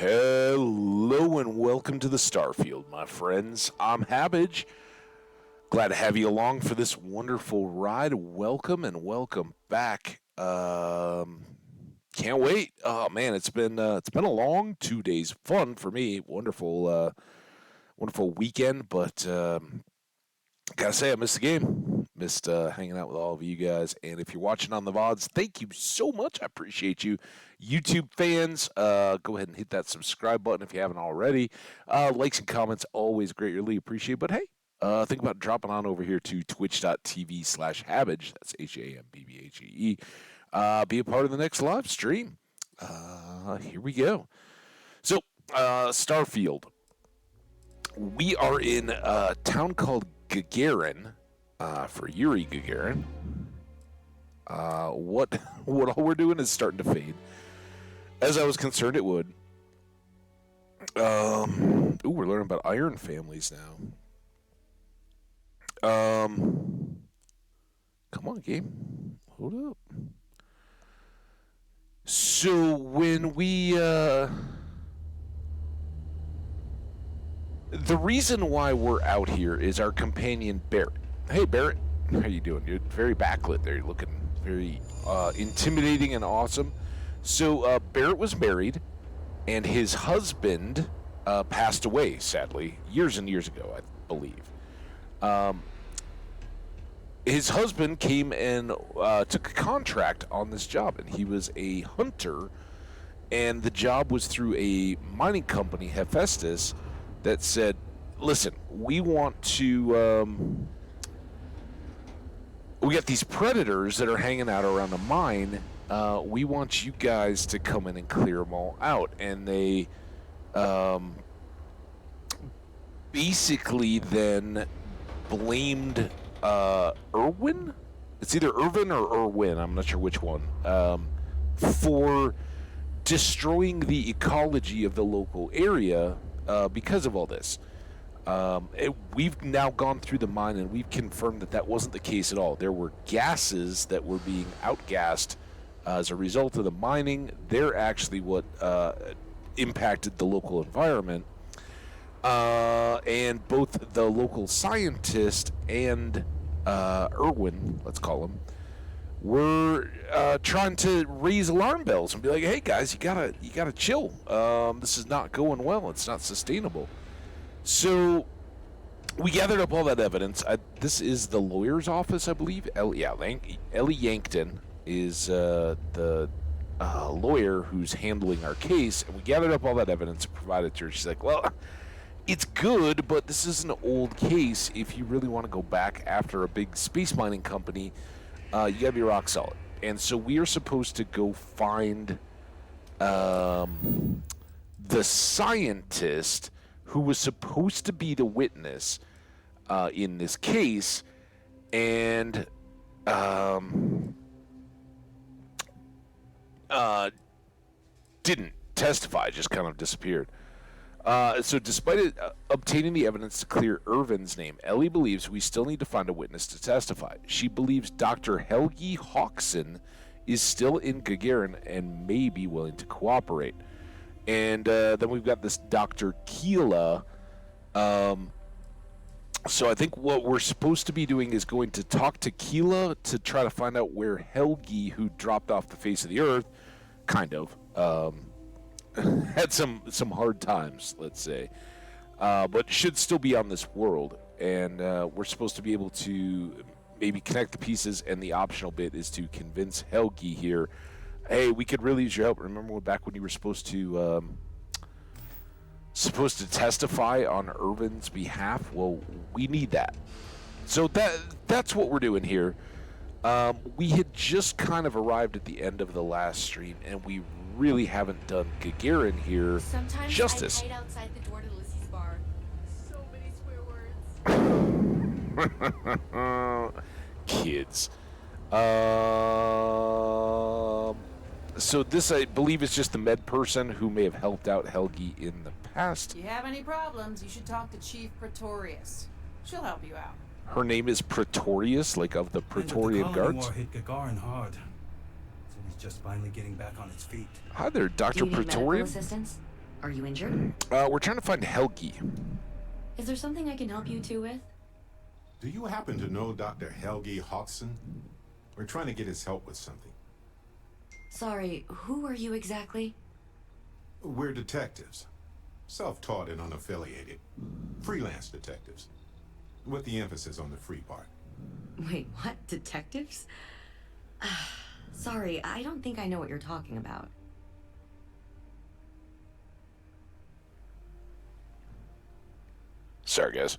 Hello and welcome to the Starfield, my friends. I'm Habbage. Glad to have you along for this wonderful ride. Welcome and welcome back. Can't wait. Oh man, it's been a long 2 days. Fun for me. Wonderful weekend. But gotta say, I missed the game. Missed hanging out with all of you guys. And if you're watching on the VODs, thank you so much. I appreciate you. YouTube fans, go ahead and hit that subscribe button if you haven't already. Likes and comments, always greatly appreciated. But hey, think about dropping on over here to twitch.tv/Habbage. That's HAMBBHEE. Be a part of the next live stream. Here we go. So, Starfield. We are in a town called Gagarin, for Yuri Gagarin. What all we're doing is starting to fade. As I was concerned it would. We're learning about iron families now. Come on, game. Hold up. So when we, the reason why we're out here is our companion Barrett. Hey Barrett, how you doing, dude? Very backlit there. You're looking very intimidating and awesome. So Barrett was married, and his husband passed away, sadly, years and years ago, I believe. His husband came and took a contract on this job, and he was a hunter, and the job was through a mining company, Hephaestus, that said, listen, we want to, we got these predators that are hanging out around the mine. We want you guys to come in and clear them all out. And they basically then blamed Irwin? It's either Irvin or Irwin, I'm not sure which one, for destroying the ecology of the local area because of all this. We've now gone through the mine and we've confirmed that wasn't the case at all. There were gases that were being outgassed as a result of the mining. They're actually what impacted the local environment. And both the local scientist and Irwin, let's call him, were trying to raise alarm bells and be like, hey guys, you gotta chill. This is not going well. It's not sustainable. So we gathered up all that evidence. This is the lawyer's office, I believe. Ellie Yankton is the lawyer who's handling our case, and we gathered up all that evidence and provided to her. She's like, well, it's good, but this is an old case. If you really want to go back after a big space mining company, you gotta be rock solid. And so we are supposed to go find the scientist who was supposed to be the witness in this case, and didn't testify, just kind of disappeared. So despite obtaining the evidence to clear Irvin's name, Ellie believes we still need to find a witness to testify. She believes Dr. Helgi Hawkson is still in Gagarin and may be willing to cooperate. And then we've got this Dr. Keela. So I think what we're supposed to be doing is going to talk to Keela to try to find out where Helgi, who dropped off the face of the earth, kind of, had some hard times, let's say, but should still be on this world. And we're supposed to be able to maybe connect the pieces, and the optional bit is to convince Helgi here, hey, we could really use your help. Remember back when you were supposed to testify on Irvin's behalf? Well, we need that. So that's what we're doing here. We had just kind of arrived at the end of the last stream, and we really haven't done Gagarin here Sometimes justice. I hide outside the door to Lissy's bar. So many swear words. Kids. So this, I believe, is just the med person who may have helped out Helgi in the past. If you have any problems, you should talk to Chief Pretorius. She'll help you out. Her name is Pretorius, like of the Praetorian Guards. The war hit Gagarin hard. So he's just finally getting back on its feet. Hi there, Dr. Do you need medical Praetorian. assistance? Are you injured? We're trying to find Helgi. Is there something I can help you two with? Do you happen to know Dr. Helgi Hodgson? We're trying to get his help with something. Sorry, who are you exactly? We're detectives. Self-taught and unaffiliated. Freelance detectives. With the emphasis on the free part. Wait, what? Detectives? Sorry, I don't think I know what you're talking about. Sorry, guys.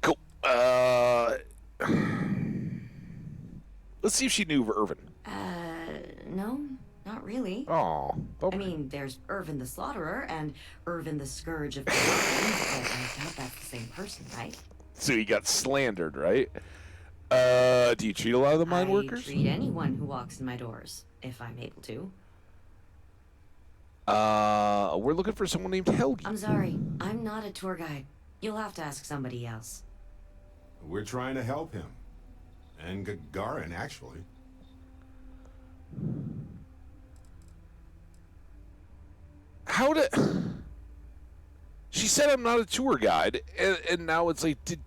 Cool. Let's see if she knew of Irvin. No, not really. Oh, I mean, there's Irvin the Slaughterer and Irvin the Scourge of the Mines, but I doubt that's the same person, right? so he got slandered, right? Do you treat a lot of the mine workers? I treat anyone who walks in my doors, if I'm able to. We're looking for someone named Helgi. I'm sorry, I'm not a tour guide. You'll have to ask somebody else. We're trying to help him. And Gagarin, actually. How did... She said I'm not a tour guide, and now it's like, did...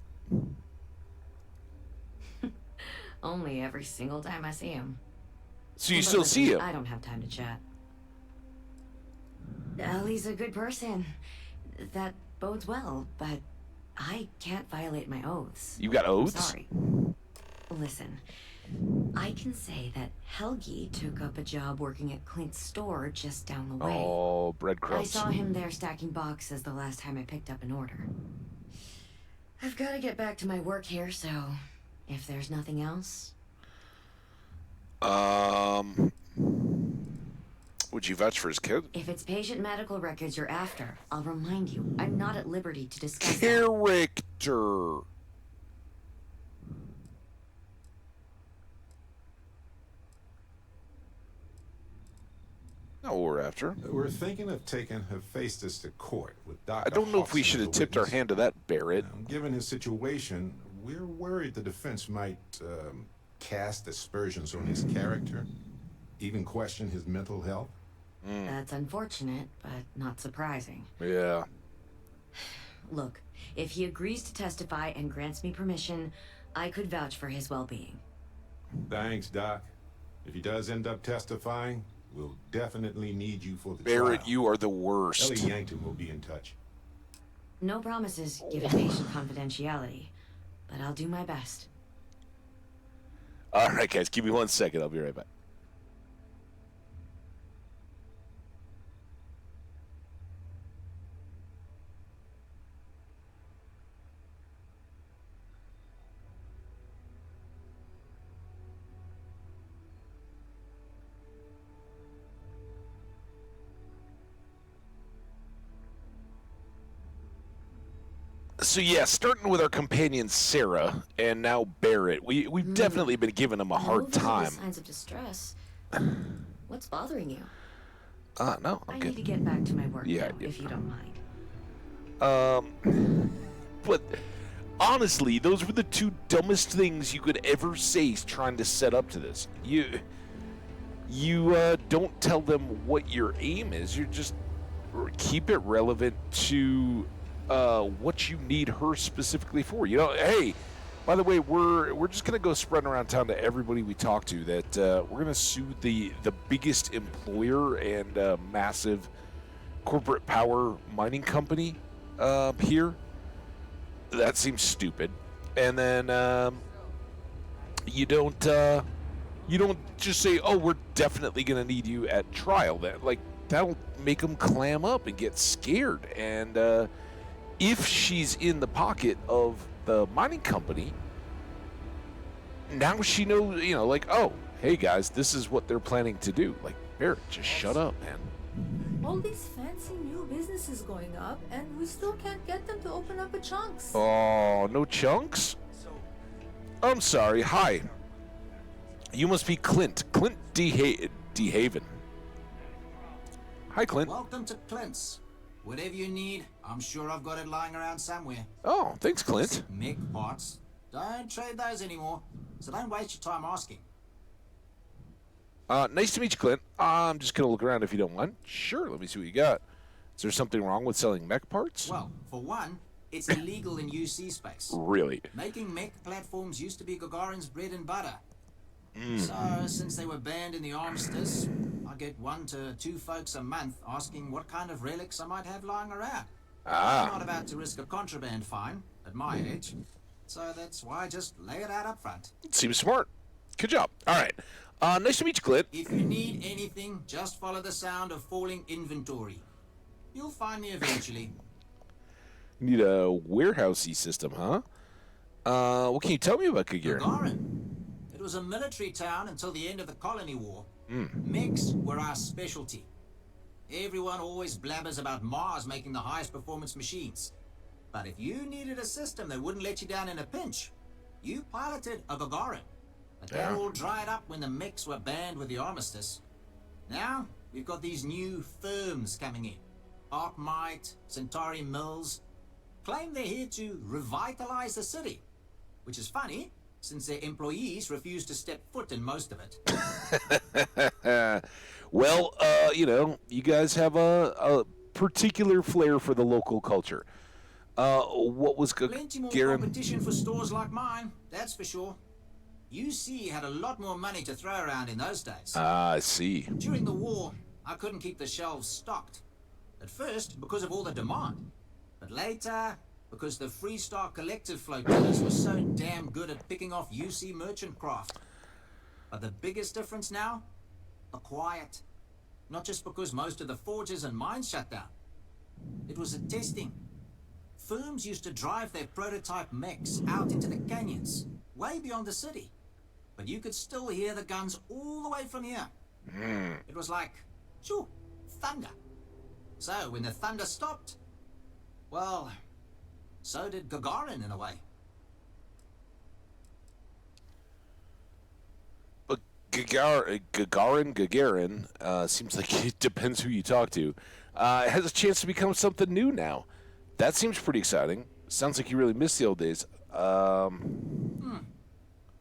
Only every single time I see him. So you But still listen, see him? I don't have time to chat. Ellie's a good person. That bodes well, but I can't violate my oaths. You got I'm oaths? sorry. Listen, I can say that Helgi took up a job working at Clint's store just down the way. Oh, I breadcrumbs. saw him there stacking boxes the last time I picked up an order. I've got to get back to my work here, so if there's nothing else... Would you vouch for his kid? If it's patient medical records you're after, I'll remind you, I'm not at liberty to discuss that. Character. Not what we're after. We're thinking of taking Hephaestus to court with Dr. I don't know if we Hodgson should as have a tipped our witness. hand to that, Barrett. Given his situation, we're worried the defense might cast aspersions on his character, even question his mental health. That's unfortunate, but not surprising. Yeah. Look, if he agrees to testify and grants me permission, I could vouch for his well-being. Thanks, Doc. If he does end up testifying, we'll definitely need you for the Barrett, trial. you are the worst. Ellie Yankton will be in touch. No promises, given patient confidentiality, but I'll do my best. All right, guys, give me 1 second. I'll be right back. So yeah, starting with our companion Sarah and now Barrett, we've definitely been giving him a No hard visible time. signs of distress. What's bothering you? No, I okay. need to get back to my work Yeah, now, yeah. if you don't mind. But honestly, those were the two dumbest things you could ever say trying to set up to this. You don't tell them what your aim is. You just keep it relevant to what you need her specifically for. You know, hey, by the way, we're just gonna go spreading around town to everybody we talk to that we're gonna sue the biggest employer and massive corporate power mining company here. That seems stupid. And then you don't just say, oh, we're definitely gonna need you at trial. That'll make them clam up and get scared. And if she's in the pocket of the mining company, now she knows, oh, hey guys, this is what they're planning to do. Like, Barrett, just shut up, man. All these fancy new businesses going up, and we still can't get them to open up a chunks. Oh, no chunks? I'm sorry. Hi. You must be Clint. Clint empty haven. Hi, Clint. Welcome to Clint's. Whatever you need, I'm sure I've got it lying around somewhere. Oh, thanks, Clint. Mech parts. Don't trade those anymore, so don't waste your time asking. Nice to meet you, Clint. I'm just gonna look around if you don't mind. Sure, let me see what you got. Is there something wrong with selling mech parts? Well, for one, it's illegal in UC space. Really? Making mech platforms used to be Gagarin's bread and butter. So, since they were banned in the armistice, I get 1 to 2 folks a month asking what kind of relics I might have lying around. I'm not about to risk a contraband fine at my age, so that's why I just lay it out up front. Seems smart. Good job. All right. Nice to meet you, Clint. If you need anything, just follow the sound of falling inventory. You'll find me eventually. Need a warehousey system, huh? What can you tell me about Gagarin? Gagarin. It was a military town until the end of the Colony War. Mechs were our specialty. Everyone always blabbers about Mars making the highest performance machines. But if you needed a system that wouldn't let you down in a pinch, you piloted a Gagarin. But they all dried up when the mechs were banned with the armistice. Now, we've got these new firms coming in. Arcmite, Centauri Mills. Claim they're here to revitalize the city. Which is funny, since their employees refuse to step foot in most of it. Well, you guys have a particular flair for the local culture. What was Plenty more Gagarin? competition for stores like mine, that's for sure. UC had a lot more money to throw around in those days. I see. During the war, I couldn't keep the shelves stocked. At first, because of all the demand. But later, because the Freestar Collective flotillas were so damn good at picking off UC merchant craft. But the biggest difference now? The quiet. Not just because most of the forges and mines shut down. It was the testing. Firms used to drive their prototype mechs out into the canyons, way beyond the city. But you could still hear the guns all the way from here. It was like, shoo, thunder. So when the thunder stopped, well, so did Gagarin in a way. But Gagarin, seems like it depends who you talk to. Has a chance to become something new now. That seems pretty exciting. Sounds like you really miss the old days.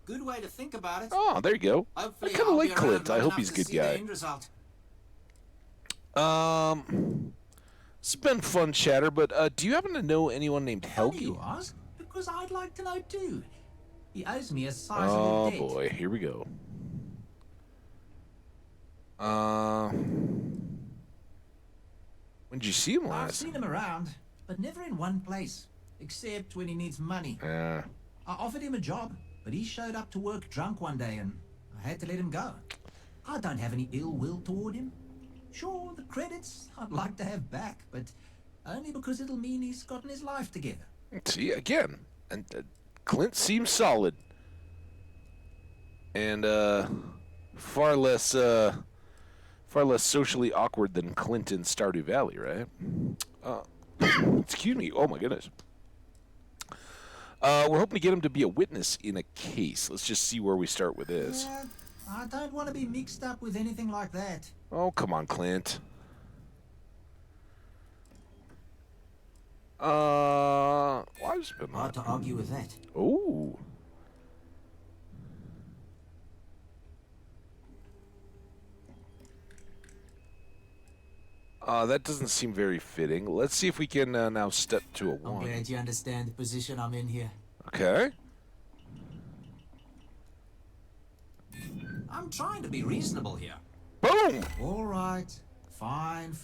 Good way to think about it. Oh, there you go. Hopefully I kind of I'll like be around Clint. I long hope enough he's a to good see the guy. end result. It's been fun chatter, but do you happen to know anyone named Funny Helgi? you ask, because I'd like to know too. He owes me a sizable Oh debt. boy, here we go. When did you see him I've last? seen him around, but never in one place, except when he needs money. I offered him a job, but he showed up to work drunk one day and I had to let him go. I don't have any ill will toward him. Sure, the credits I'd like to have back, but only because it'll mean he's gotten his life together. See again, and Clint seems solid, and far less socially awkward than Clint in Stardew Valley, right? Excuse me. Oh my goodness. We're hoping to get him to be a witness in a case. Let's just see where we start with this. I don't want to be mixed up with anything like that. Oh, come on, Clint. Why has it been Hard to argue with that. Oh. That doesn't seem very fitting. Let's see if we can now step to a I'm 1. glad you understand the position I'm in here. Okay. I'm trying to be reasonable here. Boom! All right. Fine.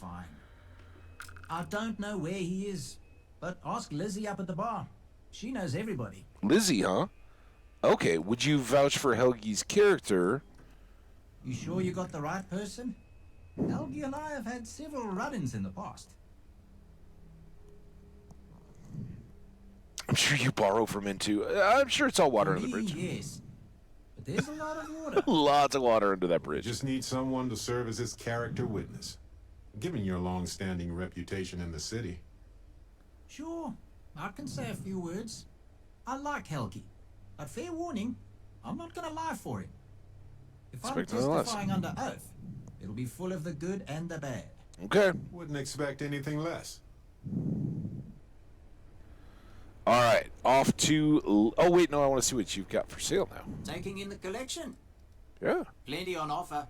I don't know where he is, but ask Lizzie up at the bar. She knows everybody. Lizzie, huh? Okay, would you vouch for Helgi's character? You sure you got the right person? Helgi and I have had several run-ins in the past. I'm sure you borrow from him too. I'm sure it's all water under the bridge. Yes. But there's a lot of water. Lots of water under that You bridge. just need someone to serve as his character witness. Given your long-standing reputation in the city. Sure, I can say a few words. I like Helgi. But fair warning, I'm not gonna lie for him. If I'm Expect nothing less. testifying under oath, It'll be full of the good and the bad. Okay. Wouldn't expect anything less. All right. Off to. Oh wait, no. I want to see what you've got for sale now. Taking in the collection. Yeah. Plenty on offer.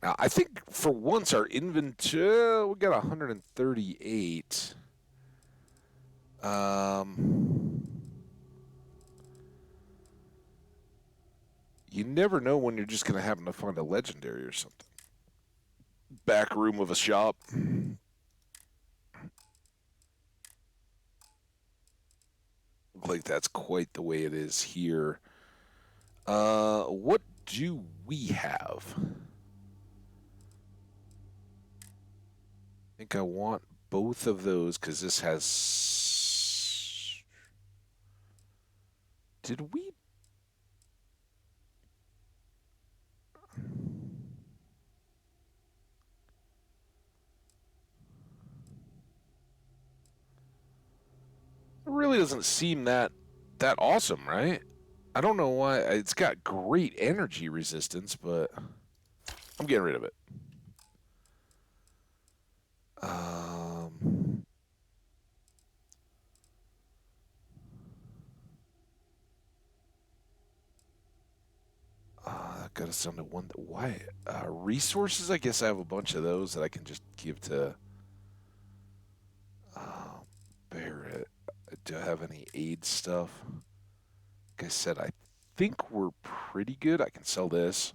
Now, I think for once our inventory, we got 138. You never know when you're just going to happen to find a legendary or something. Back room of a shop. Look like that's quite the way it is here. What do we have? I think I want both of those because this has. Did we? It really doesn't seem that awesome, right? I don't know why. It's got great energy resistance, but I'm getting rid of it. That got us down to one. Why? Resources? I guess I have a bunch of those that I can just give to Barrett. Do I have any aid stuff? Like I said, I think we're pretty good. I can sell this.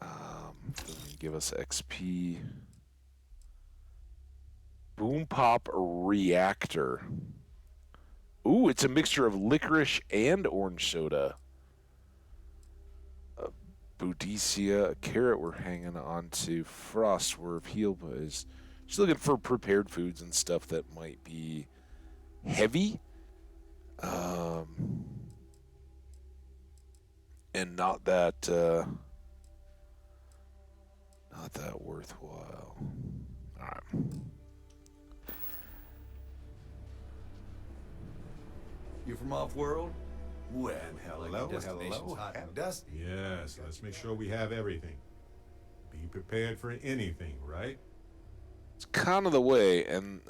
Doesn't give us XP. Boom Pop Reactor. Ooh, it's a mixture of licorice and orange soda. Boudicca, a carrot we're hanging on to. Frostworth, heal buzz. Just looking for prepared foods and stuff that might be heavy. And not that worthwhile. All right. You from off-world? Well, hello, Destination's hello. hot and dusty. Yes, let's make sure we have everything. Be prepared for anything, right? It's kind of the way, and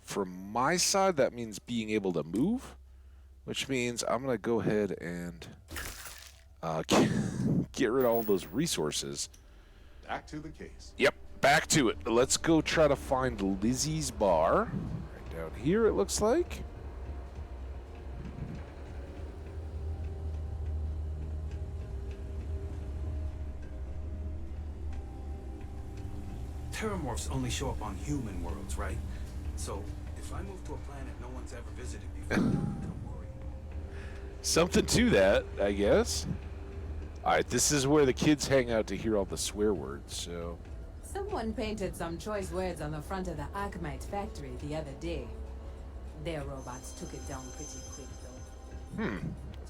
from my side, that means being able to move, which means I'm going to go ahead and get rid of all those resources. Back to the case. Yep, back to it. Let's go try to find Lizzie's bar. Right down here, it looks like. Terramorphs only show up on human worlds, right? So, if I move to a planet no one's ever visited before, don't worry. Something to that, I guess. All right, this is where the kids hang out to hear all the swear words, so... Someone painted some choice words on the front of the Akamite factory the other day. Their robots took it down pretty quick, though.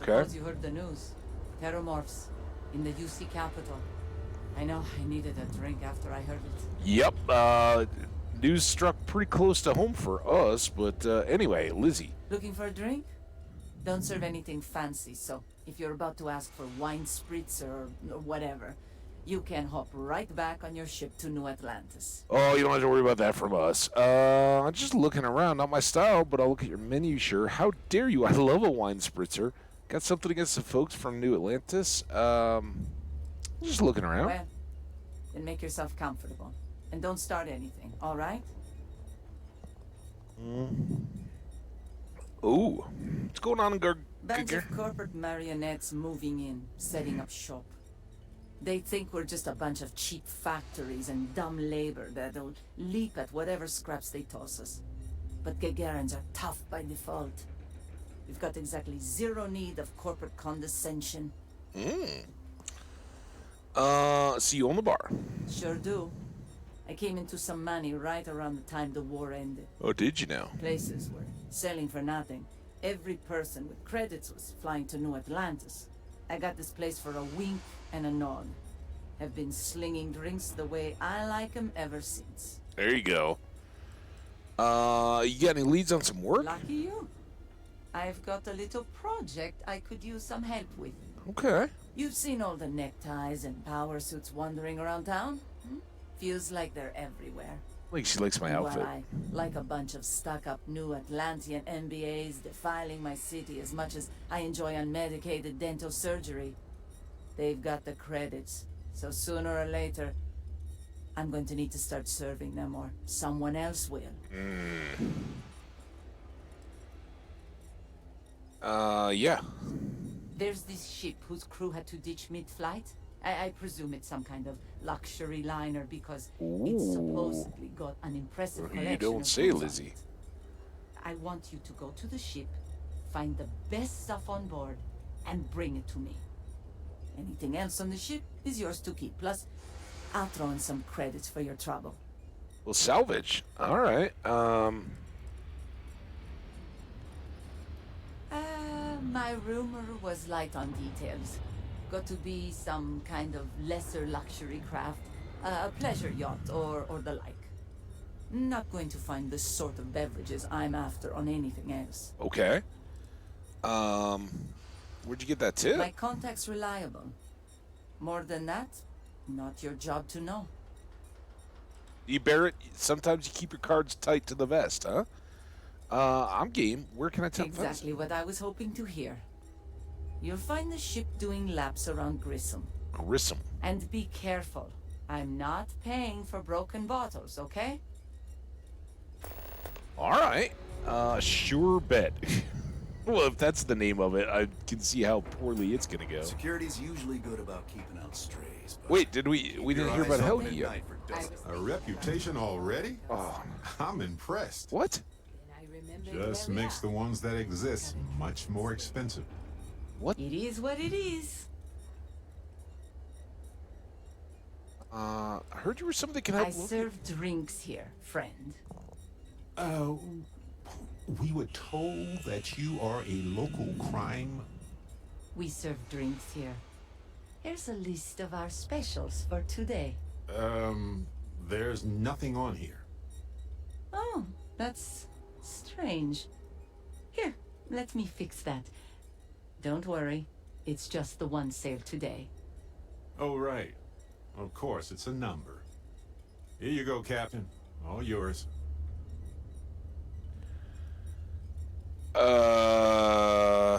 Okay. Suppose you heard the news. Terramorphs in the UC capital. I know, I needed a drink after I heard it. Yep, news struck pretty close to home for us, but anyway, Lizzie. Looking for a drink? Don't serve anything fancy, so if you're about to ask for wine spritz or whatever, you can hop right back on your ship to New Atlantis. Oh, you don't have to worry about that from us. I'm just looking around, not my style, but I'll look at your menu, sure. How dare you? I love a wine spritzer. Got something against the folks from New Atlantis? Just looking around. Well, then make yourself comfortable. And don't start anything, all right? Ooh. What's going on, Bunch of corporate marionettes moving in, setting up shop. They think we're just a bunch of cheap factories and dumb labor that'll leap at whatever scraps they toss us. But Gagarans are tough by default. We've got exactly zero need of corporate condescension. See you on the bar. Sure do. I came into some money right around the time the war ended. Oh, did you now? Places were selling for nothing. Every person with credits was flying to New Atlantis. I got this place for a wink and a nod. Have been slinging drinks the way I like 'em ever since. There you go. You got any leads on some work? Lucky you. I've got a little project I could use some help with. Okay. You've seen all the neckties and power suits wandering around town? Hmm? Feels like they're everywhere. Like she likes my outfit. Why, like a bunch of stuck-up new Atlantean MBAs defiling my city as much as I enjoy unmedicated dental surgery. They've got the credits, so sooner or later, I'm going to need to start serving them, or someone else will. Yeah. There's this ship whose crew had to ditch mid-flight. I presume it's some kind of luxury liner because it's supposedly got an impressive collection You don't of say, goods on Lizzie. it. I want you to go to the ship, find the best stuff on board, and bring it to me. Anything else on the ship is yours to keep. Plus, I'll throw in some credits for your trouble. Well, salvage. All right. My rumor was light on details. Got to be some kind of lesser luxury craft, a pleasure yacht or the like. Not going to find the sort of beverages I'm after on anything else. Okay. Where'd you get that tip? My contact's reliable. More than that, not your job to know. You bear it. Sometimes you keep your cards tight to the vest, huh? I'm game. Where can I tell Exactly what I was hoping to hear. You'll find the ship doing laps around Grissom. Grissom. And be careful. I'm not paying for broken bottles, okay? All right. Sure bet. Well, if that's the name of it, I can see how poorly it's gonna go. Security's usually good about keeping out strays. But Wait, did we didn't hear about Helgi yet? night for dozen. A reputation already? Oh, I'm impressed. what? Just makes the ones that exist much more expensive. It is what it is. I heard you were somebody that can help. I serve drinks here, friend. We were told that you are a local crime. We serve drinks here. Here's a list of our specials for today. There's nothing on here. Oh, that's strange. Here, let me fix that. Don't worry, it's just the one sale today. Oh, right. Of course, it's a number. Here you go, Captain. All yours.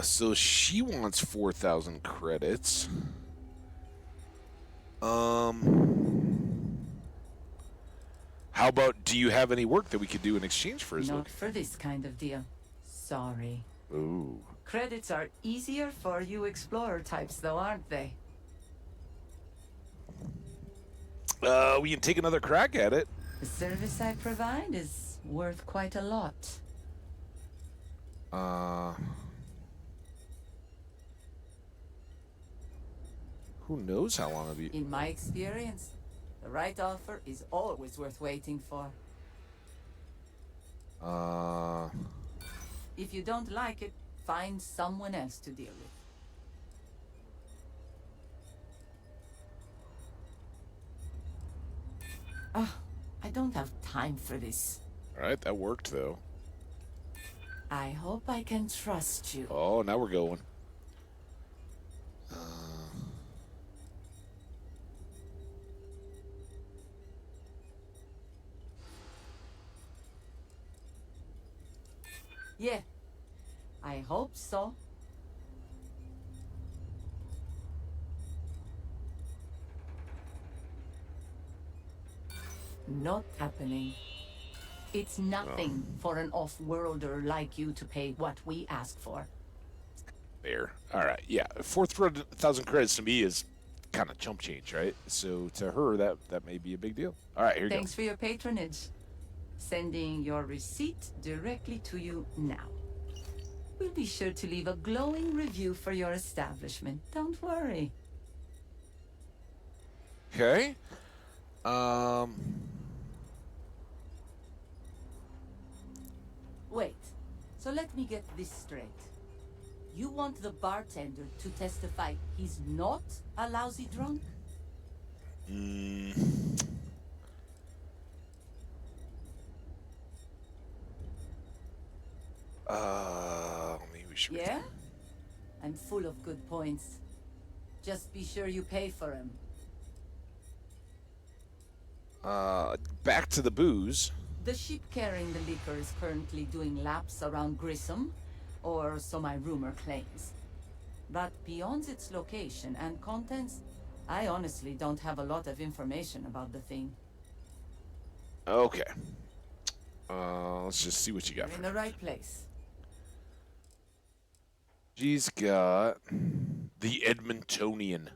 So she wants 4,000 credits. How about, do you have any work that we could do in exchange for his Not look? for this kind of deal. Sorry. Ooh. Credits are easier for you explorer types, though, aren't they? We can take another crack at it. The service I provide is worth quite a lot. Who knows how long it'll be? In my experience, the right offer is always worth waiting for. If you don't like it, find someone else to deal with. I don't have time for this. All right, that worked though. I hope I can trust you. Oh, now we're going. Yeah, I hope so. Not happening. It's nothing for an off-worlder like you to pay what we ask for. There. All right. Yeah. 4,000 credits to me is kind of chump change, right? So to her, that may be a big deal. All right. Here you Thanks for your patronage. Sending your receipt directly to you now. We'll be sure to leave a glowing review for your establishment. Don't worry. go. Okay. Wait. So let me get this straight. You want the bartender to testify he's not a lousy drunk? Maybe we should. Yeah? I'm full of good points. Just be sure you pay for him. Back to the booze. The ship carrying the liquor is currently doing laps around Grissom, or so my rumor claims. But beyond its location and contents, I honestly don't have a lot of information about the thing. Okay. Let's just see what you got You're for in me. the right place. She's got the Edmontonian.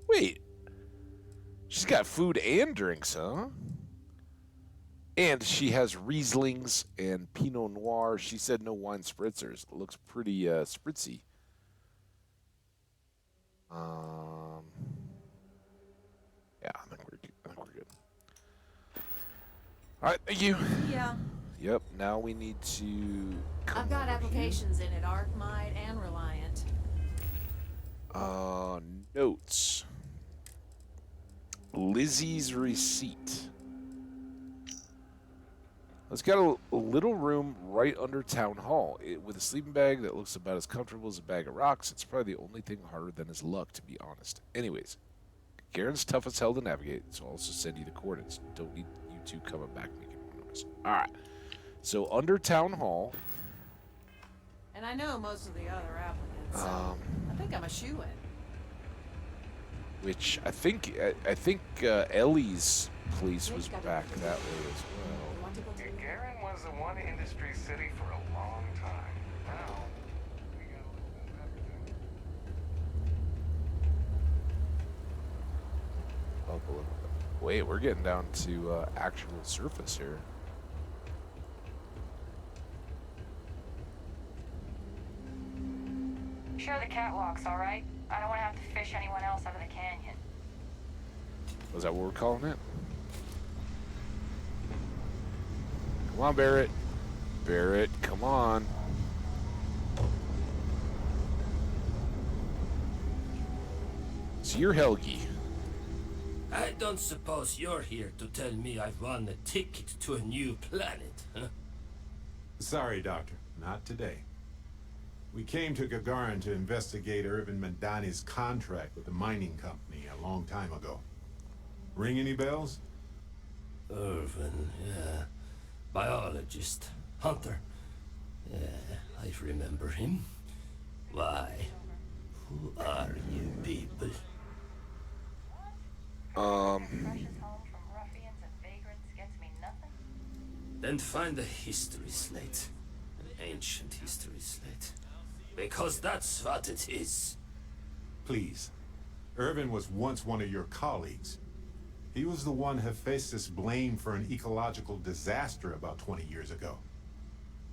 Wait. She's got food and drinks, huh? And she has Rieslings and Pinot Noir. She said no wine spritzers. It looks pretty spritzy. Yeah, I think we're good. All right, thank you. Yeah. Yep. Now we need to. I've got applications in at Arkmite and Reliant. Notes. Lizzie's receipt. It's got a little room right under town hall with a sleeping bag that looks about as comfortable as a bag of rocks. It's probably the only thing harder than his luck, to be honest. Anyways, Garen's tough as hell to navigate, so I'll also send you the coordinates. Don't need you two coming back making noise. All right. So under town hall. And I know most of the other applicants, so I think I'm a shoo-in. Which I think Ellie's place was back that way as well. Garen was the one industry city for a long time. Now, we got a little bit of everything. Up a little bit. Wait, we're getting down to actual surface here. Sure, the catwalk's all right. I don't want to have to fish anyone else out of the canyon. Was that what we're calling it? Come on, Barrett. Barrett, come on. So you're Helgi. I don't suppose you're here to tell me I've won a ticket to a new planet, huh? Sorry, Doctor. Not today. We came to Gagarin to investigate Irvin Mandani's contract with the mining company a long time ago. Ring any bells? Irvin, yeah. Biologist. Hunter. Yeah, I remember him. Why? Who are you people? Then find a history slate. An ancient history slate. Because that's what it is. Please. Irvin was once one of your colleagues. He was the one Hephaestus blamed for an ecological disaster about 20 years ago.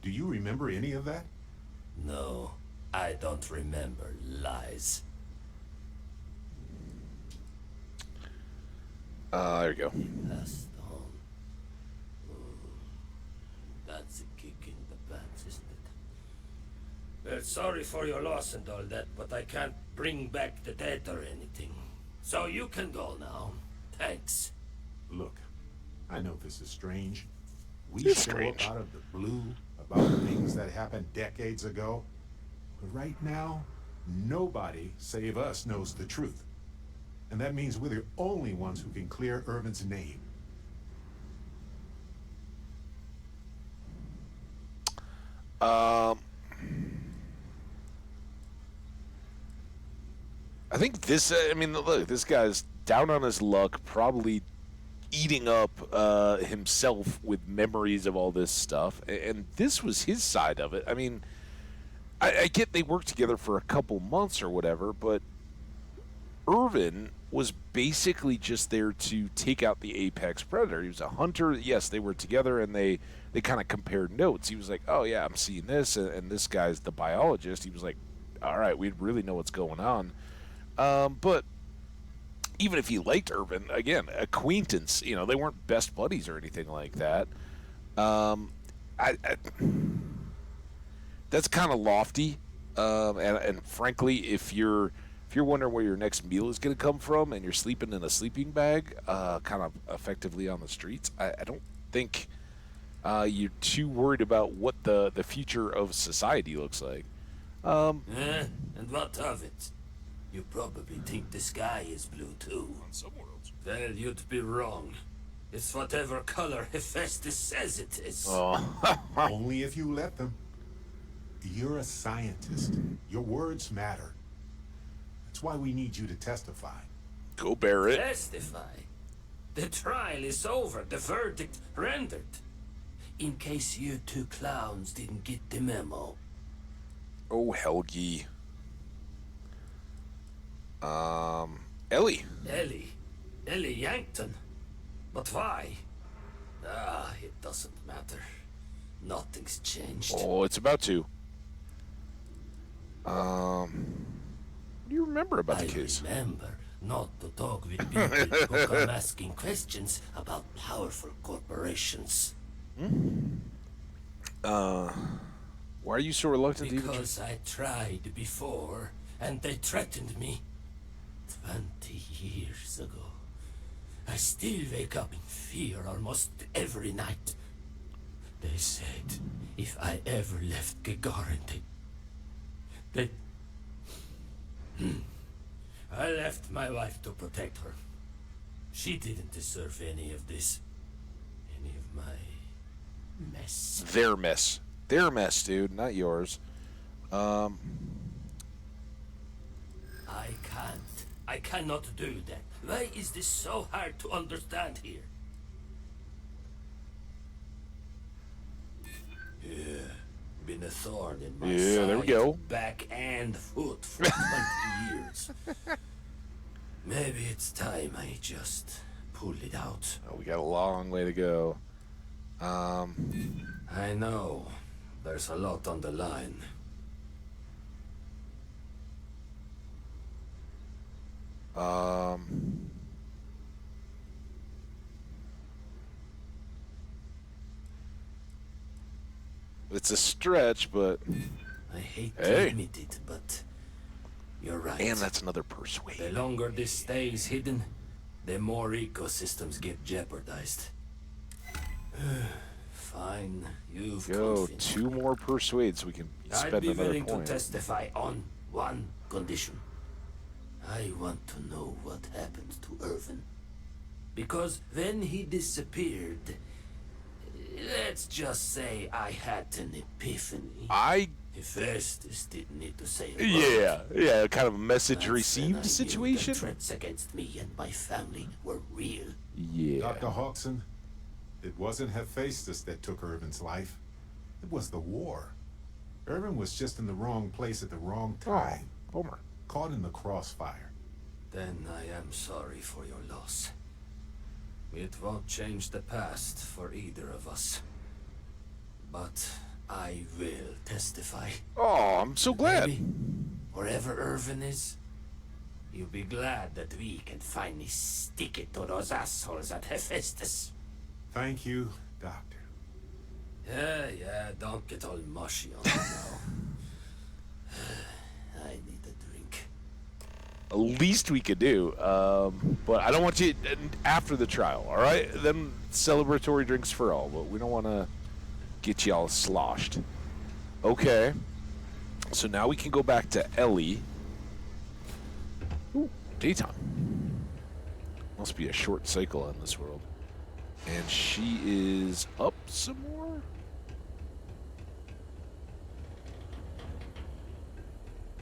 Do you remember any of that? No, I don't remember lies. There you go. Passed on. That's a kick in the pants, isn't it? Well, sorry for your loss and all that, but I can't bring back the dead or anything. So you can go now. Thanks. Look, I know this is strange. We It's show strange. up out of the blue about things that happened decades ago. But right now, nobody save us knows the truth. And that means we're the only ones who can clear Irvin's name. I think this. I mean, look, this guy's down on his luck, probably eating up himself with memories of all this stuff, and this was his side of it. I mean, I get they worked together for a couple months or whatever, but Irvin was basically just there to take out the apex predator. He was a hunter. Yes, they were together, and they kind of compared notes. He was like, "Oh yeah, I'm seeing this," and this guy's the biologist. He was like, "All right, we really know what's going on." But even if he liked Irvin, again, acquaintance, you know, they weren't best buddies or anything like that. That's kind of lofty. And frankly, if you're wondering where your next meal is going to come from and you're sleeping in a sleeping bag, kind of effectively on the streets, I don't think you're too worried about what the future of society looks like. And what of it? You probably think the sky is blue too. On some worlds. Well, you'd be wrong. It's whatever color Hephaestus says it is. Oh. Only if you let them. You're a scientist. Your words matter. That's why we need you to testify. Go Barrett. Testify? The trial is over. The verdict rendered. In case you two clowns didn't get the memo. Oh, Helgi. Ellie. Ellie Yankton. But why? Ah, it doesn't matter. Nothing's changed. Oh, it's about to. What do you remember about the case? I remember not to talk with people who come asking questions about powerful corporations. Why are you so reluctant to even... Because I tried before, and they threatened me. 20 years ago. I still wake up in fear almost every night. They said if I ever left Gagarin, they... I left my wife to protect her. She didn't deserve any of this. Any of my mess. Their mess. Their mess, dude, not yours. I cannot do that. Why is this so hard to understand here? Yeah, been a thorn in my side, there we go. back and foot for 20 years. Maybe it's time I just pull it out. Oh, we got a long way to go. I know. There's a lot on the line. It's a stretch, but... I hate to admit it, but you're right. And that's another persuade. The longer this stays hidden, the more ecosystems get jeopardized. Fine, you've Go, convinced 2 more persuade so we can spend I'd be another willing point. to testify on one condition. I want to know what happened to Irvin. Because when he disappeared, let's just say I had an epiphany. Hephaestus didn't need to say a word. Yeah, kind of a message That's when I received knew situation. The threats against me and my family were real. Yeah. Dr. Hodgson, it wasn't Hephaestus that took Irvin's life. It was the war. Irvin was just in the wrong place at the wrong time. Bummer. Caught in the crossfire. Then I am sorry for your loss. It won't change the past for either of us. But I will testify. Oh, I'm so glad. Maybe, wherever Irvin is, you'll be glad that we can finally stick it to those assholes at Hephaestus. Thank you, Doctor. Yeah, don't get all mushy on me now. I need a drink. Least we could do. But I don't want you after the trial, all right? Then celebratory drinks for all, but we don't want to get you all sloshed. Okay. So now we can go back to Ellie. Ooh, daytime. Must be a short cycle in this world. And she is up some more?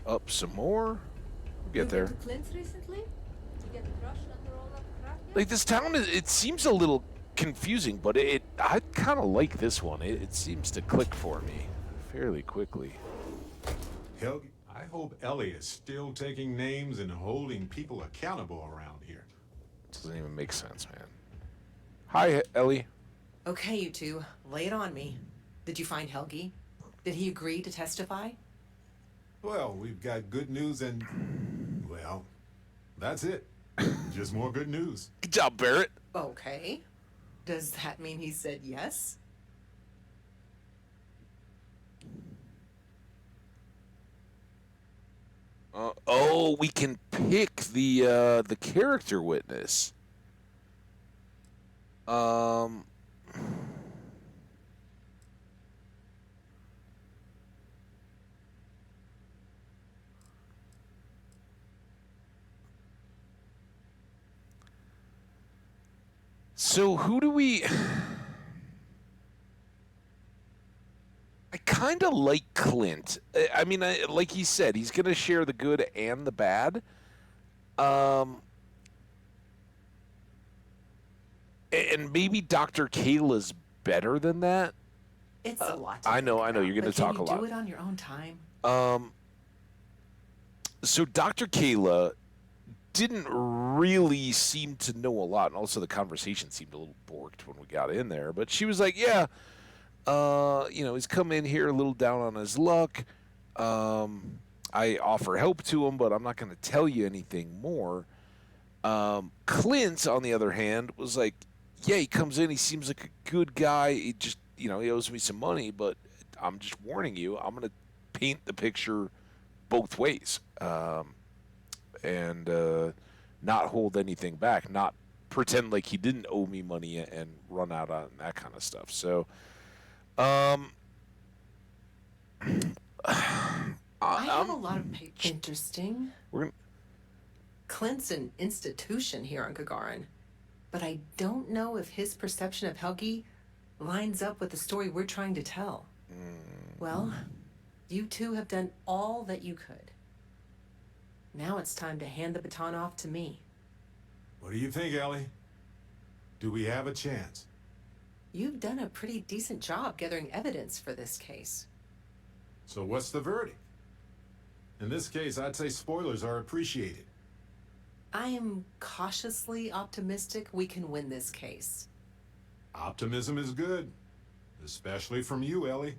Up some more? We'll get there. You went to Clint recently? Did you get crushed under all that crap yet? Like, this town, it seems a little confusing, but I kind of like this one. It seems to click for me fairly quickly. Helgi, I hope Ellie is still taking names and holding people accountable around here. Doesn't even make sense, man. Hi, Ellie. Okay, you two, lay it on me. Did you find Helgi? Did he agree to testify? Well, we've got good news and, well, that's it. Just more good news. Good job, Barrett. Okay. Does that mean he said yes? Oh, we can pick the character witness. So who do we... I kind of like Clint. I mean, like he said, he's going to share the good and the bad. And maybe Dr. Kayla's better than that. It's a lot to I know. think about, You're going to but talk a Can lot. you do it on your own time? So Dr. Kayla didn't really seem to know a lot, and also the conversation seemed a little borked when we got in there. But she was like, "Yeah, he's come in here a little down on his luck. I offer help to him, but I'm not going to tell you anything more." Clint, on the other hand, was like, "Yeah, he comes in. He seems like a good guy. He just, he owes me some money, but I'm just warning you. I'm going to paint the picture both ways, and not hold anything back. Not pretend like he didn't owe me money and run out on that kind of stuff." So, I have a lot of paper. Interesting. We're gonna... Clint's an institution here on Gagarin, but I don't know if his perception of Helgi lines up with the story we're trying to tell. Well, you two have done all that you could. Now it's time to hand the baton off to me. What do you think, Ellie? Do we have a chance? You've done a pretty decent job gathering evidence for this case. So what's the verdict? In this case, I'd say spoilers are appreciated. I am cautiously optimistic we can win this case. Optimism is good, especially from you, Ellie.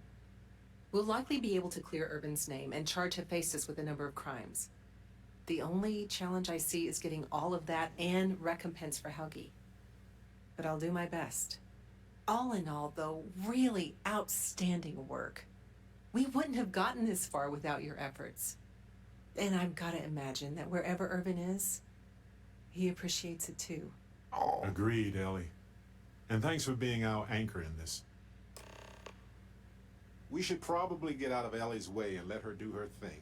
We'll likely be able to clear Urban's name and charge Hephaestus with a number of crimes. The only challenge I see is getting all of that and recompense for Helgi. But I'll do my best. All in all, though, really outstanding work. We wouldn't have gotten this far without your efforts. And I've got to imagine that wherever Urban is, he appreciates it too. Agreed, Ellie. And thanks for being our anchor in this. We should probably get out of Ellie's way and let her do her thing.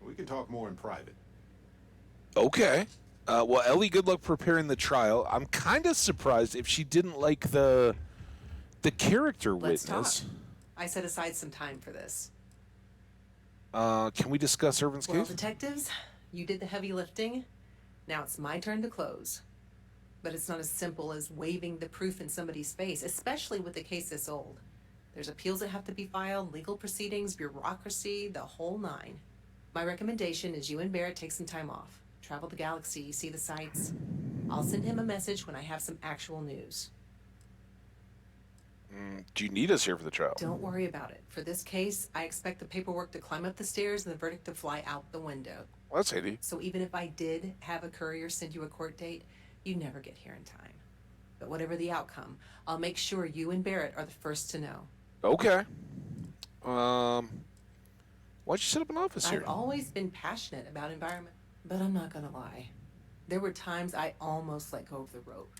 We can talk more in private. Okay. Well, Ellie, good luck preparing the trial. I'm kind of surprised if she didn't like the character Let's witness. talk. I set aside some time for this. Can we discuss Irvin's Well, case? detectives, you did the heavy lifting. Now it's my turn to close. But it's not as simple as waving the proof in somebody's face, especially with a case this old. There's appeals that have to be filed, legal proceedings, bureaucracy, the whole nine. My recommendation is you and Barrett take some time off. Travel the galaxy, see the sights. I'll send him a message when I have some actual news. Do you need us here for the trial? Don't worry about it. For this case, I expect the paperwork to climb up the stairs and the verdict to fly out the window. Well, that's handy. So even if I did have a courier send you a court date, you never get here in time. But whatever the outcome, I'll make sure you and Barrett are the first to know. Okay. Why'd you set up an office here? I've always been passionate about environment, but I'm not gonna lie. There were times I almost let go of the rope.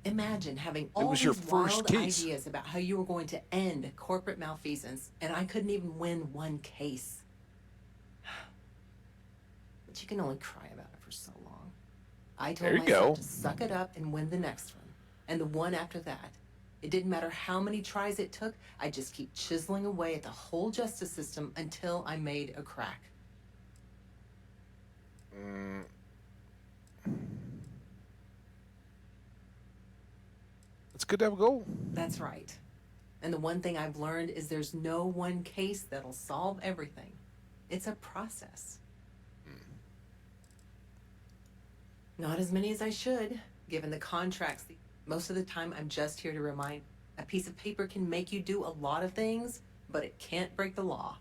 Imagine having all was these your first wild case. ideas about how you were going to end corporate malfeasance, and I couldn't even win one case. But you can only cry about it for so long. I told There you myself go. to suck it up and win the next one, and the one after that. It didn't matter how many tries it took, I'd just keep chiseling away at the whole justice system until I made a crack. It's good to have a goal. That's right. And the one thing I've learned is there's no one case that'll solve everything. It's a process. Not as many as I should, given the contracts. Most of the time, I'm just here to remind. A piece of paper can make you do a lot of things, but it can't break the law.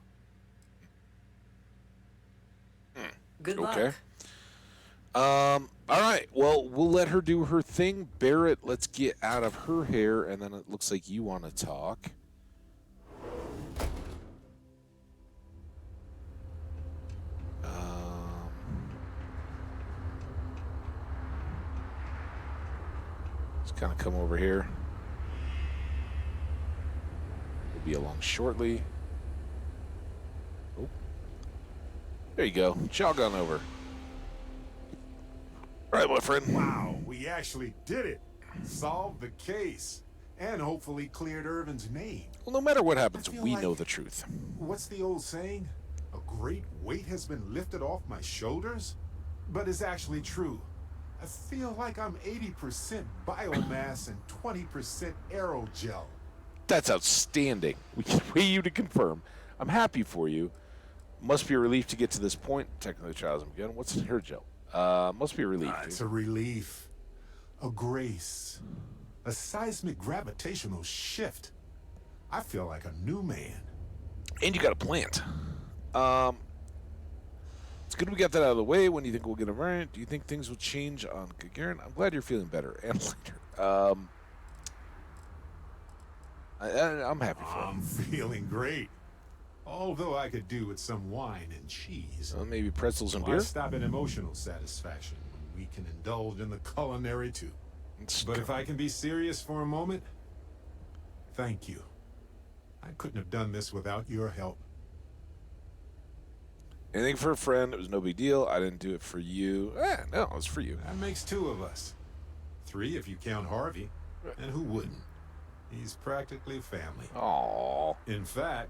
Good luck. Okay. All right. Well, we'll let her do her thing. Barrett, let's get out of her hair, and then it looks like you want to talk. Just kind of come over here. We'll be along shortly. Oh. There you go. Jog on over. All right, my friend. Wow, we actually did it. solved the case, and hopefully cleared Irvin's name. Well, no matter what happens, I feel we like- know the truth. What's the old saying? A great weight has been lifted off my shoulders? But it's actually true. I feel like I'm 80% biomass and 20% aerogel. That's outstanding. We can pay you to confirm. I'm happy for you. Must be a relief to get to this point. Technically, trials have begun. What's her Joe? Must be a relief. It's a relief. A grace. A seismic gravitational shift. I feel like a new man. And you got a plant. It's good we got that out of the way. When do you think we'll get a variant? Do you think things will change on Gagarin? I'm glad you're feeling better and lighter. I'm happy for you. I'm feeling great. Although I could do with some wine and cheese. Maybe pretzels and Why beer? stop at emotional satisfaction when we can indulge in the culinary too? But if I can be serious for a moment, thank you. I couldn't have done this without your help. Anything for a friend. It was no big deal. I didn't do it for you. No, it was for you. That makes 2 of us. 3 if you count Harvey. And who wouldn't? He's practically family. Aww. In fact,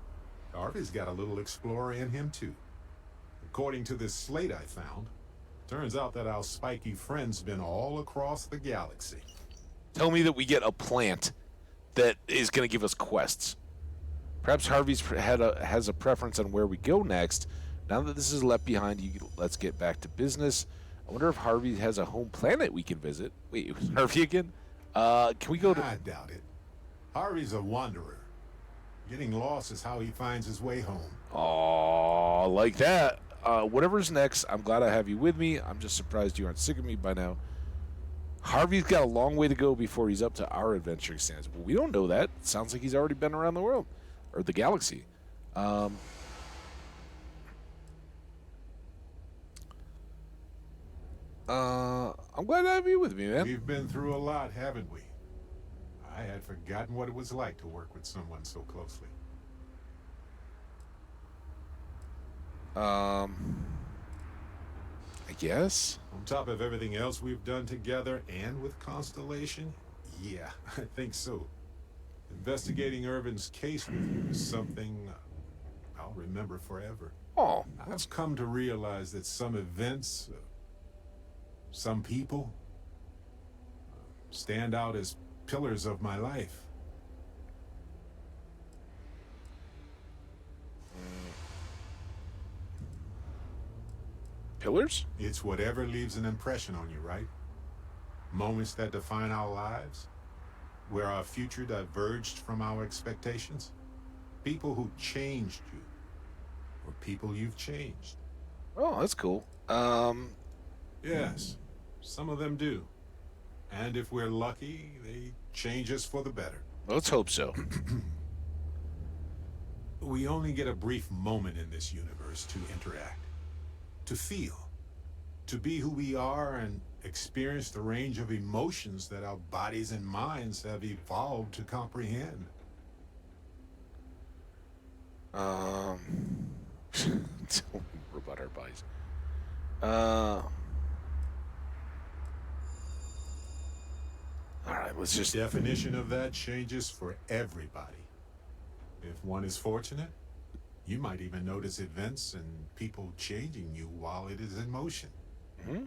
Harvey's got a little explorer in him too. According to this slate I found, turns out that our spiky friend's been all across the galaxy. Tell me that we get a plant that is going to give us quests. Perhaps Harvey's has a preference on where we go next. Now that this is left behind, let's get back to business. I wonder if Harvey has a home planet we can visit. Wait, Harvey again? Can we go to... I doubt it. Harvey's a wanderer. Getting lost is how he finds his way home. Aw, like that. Whatever's next, I'm glad I have you with me. I'm just surprised you aren't sick of me by now. Harvey's got a long way to go before he's up to our adventuring standards. Well, we don't know that. It sounds like he's already been around the world. Or the galaxy. I'm glad to have you with me, man. We've been through a lot, haven't we? I had forgotten what it was like to work with someone so closely. I guess. On top of everything else we've done together and with Constellation, yeah, I think so. Investigating Irvin's case with you is something I'll remember forever. Oh, I've come to realize that some events, some people, stand out as pillars of my life. Pillars? It's whatever leaves an impression on you, right? Moments that define our lives, where our future diverged from our expectations. People who changed you, or people you've changed. Oh, that's cool. Yes, some of them do. And if we're lucky, they change us for the better. Let's hope so. We only get a brief moment in this universe to interact, to feel, to be who we are and experience the range of emotions that our bodies and minds have evolved to comprehend. Don't worry about our bodies. All right, let's just... The definition of that changes for everybody. If one is fortunate, you might even notice events and people changing you while it is in motion. Mm-hmm.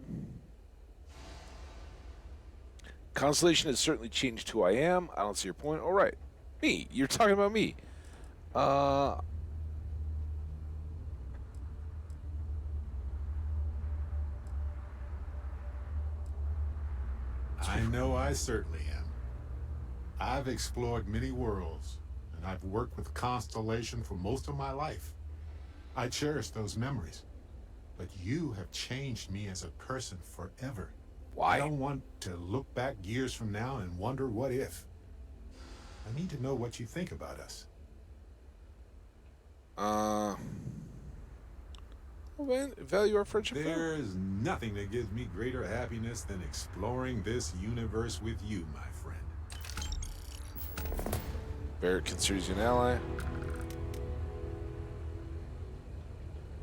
Constellation has certainly changed who I am. I don't see your point. All right. Me. You're talking about me. I know I certainly am. I've explored many worlds, and I've worked with Constellation for most of my life. I cherish those memories. But you have changed me as a person forever. Why? I don't want to look back years from now and wonder what if. I need to know what you think about us. Well, value our friendship. There is nothing that gives me greater happiness than exploring this universe with you, my friend. Barrett considers you an ally.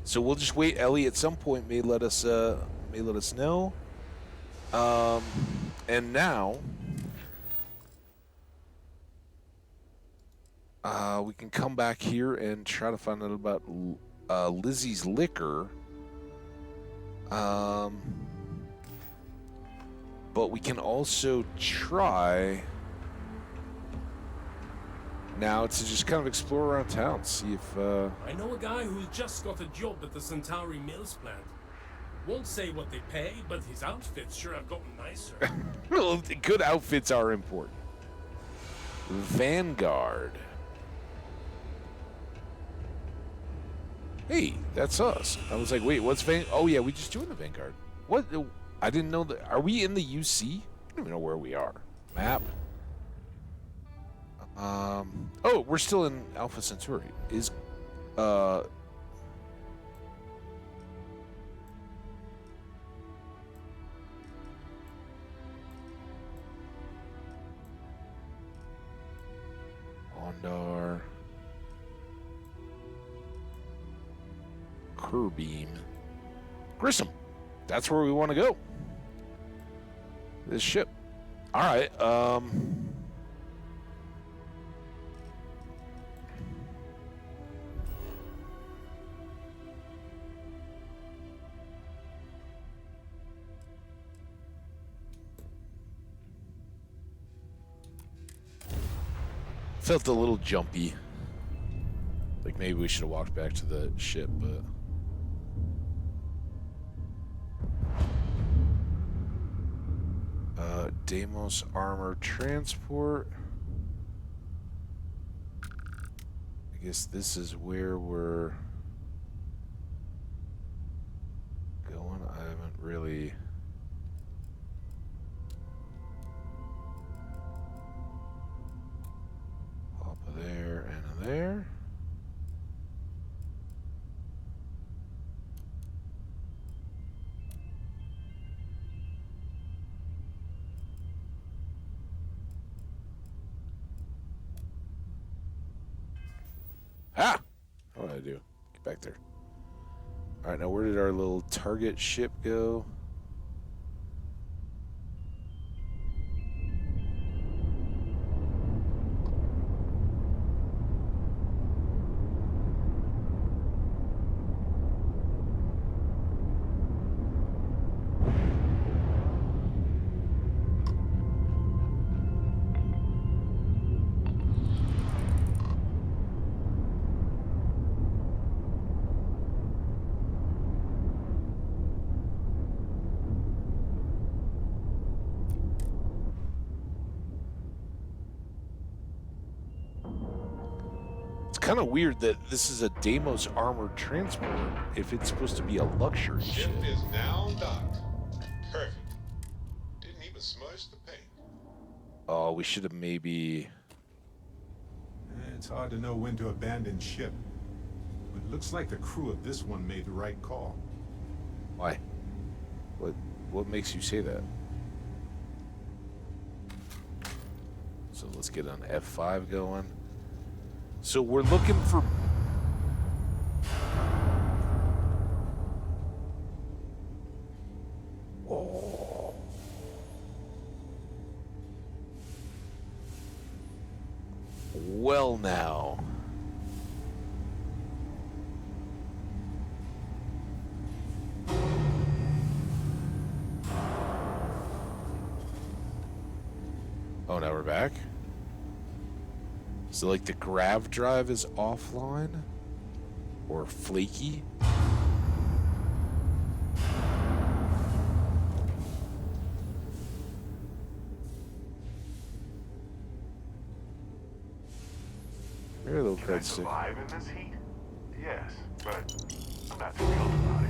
So we'll just wait. Ellie at some point may let us know. And now We can come back here and try to find out about Lizzie's liquor. But we can also try now to just kind of explore around town, see if... I know a guy who's just got a job at the Centauri Mills plant. Won't say what they pay, but his outfits sure have gotten nicer. Well, good outfits are important. Vanguard. Hey, that's us. I was like, wait, what's Van... Oh, yeah, we just joined the Vanguard. What? I didn't know that... Are we in the UC? I don't even know where we are. Map. Oh, we're still in Alpha Centauri. Is... Ondar... Kerbeam. Grissom. That's where we want to go. This ship. All right. Felt a little jumpy. Like maybe we should have walked back to the ship, but... Deimos Armor Transport. I guess this is where we're going. I haven't really... Hop there and there. Ah! What did I do? Get back there. Alright, now where did our little target ship go? Kind of weird that this is a Deimos armored transport if it's supposed to be a luxury ship. Ship is now docked. Perfect. Didn't even smudge the paint. Oh, we should have maybe... It's hard to know when to abandon ship. But it looks like the crew of this one made the right call. Why? What makes you say that? So let's get an F5 going. So we're looking for... Oh. Well now. Oh, now we're back? So, like, the grav drive is offline? Or flaky? Here, little Can I survive in this heat? Yes, but I'm not thrilled about it.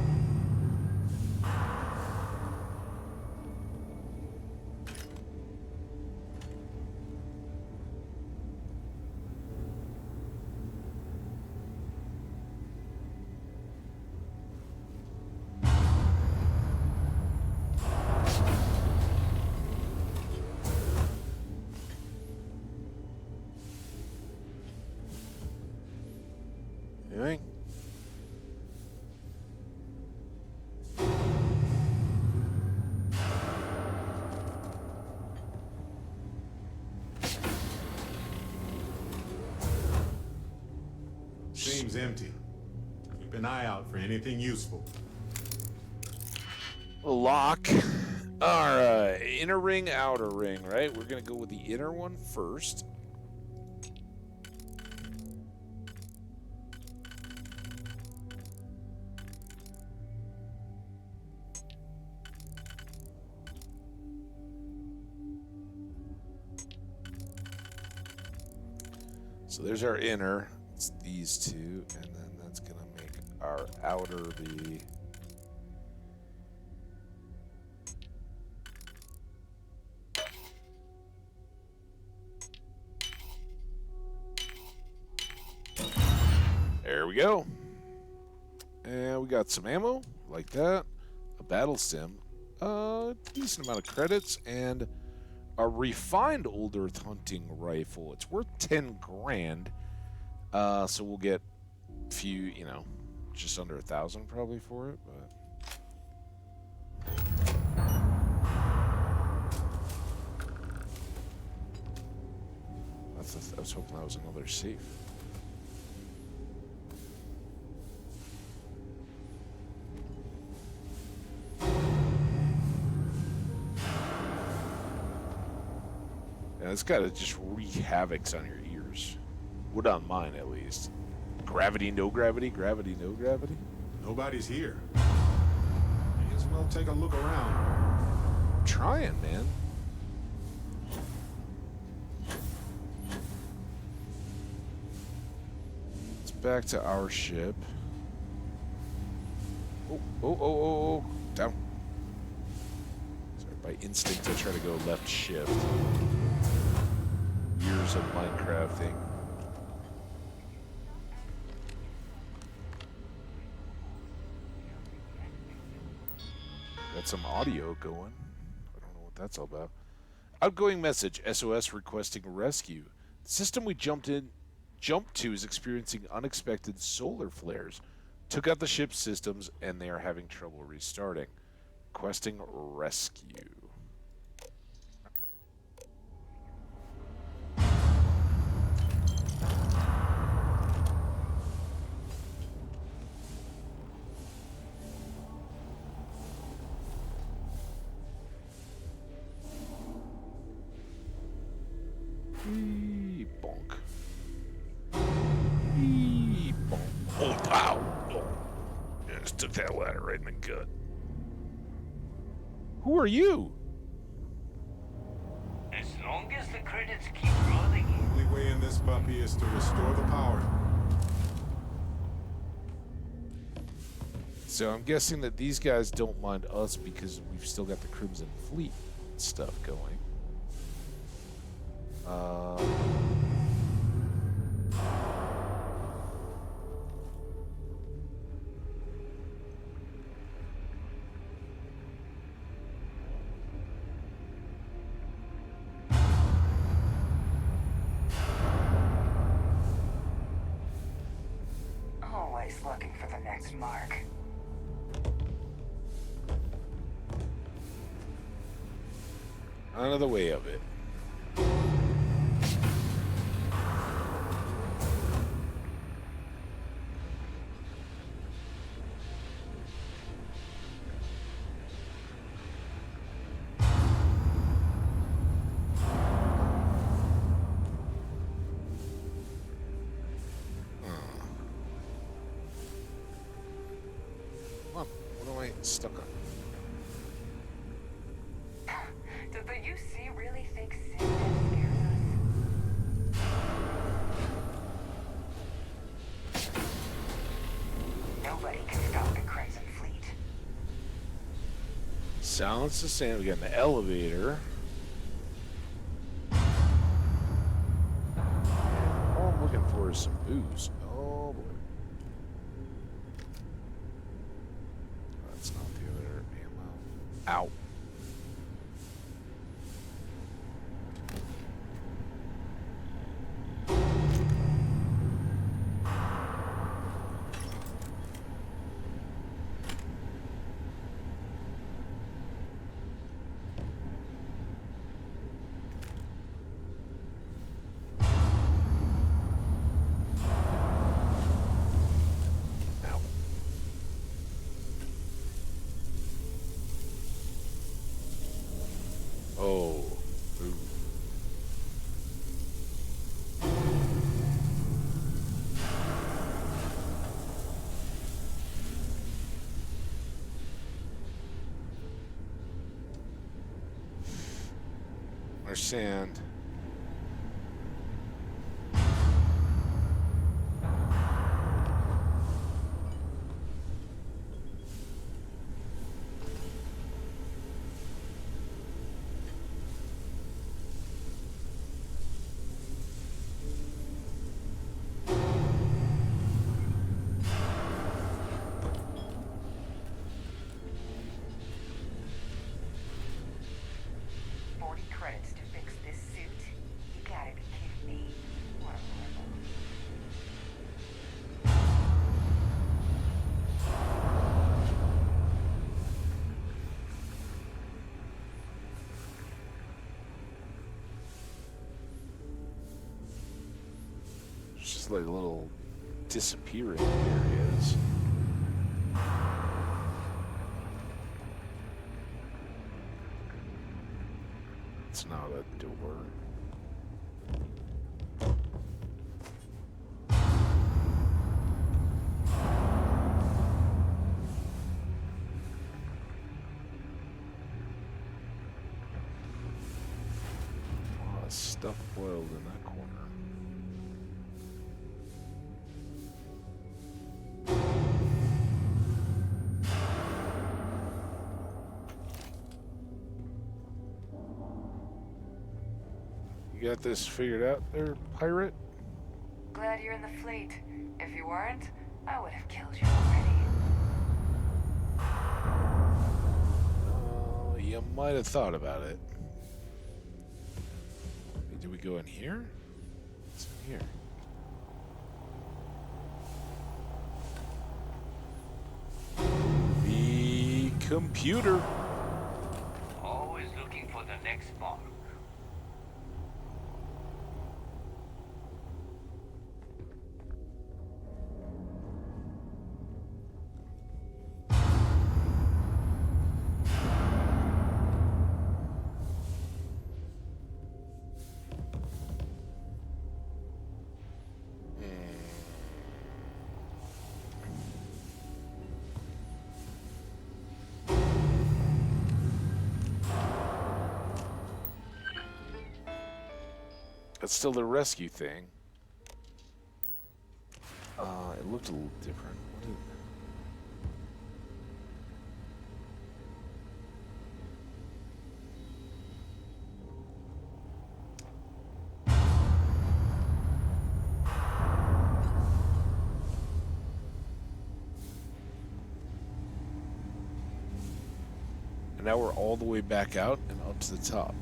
seems empty. Keep an eye out for anything useful. Lock. Alright, inner ring, outer ring, right? We're gonna go with the inner one first. So there's our inner. It's these two, and then that's gonna make our outer be. There we go. And we got some ammo, like that. A battle stem. Decent amount of credits. And a refined Old Earth hunting rifle. It's worth 10 grand. So we'll get a few, you know, just under 1,000 probably for it. But I was hoping that was another safe. Yeah, it's got to just wreak havocs on your ears. Would on mine, at least. Gravity, no gravity, gravity, no gravity. Nobody's here. May as well take a look around. I'm trying, man. It's back to our ship. Oh. Down. Sorry, by instinct, I try to go left shift. Years of Minecrafting. Got some audio going. I don't know what that's all about. Outgoing message, SOS requesting rescue. The system we jumped to is experiencing unexpected solar flares. Took out the ship's systems and they are having trouble restarting. Requesting rescue. Bonk. Bonk. Oh, pow. Oh. Yeah, just took that ladder right in the gut. Who are you? As long as the credits keep rolling. The only way in this puppy is to restore the power. So I'm guessing that these guys don't mind us because we've still got the Crimson Fleet stuff going. Always looking for the next mark. Out of the way of it. Stuck on. Did the UC really think sin scares us? Nobody can stop the Crimson Fleet. Silence the sand. We got an elevator. All I'm looking for is some booze. Oh boy. That's not the other ammo. Ow. understand. Credits to fix this suit? You gotta be kidding me. What a rebel. It's just like little disappearing areas. It's not a door. A lot of stuff boiled in that corner. You got this figured out there, pirate? Glad you're in the fleet. If you weren't, I would have killed you already. You might have thought about it. Did we go in here? What's in here? The computer. Always looking for the next mark. That's still the rescue thing. It looked a little different. What is And now we're all the way back out and up to the top.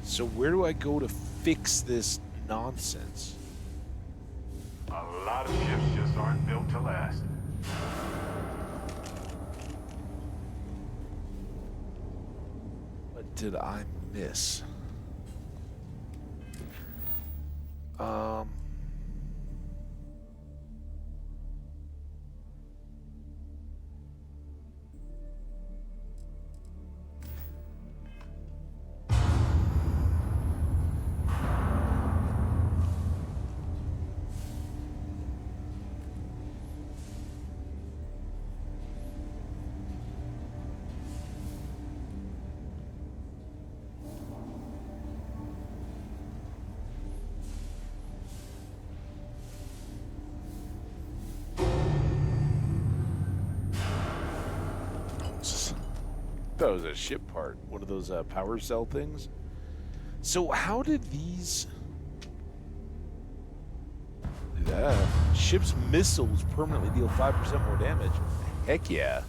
So where do I go to fix this nonsense? A lot of ships just aren't built to last. What did I miss? That was a ship part, one of those power cell things. So how did these do that? Ship's missiles permanently deal 5% more damage. Heck yeah.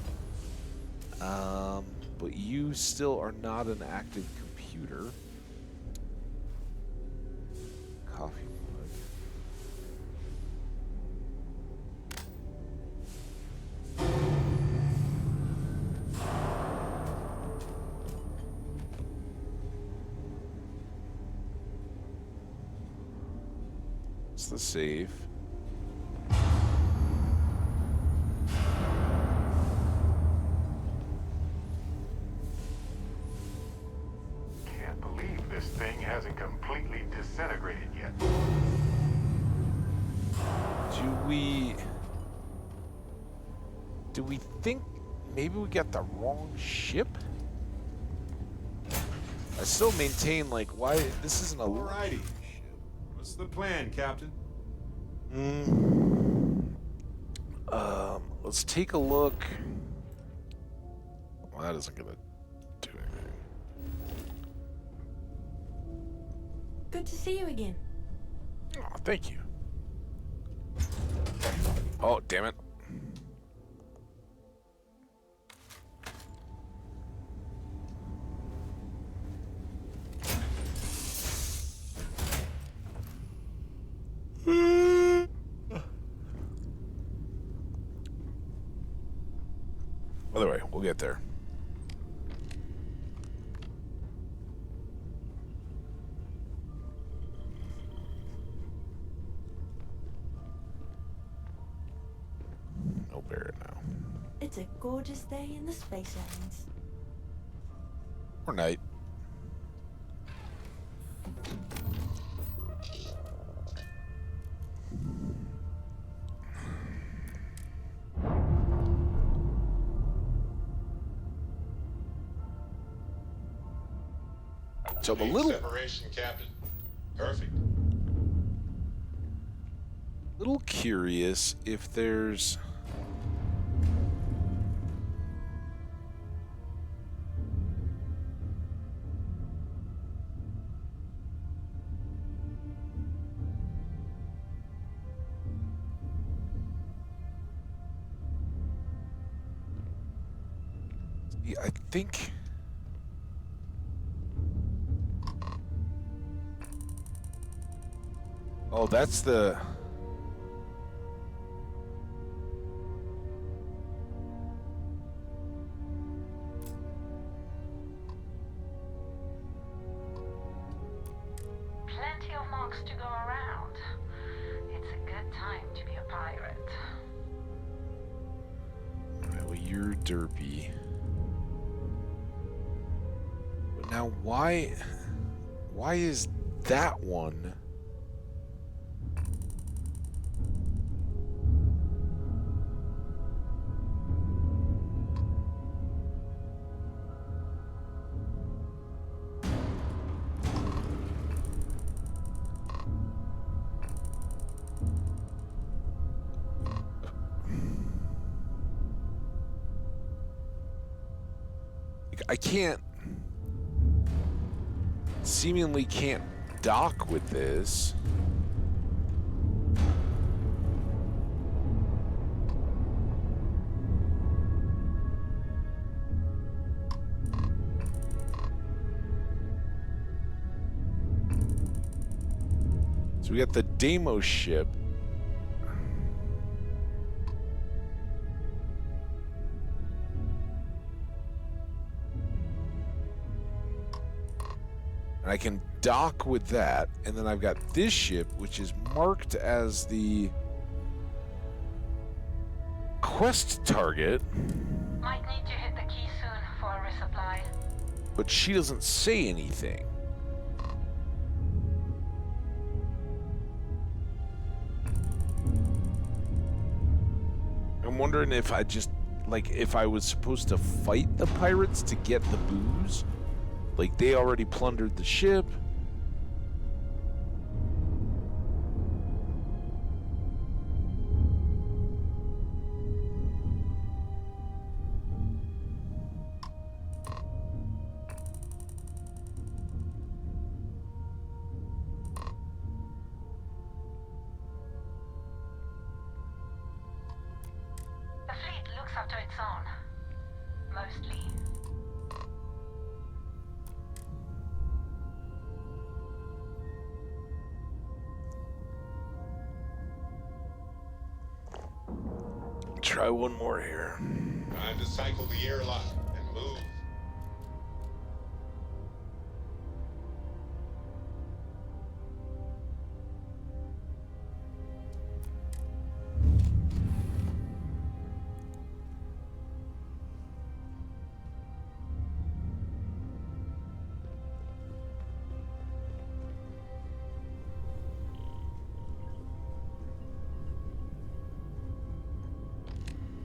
But you still are not an active computer. Coffee mug. It's the save. Can't believe this thing hasn't completely disintegrated yet. Do we think maybe we got the wrong ship? I still maintain, like, why this isn't a... Alrighty. What's the plan, Captain? Let's take a look. Well, that isn't gonna do anything. Good to see you again. Oh, thank you. Oh, damn it. By the way, we'll get there. No Barrett now. It's a gorgeous day in the Space Islands. Or night. So I'm a little Separation, Captain. Perfect. little curious if there's I think oh, that's the Plenty of marks to go around. It's a good time to be a pirate. Alright, well, you're derpy. But now why is that one I seemingly can't dock with this. So we got the Deimos ship. And I can dock with that, and then I've got this ship, which is marked as the quest target. Might need to hit the key soon for a resupply. But she doesn't say anything. I'm wondering if I just, like, if I was supposed to fight the pirates to get the booze. Like, they already plundered the ship. The fleet looks up to its own. Mostly. Try one more here. Time to cycle the airlock and move.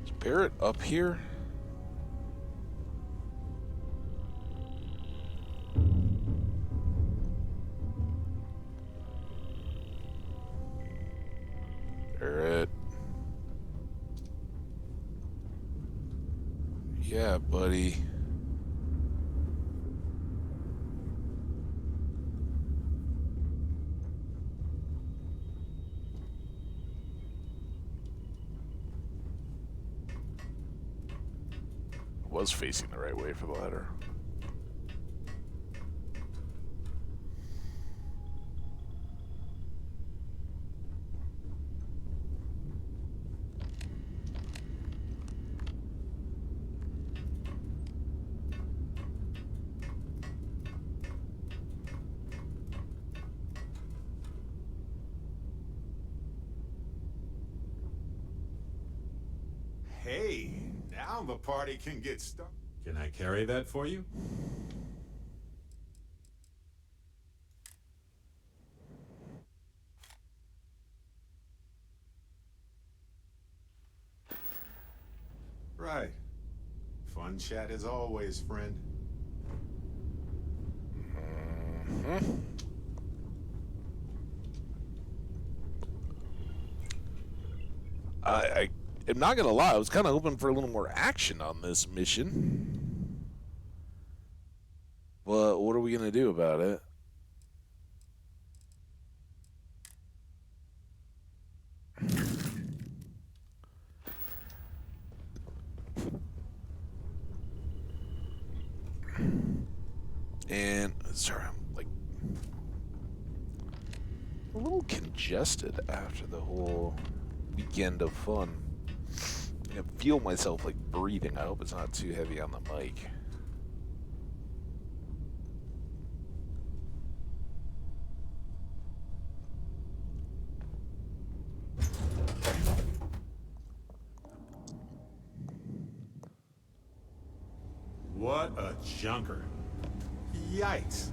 Is Barrett up here? Yeah, buddy. Was facing the right way for the ladder. Hey, now the party can get started. Can I carry that for you? Right. Fun chat as always, friend. I am not gonna lie, I was kind of hoping for a little more action on this mission. But what are we gonna do about it? And sorry, I'm like a little congested after the whole weekend of fun. I feel myself like breathing. I hope it's not too heavy on the mic. What a junker. Yikes.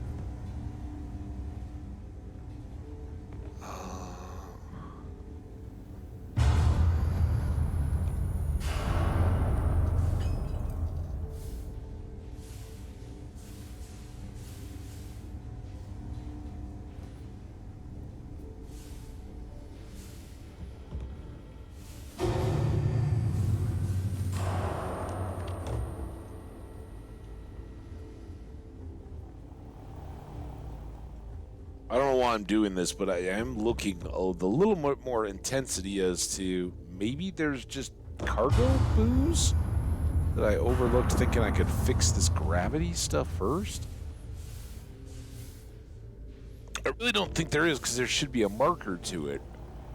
I don't know why I'm doing this, but I am looking with a little more intensity as to maybe there's just cargo booze that I overlooked, thinking I could fix this gravity stuff first. I really don't think there is, because there should be a marker to it.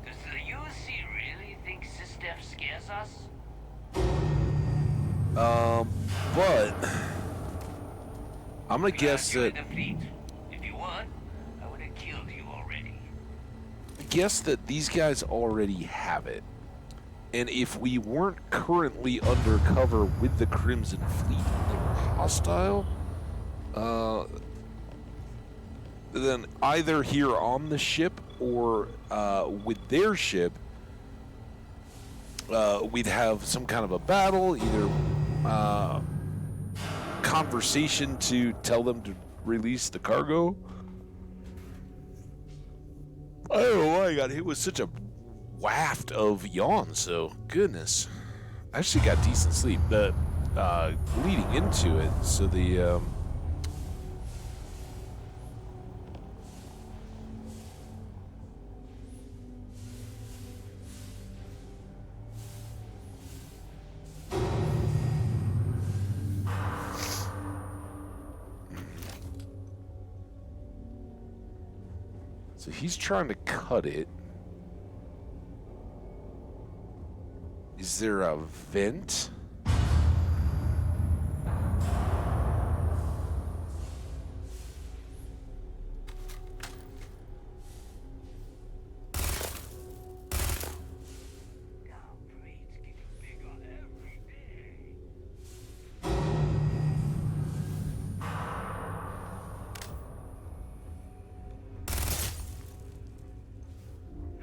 Does the UC really think Sistef scares us? But I'm gonna guess that. If you want, I would have killed you already. Guess that these guys already have it. And if we weren't currently undercover with the Crimson Fleet, they were hostile, then either here on the ship or with their ship, we'd have some kind of a battle, either conversation to tell them to release the cargo. I don't know why I got hit with such a waft of yawns, so goodness. I actually got decent sleep, but leading into it, so the so he's trying to cut it. Is there a vent?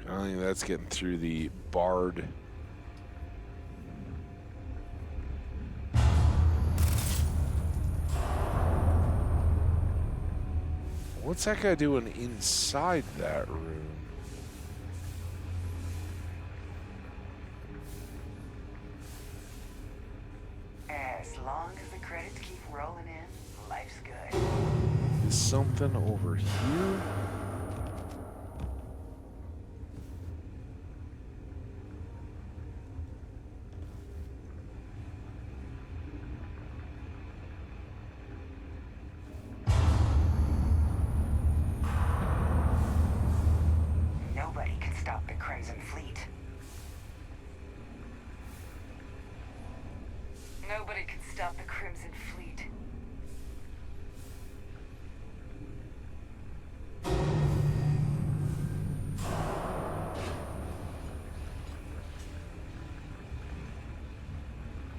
I think that's getting through the barred. What's that guy doing inside that room? As As long as the credits keep rolling in, life's good. Is something over here? Nobody can stop the Crimson Fleet. Nobody can stop the Crimson Fleet.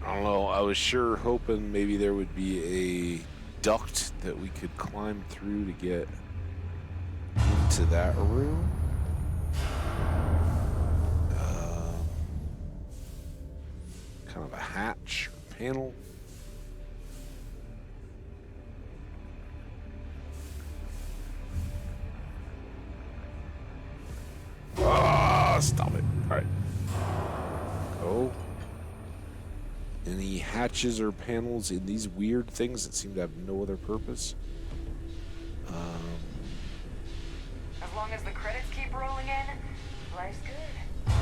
I don't know. I was sure hoping maybe there would be a duct that we could climb through to get into that room. Kind of a hatch or panel. Ah, stop it. All right. Oh. Any hatches or panels in these weird things that seem to have no other purpose? As long as the credits keep rolling in, life's good.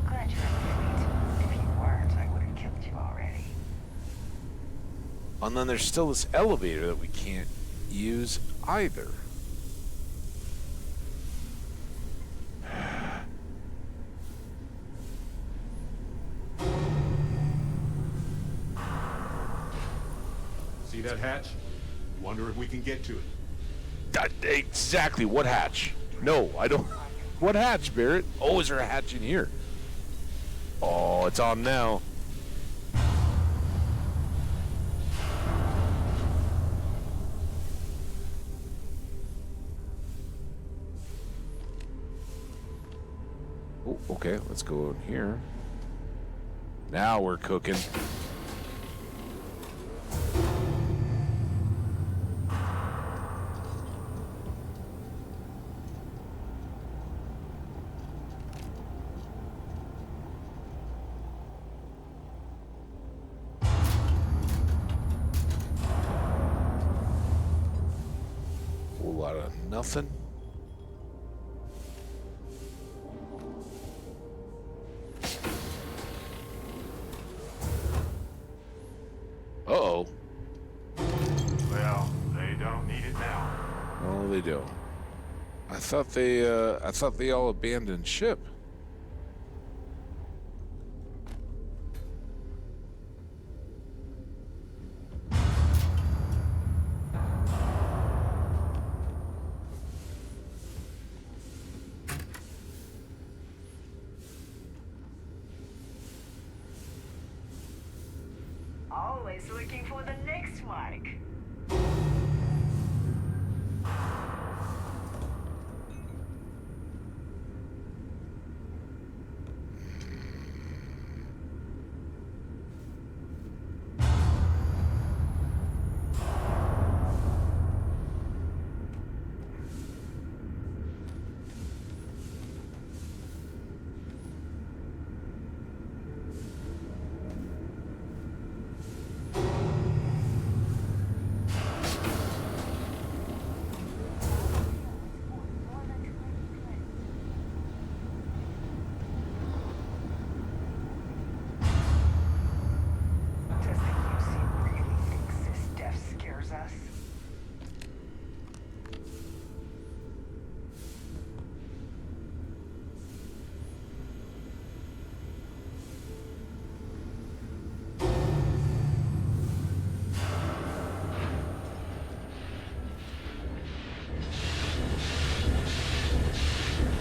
Glad you're in the fleet. If you weren't, I would have killed you already. And then there's still this elevator that we can't use either. See that hatch? Wonder if we can get to it. Exactly. What hatch? No, I don't. What hatch, Barrett? Oh, is there a hatch in here? Oh, it's on now. Oh, okay. Let's go in here. Now we're cooking. Nothing. Uh-oh. Well, they don't need it now. Oh, they don't. I thought they all abandoned ship. Always looking for the next Mike.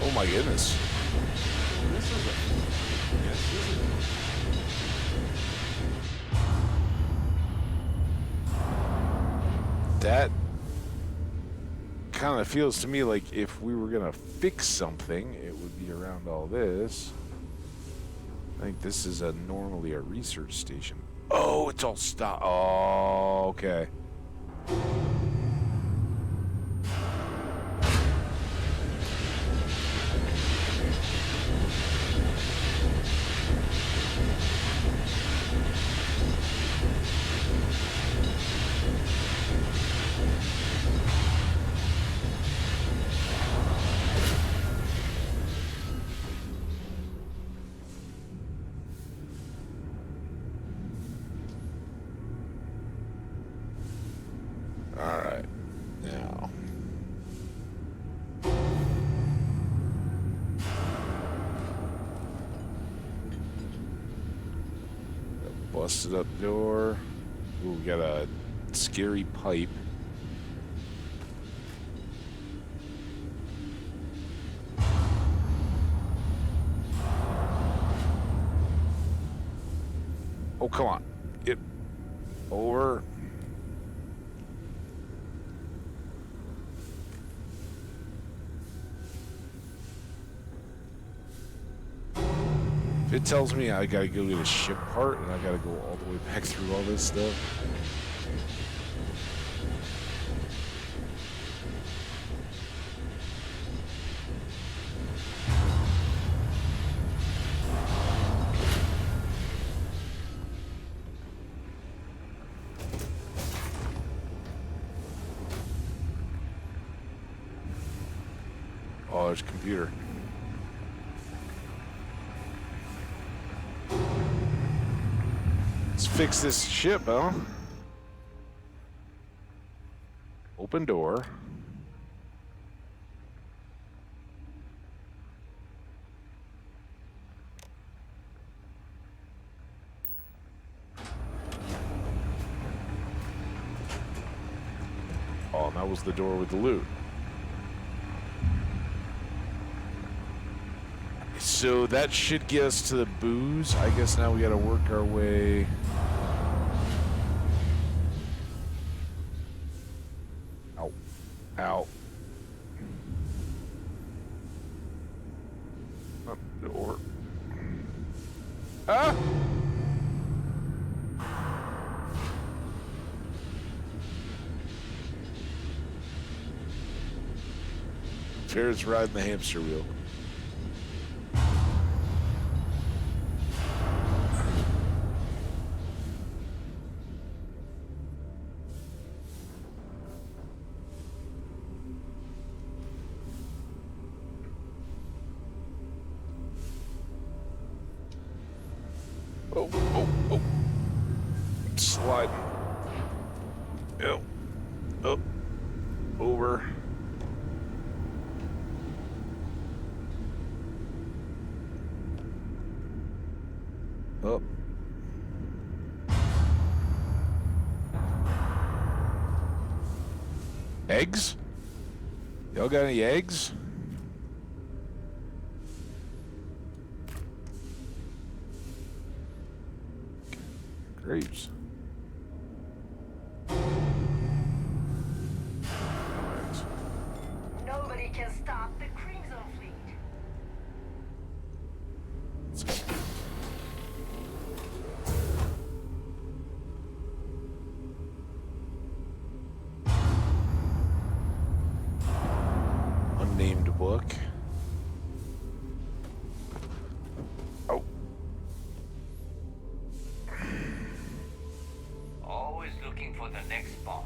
Oh my goodness. This is That kind of feels to me like if we were gonna fix something, it would be around all this. I think this is normally a research station. Oh, it's all stop. Oh, okay. now. Busted up door. Ooh, we got a scary pipe. Oh, come on. Get over. If it tells me I gotta go get a ship part and I gotta go all the way back through all this stuff. Oh, there's a computer. Let's fix this ship, huh? Open door. Oh, and that was the door with the loot. So that should get us to the booze. I guess now we gotta work our way. Ow. Ow. Up the door. Ah! Bear's riding the hamster wheel. Oh, oh, oh. Slide. Yep. Up. Over. Up. Eggs? Y'all got any eggs? Grapes. Nobody can stop the Crimson Fleet. Unnamed book. Oh. Always looking for the next spark.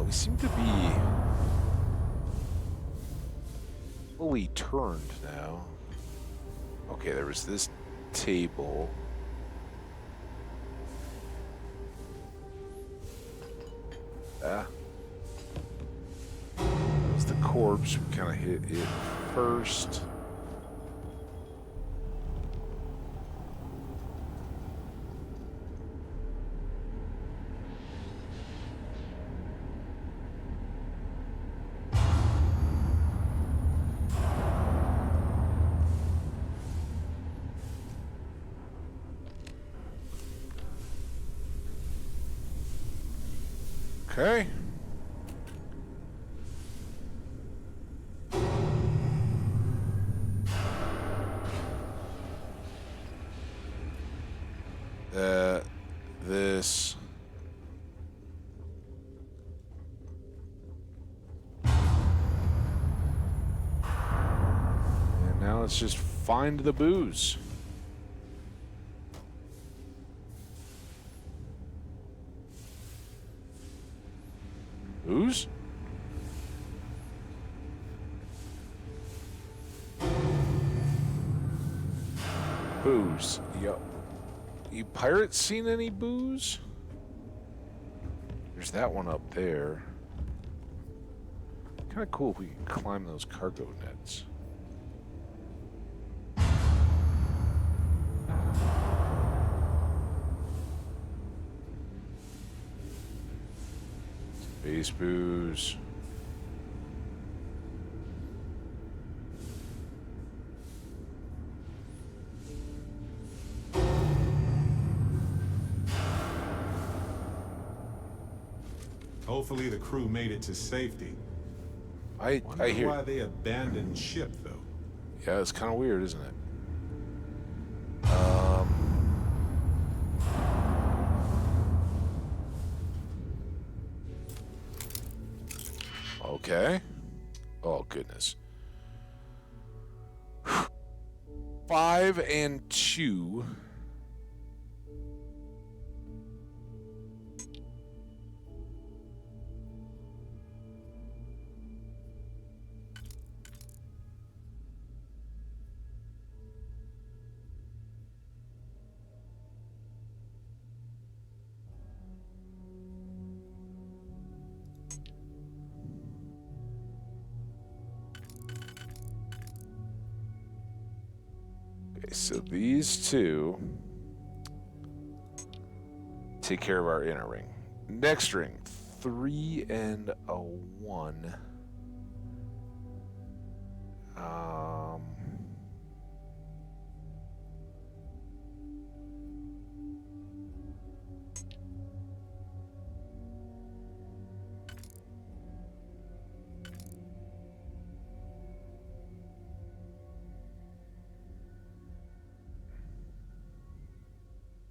We seem to be fully turned now. Okay, there was this table. That was the corpse. We kind of hit it first. Okay. This. And now let's just find the booze. Booze? Booze. Yup. You pirates seen any booze? There's that one up there. Kind of cool if we can climb those cargo nets. Space booze. Hopefully the crew made it to safety. I hear. Why they abandoned ship though? Yeah, it's kind of weird, isn't it? Okay. Oh goodness. 5 and 2. Okay, so these two take care of our inner ring. Next ring, 3 and a 1.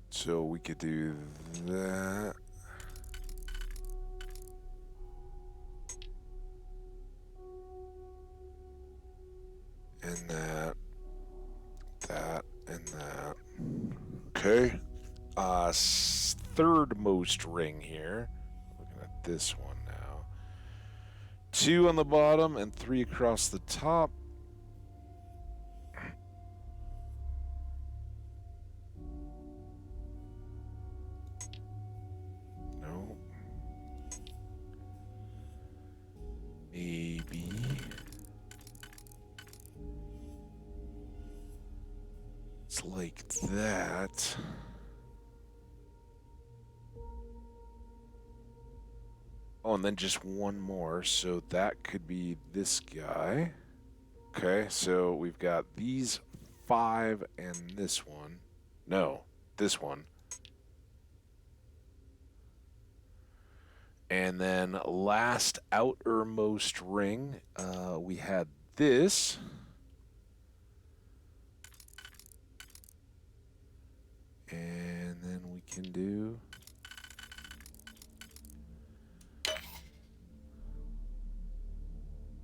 So we could do that. And that. That and that. Okay. Third most ring here. Looking at this one now. 2 on the bottom and 3 across the top. No. Maybe. It's like that. Oh, and then just one more, so that could be this guy. Okay, so we've got these 5 and this one. No, this one. And then last outermost ring, we had this. And then we can do...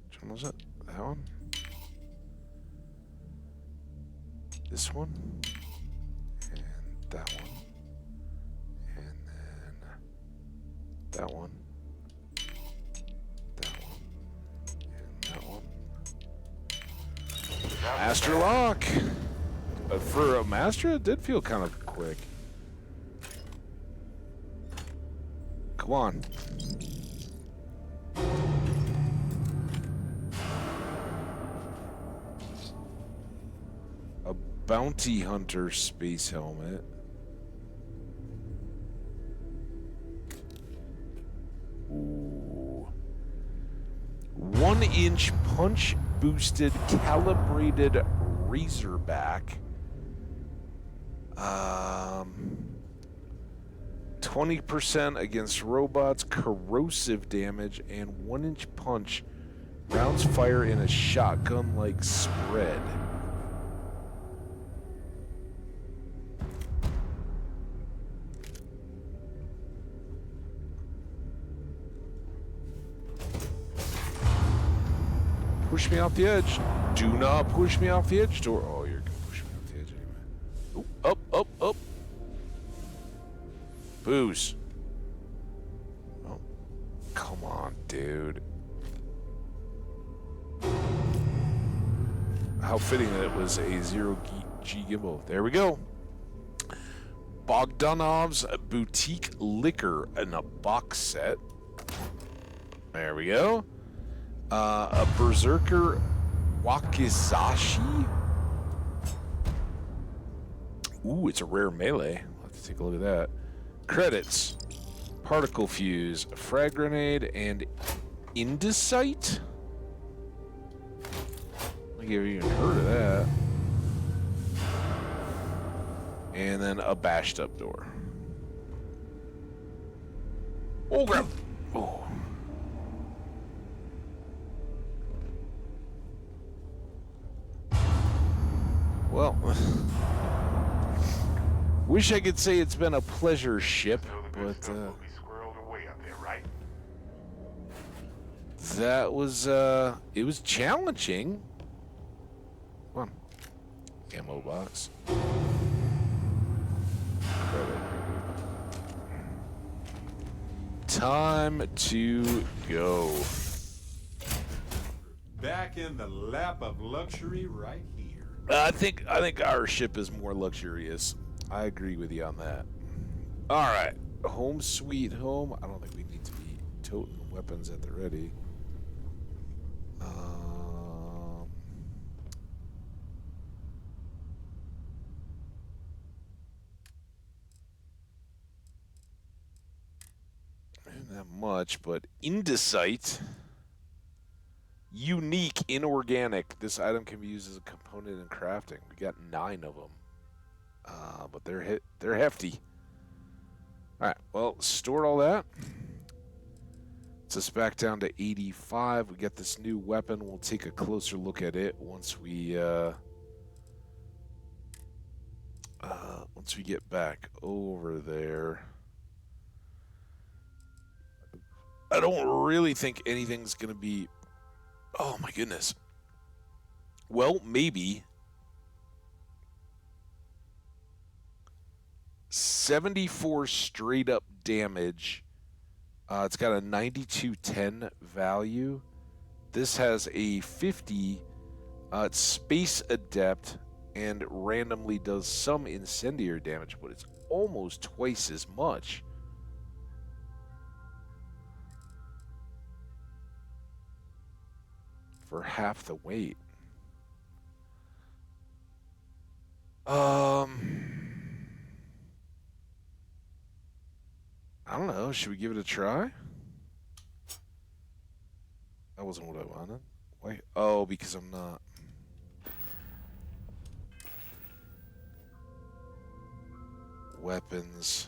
Which one was it? That one? This one? And that one. And then that one. That one. And that one. Master lock! For a master, it did feel kind of quick. Come on. A bounty hunter space helmet. Ooh. 1-inch punch boosted calibrated razorback. 20% against robots, corrosive damage, and 1-inch punch. Rounds fire in a shotgun-like spread. Push me off the edge. Do not push me off the edge, door. Oh, you're gonna push me off the edge anyway. Ooh, up, up, up. Booze. Oh, come on, dude. How fitting that it was a zero G Gimbal. There we go. Bogdanov's Boutique Liquor in a box set. There we go. A Berserker Wakizashi. Ooh, it's a rare melee. I'll have to take a look at that. Credits. Particle Fuse, Frag Grenade, and Indicite? I think I've even heard of that. And then a bashed up door. Oh, grab. Oh. Well, wish I could say it's been a pleasure ship, but that was it was challenging. Come on, ammo box. Time to go. Back in the lap of luxury right here. I think our ship is more luxurious. I agree with you on that. All right, home sweet home. I don't think we need to be toting weapons at the ready. Not that much, but Indicite. Unique, inorganic. This item can be used as a component in crafting. We got 9 of them, but they're hefty. All right, well, stored all that. It's us back down to 85. We got this new weapon. We'll take a closer look at it once we get back over there. I don't really think anything's gonna be. Oh my goodness. Well, maybe 74 straight up damage. It's got a 9210 value. This has a 50. It's Space Adept and randomly does some incendiary damage, but it's almost twice as much. For half the weight. I don't know. Should we give it a try? That wasn't what I wanted. Wait. Oh, because I'm not. Weapons.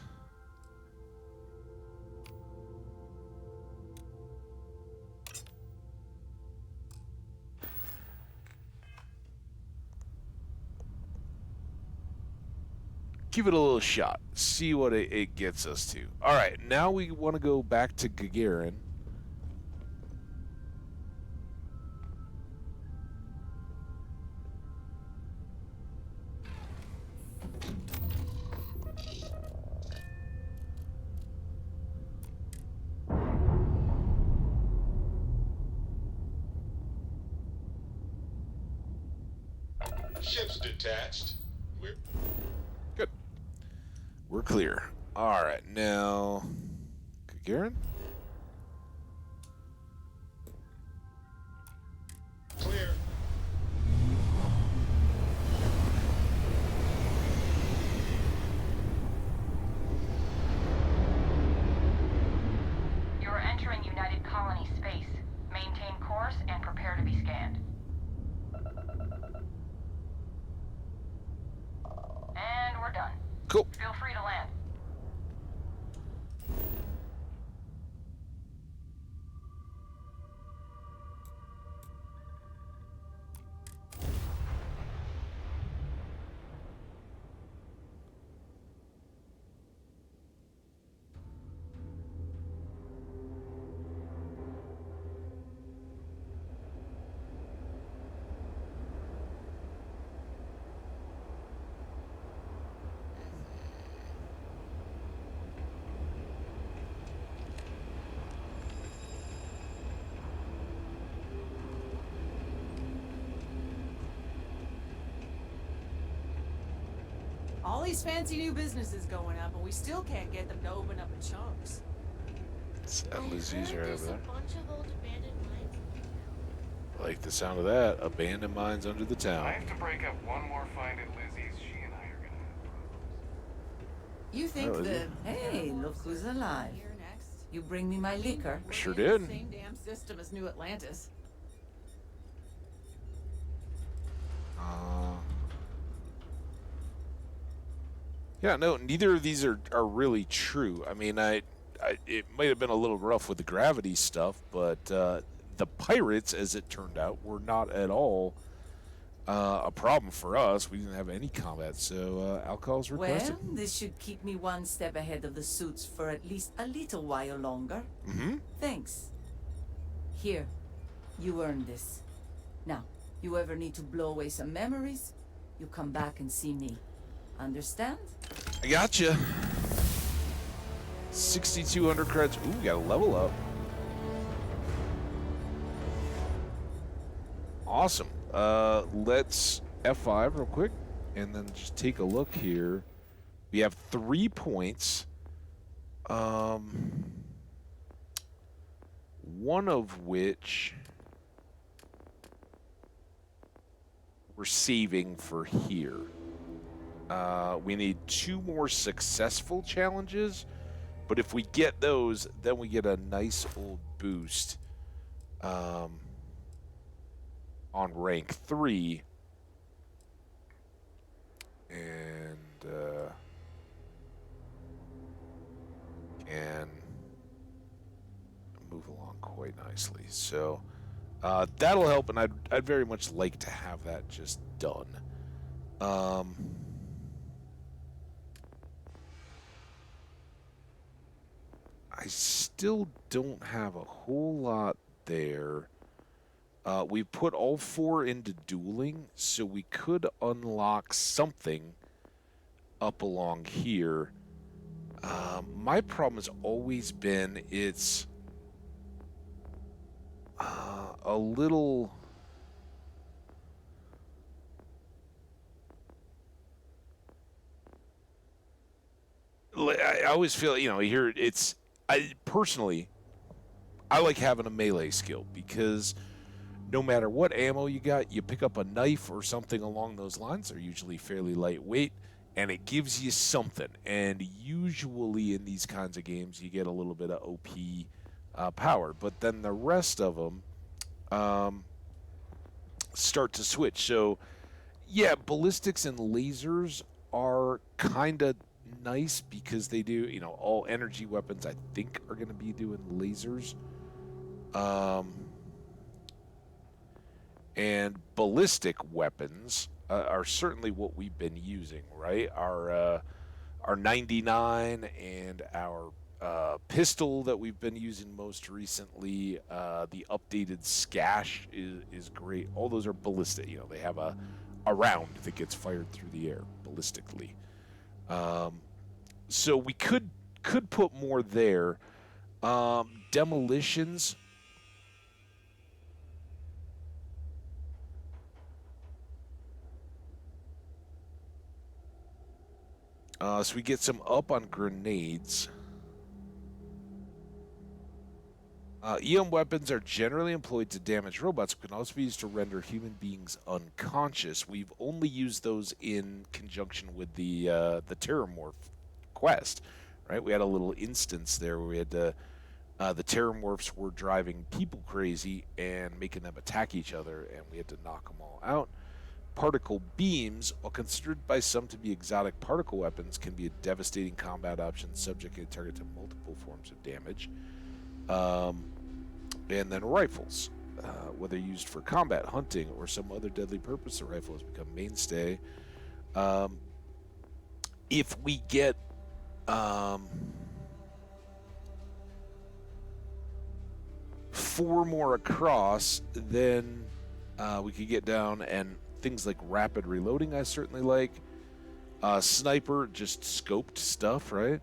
Give it a little shot. See what it gets us to. All right, now we want to go back to Gagarin. Ship's detached. Good. We're clear. All right, now Gagarin. Clear. You're entering United Colony space. Maintain course and prepare to be scanned. And we're done. Cool. Feel free to land. All these fancy new businesses going up, and we still can't get them to open up in chunks. Lizzie's right over there. bunch of old abandoned mines. I like the sound of that. Abandoned mines under the I town. have to break up one more find at Lizzie's. She and I are gonna have problems. You think Oh, is that, it? hey, look who's alive. Here next. You bring me my liquor. Sure We're in did. the same damn system as New Atlantis. Yeah, no, neither of these are really true. I mean, it might have been a little rough with the gravity stuff, but the pirates, as it turned out, were not at all a problem for us. We didn't have any combat, so alcohol's requested. Well, this should keep me one step ahead of the suits for at least a little while longer. Mm-hmm. Thanks. Here, you earned this. Now, you ever need to blow away some memories, you come back and see me. Understand? I gotcha. 6,200 credits. Ooh, we got a level up. Awesome. Let's F5 real quick, and then just take a look here. We have 3 points. One of which we're saving for here. We need 2 more successful challenges, but if we get those, then we get a nice old boost on rank 3. And can move along quite nicely. So that'll help, and I'd very much like to have that just done. I still don't have a whole lot there. We put all 4 into dueling, so we could unlock something up along here. My problem has always been it's a little... I always feel, here it's... personally, I like having a melee skill because no matter what ammo you got, you pick up a knife or something along those lines. They're usually fairly lightweight, and it gives you something. And usually in these kinds of games, you get a little bit of OP power. But then the rest of them start to switch. So, yeah, ballistics and lasers are kind of nice because they do, all energy weapons I think are going to be doing lasers. And ballistic weapons are certainly what we've been using, right? Our 99 and our pistol that we've been using most recently, the updated Scash is great. All those are ballistic. They have a round that gets fired through the air ballistically. So we could put more there. Demolitions. So we get some up on grenades. EM weapons are generally employed to damage robots, but can also be used to render human beings unconscious. We've only used those in conjunction with the Terramorph quest, right? We had a little instance there where we had to, the Terramorphs were driving people crazy and making them attack each other, and we had to knock them all out. Particle beams, while considered by some to be exotic particle weapons, can be a devastating combat option, subjecting a target to multiple forms of damage. And then rifles, whether used for combat, hunting, or some other deadly purpose, the rifle has become mainstay. If we get 4 more across, then we could get down, and things like rapid reloading I certainly like. Sniper, just scoped stuff, right?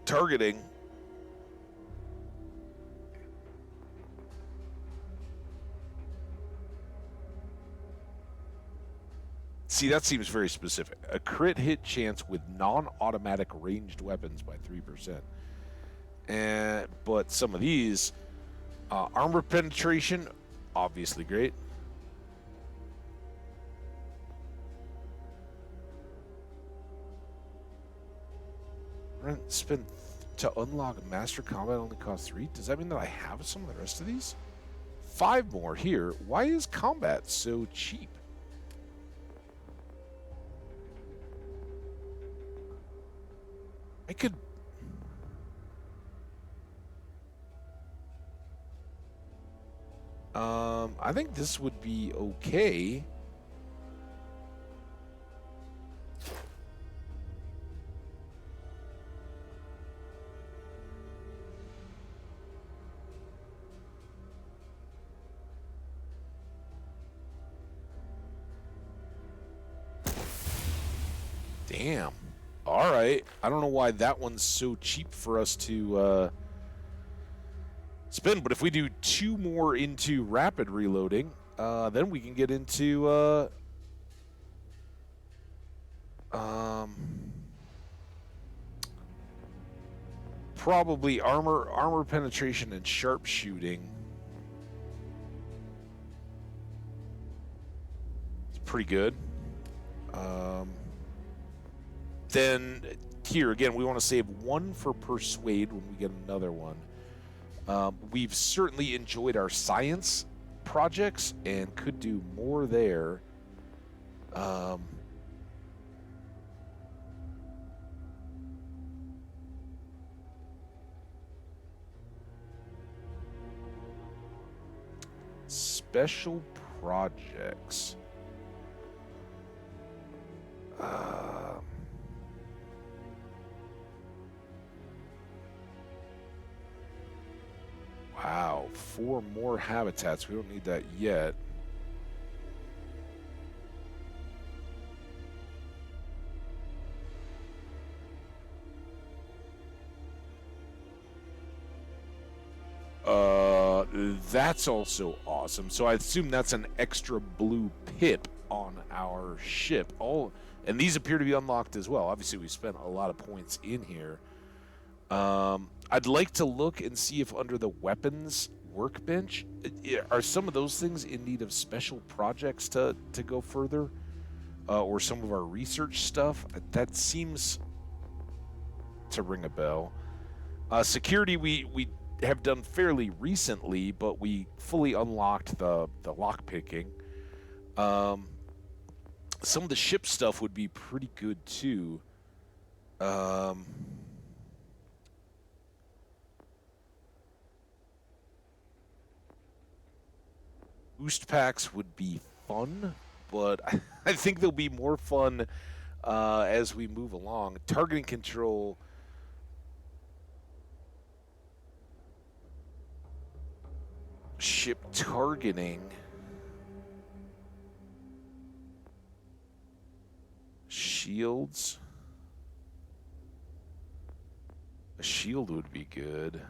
Targeting. See, that seems very specific. A crit hit chance with non-automatic ranged weapons by 3%. But some of these, armor penetration, obviously great. Spend to unlock Master Combat only costs 3. Does that mean that I have some of the rest of these? 5 more here. Why is combat so cheap? I could... I think this would be okay. Damn. All right. I don't know why that one's so cheap for us to spend, but if we do 2 more into rapid reloading, then we can get into probably armor penetration and sharpshooting. It's pretty good. Then here again, we want to save 1 for persuade when we get another one. We've certainly enjoyed our science projects and could do more there. Special projects. Wow, 4 more habitats. We don't need that yet. That's also awesome. So I assume that's an extra blue pip on our ship. And these appear to be unlocked as well. Obviously, we spent a lot of points in here. I'd like to look and see if under the weapons workbench, are some of those things in need of special projects to go further? Or some of our research stuff? That seems to ring a bell. Security, we have done fairly recently, but we fully unlocked the lockpicking. Some of the ship stuff would be pretty good too. Boost packs would be fun, but I think they'll be more fun as we move along. Targeting control. Ship targeting. Shields. A shield would be good.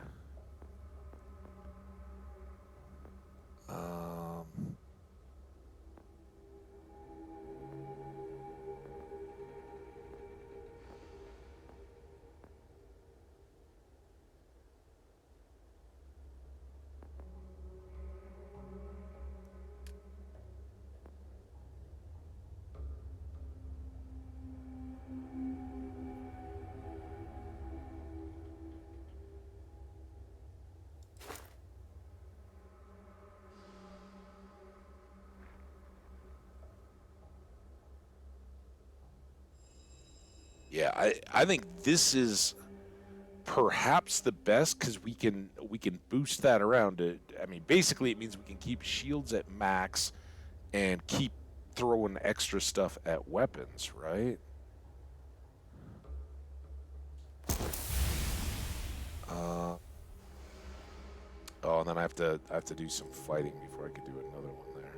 Yeah, I think this is perhaps the best because we can boost that around. I mean, basically it means we can keep shields at max and keep throwing extra stuff at weapons, right? Oh, and then I have to do some fighting before I can do another one there.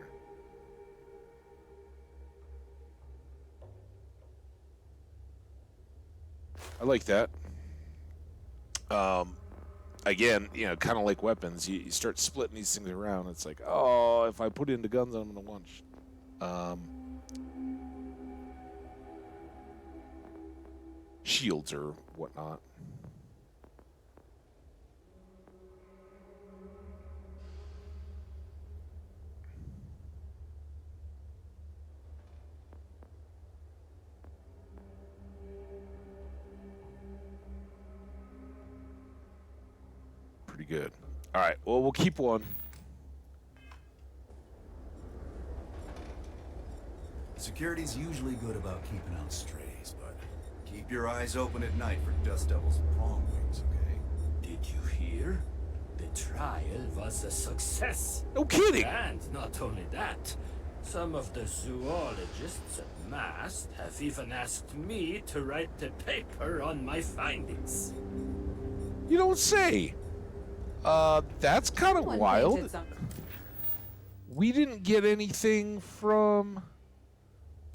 I like that. Again, you know, kind of like weapons, you start splitting these things around. It's like, oh, if I put into guns, I'm gonna launch. shields or whatnot. Pretty good. All right, well, we'll keep one. Security's usually good about keeping out strays, but keep your eyes open at night for Dust Devils and Prom Wings, okay? Did you hear? The trial was a success. No kidding. And not only that, some of the zoologists at MAST have even asked me to write the paper on my findings. You don't say. That's kind of Someone wild. painted some- We didn't get anything from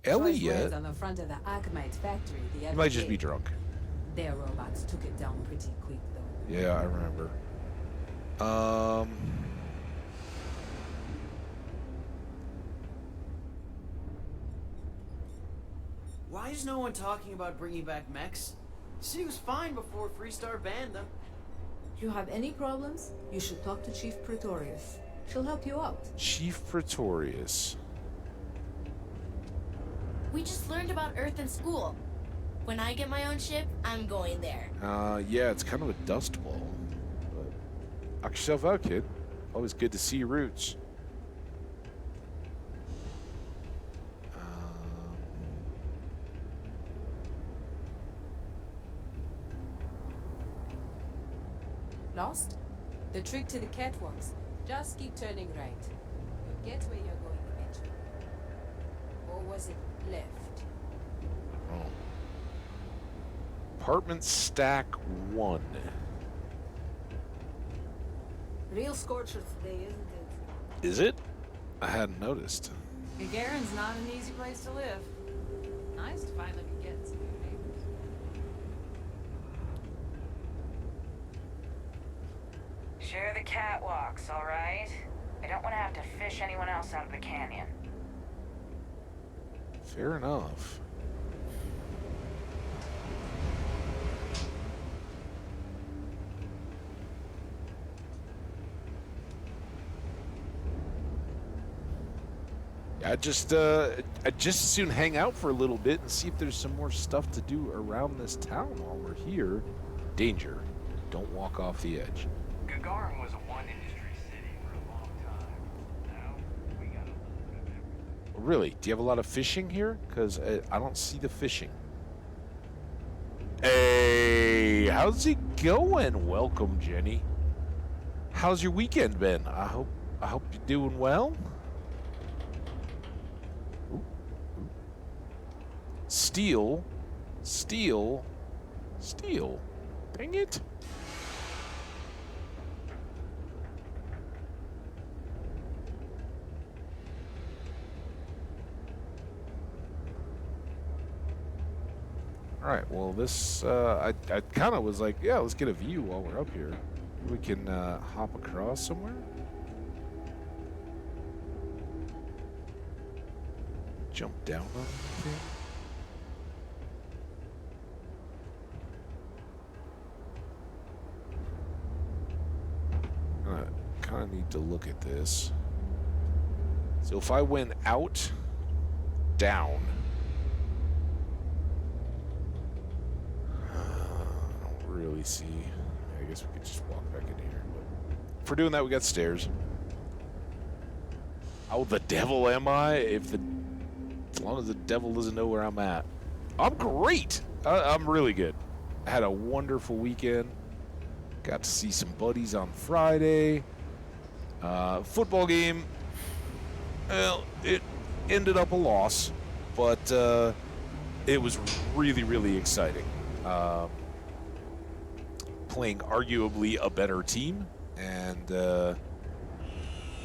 Ellie Choice yet. words on the front of the Archimite factory the You other might just day. be drunk. Their robots took it down pretty quick, though. Yeah, I remember. Why is no one talking about bringing back mechs? The city was fine before Freestar banned them. If you have any problems, you should talk to Chief Pretorius. She'll help you out. Chief Pretorius. We just learned about Earth in school. When I get my own ship, I'm going there. Yeah, it's kind of a dust ball. But knock yourself out, kid. Always good to see your roots. Lost? The trick to the catwalks. Just keep turning right. You'll get where you're going eventually. Or was it left? Oh. Apartment stack 1. Real scorcher today, isn't it? Is it? I hadn't noticed. Gagarin's not an easy place to live. Nice to finally be getting some new neighbors. Share the catwalks, all right? I don't want to have to fish anyone else out of the canyon. Fair enough. I'd just as soon hang out for a little bit and see if there's some more stuff to do around this town while we're here. Danger. Don't walk off the edge. Gagarin was a one-industry city for a long time. Now, we got a little bit of everything. Really? Do you have a lot of fishing here? Because I don't see the fishing. Hey, how's it going? Welcome, Jenny. How's your weekend been? I hope you're doing well. Ooh, ooh. Steel. Dang it. All right, well, this, I kind of was like, yeah, let's get a view while we're up here. We can hop across somewhere. Jump down on anything. I kind of need to look at this. So if I went out, down. I don't really see. I guess we could just walk back in here. But if we're doing that, we got stairs. How the devil am I? As long as the devil doesn't know where I'm at. I'm great. I'm really good. I had a wonderful weekend. Got to see some buddies on Friday. Football game. Well, it ended up a loss, but it was really, really exciting. Playing arguably a better team, and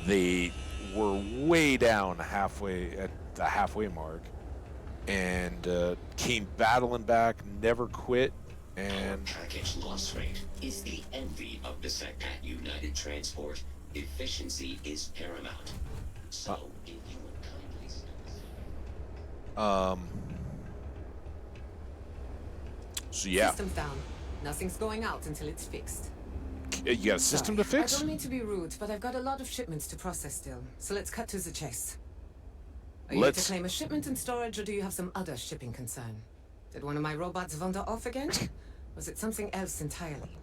they were way down halfway at the halfway mark, and came battling back, never quit, and Package loss rate is the envy of the sector. United Transport efficiency is paramount. So, if you would kindly So yeah, System's down. Nothing's going out until it's fixed. you got a system to I fix? don't mean to be rude, but I've got a lot of shipments to process still. So let's cut to the chase. Are you here to claim a shipment in storage, or do you have some other shipping concern? Did one of my robots wander off again? Was it something else entirely?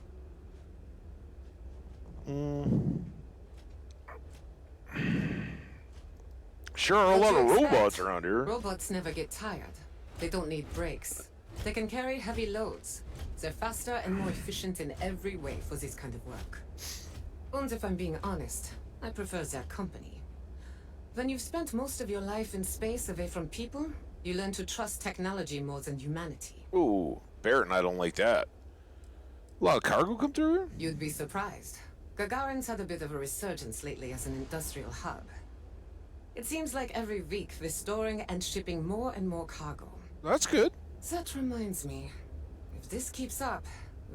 Sure are a lot of robots around here. Robots never get tired. They don't need brakes. They can carry heavy loads. They're faster and more efficient in every way for this kind of work. And if I'm being honest, I prefer their company. When you've spent most of your life in space away from people, you learn to trust technology more than humanity. Ooh, Barrett and I don't like that. A lot of cargo come through here? You'd be surprised. Gagarin's had a bit of a resurgence lately as an industrial hub. It seems like every week we're storing and shipping more and more cargo. That's good. That reminds me, if this keeps up,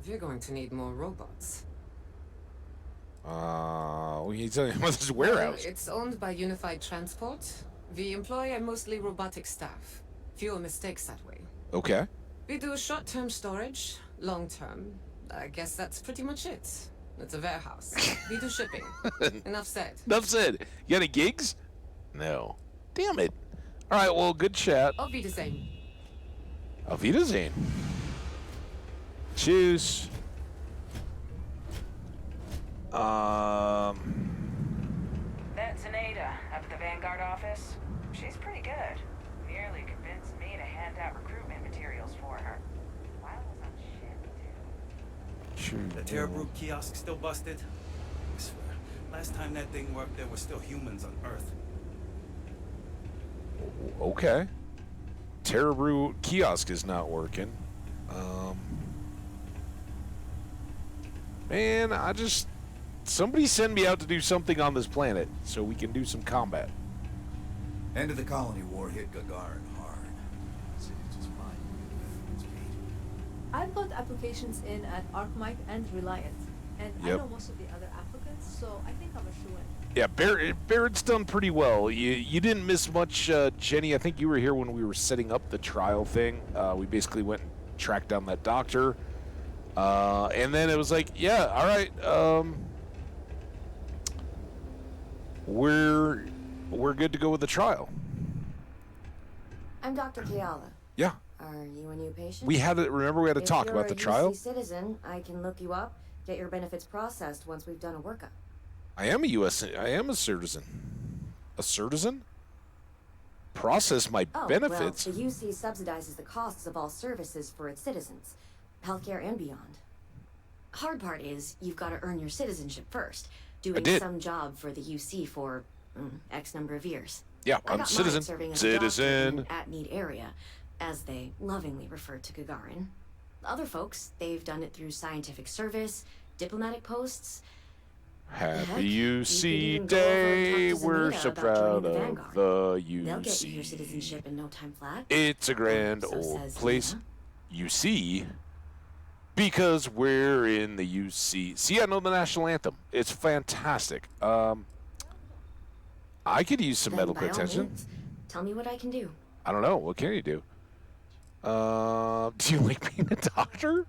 we're going to need more robots. What can you tell me about this warehouse? It's owned by Unified Transport. We employ a mostly robotic staff. Fewer mistakes that way. Okay. We do short-term storage, long-term. I guess that's pretty much it. It's a warehouse. We do shipping. Enough said. Enough said. You got any gigs? No. Damn it. All right, well, good chat. Auf Wiedersehen. Auf Wiedersehen. Tschüss. That's Anita up at the Vanguard office. She's pretty good. Nearly convinced me to hand out recruitment materials for her. While I was on ship, too. The Terrabrew kiosk still busted? I swear, last time that thing worked, there were still humans on Earth. Okay. Terrabrew kiosk is not working. Man, somebody send me out to do something on this planet so we can do some combat. End of the colony war hit Gagarin hard. City's just fine. I've got applications in at Arcmite and Reliant, and I Yep. know most of the other applicants, so I think I'm a shoo-in. Yeah, Barrett's done pretty well. You didn't miss much, Jenny. I think you were here when we were setting up the trial thing. We basically went and tracked down that doctor. And then it was like, yeah, all right, we're good to go with the trial. I'm Dr. Kiala. Yeah. Are you a new patient? We had to talk about the trial. If you're a UC citizen, I can look you up, get your benefits processed once we've done a workup. I am a citizen. A citizen? Process my benefits? Well, the UC subsidizes the costs of all services for its citizens, healthcare and beyond. Hard part is, you've got to earn your citizenship first, doing some job for the UC for X number of years. Yeah, I I'm got citizen. mine serving as a doctor in an at-need area, as they lovingly refer to Gagarin. Other folks, they've done it through scientific service, diplomatic posts. Happy UC Day. We're so proud of the UC. They'll get you your citizenship in no time flat. It's a grand old place. UC. Because we're in the UC. See, I know the national anthem. It's fantastic. I could use some medical attention. Tell me what I can do. I don't know. What can you do? Do you like being a doctor?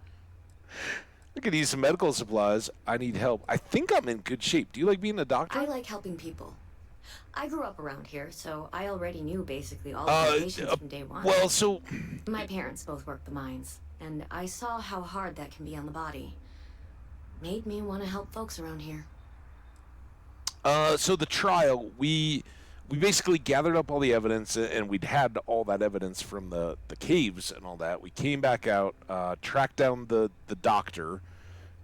I could use some medical supplies. I need help. I think I'm in good shape. Do you like being a doctor? I like helping people. I grew up around here, so I already knew basically all of the patients from day one. Well, so... My parents both worked the mines, and I saw how hard that can be on the body. Made me want to help folks around here. So the trial, we basically gathered up all the evidence, and we'd had all that evidence from the caves and all that. We came back out, tracked down the doctor,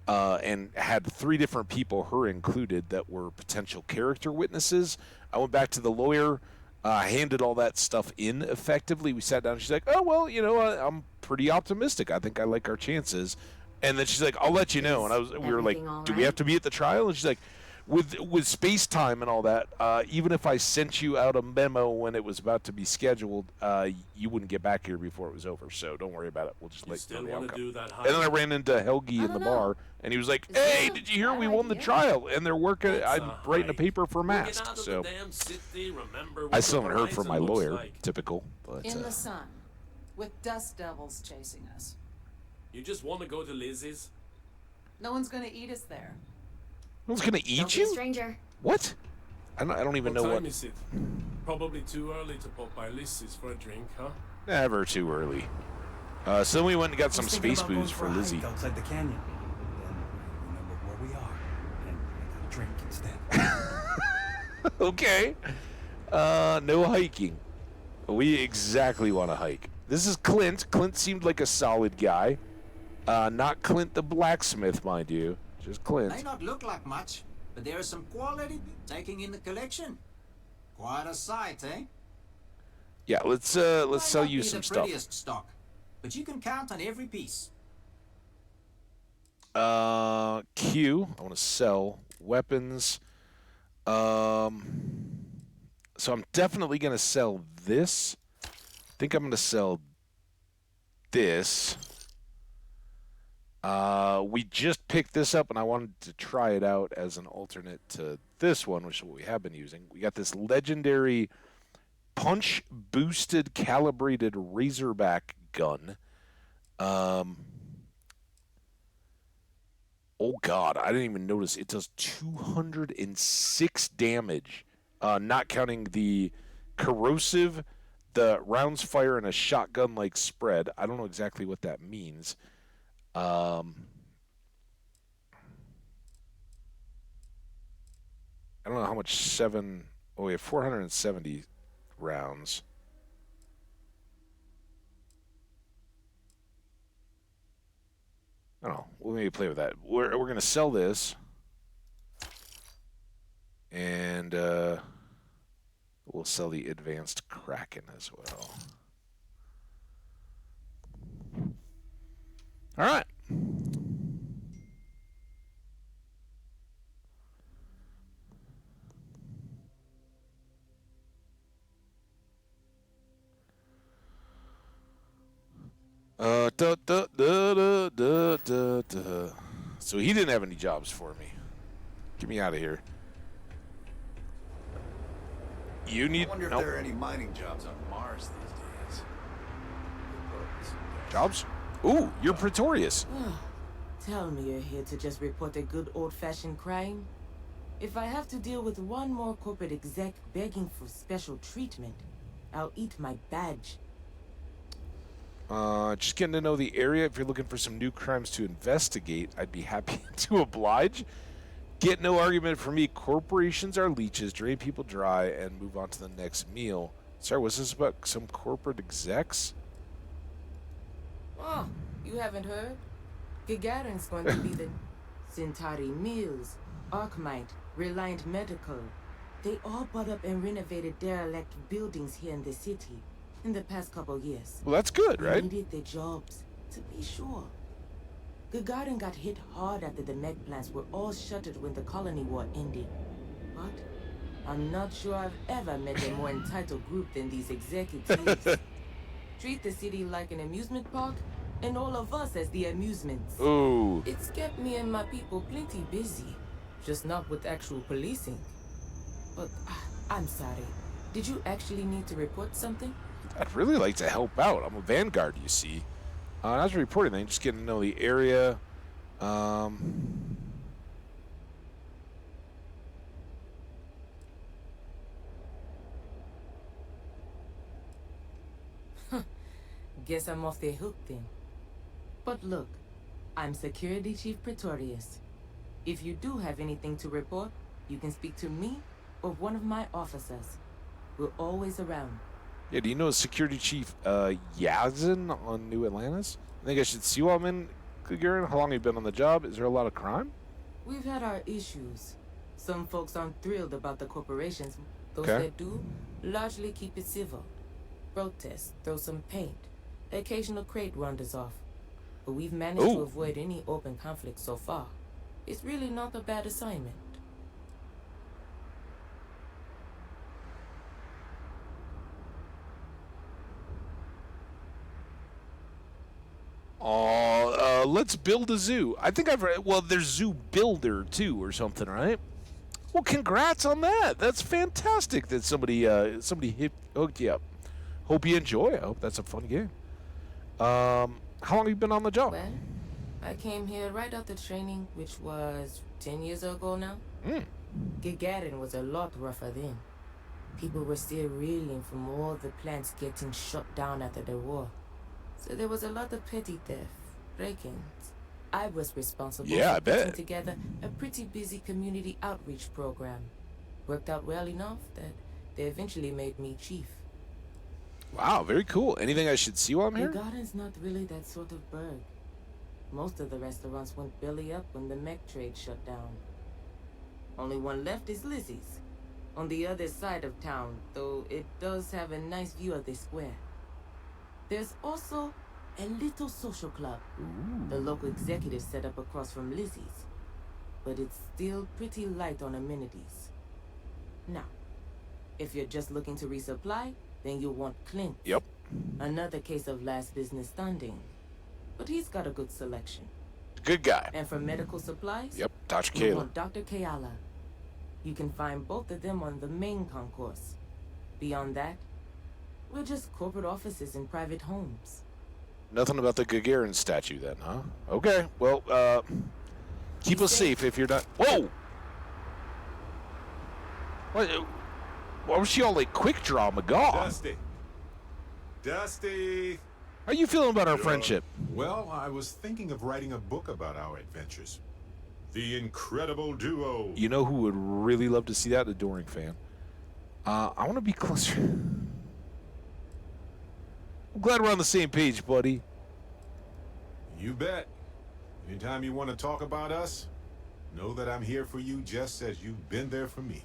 and had 3 different people, her included, that were potential character witnesses. I went back to the lawyer, handed all that stuff in effectively. We sat down. She's like, oh, well, I'm pretty optimistic. I think I like our chances. And then she's like, I'll let you know. And we were like, do we have to be at the trial? And she's like, with space time and all that, even if I sent you out a memo when it was about to be scheduled, you wouldn't get back here before it was over. So don't worry about it. We'll just let you know the outcome. Do that And then I ran into Helgi in the bar, and he was like, "Hey, did you hear we won the trial? And they're working. I'm writing a paper for Mask." So I still haven't heard from my lawyer. Typical, but In the sun, with dust devils chasing us. You just want to go to Lizzie's? No one's gonna eat us there. No one's gonna eat Don't be you? a stranger. What? I don't even know What what. time is it? Probably too early to pop by Lizzie's for a drink, huh? Never too early. So then we went and got some I was thinking space about going booze for a Lizzie. hike outside the canyon. Then I remembered where we are, and I got a drink instead. Okay. No hiking. We exactly want to hike. This is Clint. Clint seemed like a solid guy. Not Clint the blacksmith, mind you. Just Clint. May not look like much, but there is some quality taking in the collection. Quite a sight, eh? Yeah, let's Might sell not you be some the stuff. prettiest stock, but you can count on every piece. Q. I want to sell weapons. So I'm definitely gonna sell this. I think I'm gonna sell this. We just picked this up, and I wanted to try it out as an alternate to this one, which is what we have been using. We got this legendary punch-boosted, calibrated Razorback gun. Oh God, I didn't even notice. It does 206 damage, not counting the corrosive, the rounds fire in a shotgun-like spread. I don't know exactly what that means. I don't know how much 7... Oh, we have 470 rounds. I don't know. We'll maybe play with that. We're going to sell this. And we'll sell the advanced Kraken as well. All right. So he didn't have any jobs for me. Get me out of here. You need... I wonder if nope. there are any mining jobs on Mars these days. Jobs? Ooh, you're Pretorius. Tell me you're here to just report a good old-fashioned crime? If I have to deal with one more corporate exec begging for special treatment, I'll eat my badge. Just getting to know the area. If you're looking for some new crimes to investigate, I'd be happy to oblige. Get no argument from me. Corporations are leeches, drain people dry, and move on to the next meal. Sorry, was this about some corporate execs? Oh, you haven't heard? Gagarin's going to be the Centauri Mills, Arcmite, Reliant Medical. They all bought up and renovated derelict buildings here in the city in the past couple years. Well, that's good, They right? needed their jobs, to be sure. Gagarin got hit hard after the mech plants were all shuttered when the colony war ended. But I'm not sure I've ever met a more entitled group than these executives. Treat the city like an amusement park, and all of us as the amusements. Ooh. It's kept me and my people plenty busy, just not with actual policing. But I'm sorry. Did you actually need to report something? I'd really like to help out. I'm a vanguard, you see. Not to report anything, just getting to know the area. Guess I'm off the hook then. But look, I'm Security Chief Pretorius. If you do have anything to report, you can speak to me or one of my officers. We're always around. Yeah, do you know Security Chief Yazin on New Atlantis? I think I should see while I'm in Gagarin. How long have you been on the job? Is there a lot of crime? We've had our issues. Some folks aren't thrilled about the corporations. Those Okay. that do, largely keep it civil. Protest, throw some paint. Occasional crate wanders off. But we've managed to avoid any open conflict so far. It's really not a bad assignment. Let's build a zoo. I think I've read, well, there's Zoo Builder too or something, right? Well, congrats on that. That's fantastic that somebody hooked you up. Hope you enjoy. I hope that's a fun game. How How long have you been on the job? Well, I came here right after training, which was 10 years ago now. Gagarin was a lot rougher then. People were still reeling from all the plants getting shut down after the war. So there was a lot of petty theft, break-ins. I was responsible for putting together a pretty busy community outreach program. Worked out well enough that they eventually made me chief. Wow, very cool. Anything I should see while I'm here? The garden's not really that sort of burg. Most of the restaurants went belly up when the mech trade shut down. Only one left is Lizzie's, on the other side of town, though it does have a nice view of the square. There's also a little social club the local executive set up across from Lizzie's, but it's still pretty light on amenities. Now, if you're just looking to resupply, then you'll want Clint. Yep. Another case of last business standing, but he's got a good selection. Good guy. And for medical supplies? Yep, Dr. You Kayla. want Dr. Kayala. You can find both of them on the main concourse. Beyond that, we're just corporate offices and private homes. Nothing about the Gagarin statue then, huh? Okay, well, keep us safe if you're not... Whoa! Why was she all like quick draw McGaw? Dusty! How you feeling about our friendship? Well, I was thinking of writing a book about our adventures. The Incredible Duo. You know who would really love to see that? The Doring fan. I want to be closer. I'm glad we're on the same page, buddy. You bet. Anytime you want to talk about us, know that I'm here for you just as you've been there for me.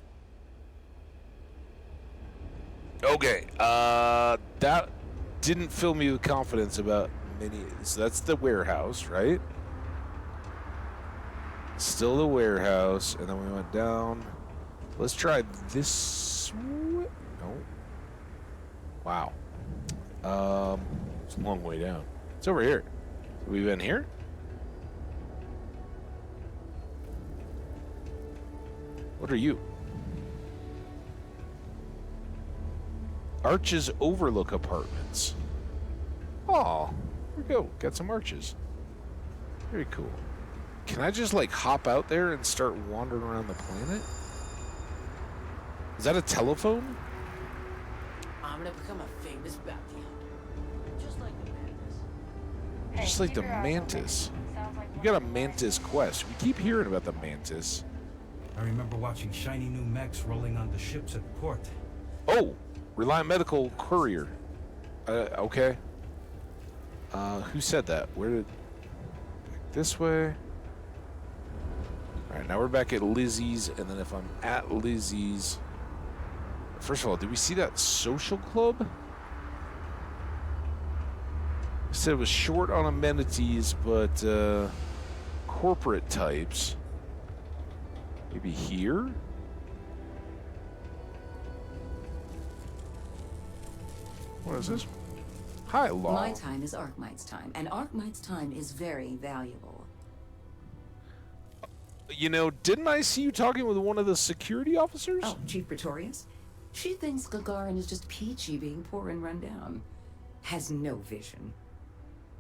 Okay, that didn't fill me with confidence about many. So that's the warehouse, right? Still the warehouse, and then we went down. Let's try this way. No. Wow. It's a long way down. It's over here. We've been here? What are you? Arches Overlook Apartments. Oh, here we go. Got some arches. Very cool. Can I just like hop out there and start wandering around the planet? Is that a telephone? I'm gonna become a famous bounty hunter. Just like the Mantis. Just like the Mantis. You got a Mantis quest. We keep hearing about the Mantis. I remember watching shiny new mechs rolling onto ships at the port. Oh, Reliant Medical Courier. Okay. Who said that? Where did... Back this way. Alright, now we're back at Lizzie's, and then if I'm at Lizzie's... First of all, did we see that social club? I said it was short on amenities, but corporate types. Maybe here? What is this? Hi, Law. My time is Arkmite's time, and Arkmite's time is very valuable. You know, didn't I see you talking with one of the security officers? Oh, Chief Pretorius? She thinks Gagarin is just peachy being poor and run down. Has no vision.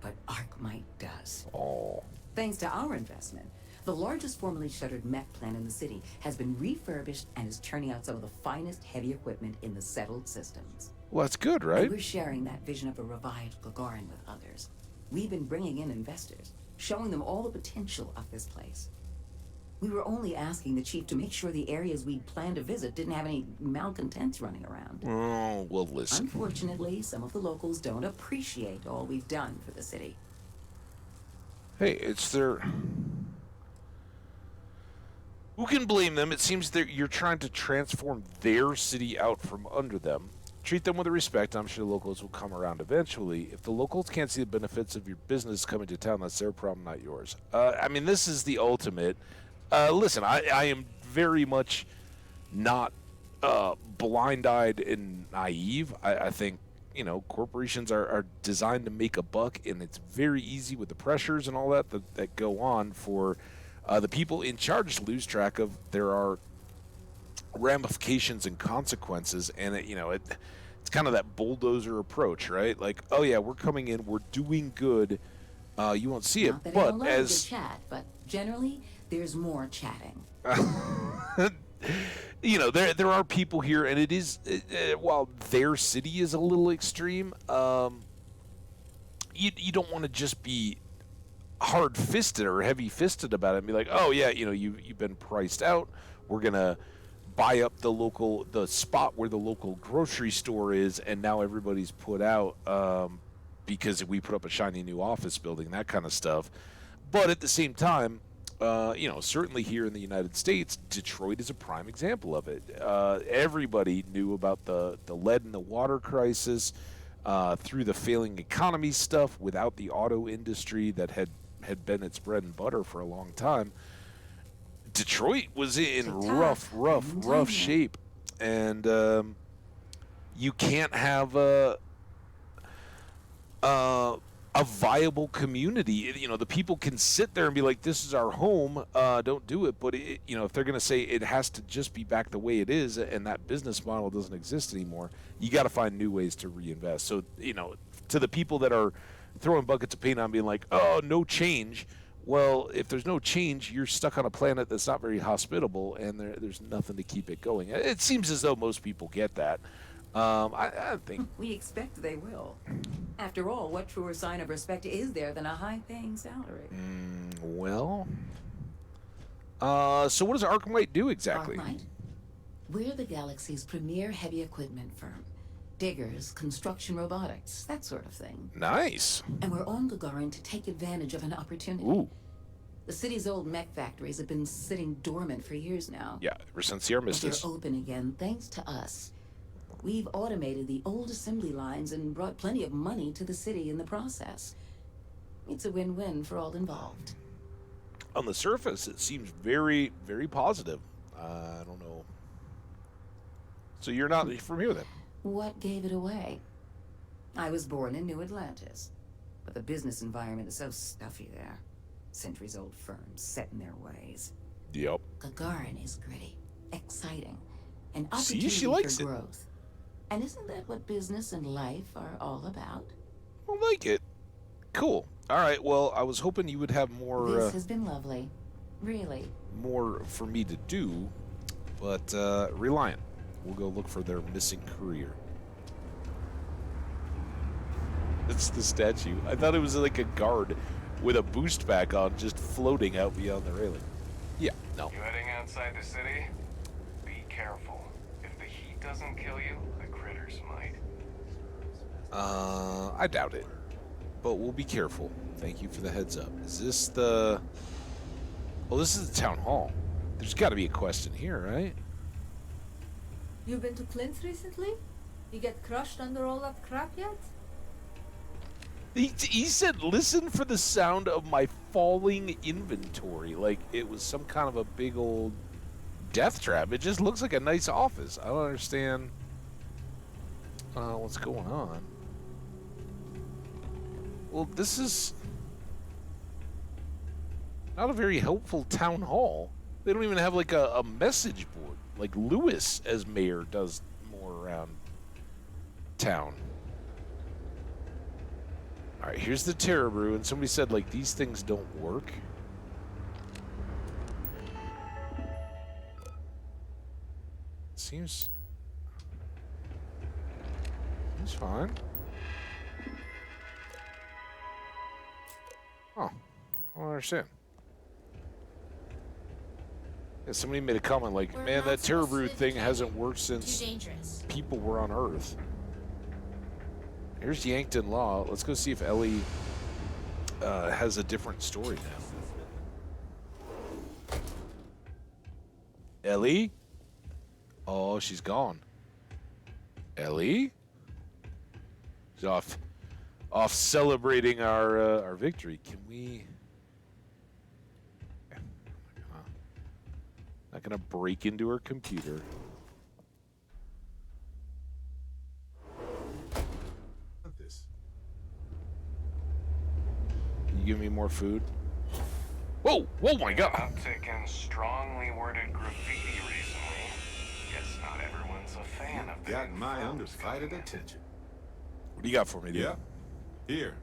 But Arkmite does. Oh. Thanks to our investment, the largest formerly shuttered mech plant in the city has been refurbished and is churning out some of the finest heavy equipment in the settled systems. Well, that's good, right? And we're sharing that vision of a revived Gagarin with others. We've been bringing in investors, showing them all the potential of this place. We were only asking the chief to make sure the areas we'd planned to visit didn't have any malcontents running around. Oh, well, listen. Unfortunately, some of the locals don't appreciate all we've done for the city. Hey, it's their... Who can blame them? It seems that you're trying to transform their city out from under them. Treat them with respect. I'm sure the locals will come around eventually. If the locals can't see the benefits of your business coming to town, that's their problem, not yours. I mean, this is the ultimate. Listen, I am very much not blind-eyed and naive. I think, you know, corporations are designed to make a buck, and it's very easy with the pressures and all that go on for the people in charge to lose track of. There are ramifications and consequences, and it's kind of that bulldozer approach, right? Like, oh yeah, we're coming in, we're doing good, you won't see it. Not that I But don't love a good as chat, but generally, there's more chatting. you know, there are people here, and it is while their city is a little extreme, you don't want to just be hard-fisted or heavy-fisted about it and be like, oh yeah, you know, you've been priced out. We're gonna buy up the spot where the local grocery store is, and now everybody's put out because we put up a shiny new office building, that kind of stuff. But at the same time, you know, certainly here in the United States, Detroit is a prime example of it. Everybody knew about the lead and the water crisis through the failing economy stuff without the auto industry that had been its bread and butter for a long time. Detroit was in rough shape, and you can't have a viable community. You know, the people can sit there and be like, "This is our home. Don't do it." But you know, if they're going to say it has to just be back the way it is, and that business model doesn't exist anymore, you got to find new ways to reinvest. So, you know, to the people that are throwing buckets of paint on, being like, "Oh, no change." Well, if there's no change, you're stuck on a planet that's not very hospitable, and there's nothing to keep it going. It seems as though most people get that. I think We expect they will. After all, what truer sign of respect is there than a high-paying salary? Well, so what does Arkham do exactly? Arclight? We're the galaxy's premier heavy equipment firm. Diggers, construction robotics, that sort of thing. Nice. And we're on Gagarin to take advantage of an opportunity. Ooh. The city's old mech factories have been sitting dormant for years now. Yeah, ever since the armistice. They're open again, thanks to us. We've automated the old assembly lines and brought plenty of money to the city in the process. It's a win-win for all involved. On the surface, it seems very, very positive. I don't know. So you're not from here then? What gave it away? I was born in New Atlantis, but the business environment is so stuffy there. Centuries-old firms set in their ways. Yep. Gagarin is gritty, exciting, and See, opportunity she likes for it. growth. And isn't that what business and life are all about? I like it. Cool. All right. Well, I was hoping you would have more. This has been lovely, really. More for me to do, but Reliant. We'll go look for their missing courier. It's the statue. I thought it was like a guard with a boost back on, just floating out beyond the railing. Yeah. No. You heading outside the city? Be careful. If the heat doesn't kill you, the critters might. I doubt it. But we'll be careful. Thank you for the heads up. Is this the... Well, this is the town hall. There's got to be a quest in here, right? You've been to Clint's recently? You get crushed under all that crap yet? He said, listen for the sound of my falling inventory. Like it was some kind of a big old death trap. It just looks like a nice office. I don't understand what's going on. Well, this is not a very helpful town hall. They don't even have like a message board like Lewis as mayor does more around town. All right, here's the Terror Brew, and somebody said like these things don't work. Seems fine. Oh, I don't understand. Yeah, somebody made a comment like, We're man, not that Terror supposed to Brew live thing in hasn't worked since Too dangerous. people were on Earth. Here's Yankton Law. Let's go see if Ellie has a different story now. Ellie? Oh, she's gone. Ellie? She's off celebrating our victory. Can we... Not gonna break into her computer. Can you give me more food? Whoa! Whoa, my God! Uptick in strongly worded graffiti recently. Guess not everyone's a fan of that. Got my undivided attention. What do you got for me, dude? Yeah. Here.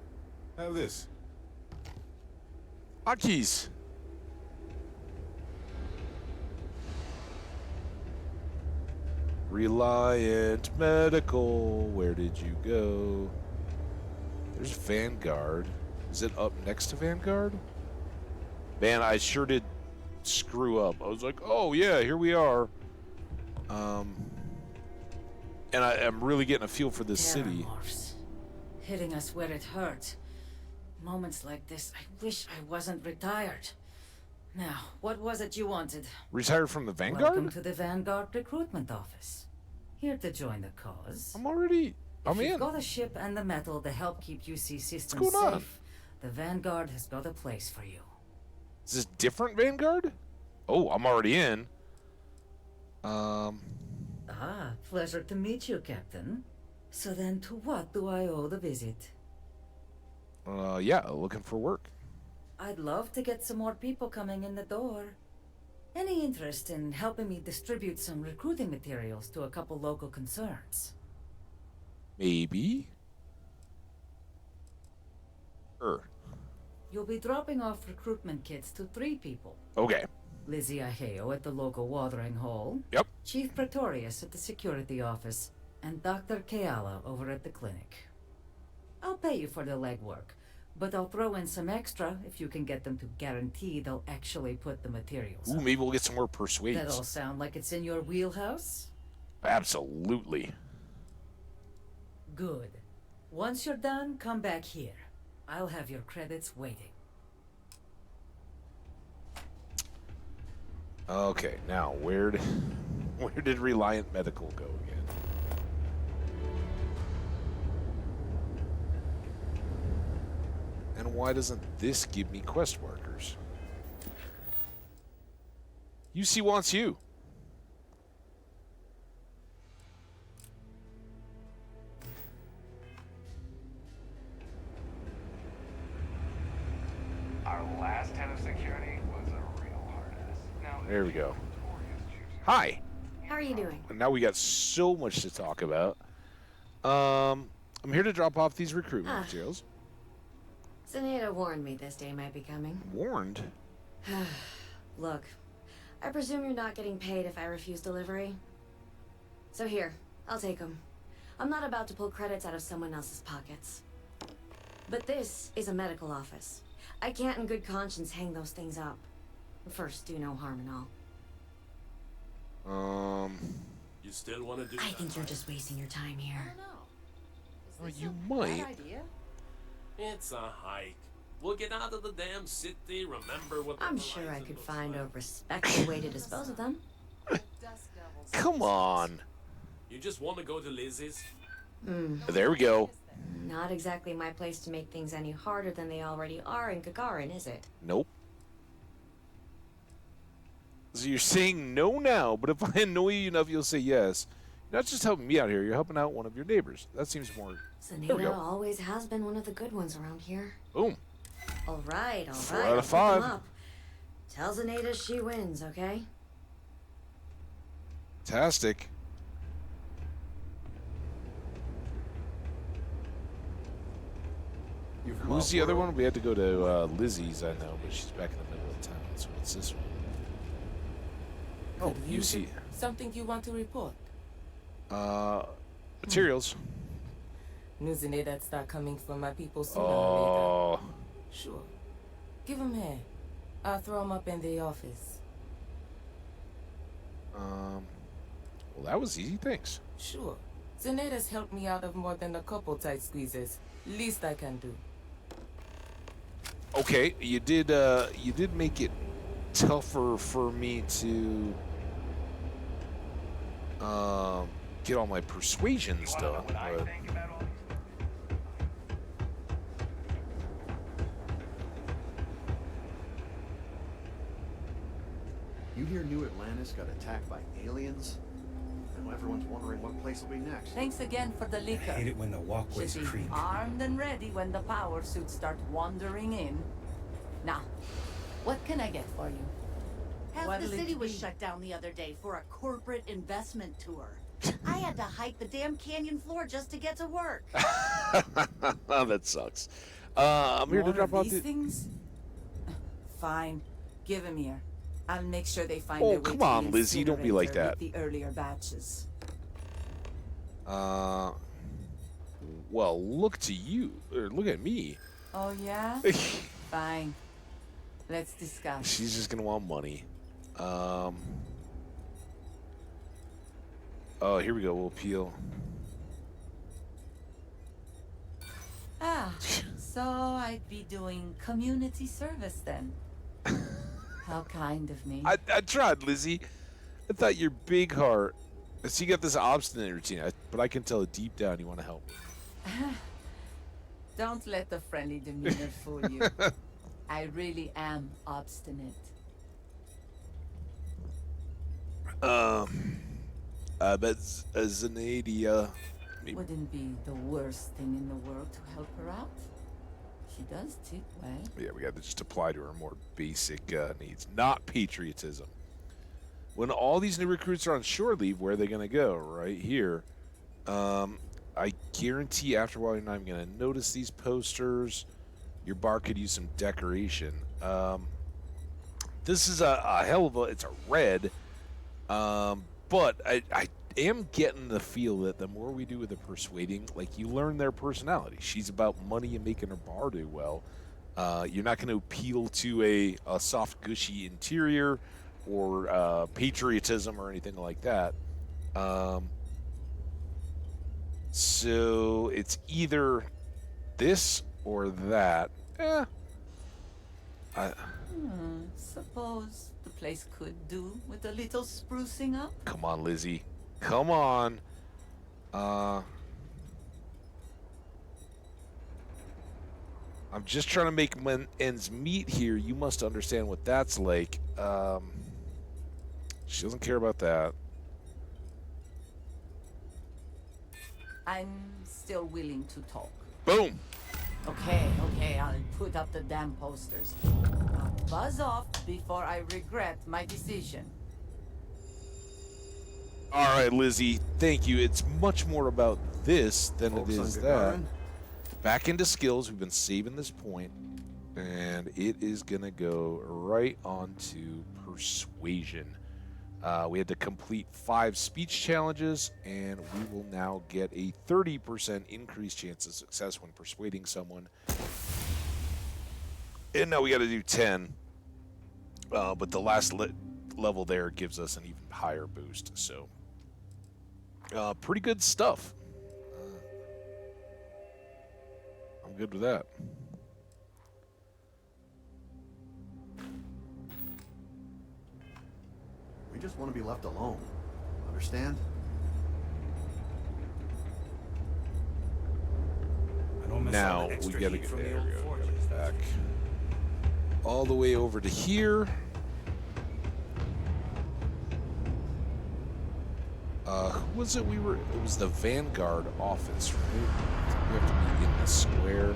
Have this. Hotkeys. Reliant Medical. Where did you go? There's Vanguard. Is it up next to Vanguard? Man, I sure did screw up. I was like, oh yeah, here we are. And I'm really getting a feel for this city. Terramorphs. Hitting us where it hurt. Moments like this, I wish I wasn't retired. Now, what was it you wanted? Retired from the Vanguard? Welcome to the Vanguard recruitment office. Here to join the cause. I'm If in. you've got a ship and the metal to help keep UC systems What's going on? safe, the Vanguard has got a place for you. Is this different Vanguard? Oh, I'm already in. Ah, pleasure to meet you, Captain. So then to what do I owe the visit? Yeah, looking for work. I'd love to get some more people coming in the door. Any interest in helping me distribute some recruiting materials to a couple local concerns? Maybe. You'll be dropping off recruitment kits to 3 people. Okay. Lizzie Aheo at the local watering hole. Yep. Chief Pretorius at the security office. And Dr. Keala over at the clinic. I'll pay you for the legwork, but I'll throw in some extra if you can get them to guarantee they'll actually put the materials Ooh, up. maybe we'll get some more persuades. That all sound like it's in your wheelhouse? Absolutely. Good. Once you're done, come back here. I'll have your credits waiting. Okay, now where did Reliant Medical go again? And why doesn't this give me quest markers? UC wants you. Our last head of security was a real hard ass. Now, There we go. Hi. How are you doing? And now we got so much to talk about. I'm here to drop off these recruitment materials. Zeneda warned me this day might be coming. Warned? Look, I presume you're not getting paid if I refuse delivery. So here, I'll take them. I'm not about to pull credits out of someone else's pockets. But this is a medical office. I can't in good conscience hang those things up. First, do no harm and all. You still want to do I that? think you're just wasting your time here. Oh, you might. idea? It's a hike. We'll get out of the damn city, remember what the I'm sure I could find a respectful way to dispose of them. Come on. You just want to go to Lizzie's? There we go. Not exactly my place to make things any harder than they already are in Gagarin, is it? Nope. So you're saying no now, but if I annoy you enough, you'll say yes. You're not just helping me out here, you're helping out one of your neighbors. That seems more... There we Zeneda go. always has been one of the good ones around here. Boom. All right, all right. 4 out I'll of pick 'em 5. up. Tell Zeneda she wins, okay? Fantastic. Who's the other one? We had to go to Lizzie's, I know, but she's back in the middle of town. So what's this one? Oh, you see. Something you want to report? Materials. Knew Zeneda'd start coming for my people sooner or Oh. later. Sure. Give 'em here. I'll throw 'em up in the office. Well, that was easy. Thanks. Sure. Zeneda''s helped me out of more than a couple tight squeezes. Least I can do. Okay, you did make it tougher for me to get all my persuasions done. But You hear New Atlantis got attacked by aliens? Now everyone's wondering what place will be next. Thanks again for the liquor. I hate it when the walkways Should be creep. armed and ready when the power suits start wandering in. Now, what can I get for you? Half What'll the it city was be? shut down the other day for a corporate investment tour. I had to hike the damn canyon floor just to get to work. that sucks. I'm here to More drop of off these the... things? Fine. Give him here. I'll make sure they find Oh, their way come to on, the Lizzie, don't be like incinerator that. with the earlier batches. Well, look to you. Or look at me. Oh, yeah? Fine. Let's discuss. She's just gonna want money. Oh, here we go. We'll peel. Ah, so I'd be doing community service then. How kind of me. I tried, Lizzie. I thought your big heart. So you got this obstinate routine, but I can tell deep down you want to help me. Don't let the friendly demeanor fool you. I really am obstinate. But Zanadia. Wouldn't be the worst thing in the world to help her out. She does tip well. Yeah, we got to just apply to her more basic needs, not patriotism. When all these new recruits are on shore leave, where are they going to go? Right here. I guarantee after a while you're not even going to notice these posters. Your bar could use some decoration. This is a hell of a... It's a red. But I am getting the feel that the more we do with the persuading, like, you learn their personality. She's about money and making her bar do well. You're not going to appeal to a soft, gushy interior or patriotism or anything like that. So it's either this or that. Suppose the place could do with a little sprucing up. Come on, Lizzie. Come on. I'm just trying to make ends meet here. You must understand what that's like. She doesn't care about that. I'm still willing to talk. Boom. Okay, I'll put up the damn posters. Now buzz off before I regret my decision. All right, Lizzie. Thank you. It's much more about this than it is that. Back into skills. We've been saving this point, and it is going to go right on to persuasion. We had to complete 5 speech challenges, and we will now get a 30% increased chance of success when persuading someone. And now we got to do 10. But the last level there gives us an even higher boost. So, pretty good stuff. I'm good with that. We just want to be left alone. Understand? Now we gotta get there. We gotta get back all the way over to here. Who was it? It was the Vanguard office, right? We have to be in the square.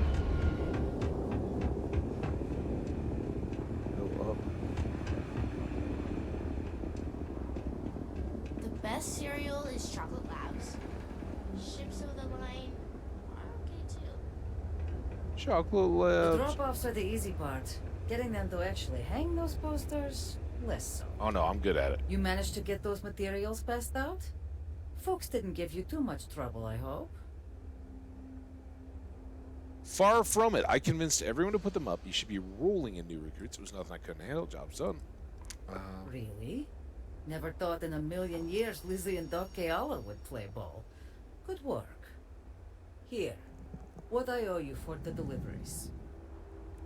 Go up. The best cereal is Chocolate Labs. Ships of the line are okay too. Chocolate The Labs. drop-offs are the easy part. Getting them to actually hang those posters, less so. Oh no, I'm good at it. You managed to get those materials passed out? Folks didn't give you too much trouble, I hope. Far from it. I convinced everyone to put them up. You should be rolling in new recruits. It was nothing I couldn't handle. Job's done. Really? Never thought in a million years Lizzie and Doc Keala would play ball. Good work. Here, what I owe you for the deliveries.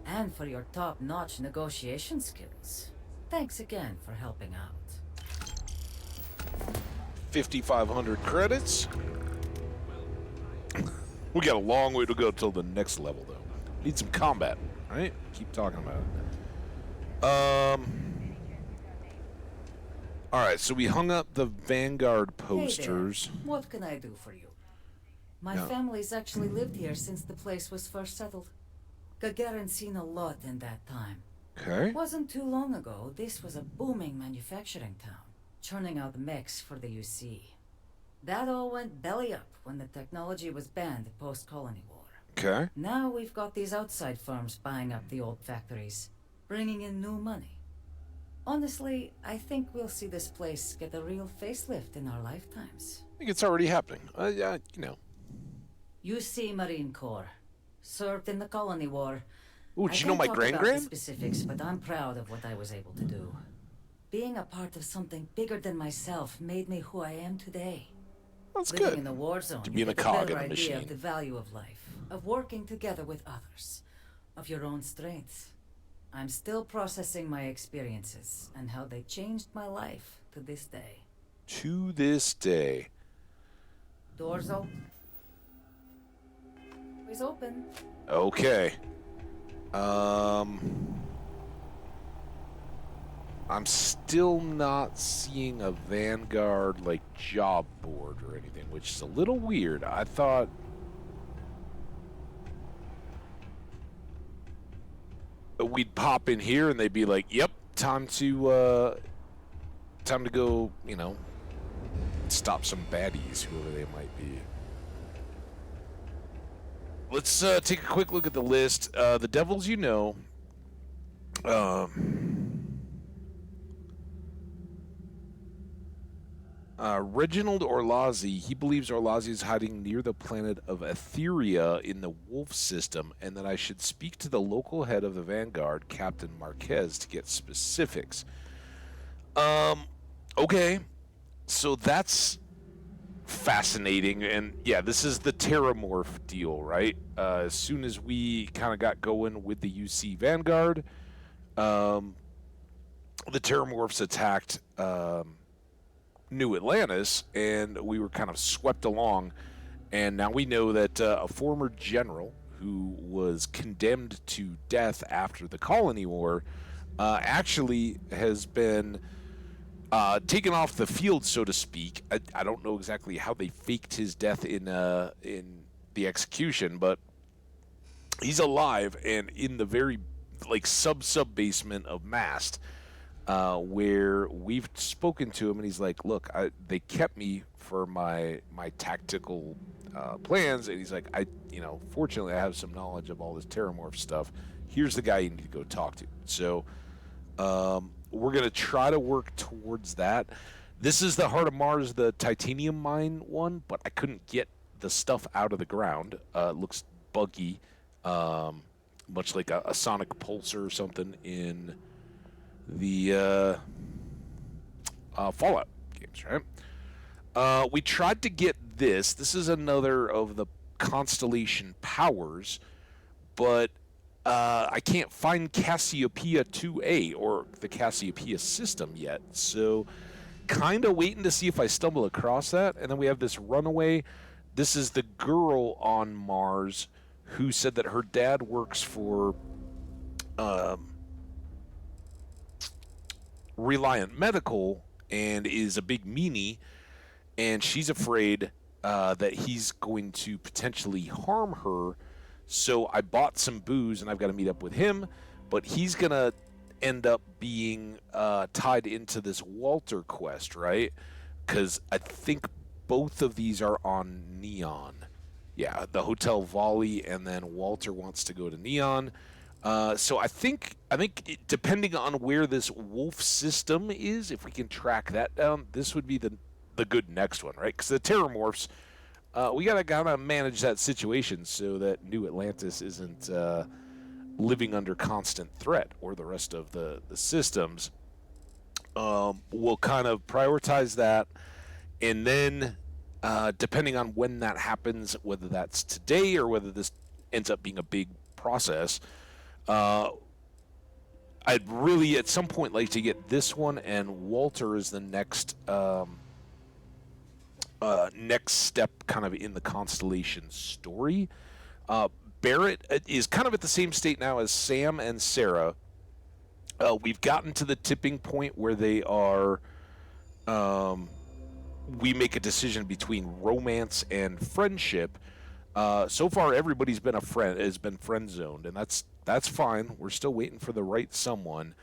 And for your top-notch negotiation skills. Thanks again for helping out. 5,500 credits. We got a long way to go till the next level, though. Need some combat, right? Keep talking about it. All right, so we hung up the Vanguard posters. Hey there. What can I do for you? My No. family's actually lived here since the place was first settled. Gagarin's seen a lot in that time. Okay. Wasn't too long ago, this was a booming manufacturing town, churning out mechs for the UC. That all went belly up when the technology was banned post-colony war. Okay. Now we've got these outside firms buying up the old factories. bringing in new money. Honestly, I think we'll see this place get a real facelift in our lifetimes. I think it's already happening. Yeah, you know. UC Marine Corps. Served in the Colony War. Ooh, did you know my About the grand-grand? specifics, but I'm proud of what I was able to do. Being a part of something bigger than myself made me who I am today. That's Living good. in a war zone, To be you in a get cog better in the idea machine. of the value of life, of working together with others, of your own strengths. I'm still processing my experiences and how they changed my life to this day. To this day. Doors open. Always open. Okay. I'm still not seeing a Vanguard like job board or anything, which is a little weird. I thought we'd pop in here and they'd be like, "Yep, time to go, you know, stop some baddies, whoever they might be." Let's take a quick look at the list. The devils you know. Reginald Orlazzi, he believes Orlazzi is hiding near the planet of Etheria in the Wolf system, and that I should speak to the local head of the Vanguard, Captain Marquez, to get specifics. Okay. So that's fascinating, and yeah, this is the Terramorph deal, right? As soon as we kind of got going with the UC Vanguard, the Terramorphs attacked New Atlantis, and we were kind of swept along, and now we know that a former general who was condemned to death after the Colony War actually has been taken off the field, so to speak. I don't know exactly how they faked his death in the execution, but he's alive and in the very like sub basement of Mast, where we've spoken to him, and he's like, "Look, they kept me for my tactical plans," and he's like, fortunately, I have some knowledge of all this Terramorph stuff. Here's the guy you need to go talk to." So. We're going to try to work towards that. This is the Heart of Mars, the titanium mine one, but I couldn't get the stuff out of the ground. It looks buggy, much like a sonic pulsar or something in the Fallout games, right? We tried to get this. This is another of the Constellation powers, but I can't find Cassiopeia 2A or the Cassiopeia system yet, so kind of waiting to see if I stumble across that. And then we have this runaway. This is the girl on Mars who said that her dad works for Reliant Medical and is a big meanie, and she's afraid that he's going to potentially harm her. So I bought some booze, and I've got to meet up with him, but he's going to end up being tied into this Walter quest, right? Because I think both of these are on Neon. Yeah, the Hotel Volley, and then Walter wants to go to Neon. So I think depending on where this Wolf system is, if we can track that down, this would be the good next one, right? Because the Terramorphs, we gotta manage that situation so that New Atlantis isn't living under constant threat, or the rest of the systems. We'll kind of prioritize that, and then depending on when that happens, whether that's today or whether this ends up being a big process, I'd really at some point like to get this one, and Walter is the next next step kind of in the Constellation story. Barrett is kind of at the same state now as Sam and Sarah. We've gotten to the tipping point where they are we make a decision between romance and friendship. So far everybody's been friend zoned, and that's fine. We're still waiting for the right someone.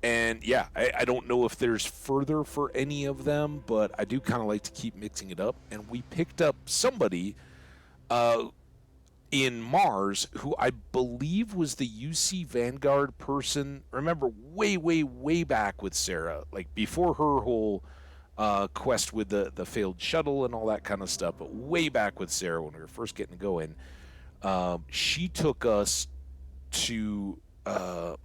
And yeah, I don't know if there's further for any of them, but I do kind of like to keep mixing it up. And we picked up somebody in Mars, who I believe was the UC Vanguard person. Remember, way, way, way back with Sarah, like before her whole quest with the failed shuttle and all that kind of stuff, but way back with Sarah when we were first getting going, she took us to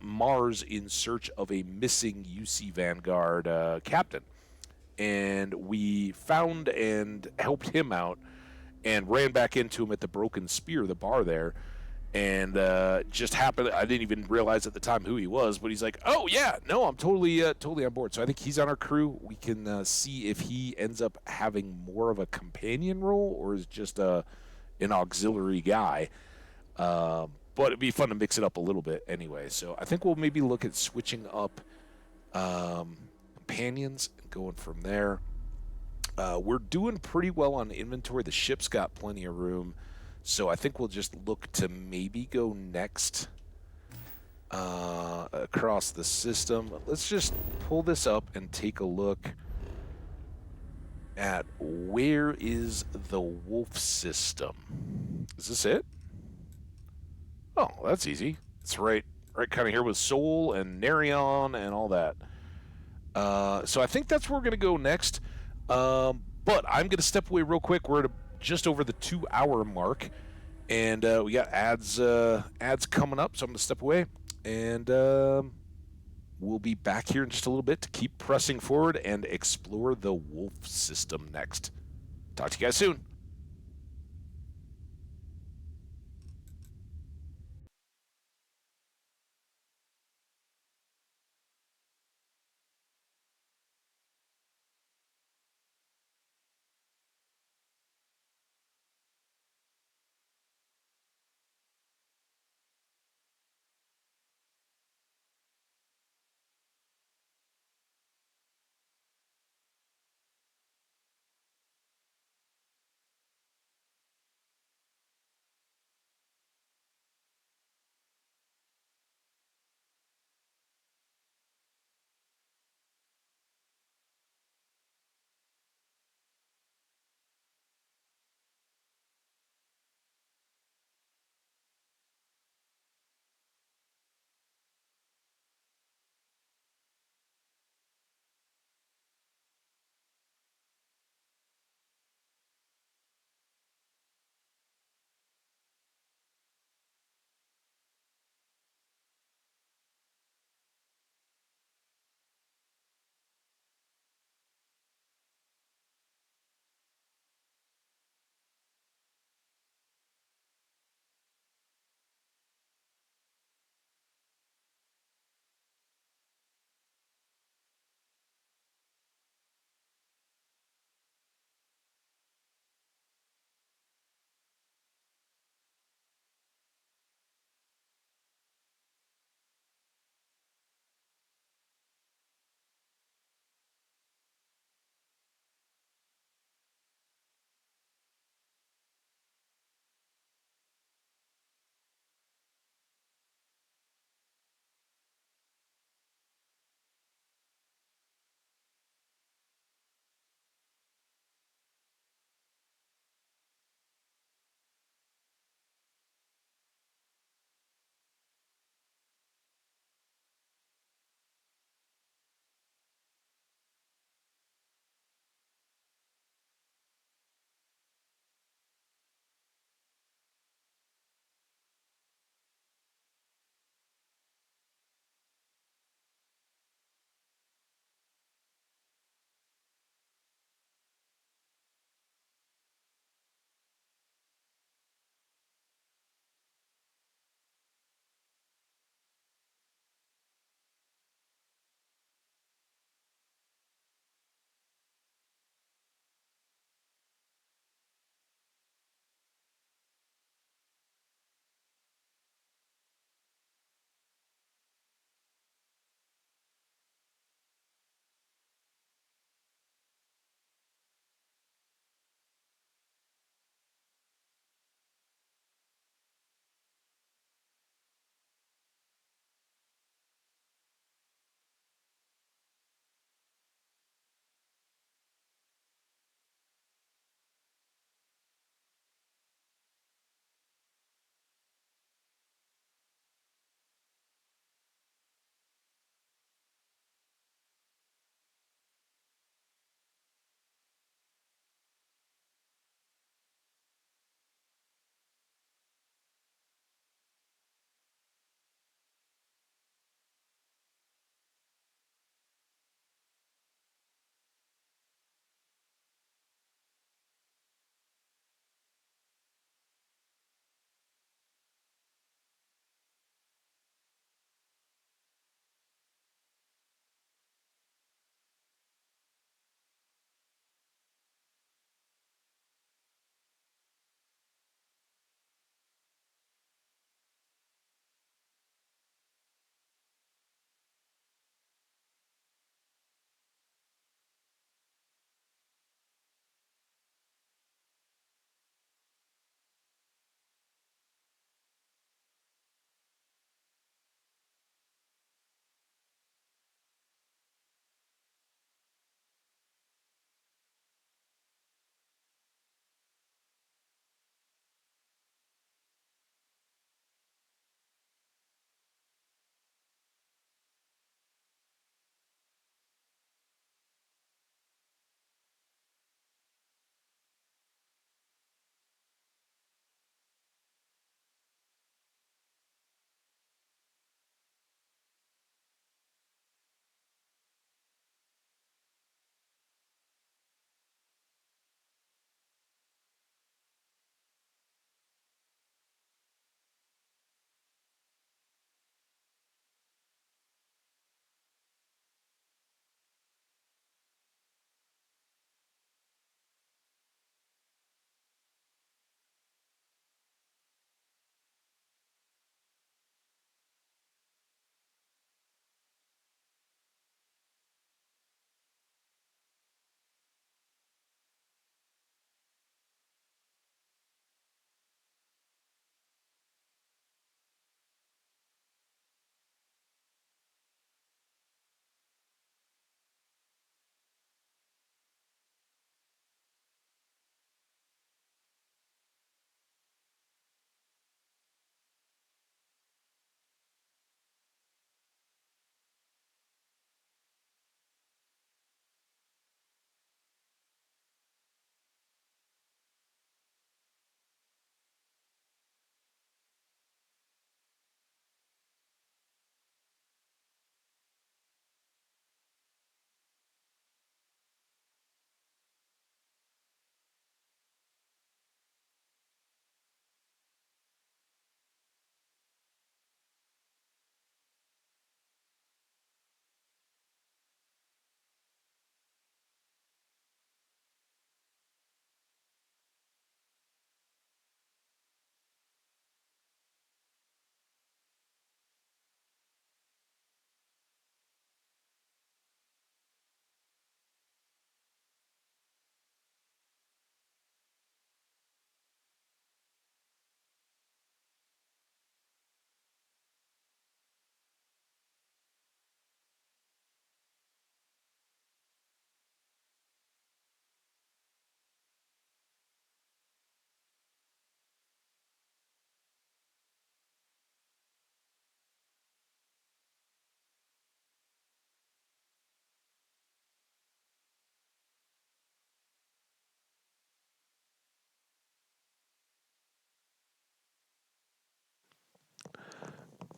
Mars in search of a missing UC Vanguard captain. And we found and helped him out and ran back into him at the Broken Spear, the bar there. And just happened, I didn't even realize at the time who he was, but he's like, oh, yeah, no, I'm totally on board. So I think he's on our crew. We can see if he ends up having more of a companion role or is just an auxiliary guy. But it'd be fun to mix it up a little bit anyway. So I think we'll maybe look at switching up companions and going from there. We're doing pretty well on inventory. The ship's got plenty of room. So I think we'll just look to maybe go next across the system. Let's just pull this up and take a look at where is the wolf system. Is this it? Oh, that's easy. It's right kind of here with Sol and Nerion and all that. So I think that's where we're going to go next. But I'm going to step away real quick. We're at just over the 2-hour mark. And we got ads coming up, so I'm going to step away. And we'll be back here in just a little bit to keep pressing forward and explore the wolf system next. Talk to you guys soon.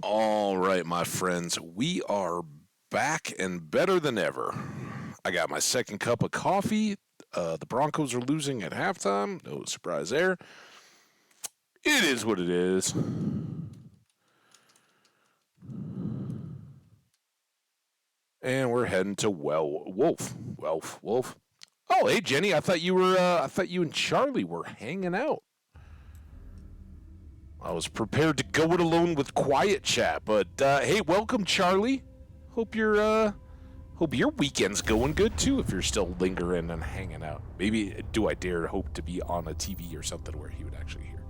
All right, my friends, we are back and better than ever. I got my second cup of coffee. The Broncos are losing at halftime. No surprise there. It is what it is. And we're heading to Wolf. Oh, hey Jenny, I thought you and Charlie were hanging out. I was prepared to go it alone with quiet chat, but hey, welcome Charlie. Hope your weekend's going good too. If you're still lingering and hanging out, maybe do I dare hope to be on a TV or something where he would actually hear.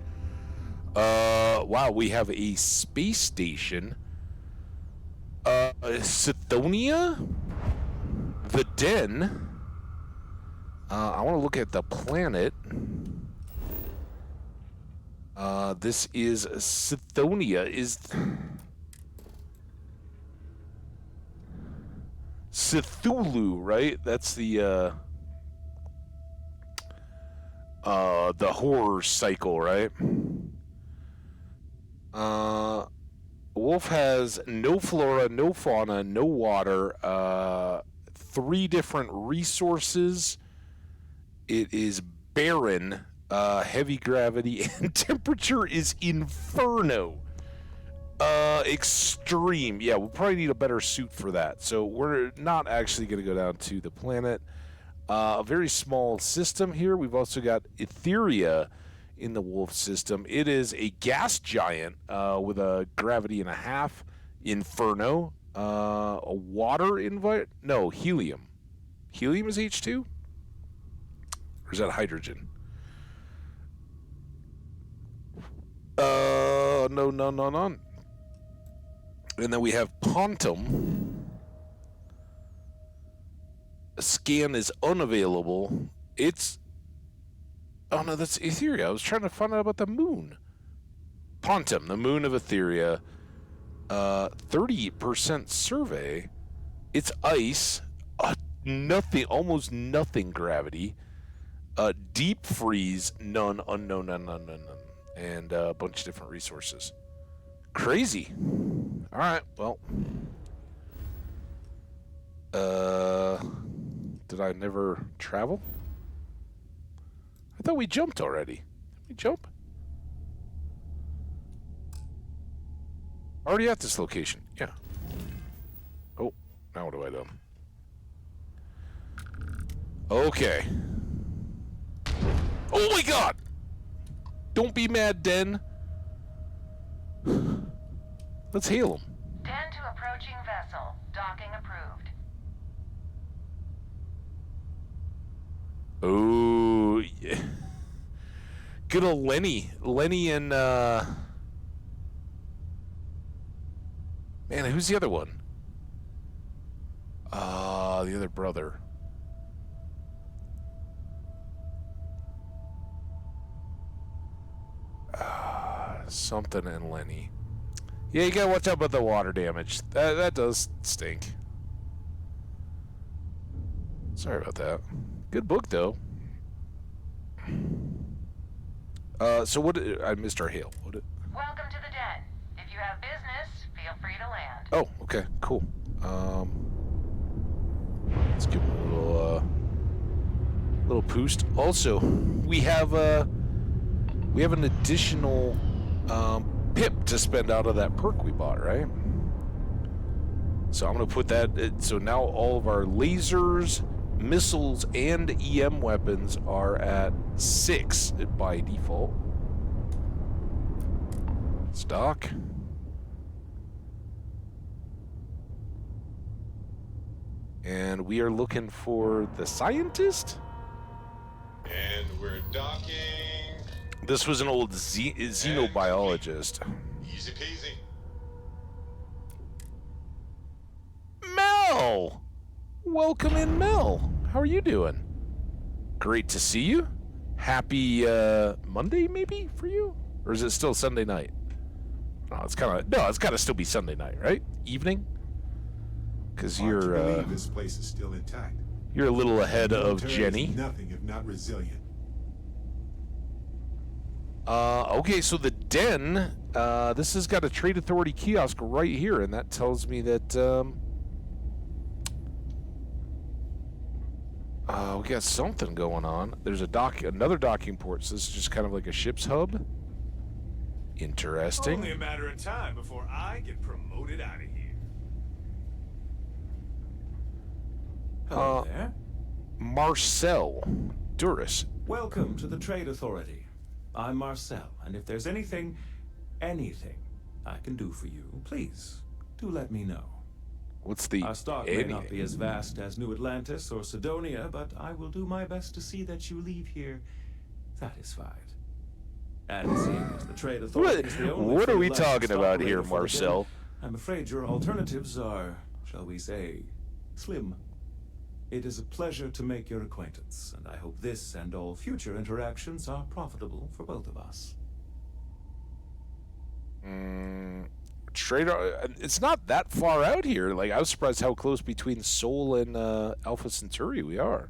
Wow, we have a space station. Sithonia, the Den. I want to look at the planet. This is Sithonia. Is Cthulhu, right? That's the horror cycle, right? Wolf has no flora, no fauna, no water, 3 different resources. It is barren, heavy gravity, and temperature is inferno. Extreme. Yeah, we'll probably need a better suit for that. So we're not actually going to go down to the planet. A very small system here. We've also got Etheria in the Wolf system. It is a gas giant with a gravity and a half. Inferno. A water no, helium. Helium is H2? Or is that hydrogen? No. And then we have Pontum. A scan is unavailable. Oh no, that's Etheria. I was trying to find out about the moon. Pontum, the moon of Etheria. 30% survey. It's ice. Nothing, almost nothing gravity. Deep freeze, none, unknown, none. And a bunch of different resources. Crazy. All right, well. Did I never travel? I thought we jumped already. Did we jump? Already at this location. Yeah. Oh, now what do I do? Okay. Oh my god! Don't be mad, Den. Let's hail him. 10 to approaching vessel. Docking approved. Oh, yeah. Good old Lenny. Lenny and, man, who's the other one? The other brother. Something and Lenny. Yeah, you gotta watch out about the water damage. That does stink. Sorry about that. Good book, though. So what? I missed our hail. Welcome to the den. If you have business, feel free to land. Oh, okay, cool. Let's give him a little boost. Also, we have an additional pip to spend out of that perk we bought, right? So I'm gonna put that. So now all of our lasers, missiles, and EM weapons are at 6 by default. Stock. And we are looking for the scientist? And we're docking. This was an old xenobiologist. Easy peasy. Mel! Welcome in, Mel. How are you doing? Great to see you. Happy Monday, maybe, for you? Or is it still Sunday night? It's gotta still be Sunday night, right? Evening? Because Hard to believe this place is still intact. You're a little ahead of Military Jenny. is nothing if not resilient. Okay, so the Den, This has got a trade authority kiosk right here, and that tells me that we got something going on. There's another docking port, so this is just kind of like a ship's hub. Interesting. Only a matter of time before I get promoted out of here. Hello there. Marcel Duras. Welcome to the Trade Authority. I'm Marcel, and if there's anything I can do for you, please do let me know. What's the Our stock may not be as vast as New Atlantis or Sidonia, but I will do my best to see that you leave here satisfied. And seeing as the Trade Authority is the only What are we free-line talking stock about here, operator for the day, Marcel? I'm afraid your alternatives are, shall we say, slim. It is a pleasure to make your acquaintance, and I hope this and all future interactions are profitable for both of us. It's not that far out here. Like, I was surprised how close between Sol and Alpha Centauri we are.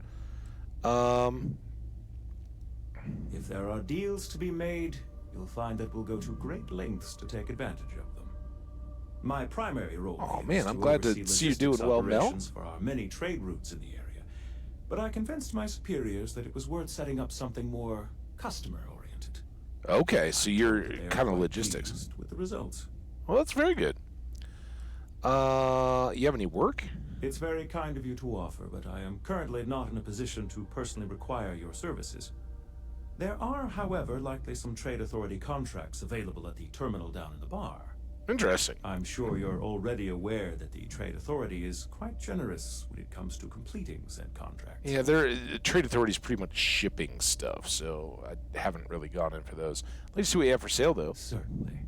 If there are deals to be made, you'll find that we'll go to great lengths to take advantage of them. My primary role man, is I'm to glad to oversee see you doing logistics well, Mel. operations for our many trade routes in the area. But I convinced my superiors that it was worth setting up something more customer-oriented. Okay, so you're kind of logistics. With the results. Well, that's very good. You have any work? It's very kind of you to offer, but I am currently not in a position to personally require your services. There are, however, likely some Trade Authority contracts available at the terminal down in the bar. Interesting. I'm sure you're already aware that the Trade Authority is quite generous when it comes to completing said contracts. Yeah, Trade Authority is pretty much shipping stuff, so I haven't really gone in for those. Let's see what you have for sale, though. Certainly.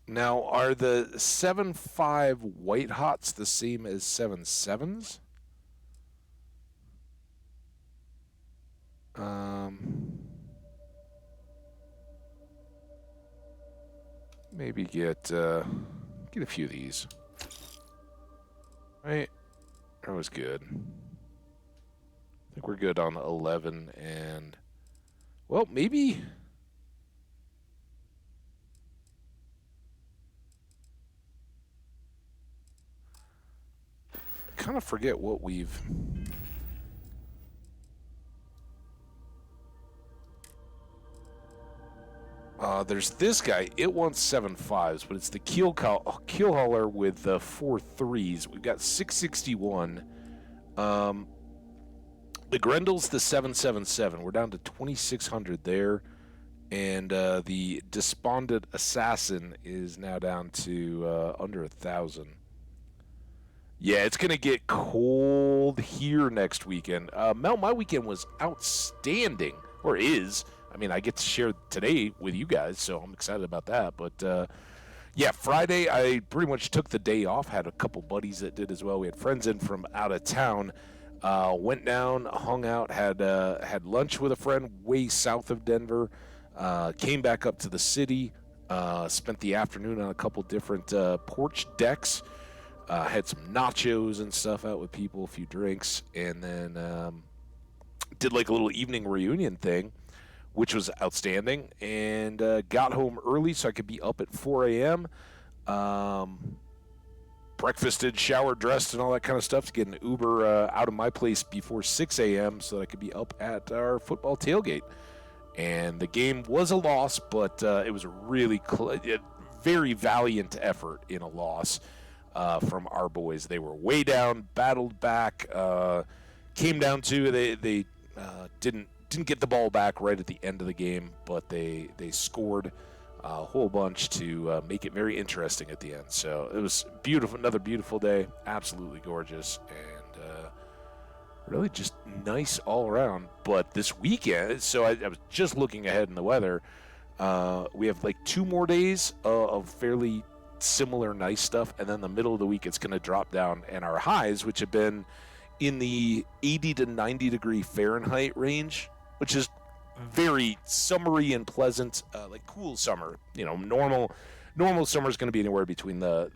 Now, are the 7.5 white hots the same as 7.7s? Maybe get a few of these. Right? That was good. I think we're good on 11 and... Well, maybe... I kind of forget what we've... There's this guy. It wants 7.5s, but it's the keel hauler with 4 3s. We've got 661. The Grendel's the 777. We're down to 2,600 there. And the Despondent Assassin is now down to under 1,000. Yeah, it's going to get cold here next weekend. Mel, my weekend was outstanding, or is. I mean, I get to share today with you guys, so I'm excited about that. But, yeah, Friday I pretty much took the day off. Had a couple buddies that did as well. We had friends in from out of town. Went down, hung out, had lunch with a friend way south of Denver. Came back up to the city. Spent the afternoon on a couple different porch decks. Had some nachos and stuff out with people, a few drinks, and then did like a little evening reunion thing, which was outstanding, and got home early so I could be up at 4 a.m., breakfasted, showered, dressed, and all that kind of stuff to get an Uber out of my place before 6 a.m. so that I could be up at our football tailgate. And the game was a loss, but it was a really very valiant effort in a loss from our boys. They were way down, battled back, came down to they didn't get the ball back right at the end of the game, but they scored a whole bunch to make it very interesting at the end. So it was beautiful, another beautiful day, absolutely gorgeous, and really just nice all around. But this weekend, so I was just looking ahead in the weather, we have like 2 more days of fairly similar nice stuff, and then the middle of the week it's going to drop down, and our highs, which have been in the 80 to 90 degree Fahrenheit range, which is very summery and pleasant, like cool summer. You know, normal summer is going to be anywhere between the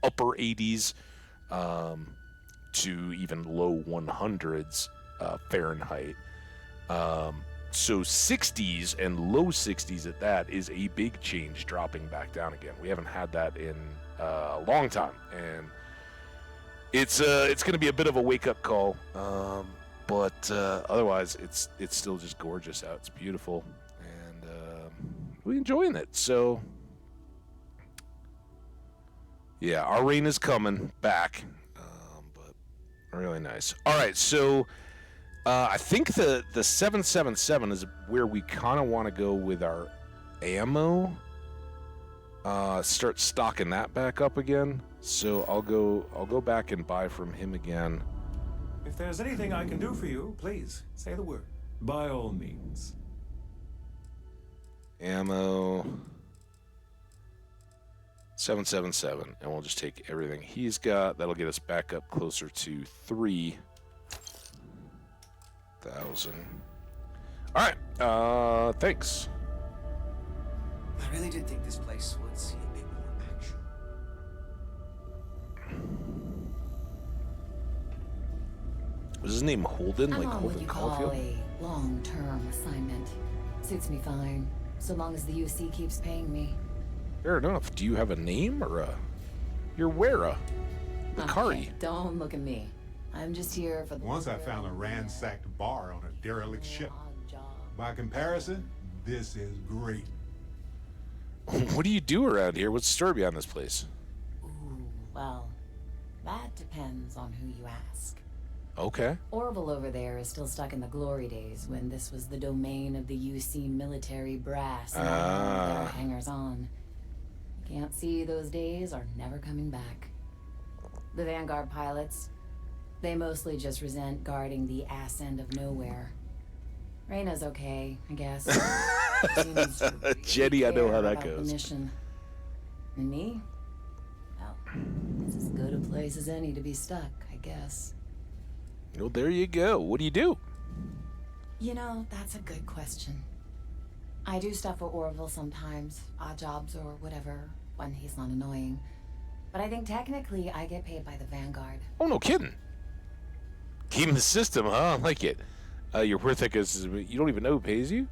upper 80s, to even low 100s Fahrenheit. So 60s and low 60s at that is a big change, dropping back down again. We haven't had that in a long time, and it's going to be a bit of a wake-up call. But otherwise, it's still just gorgeous out. It's beautiful, and we're enjoying it. So yeah, our rain is coming back, but really nice. All right, so. I think the 777 is where we kind of want to go with our ammo. Start stocking that back up again. So I'll go back and buy from him again. If there's anything I can do for you, please say the word. By all means. Ammo 777, and we'll just take everything he's got. That'll get us back up closer to 3,000. All right. Thanks. I really did think this place would see a bit more action. Was his name Holden? I'm Like on Holden what you Caulfield? call a long-term assignment. Suits me fine, so long as the UC keeps paying me. Fair enough. Do you have a name or a? You're Wera. Bakari. Don't look at me. I'm just here for the. Once I found a ransacked bar on a derelict ship. By comparison, this is great. What do you do around here? What's the story behind this place? Well, that depends on who you ask. Okay. Orville over there is still stuck in the glory days when this was the domain of the UC military brass and all of their hangers-on. You can't see those days are never coming back. The Vanguard pilots, they mostly just resent guarding the ass end of nowhere. Reyna's okay, I guess. Seems to really Jenny, I know care how that about the goes. mission. And me? Well, it's as good a place as any to be stuck, I guess. Well, there you go. What do you do? You know, that's a good question. I do stuff for Orville sometimes, odd jobs or whatever, when he's not annoying. But I think technically I get paid by the Vanguard. Oh, no kidding. Game the system, huh? I like it. You're worth it because you don't even know who pays you?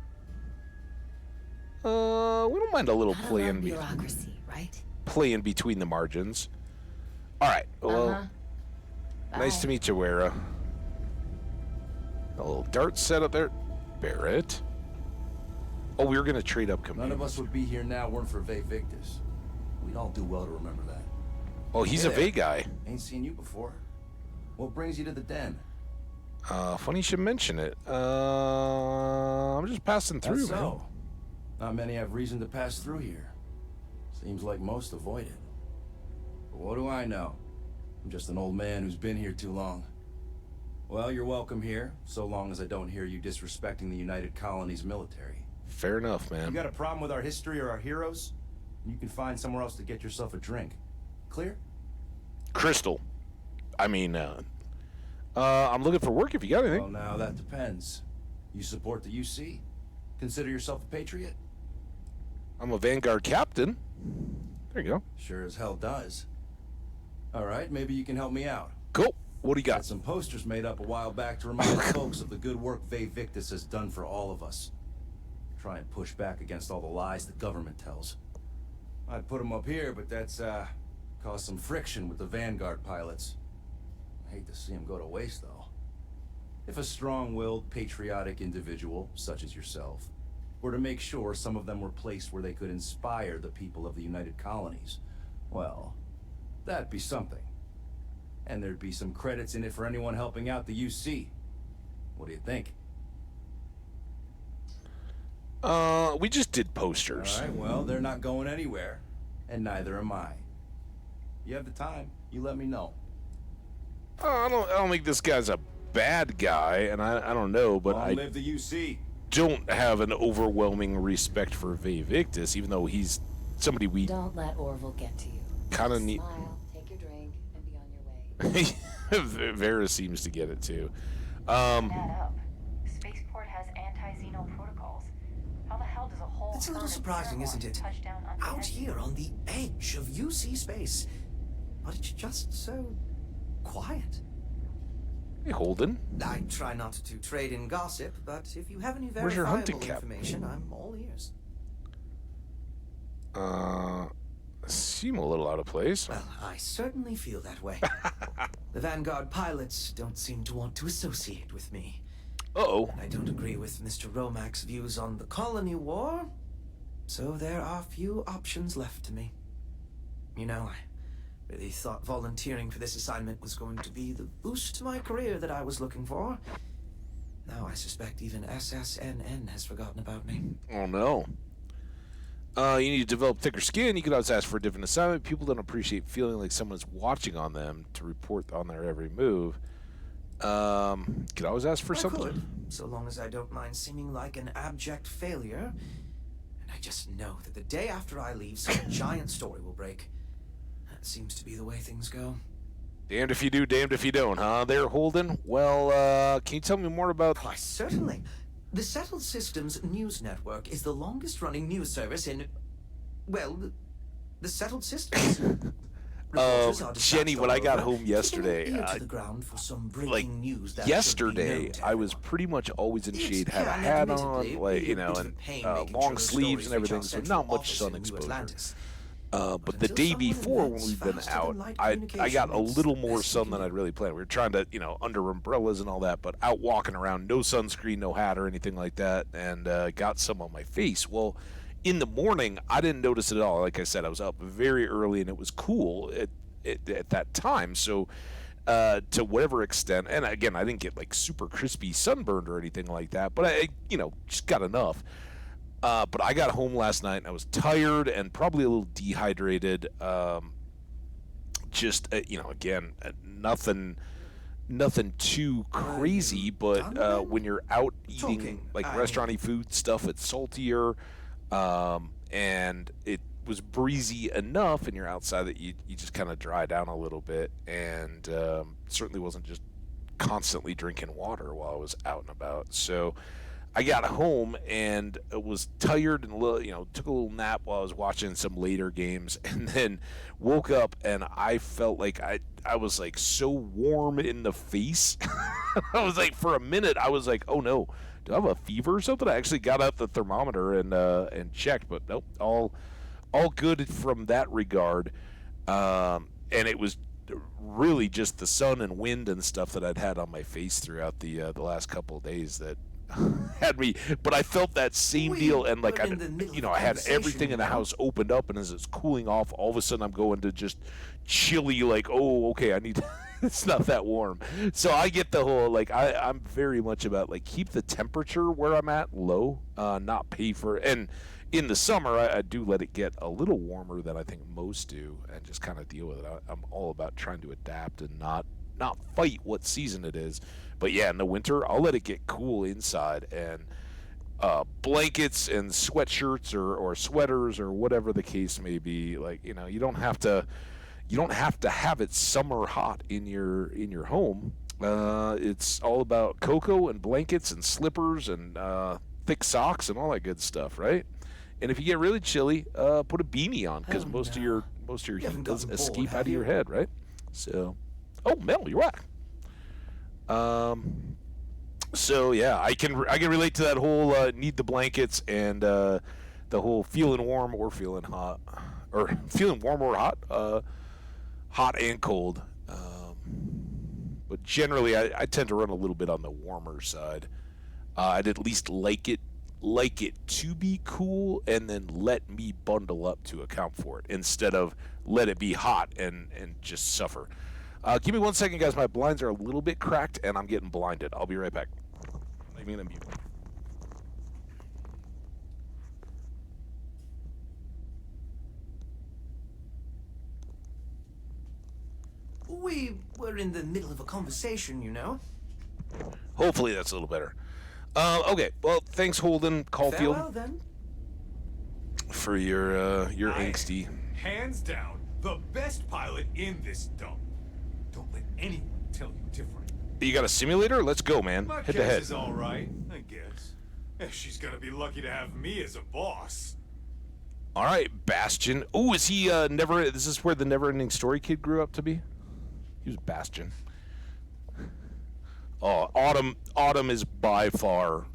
We don't mind a little play in bureaucracy, right? Play in between the margins. All right. Well, nice to meet you, Wera. A little dart set up there. Barrett. Oh, we were going to trade up computers. None of us would be here now weren't for Ve Victus. We'd all do well to remember that. Oh, he's Hey a there. Ve guy. Ain't seen you before. What brings you to the den? Funny you should mention it. I'm just passing through, That's man. so. Not many have reason to pass through here. Seems like most avoid it. But what do I know? I'm just an old man who's been here too long. Well, you're welcome here, so long as I don't hear you disrespecting the United Colonies military. Fair enough, man. You got a problem with our history or our heroes? You can find somewhere else to get yourself a drink. Clear? Crystal. I mean, I'm looking for work if you got anything. Well, now that depends. You support the UC? Consider yourself a patriot? I'm a Vanguard captain. There you go. Sure as hell does. All right, maybe you can help me out. Cool. What do you got? Got some posters made up a while back to remind folks of the good work Ve Victus has done for all of us. Try and push back against all the lies the government tells. I'd put them up here, but that's, caused some friction with the Vanguard pilots. I hate to see them go to waste, though. If a strong-willed, patriotic individual, such as yourself, were to make sure some of them were placed where they could inspire the people of the United Colonies, well, that'd be something. And there'd be some credits in it for anyone helping out the UC. What do you think? We just did posters. All right, well, they're not going anywhere, and neither am I. You have the time, you let me know. I don't think this guy's a bad guy, and I don't know, but Long I live the UC. don't have an overwhelming respect for Ve Victus, even though he's somebody we Don't let Orville get to you. kind of need. Smile, take your drink, and be on your way. Vera seems to get it too. Add up. Spaceport has anti-Xeno protocols. How the hell does a whole It's a little surprising, isn't it? Out here on the edge of UC space. But it's just so quiet. Hey, Holden. I try not to trade in gossip, but if you have any Where's your hunting verifiable cap? information, I'm all ears. Seem a little out of place. Well, I certainly feel that way. The Vanguard pilots don't seem to want to associate with me. Uh-oh. I don't agree with Mr. Romack's views on the colony war, so there are few options left to me. You know, I really thought volunteering for this assignment was going to be the boost to my career that I was looking for. Now I suspect even SSNN has forgotten about me. Oh, no. You need to develop thicker skin. You could always ask for a different assignment. People don't appreciate feeling like someone's watching on them to report on their every move. You could always ask for something. I could, so long as I don't mind seeming like an abject failure. And I just know that the day after I leave, some giant story will break. That seems to be the way things go. Damned if you do, damned if you don't, huh? There, Holden. Well, can you tell me more about... Why, certainly. The Settled Systems News Network is the longest-running news service in... well, the Settled Systems. Jenny, when I got home yesterday, I was pretty much always in shade, had a hat on, like, you know, and long sleeves and everything, so not much sun exposure. But the day before, when we've been out, I got a little more sun than I'd really planned. We were trying to, you know, under umbrellas and all that, but out walking around, no sunscreen, no hat or anything like that, and got some on my face. Well, in the morning, I didn't notice it at all. Like I said, I was up very early, and it was cool at that time. So to whatever extent, and again, I didn't get like super crispy sunburned or anything like that, but I, you know, just got enough. But I got home last night and I was tired and probably a little dehydrated. You know, again, nothing too crazy, but when you're out eating like restaurant-y food stuff, it's saltier, and it was breezy enough, and you're outside that you just kind of dry down a little bit, and certainly wasn't just constantly drinking water while I was out and about. So I got home and was tired and took a little nap while I was watching some later games, and then woke up and I felt like I was like so warm in the face. I was like, for a minute I was like, oh no, do I have a fever or something? I actually got out the thermometer and checked, but nope, all good from that regard. And it was really just the sun and wind and stuff that I'd had on my face throughout the last couple of days that had me, but I felt that same deal, and like I had everything in the house opened up, and as it's cooling off, all of a sudden I'm going to just chilly, like, oh, okay, I need it's not that warm. So I get the whole, like, I'm very much about, like, keep the temperature where I'm at low, not pay for, and in the summer I do let it get a little warmer than I think most do, and just kind of deal with it. I'm all about trying to adapt and not fight what season it is. But yeah, in the winter, I'll let it get cool inside, and blankets and sweatshirts or sweaters or whatever the case may be. Like, you know, you don't have to have it summer hot in your home. It's all about cocoa and blankets and slippers and thick socks and all that good stuff, right? And if you get really chilly, put a beanie on, because most of your heat does escape out of your head, right? So, oh, Mel, you're right. So yeah, I can relate to that whole need the blankets and the whole feeling warm or feeling hot, or feeling warm or hot, hot and cold. But generally, I tend to run a little bit on the warmer side. I'd at least like it to be cool, and then let me bundle up to account for it, instead of let it be hot and just suffer. Give me 1 second, guys. My blinds are a little bit cracked, and I'm getting blinded. I'll be right back. I'm going to mute. We were in the middle of a conversation, you know. Hopefully that's a little better. Okay, well, thanks, Holden Caulfield, Farewell, then. for your angsty. Hands down, the best pilot in this dump. Don't let anyone tell you different. You got a simulator? Let's go, man. My Head to guess head. is all right, I guess. She's gonna be lucky to have me as a boss. All right, Bastion. Oh, is he This is where the Never-Ending Story kid grew up to be? He was Bastion. Oh, autumn is by far.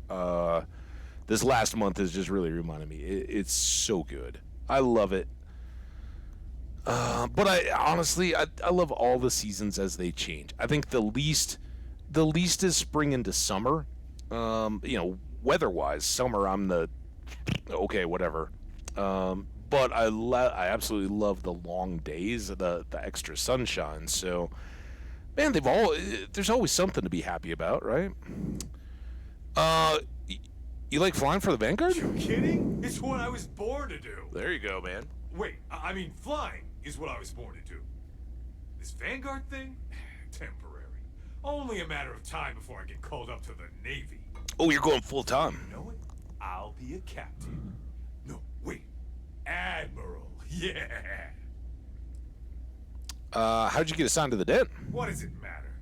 This last month has just really reminded me. It's so good. I love it. But I honestly, I love all the seasons as they change. I think the least is spring into summer. Weather-wise, summer I'm the okay, whatever. But I absolutely love the long days, the extra sunshine. So, man, there's always something to be happy about, right? You like flying for the Vanguard? You kidding? It's what I was born to do. There you go, man. Wait, I mean flying is what I was born to do. This Vanguard thing? Temporary. Only a matter of time before I get called up to the Navy. Oh, you're going full time. You know it? I'll be a captain. No, wait. Admiral. Yeah. How'd you get assigned to the den? What does it matter?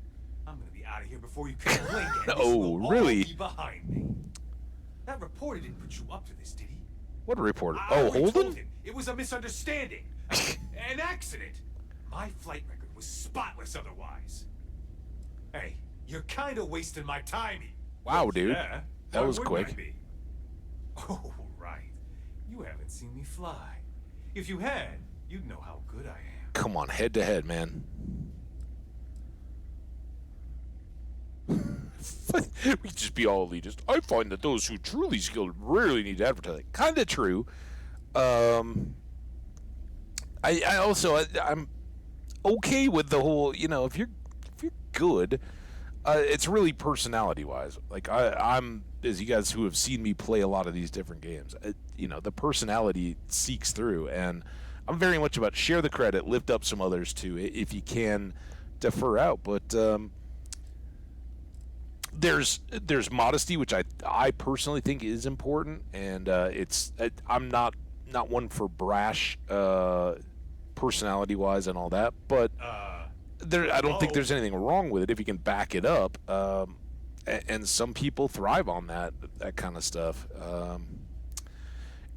I'm gonna be out of here before you can blink. And Oh, this will really? all be behind me. That reporter didn't put you up to this, did he? What reporter? I Oh, already told Holden? him it was a misunderstanding. An accident. My flight record was spotless otherwise. Hey, you're kind of wasting my time. Wow, dude. Yeah, That why was wouldn't I quick. be? Oh, right. You haven't seen me fly. If you had, you'd know how good I am. Come on, head to head, man. We just be all elitist. I find that those who truly skilled rarely need advertising. Kind of true. I'm okay with the whole. If you're good, it's really personality wise. Like I'm as you guys who have seen me play a lot of these different games. The personality seeks through, and I'm very much about share the credit, lift up some others too, if you can defer out. But there's modesty, which I personally think is important, and I'm not one for brash personality wise and all that, but I don't think there's anything wrong with it if you can back it up. And some people thrive on that kind of stuff.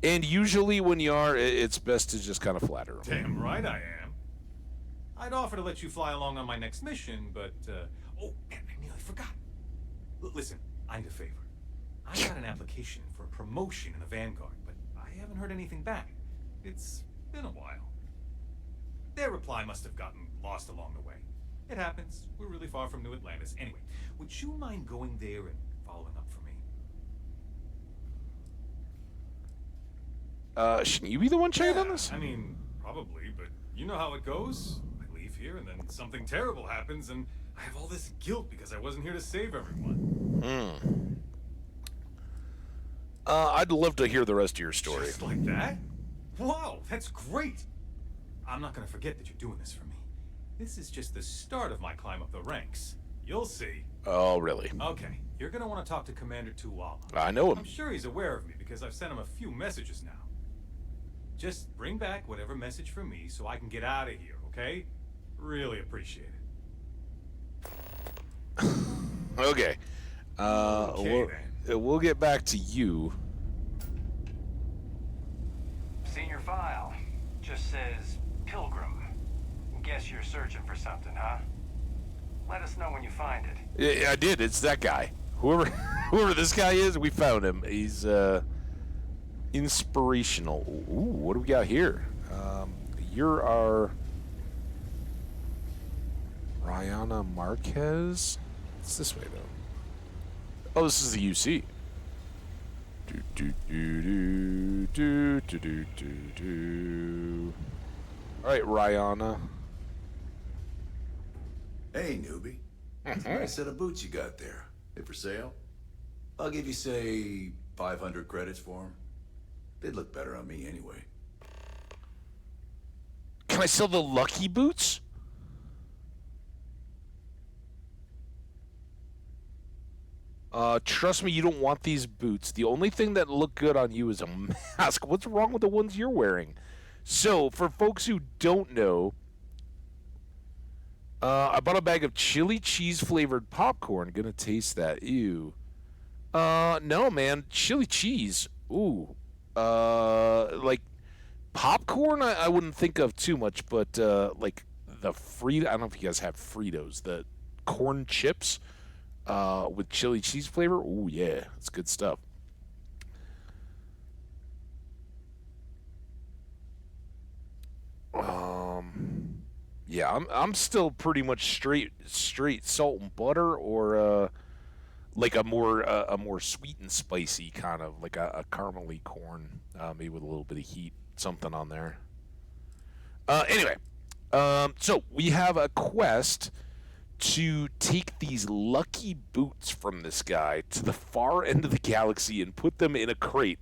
And usually when you are, it's best to just kind of flatter them. Damn right I am. I'd offer to let you fly along on my next mission, but oh, man, I nearly forgot. Listen, I need a favor. I got an application for a promotion in the Vanguard, but I haven't heard anything back. It's been a while. Their reply must have gotten lost along the way. It happens. We're really far from New Atlantis. Anyway, would you mind going there and following up for me? Shouldn't you be the one checking on this? I mean, probably, but you know how it goes. I leave here and then something terrible happens and I have all this guilt because I wasn't here to save everyone. I'd love to hear the rest of your story. Just like that? Wow, that's great. I'm not gonna forget that you're doing this for me. This is just the start of my climb up the ranks. You'll see. Oh, really? Okay, you're gonna want to talk to Commander Tuwala. I know him. I'm sure he's aware of me because I've sent him a few messages now. Just bring back whatever message from me so I can get out of here, okay? Really appreciate it. Okay. We'll get back to you. Seen your file. Just says Pilgrim. Guess you're searching for something, huh? Let us know when you find it. Yeah, I did. It's that guy. Whoever this guy is, we found him. He's inspirational. Ooh, what do we got here? You're our Rihanna Marquez. It's this way though. Oh, this is the UC. All right, Rihanna. Hey, newbie. It's a nice set of boots you got there. They for sale? I'll give you, say, 500 credits for them. They'd look better on me anyway. Can I sell the lucky boots? Trust me, you don't want these boots. The only thing that look good on you is a mask. What's wrong with the ones you're wearing? So, for folks who don't know, I bought a bag of chili cheese flavored popcorn. Gonna taste that. Ew. No, man. Chili cheese. Ooh. Like popcorn, I wouldn't think of too much, but like the Frito. I don't know if you guys have Fritos. The corn chips. with chili cheese flavor. Ooh, yeah, that's good stuff. Yeah, I'm still pretty much straight salt and butter, or like a more sweet and spicy kind of like a caramely corn, maybe with a little bit of heat, something on there. Anyway, so we have a quest to take these lucky boots from this guy to the far end of the galaxy and put them in a crate.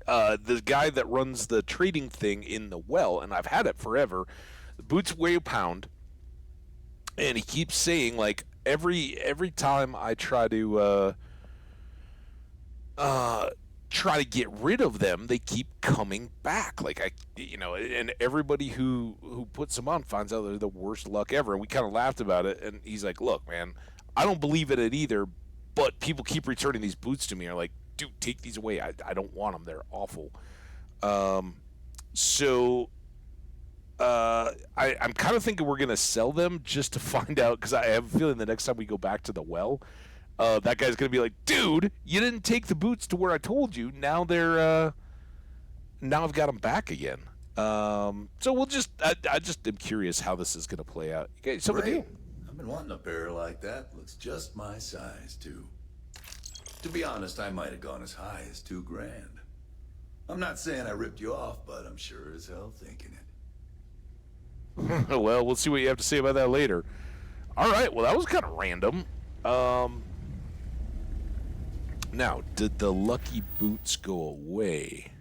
The guy that runs the trading thing in the well, and I've had it forever. The boots weigh a pound, and he keeps saying like every time I try to get rid of them, they keep coming back. Like and everybody who puts them on finds out they're the worst luck ever. And we kind of laughed about it. And he's like, "Look, man, I don't believe in it either, but people keep returning these boots to me. Are like, dude, take these away. I don't want them. They're awful." So I'm kind of thinking we're gonna sell them just to find out, because I have a feeling the next time we go back to the well, that guy's gonna be like, "Dude, you didn't take the boots to where I told you. Now now I've got them back again." So we'll just I just am curious how this is gonna play out. Okay, so Great. I've been wanting a pair like that. Looks just my size too. To be honest, I might have gone as high as $2,000. I'm not saying I ripped you off, but I'm sure as hell thinking it. Well, we'll see what you have to say about that later. All right. Well, that was kind of random. Now, did the lucky boots go away?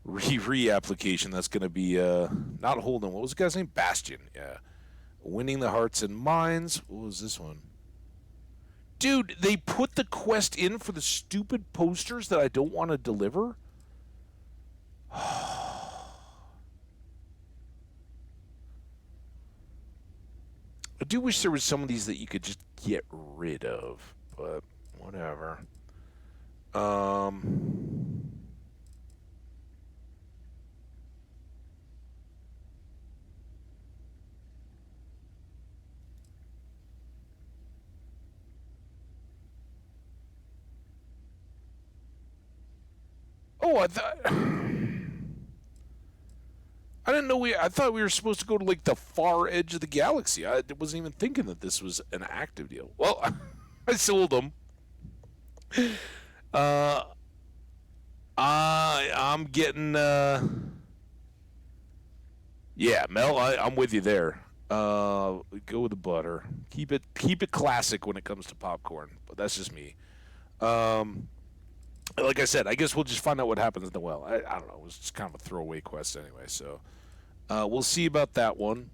Re-application. That's going to be not Holden. What was the guy's name? Bastion. Yeah. Winning the hearts and minds. What was this one? Dude, they put the quest in for the stupid posters that I don't want to deliver. I do wish there was some of these that you could just get rid of, but whatever. Oh, I didn't know I thought we were supposed to go to like the far edge of the galaxy. I wasn't even thinking that this was an active deal. Well, I sold them. I'm getting yeah, Mel, I'm with you there. Go with the butter. Keep it classic when it comes to popcorn, but that's just me. Like I said, I guess we'll just find out what happens in the well. I don't know. It was just kind of a throwaway quest anyway, so we'll see about that one.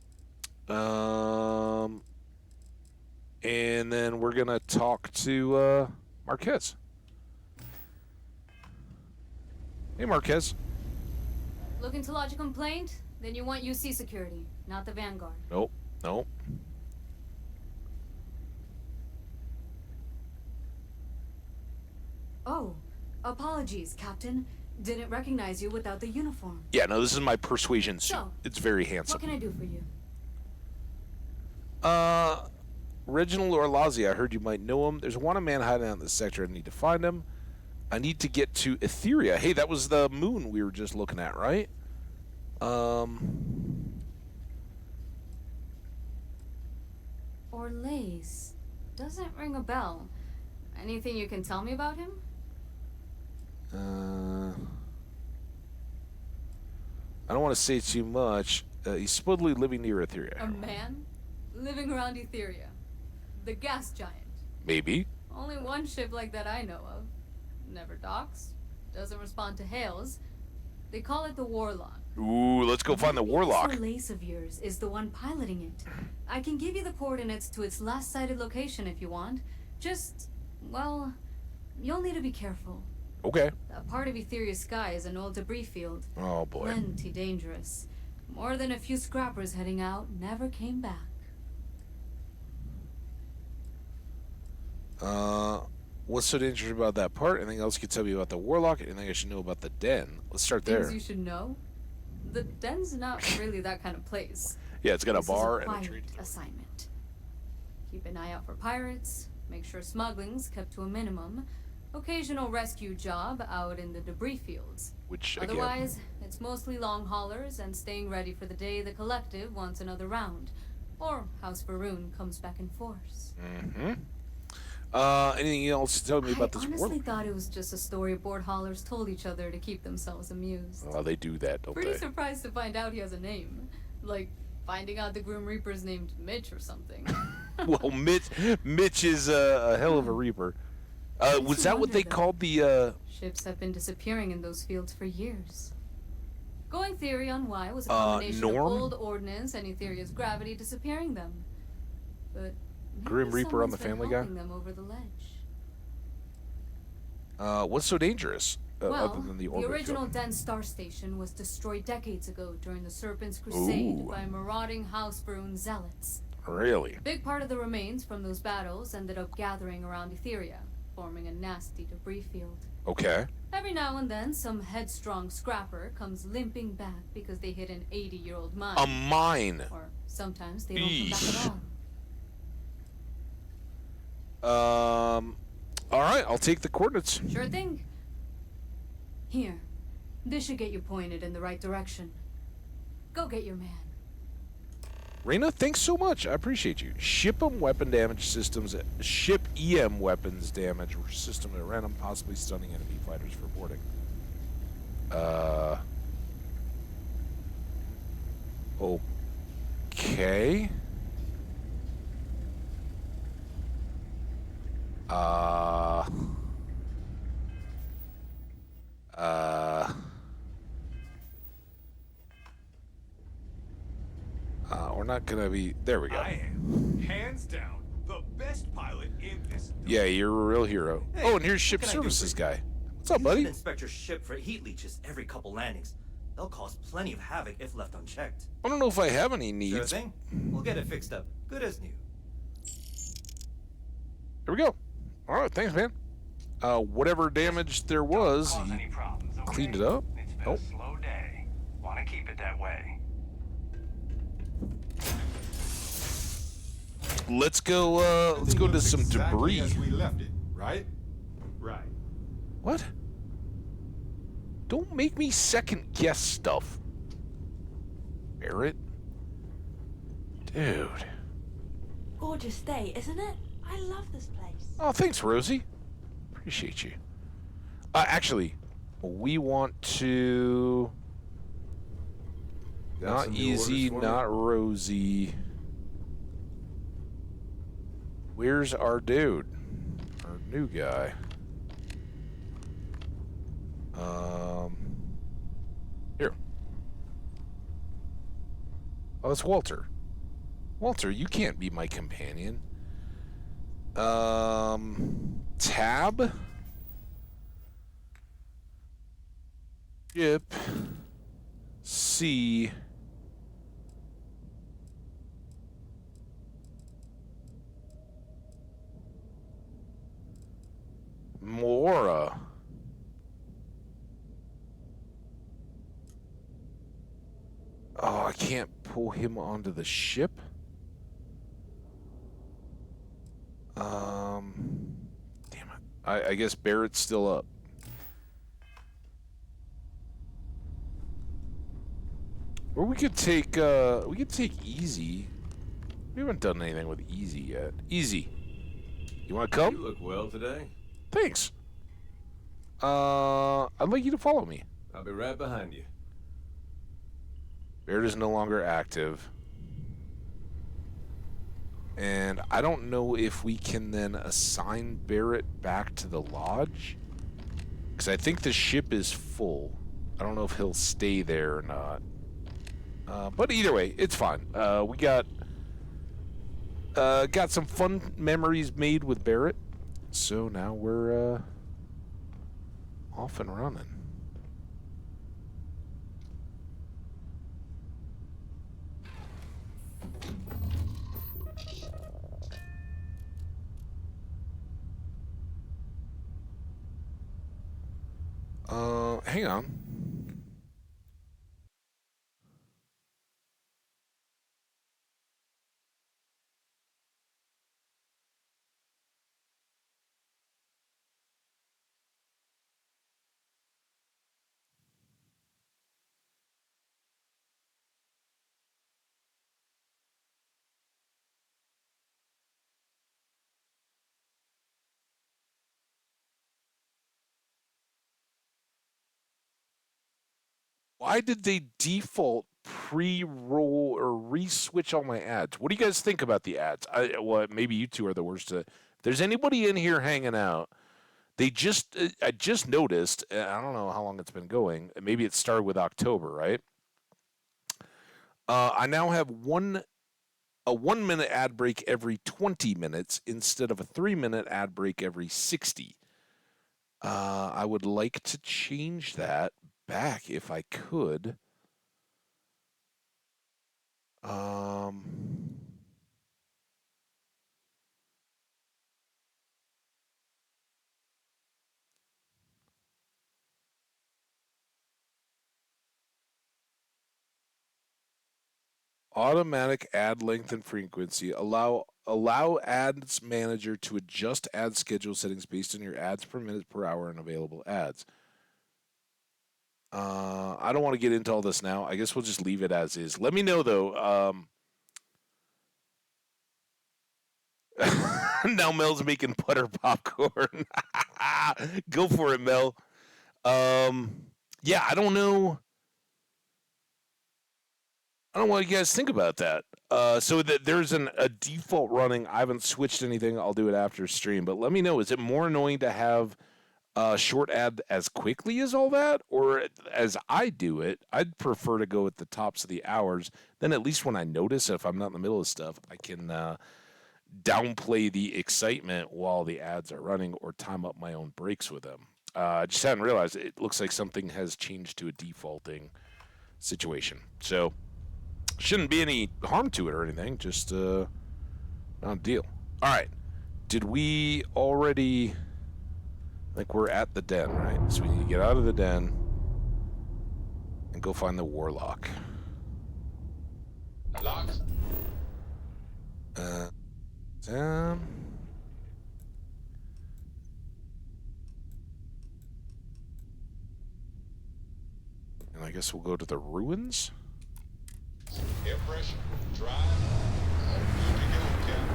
And then we're gonna talk to Marquez. Hey, Marquez. Looking to lodge a complaint? Then you want UC security, not the Vanguard. Nope. Oh, apologies, Captain. Didn't recognize you without the uniform. Yeah, no, this is my persuasion suit. So, it's very handsome. What can I do for you? Reginald Orlazzi, I heard you might know him. There's a wanted man hiding out in this sector. I need to find him. I need to get to Etheria. Hey, that was the moon we were just looking at, right? Orlaze. Doesn't ring a bell. Anything you can tell me about him? I don't want to say too much. He's supposedly living near Etheria. A man? Living around Etheria. The gas giant. Maybe. Only one ship like that I know of. Never docks. Doesn't respond to hails. They call it the Warlock. Ooh, let's go find the Warlock. This Orlaze of yours is the one piloting it. I can give you the coordinates to its last sighted location if you want. Just, well, you'll need to be careful. Okay. That part of Etheria's sky is an old debris field. Oh, boy. Plenty dangerous. More than a few scrappers heading out never came back. What's so dangerous about that part? Anything else you can tell me about the Warlock? Anything I should know about the den? Let's start there. Things you should know? The den's not really that kind of place. Yeah, it's got a This bar is and a quiet trade. assignment. Keep an eye out for pirates, make sure smuggling's kept to a minimum, occasional rescue job out in the debris fields. Which, again... Otherwise, it's mostly long haulers and staying ready for the day the collective wants another round, or House Varun comes back in force. Mm-hmm. Anything else to tell me about this I world? honestly thought it was just a storyboard haulers told each other to keep themselves amused. Well, they do that, don't Pretty they? surprised to find out he has a name. Like, finding out the Grim Reaper's named Mitch or something. Well, Mitch is a hell of a Reaper. Was that what they called the... Ships have been disappearing in those fields for years. Going theory on why was a combination of Norm? old ordnance and Etheria's gravity disappearing them. But Grim Reaper on the Family Guy? them over the ledge. What's so dangerous? Well, other than the orbit original field? Den Star Station was destroyed decades ago during the Serpent's Crusade Ooh. by marauding House Varun zealots. Really? Big part of the remains from those battles ended up gathering around Etheria, forming a nasty debris field. Okay. Every now and then, some headstrong scrapper comes limping back because they hit an 80-year-old mine. A mine? Or sometimes they don't come back at all. All right, I'll take the coordinates. Sure thing. Here. This should get you pointed in the right direction. Go get your man. Reyna, thanks so much. I appreciate you. Ship 'em weapon damage systems. Ship EM weapons damage system at random, possibly stunning enemy fighters for boarding. Okay. We're not gonna be. There we go. I am, hands down, the best pilot in this. Yeah, you're a real hero. Hey, Oh, and here's ship what can I do services for you? guy. What's up, You buddy? should inspect your ship for heat leeches every couple landings. They'll cause plenty of havoc if left unchecked. I don't know if I have any Sure needs. thing. We'll get it fixed up. Good as new. There we go. All right, thanks, man. Whatever damage there was, Cause he any problems, okay? cleaned it up. It's been Nope. a slow day. Want to keep it that way. Let's go. Let's go to some Exactly debris. as we left it, right? Right. What? Don't make me second guess stuff. Barrett. Dude. Gorgeous day, isn't it? I love this place. Oh, thanks, Rosie. Appreciate you. Actually, we want to. Got Not some new Easy, orders for me? not Rosie. Where's our dude? Our new guy. Here. Oh, it's Walter. Walter, you can't be my companion. Tab. Ship. C. Mora. Oh, I can't pull him onto the ship. Damn it. I guess Barrett's still up. Or we could take Easy. We haven't done anything with Easy yet. Easy. You want to come? You look well today. Thanks. I'd like you to follow me. I'll be right behind you. Barrett is no longer active. And I don't know if we can then assign Barrett back to the lodge. Because I think the ship is full. I don't know if he'll stay there or not. But either way, it's fine. We got some fun memories made with Barrett. So now we're off and running. Hang on. why did they default pre-roll or re-switch all my ads? What do you guys think about the ads? Well, maybe you two are the worst. If there's anybody in here hanging out, I just noticed, I don't know how long it's been going. Maybe it started with October, right? I now have a 1 minute ad break every 20 minutes instead of a 3 minute ad break every 60. I would like to change that back if I could. Automatic ad length and frequency. Allow ads manager to adjust ad schedule settings based on your ads per minute per hour and available ads. I don't want to get into all this now. I guess we'll just leave it as is. Let me know though. Now Mel's making butter popcorn. Go for it, Mel. Yeah, I don't know. I don't know what you guys think about that. So there's a default running. I haven't switched anything. I'll do it after stream. But let me know. Is it more annoying to have a short ad as quickly as all that? Or as I do it, I'd prefer to go at the tops of the hours. Then at least when I notice, if I'm not in the middle of stuff, I can downplay the excitement while the ads are running or time up my own breaks with them. I just hadn't realized it looks like something has changed to a defaulting situation. So shouldn't be any harm to it or anything, just not a deal. All right. Did we already... I think we're at the den, right? So we need to get out of the den and go find the warlock. Locked. And I guess we'll go to the ruins. Air pressure, drive, all good to go, Captain.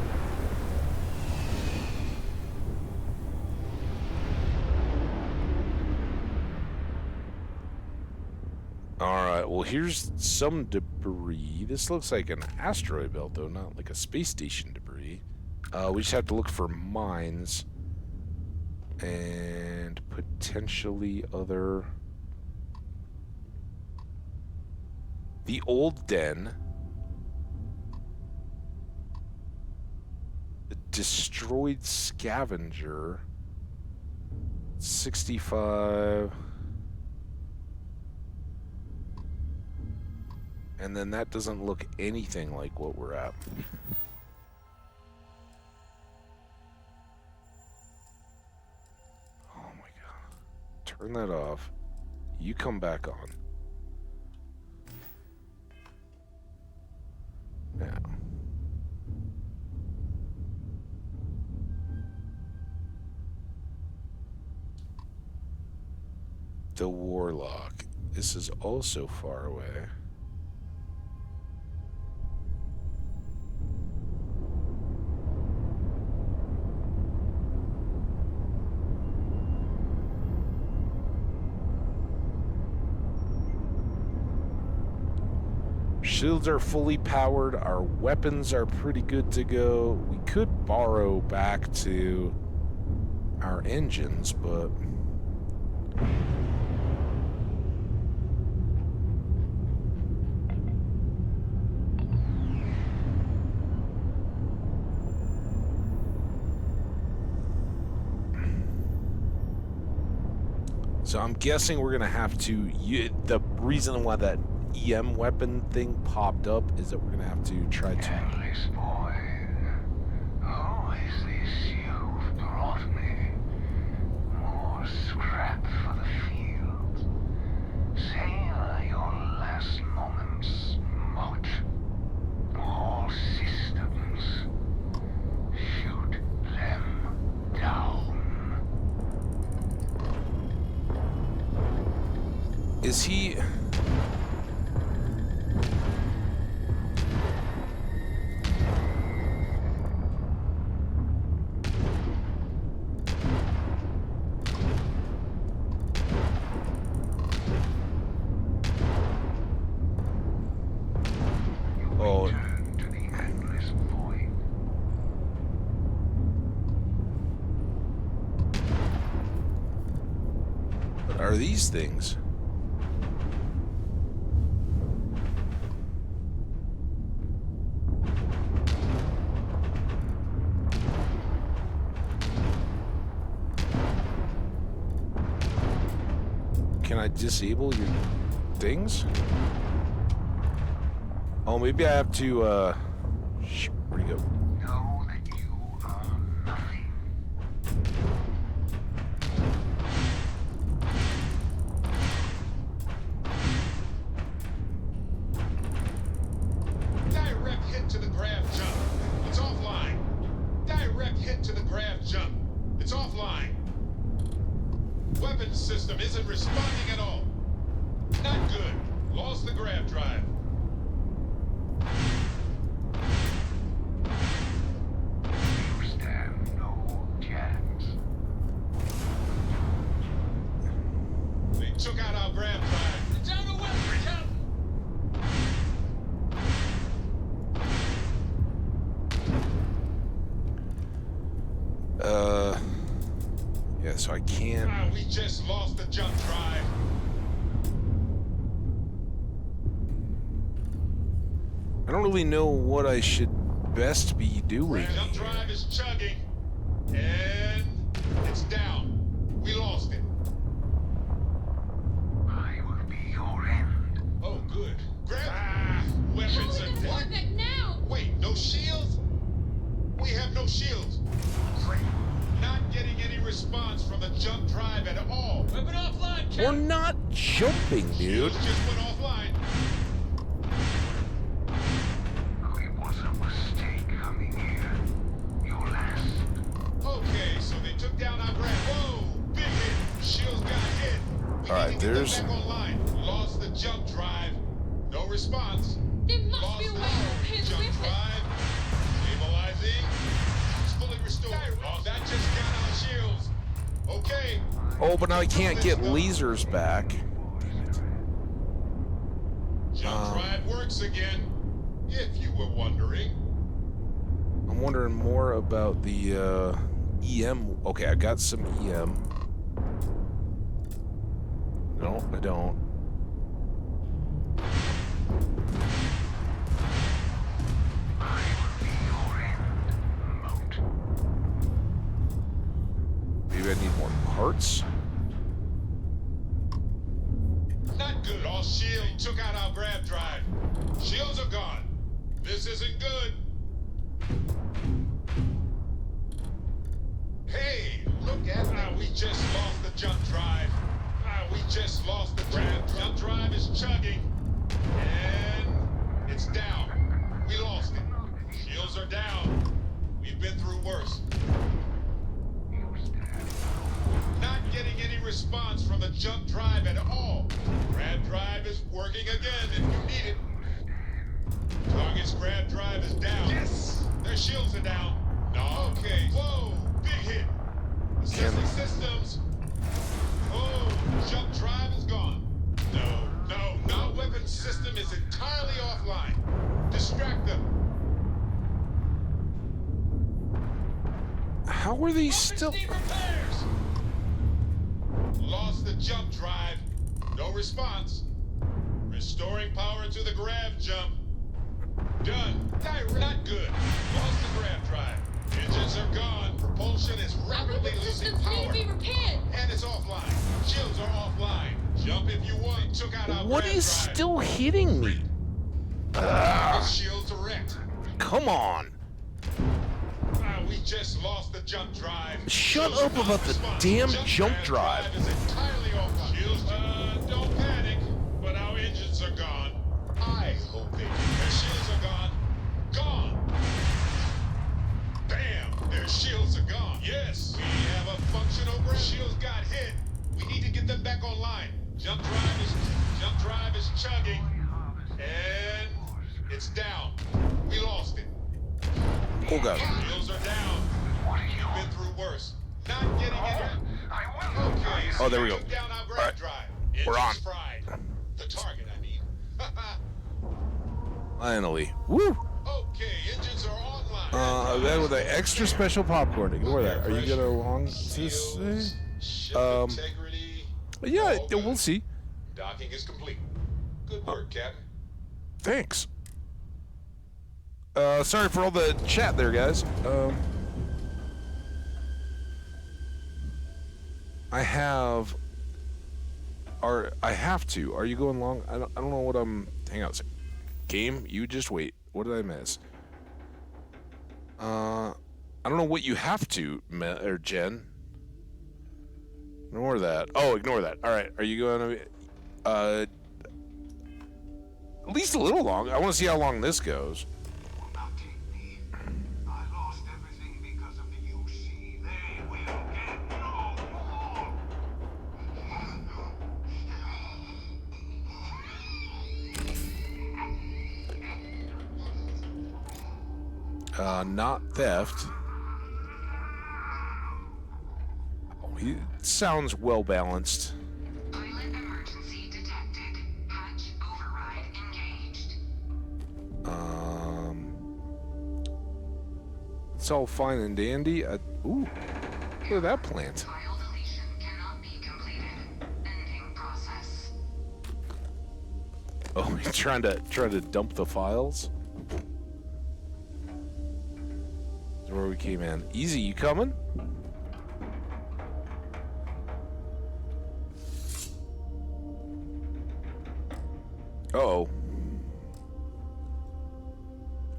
Alright, well here's some debris. This looks like an asteroid belt though, not like a space station debris. We just have to look for mines and potentially other... The old den. The destroyed scavenger. 65. And then that doesn't look anything like what we're at. Oh my god. Turn that off. You come back on. Now. The warlock. This is also far away. Shields are fully powered. Our weapons are pretty good to go. We could borrow back to our engines, but... So I'm guessing we're going to have to... The reason why that EM weapon thing popped up is that we're going to have to try to... Endless boy, who is this you've brought me? More scrap for the field. Savor your last moments, Moat. All systems. Shoot them down. Is he... are these things? Can I disable your things? Oh, maybe I have to, shoot, where'd he go? Know that you are nothing. Direct hit to the grav jump. It's offline. Direct hit to the grav jump. It's offline. Weapons system isn't responding at all. Not good. Lost the grav drive. You stand no chance. They took out our grav drive. It's out of weapons, Captain. Yeah, so I can't. We just lost the jump drive. I don't really know what I should best be doing. Jump drive is chugging. And it's down. We lost it. I will be your end. Oh, good. Grab. Weapons are dead. Now! Wait, no shields? We have no shields. Not getting any response from the jump drive at all. Weapon offline, We're not jumping, dude. Shields just went offline. It was a mistake coming here. Your last. Okay, so they took down our grab. Whoa! Big hit. Shields got hit. We All right, need to get there's. them back online. Lost the jump drive. No response. There must Lost be a way to power. repair the Jump weapon. drive. Stabilizing. It's fully restored. Lost. That just got our shields. Okay. Oh, but now I can't get lasers back. Jump drive works again. If you were wondering. I'm wondering more about the EM. Okay, I got some EM. No, I don't. Maybe I need more parts. Not good. Lost shield. Took out our grab drive. Shields are gone. This isn't good. Hey, look at that. We just lost the jump drive. We just lost the grab. Jump drive is chugging. And it's down. We lost it. Shields are down. We've been through worse. Not getting any response from the jump drive at all. Grab drive is working again if you need it. Target's grab drive is down. Yes! Their shields are down. No. Okay. Whoa! Big hit. Assessing systems. Oh, jump drive is gone. No. Our weapon system is entirely offline. Distract them. How are these still? Repairs. Lost the jump drive. No response. Restoring power to the grav jump. Done. Not good. Lost the grav drive. Engines are gone. Propulsion is rapidly losing power. Need to be repaired. And it's offline. Shields are offline. Jump if you want. Took out our What grav is drive. still hitting me? Shields are wrecked. Come on. We just lost the jump drive. Shut up about the damn jump drive. Is entirely offline. Shields, don't panic, but our engines are gone. I hope they do. Their shields are gone. Gone. Bam! Their shields are gone. Yes, we have a functional grab. Shields got hit. We need to get them back online. Jump drive is chugging. And it's down. We lost it. Oh god. Shields are down. You've been through worse. Not getting it. Okay, Oh, there we go. took down our grab All right. drive. We're on. Engines fried. The target, I mean. Finally. Woo! Okay, engines are online. Then with the extra special popcorn. Ignore that. Are you gonna long to say? Ship integrity. But yeah, All good. we'll see. Docking is complete. Good work, Captain. Thanks. Sorry for all the chat there, guys. I have to. Are you going long? I don't know what I'm. Hang on a second. Game, you just wait. What did I miss? I don't know what you have to, or Jen. Ignore that. Oh, ignore that. All right. Are you going to? At least a little long. I want to see how long this goes. Not theft. Oh, he sounds well balanced. Pilot emergency detected. Hatch override engaged. It's all fine and dandy. Ooh, look at that plant. File deletion cannot be completed. Ending process. Oh, he's trying to dump the files. That's where we came in. Easy, you coming? Uh-oh.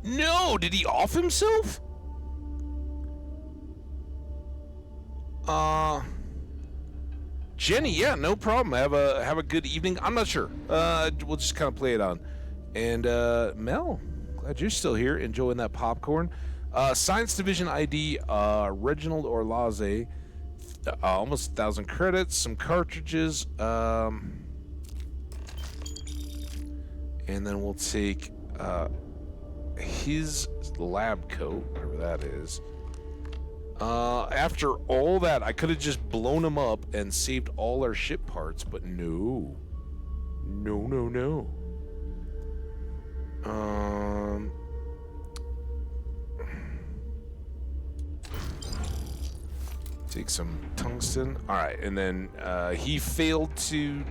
No, did he off himself? Jenny, yeah, no problem. Have a good evening. I'm not sure. We'll just kind of play it on. And Mel, glad you're still here, enjoying that popcorn. Science Division ID, Reginald Orlaze, almost 1,000 credits, some cartridges, and then we'll take his lab coat, whatever that is. After all that, I could have just blown him up and saved all our ship parts, but no. No. Take some tungsten. Alright, and then he failed to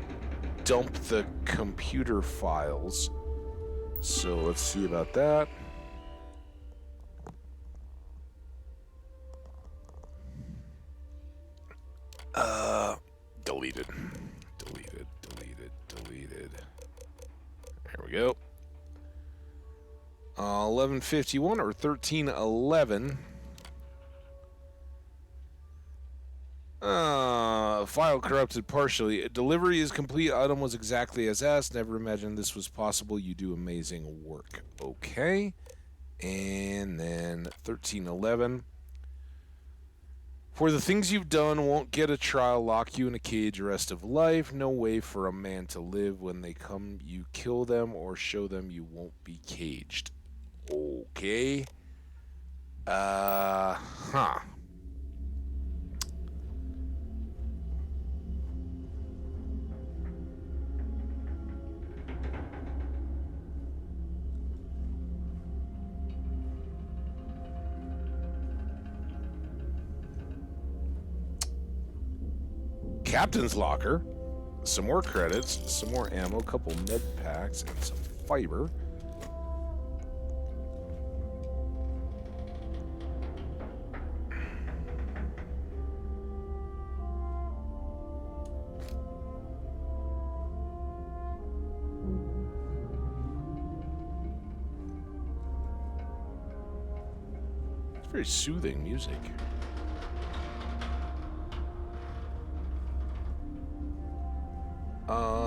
dump the computer files. So let's see about that. Deleted. There we go. 1151 or 1311. File corrupted partially. Delivery is complete. Item was exactly as asked. Never imagined this was possible. You do amazing work. Okay. And then 1311. For the things you've done, won't get a trial, lock you in a cage rest of life. No way for a man to live. When they come, you kill them or show them you won't be caged. Okay. Huh. Captain's locker, some more credits, some more ammo, a couple med packs, and some fiber. It's very soothing music.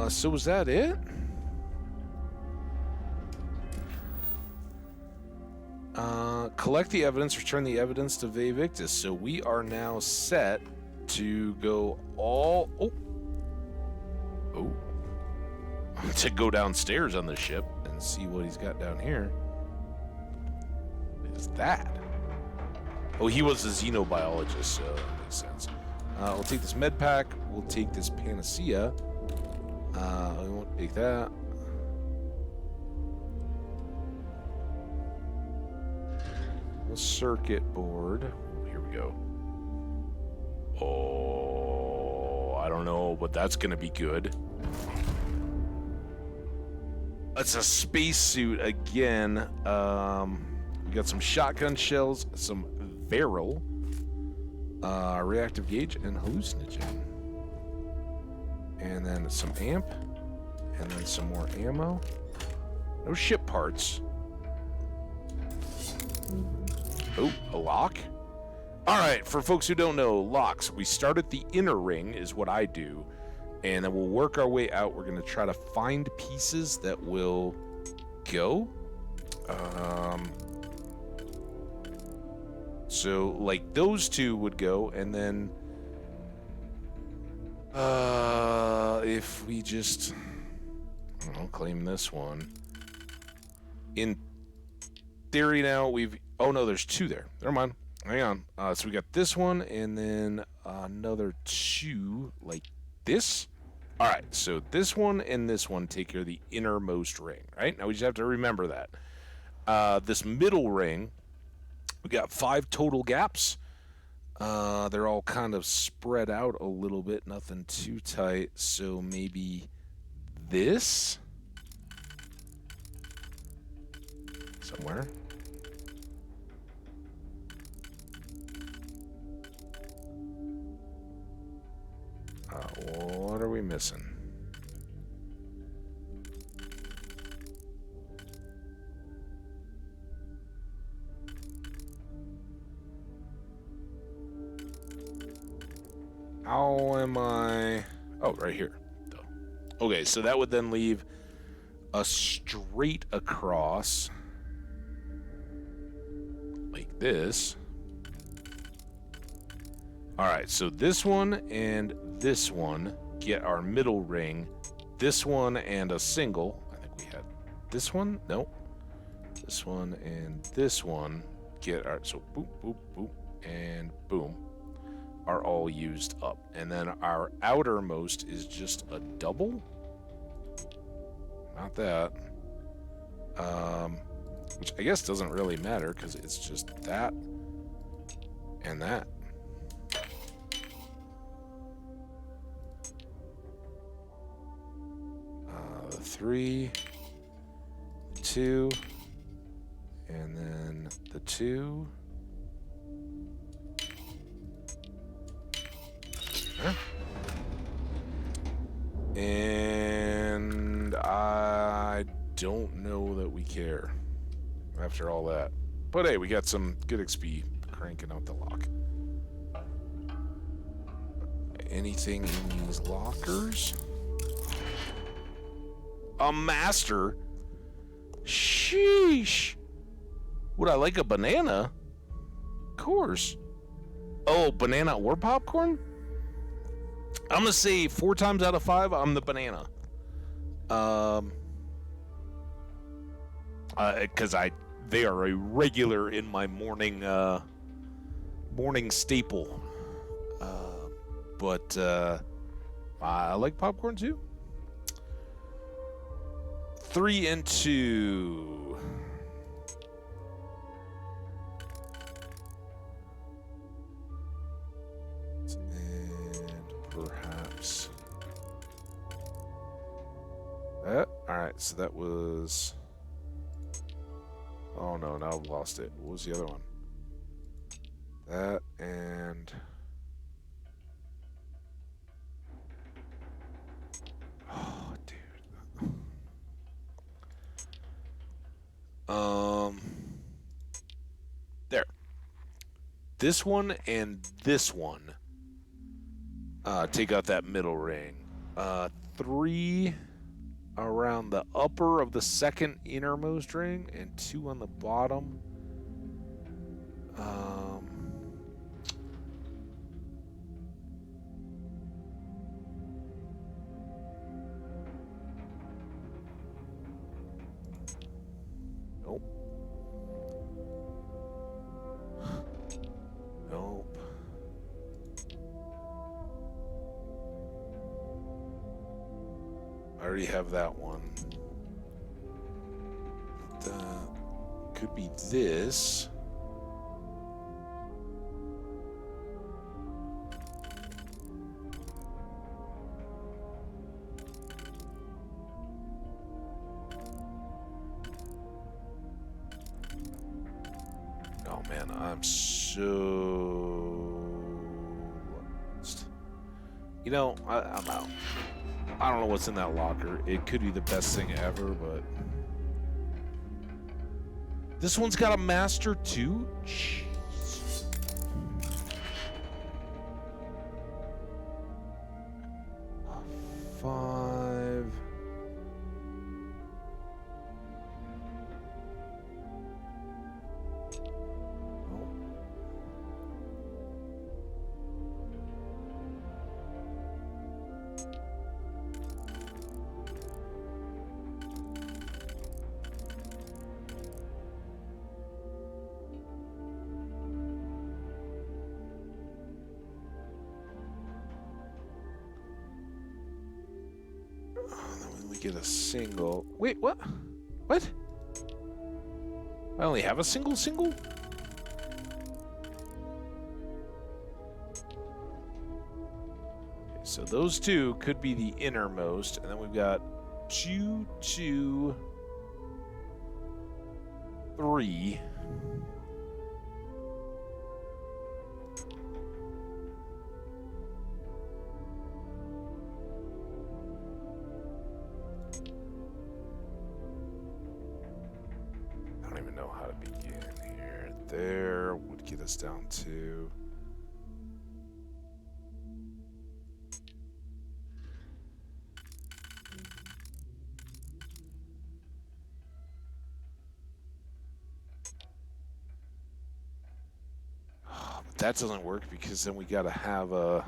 So was that it? Collect the evidence, return the evidence to Vae Victis. So we are now set to go all... Oh. To go downstairs on the ship and see what he's got down here. What is that? Oh, he was a xenobiologist, so that makes sense. We'll take this med pack. We'll take this panacea. We won't take that. The circuit board. Here we go. Oh, I don't know, but that's gonna be good. It's a spacesuit again. We got some shotgun shells, some Varil, reactive gauge, and hallucinogen. And then some amp, and then some more ammo. No ship parts. Oh, a lock. All right, for folks who don't know, locks. We start at the inner ring is what I do, and then we'll work our way out. We're going to try to find pieces that will go. So, like, those two would go, and then if we just, I don't know, claim this one. In theory now, oh no, there's two there. Never mind. Hang on. So we got this one, and then another two, like this. All right, so this one and this one take care of the innermost ring, right? Now we just have to remember that. This middle ring, we got 5 total gaps. They're all kind of spread out a little bit, nothing too tight, so maybe this somewhere. What are we missing? How am I? Oh, right here. Okay, so that would then leave a straight across like this. All right, so this one and this one get our middle ring. This one and a single. I think we had this one. Nope. This one and this one get our, so boop, boop, boop, and boom, are all used up. And then our outermost is just a double. Not that. Which I guess doesn't really matter because it's just that and that. The 3, 2, and then the 2. Huh? And I don't know that we care after all that. But hey, we got some good XP cranking out the lock. Anything in these lockers? A master? Sheesh. Would I like a banana? Of course. Oh, banana or popcorn? I'm gonna say 4 times out of 5, I'm the banana. Because they are a regular in my morning staple. But I like popcorn too. 3 and 2. Perhaps that. All right, so that was. Oh no, now I've lost it. What was the other one? That and. Oh, dude. There. This one and this one. Take out that middle ring. 3 around the upper of the second innermost ring and 2 on the bottom. Nope. Nope. I already have that one. Could be this. man, I'm so lost. You know, I'm out. I don't know what's in that locker. It could be the best thing ever, but this one's got a master too. Jeez. Five. Then we get a single. Wait, what? What? I only have a single? Okay, so those two could be the innermost, and then we've got 2, 2, 3. I don't even know how to begin here. There would get us down to... But that doesn't work because then we gotta have a...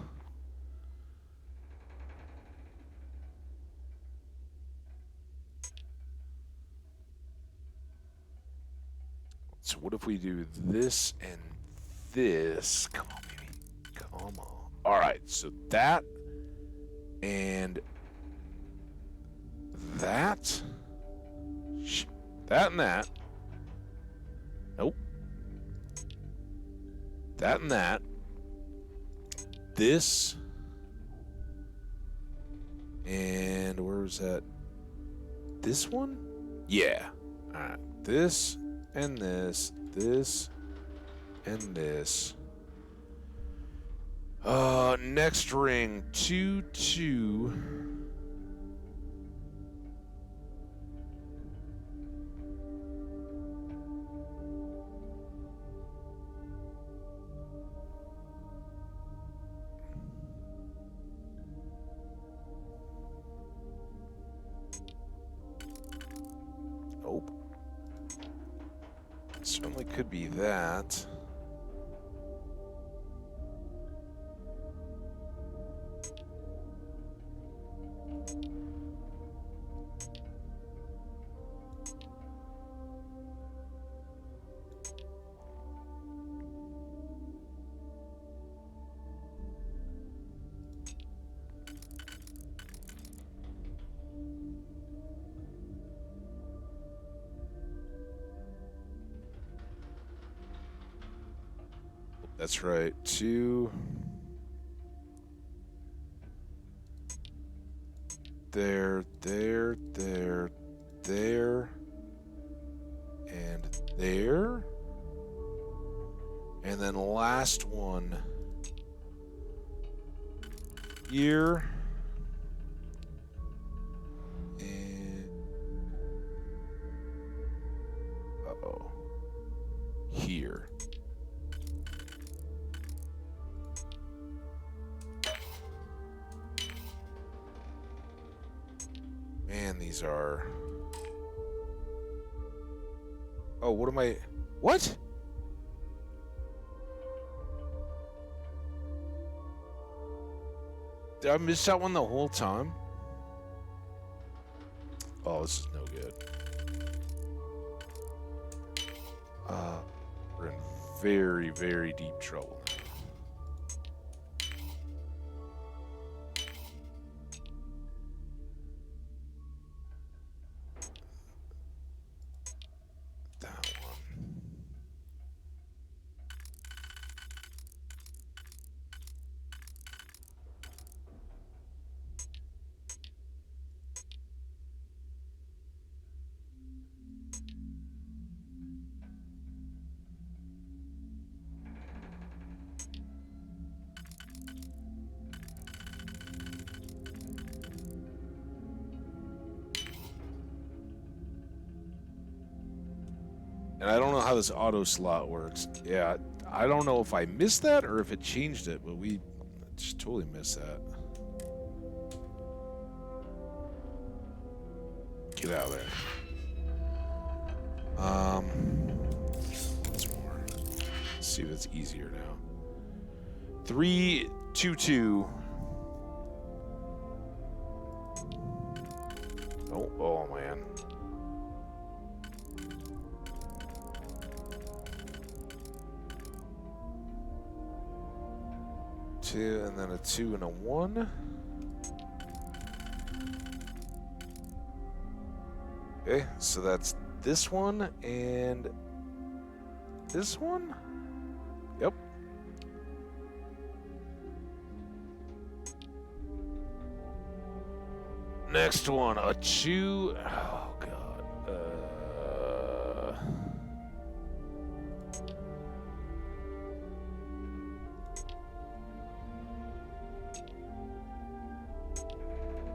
So what if we do this and this? Come on, baby. Come on. All right, so that and that. That and that. Nope. That and that. This. And where's that? This one? Yeah. All right. This and this. This and this. Next ring. 2, 2. Nope. Certainly could be that. That's right. 2. There, there, there, there, and there. And then last one here. And uh-oh. Here. Man, these are... Oh, what am I... What? Did I miss that one the whole time? Oh, this is no good. We're in very, very deep trouble now. And I don't know how this auto slot works. Yeah, I don't know if I missed that or if it changed it, but we just totally missed that. Get out of there. Once more. Let's see if it's easier now. 3, 2, 2. Oh man. Two, and then a 2 and a 1. Okay, so that's this one and this one? Yep. Next one, a 2. Oh, God.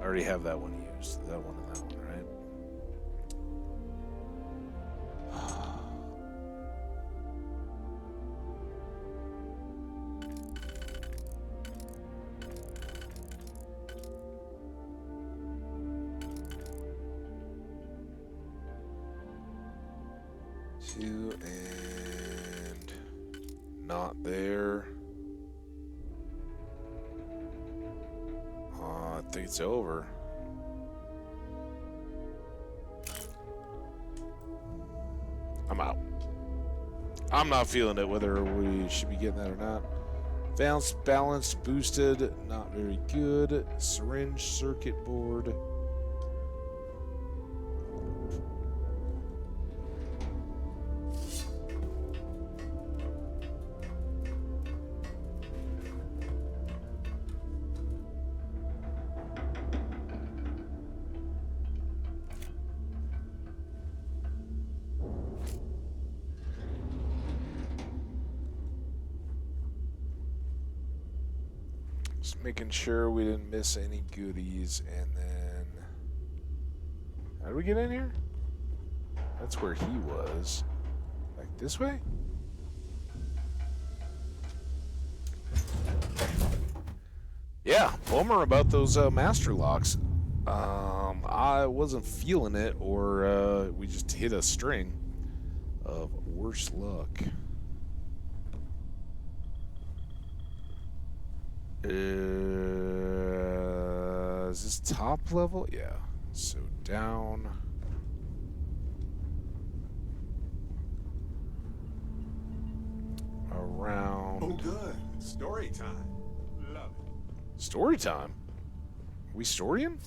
I already have that one used. That one and that one, right? 2 and not there. I think it's over. I'm out. I'm not feeling it, whether we should be getting that or not. Balanced, boosted, not very good. Syringe, circuit board. Just making sure we didn't miss any goodies, and then... How did we get in here? That's where he was. Like this way? Yeah, bummer about those master locks. I wasn't feeling it, or we just hit a string of worse luck. Is this top level? Yeah. So down. Around. Oh, good. Story time. Love it. Story time? We storying?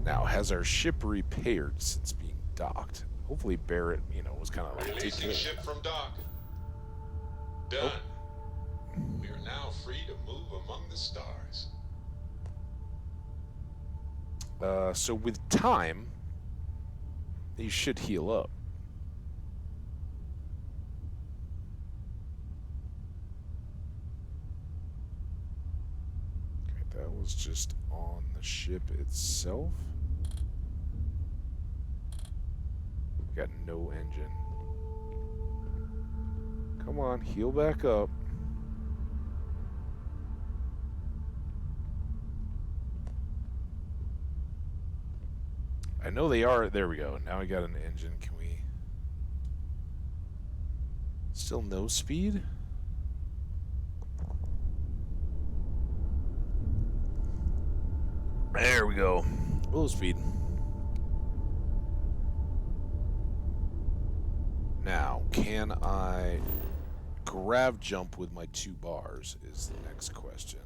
Now, has our ship repaired since being docked? Hopefully Barrett, was kind of like... Releasing ship from dock. Done. We are now free to move among the stars. So with time, you should heal up. Okay, that was just on the ship itself. Got no engine. Come on, heal back up. I know they are. There we go. Now we got an engine. Can we... Still no speed? There we go. Low speed. Now, can I grav jump with my 2 bars is the next question.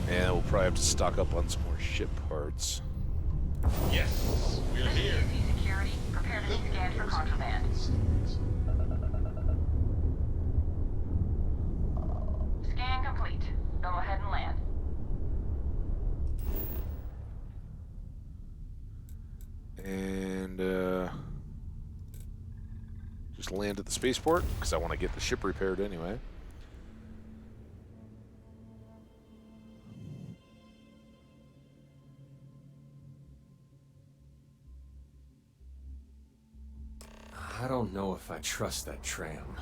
And we'll probably have to stock up on some more ship parts. Yes, we're here. ACC security, prepare to be scanned for contraband. Scan complete. Go ahead and land. And just land at the spaceport because I want to get the ship repaired anyway. I don't know if I trust that tram.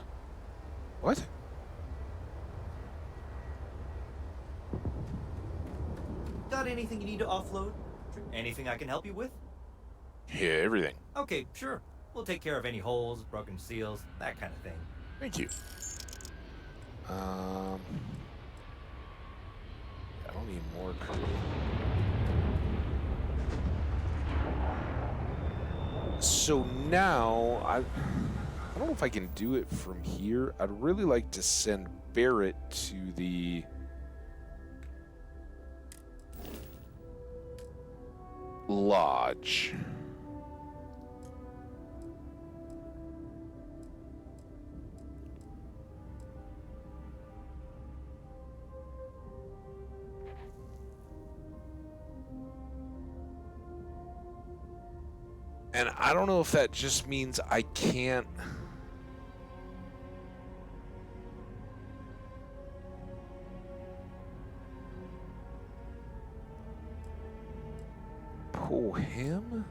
What? Got anything you need to offload? Anything I can help you with? Yeah, everything. Okay, sure. We'll take care of any holes, broken seals, that kind of thing. Thank you. I don't need more crew. So now, I don't know if I can do it from here. I'd really like to send Barrett to the lodge. And I don't know if that just means I can't... pull him?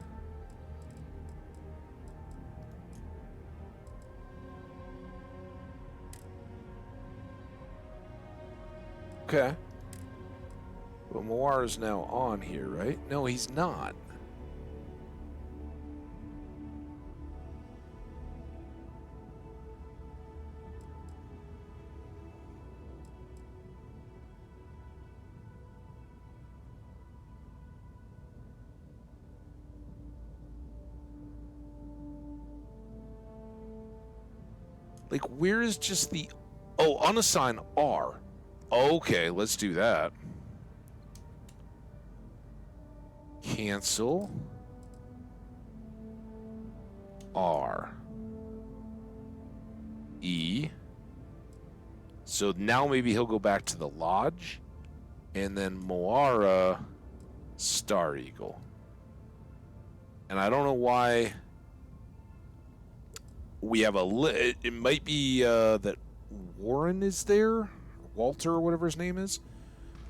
Okay. Well, Moir is now on here, right? No, he's not. Like, where is just the... Oh, unassign R. Okay, let's do that. Cancel. R. E. So now maybe he'll go back to the lodge. And then Moara, Star Eagle. And I don't know why... we have a... it might be that Warren is there? Walter, or whatever his name is.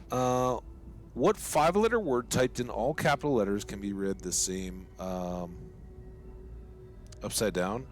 What 5-letter word typed in all capital letters can be read the same upside down?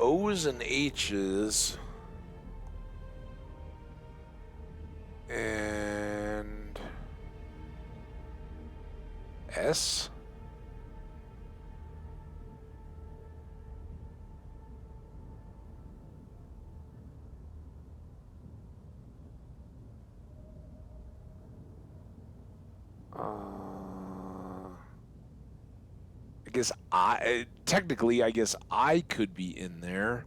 O's and H's and S. I guess technically, I guess I could be in there.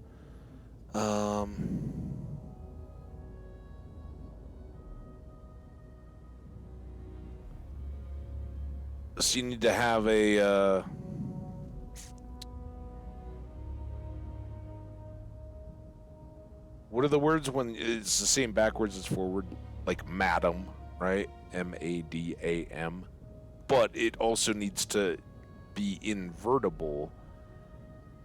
So you need to have a, what are the words when it's the same backwards as forward? Like madam, right? M-A-D-A-M. But it also needs to be invertible.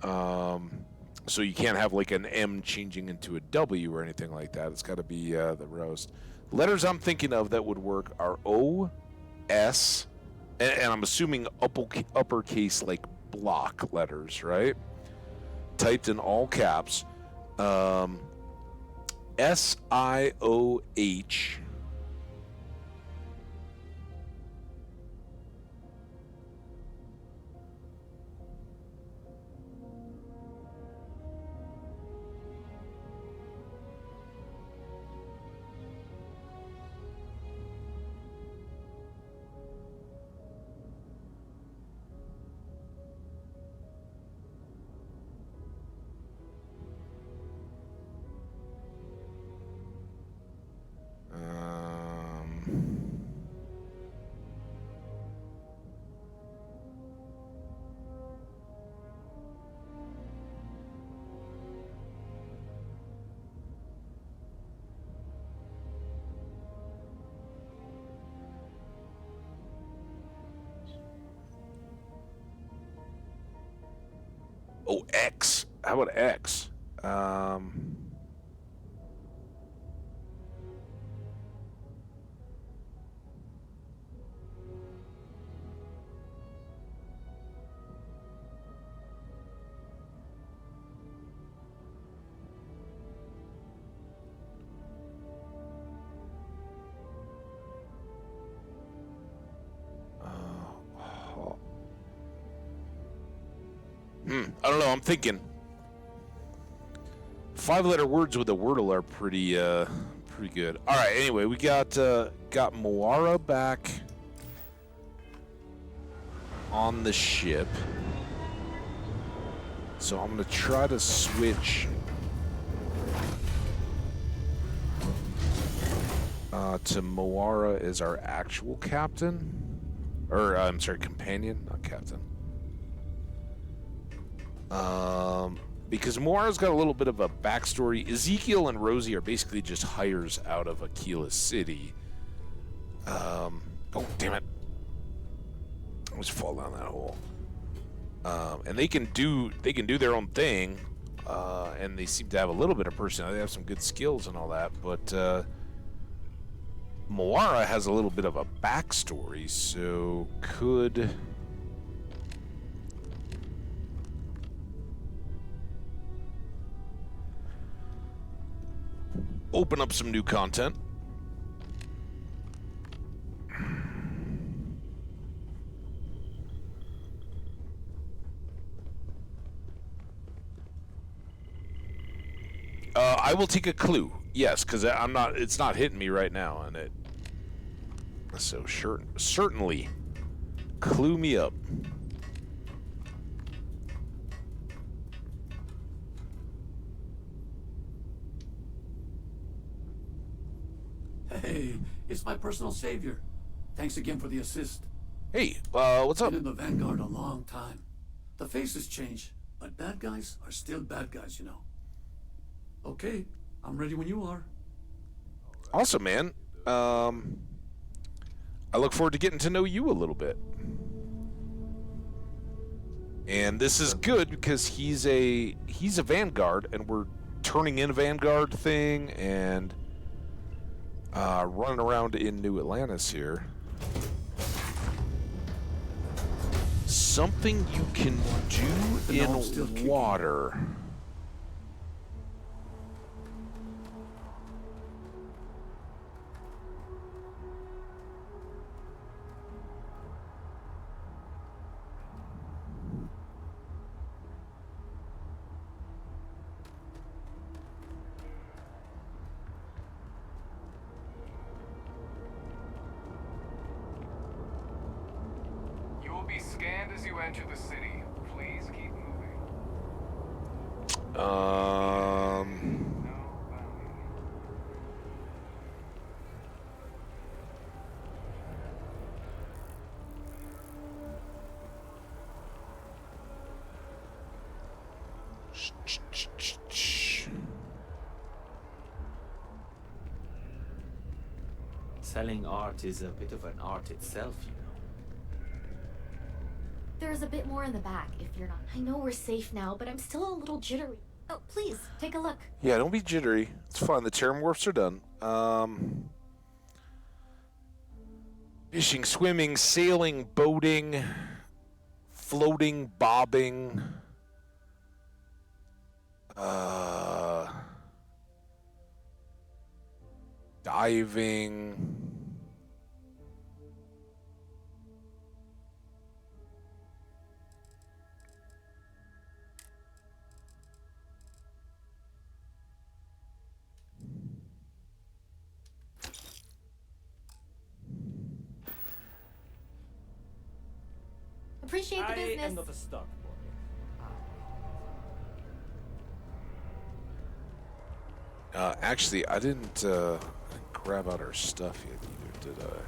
So you can't have like an M changing into a W or anything like that. It's got to be the roast. Letters I'm thinking of that would work are O, S, and I'm assuming uppercase like block letters, right? Typed in all caps. SIOH. Oh, X. How about X? I don't know. I'm thinking 5-letter words with a wordle are pretty good. All right. Anyway, we got Moara back on the ship, so I'm gonna try to switch to Moara as our actual captain, or I'm sorry, companion, not captain. Because Moira's got a little bit of a backstory. Ezekiel and Rosie are basically just hires out of Aquila City. Oh, damn it. I almost fall down that hole. And they can do their own thing, and they seem to have a little bit of personality. They have some good skills and all that, but Moara has a little bit of a backstory, so could open up some new content. I will take a clue. Yes, because I'm not. It's not hitting me right now, and it. So sure, certainly, clue me up. Hey, it's my personal savior. Thanks again for the assist. Hey, what's up? Been in the Vanguard a long time. The faces change, but bad guys are still bad guys, you know. Okay, I'm ready when you are. Awesome, man. I look forward to getting to know you a little bit. And this is good because he's a Vanguard, and we're turning in a Vanguard thing and running around in New Atlantis here. Something you can do in water. You will be scanned as you enter the city. Please keep moving. Selling art is a bit of an art itself, you know. There's a bit more in the back if you're not. I know we're safe now, but I'm still a little jittery. Oh, please, take a look. Yeah, don't be jittery. It's fine. The terramorphs are done. Fishing, swimming, sailing, boating, floating, bobbing. Diving. Appreciate the business. I am not a stock boy. Actually, I didn't grab out our stuff yet either, did I?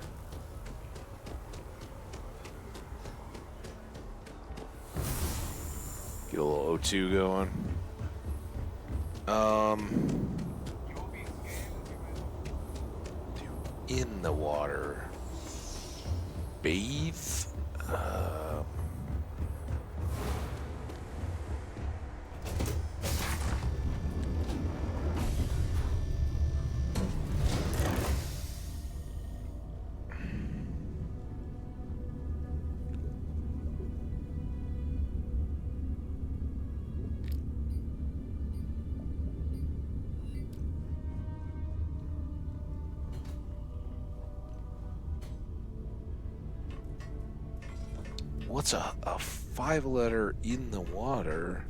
Get a little O2 going. In the water. Bathe. What's a 5-letter in the water?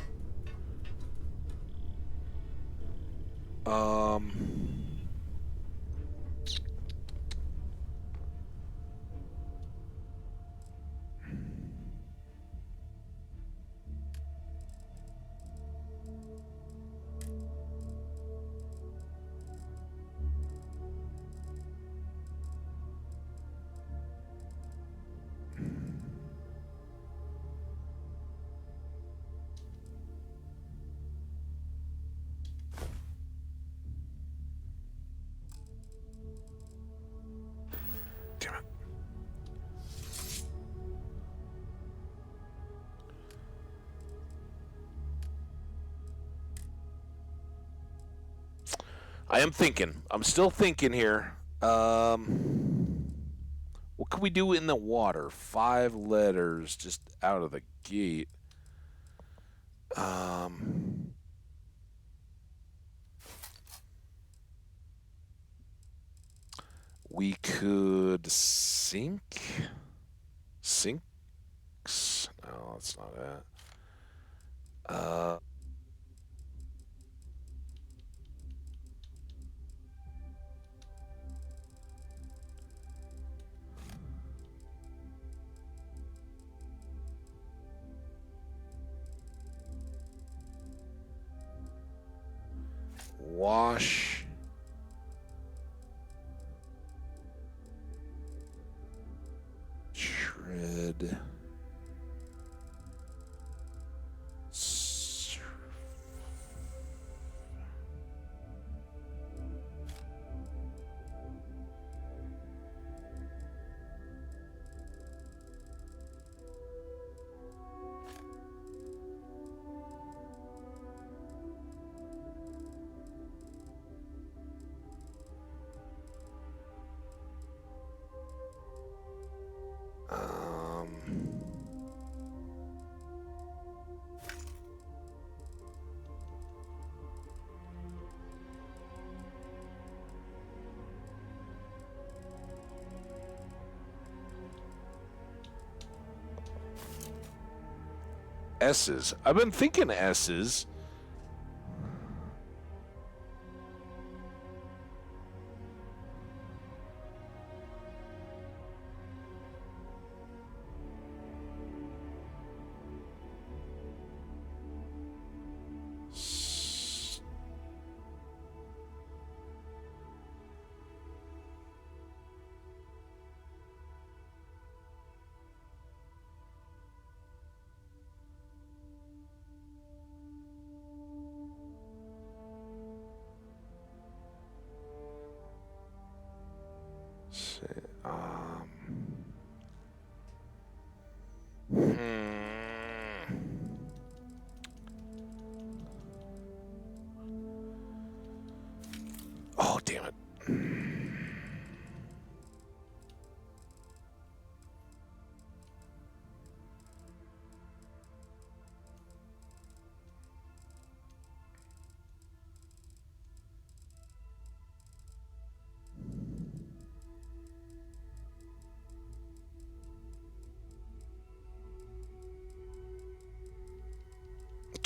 Damn it. I am thinking. I'm still thinking here. What can we do in the water? 5 letters just out of the gate. We could sink. Sinks? No, that's not it. Wash. Shred. S's. I've been thinking S's. Oh, damn it.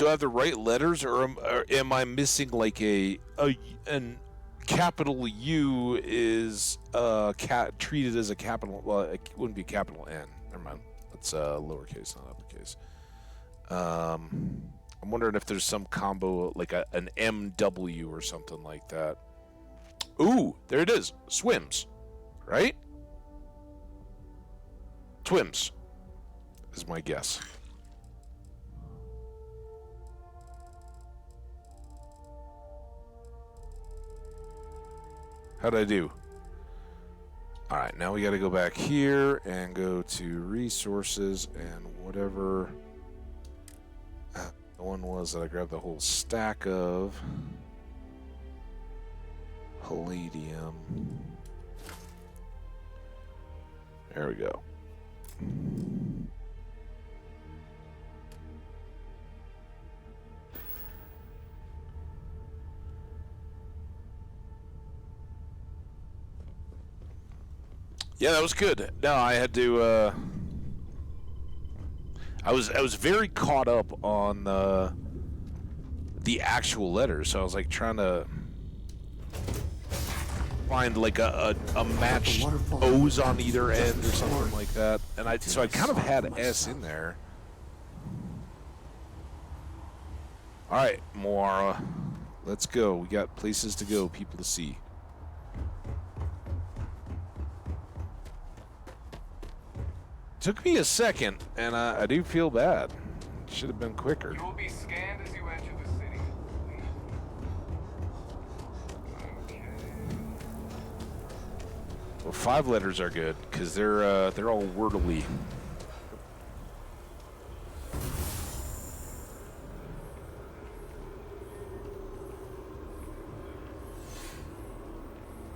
Do I have the right letters, or am I missing like an capital U is treated as a capital? Well, it wouldn't be a capital N. Never mind. That's lowercase, not uppercase. I'm wondering if there's some combo like an MW or something like that. Ooh, there it is. Swims, right? Twims is my guess. How'd I do? Alright, now we gotta go back here and go to resources and whatever the one was that I grabbed the whole stack of. Palladium. There we go. Yeah, that was good. No, I had to. I was very caught up on the actual letters, so I was like trying to find like a matched O's on either end or something like that, and I kind of had S in there. All right, Moara, let's go. We got places to go, people to see. Took me a second, and I do feel bad. Should have been quicker. You will be scanned as you enter the city. Okay. Well, 5 letters are good because they're all wordly.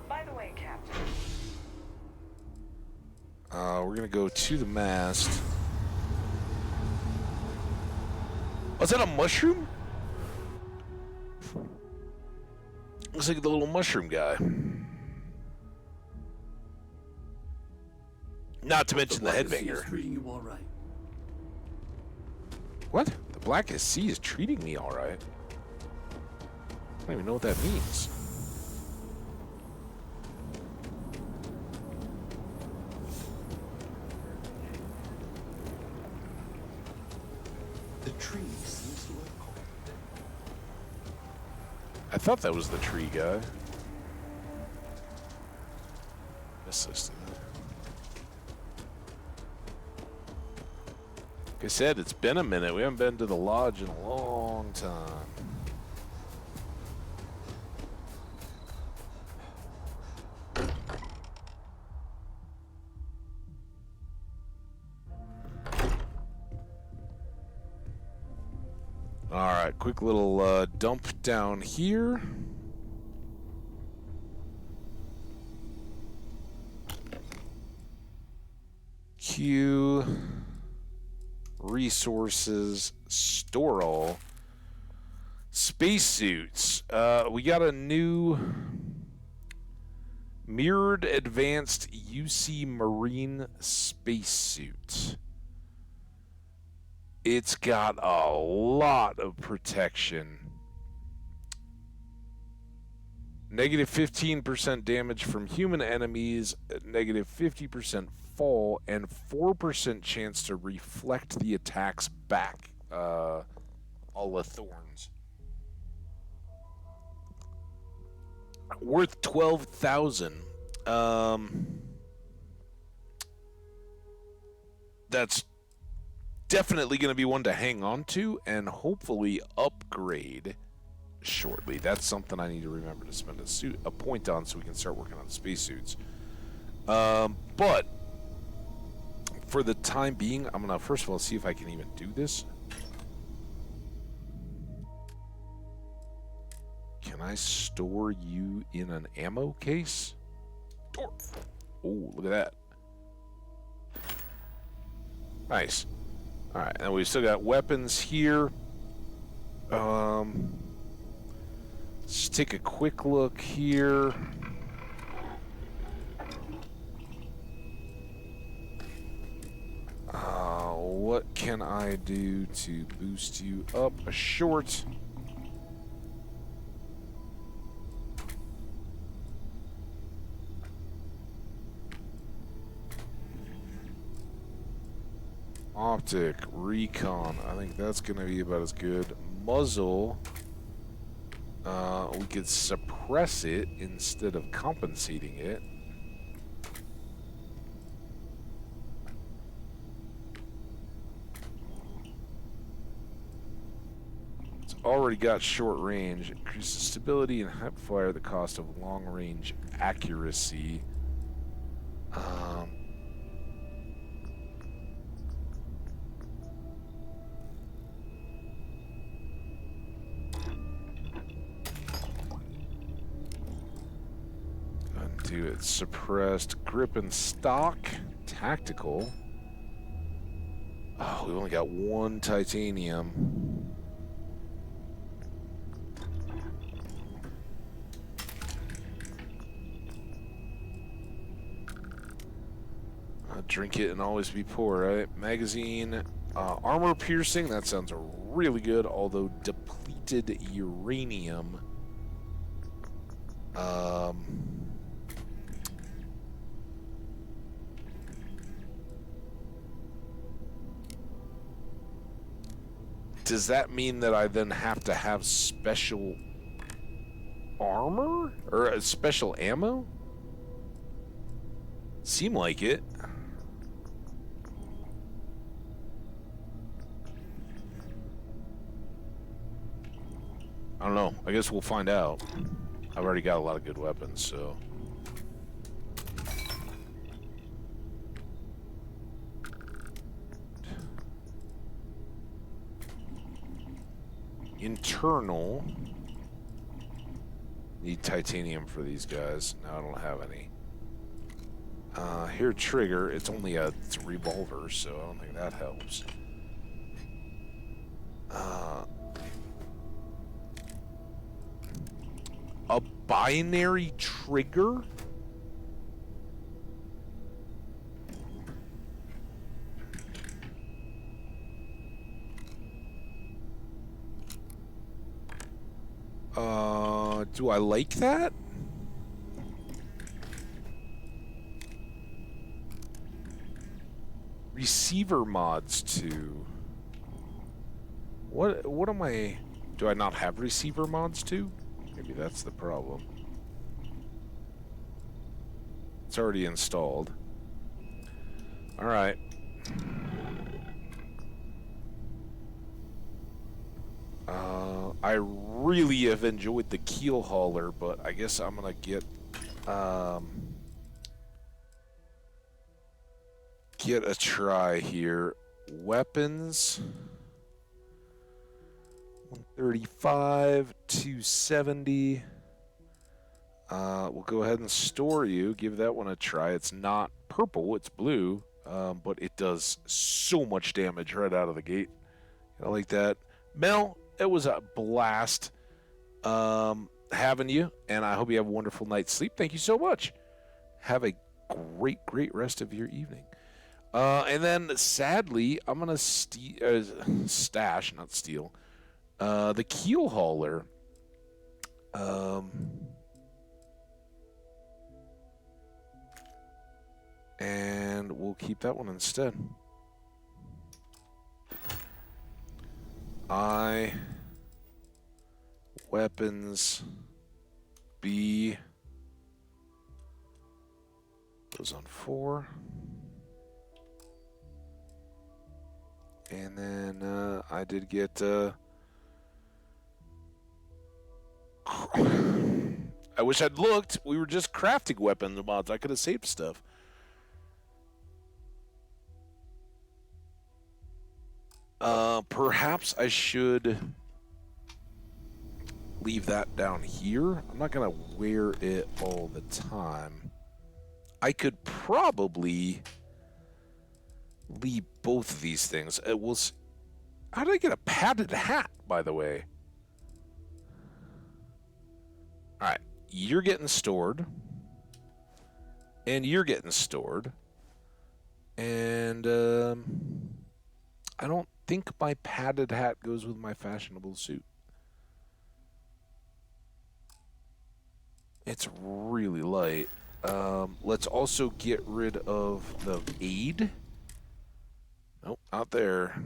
By the way, Captain. We're gonna go to the mast. Was that a mushroom? Looks like the little mushroom guy. Not to mention the headbanger. Treating you all right. What? The Blackest Sea is treating me all right. I don't even know what that means. The tree seems to have called. I thought that was the tree guy. Missed this, didn't I? Like I said, it's been a minute. We haven't been to the lodge in a long time. Alright, quick little dump down here. Q. Resources. Store all. Spacesuits. We got a new mirrored advanced UC Marine spacesuit. It's got a lot of protection. Negative 15% damage from human enemies, negative 50% fall, and 4% chance to reflect the attacks back. All the thorns. Worth 12,000. That's definitely going to be one to hang on to and hopefully upgrade shortly. That's something I need to remember to spend a point on so we can start working on spacesuits. But for the time being, I'm going to first of all see if I can even do this. Can I store you in an ammo case? Oh, look at that. Nice. Alright, and we've still got weapons here. Let's take a quick look here. What can I do to boost you up a short? Optic, recon, I think that's going to be about as good. Muzzle, we could suppress it instead of compensating it. It's already got short range. Increases stability and hip fire, the cost of long range accuracy. Do it. Suppressed grip and stock. Tactical. Oh, we only got one titanium. Drink it and always be poor, right? Magazine. Armor piercing. That sounds really good, although depleted uranium. Does that mean that I then have to have special armor? Or a special ammo? Seem like it. I don't know. I guess we'll find out. I've already got a lot of good weapons, so... Internal. Need titanium for these guys. No, I don't have any. Here, trigger. It's only it's a revolver, so I don't think that helps. A binary trigger? Do I like that? Receiver mods too. What am I... Do I not have receiver mods too? Maybe that's the problem. It's already installed. Alright. I really have enjoyed the keel hauler, but I guess I'm gonna get a try here. Weapons. 135, 270. We'll go ahead and store you. Give that one a try. It's not purple, it's blue, but it does so much damage right out of the gate. I like that. Mel, it was a blast having you, and I hope you have a wonderful night's sleep. Thank you so much. Have a great rest of your evening. And then, sadly, I'm going to stash, not steal, the keel hauler. And we'll keep that one instead. Weapons, B, goes on 4. And then I did get... I wish I'd looked. We were just crafting weapon mods. I could have saved stuff. Perhaps I should leave that down here. I'm not going to wear it all the time. I could probably leave both of these things. It was... How did I get a padded hat, by the way? Alright, you're getting stored. And you're getting stored. And, I don't think my padded hat goes with my fashionable suit. It's really light. Let's also get rid of the aid. Nope, not there.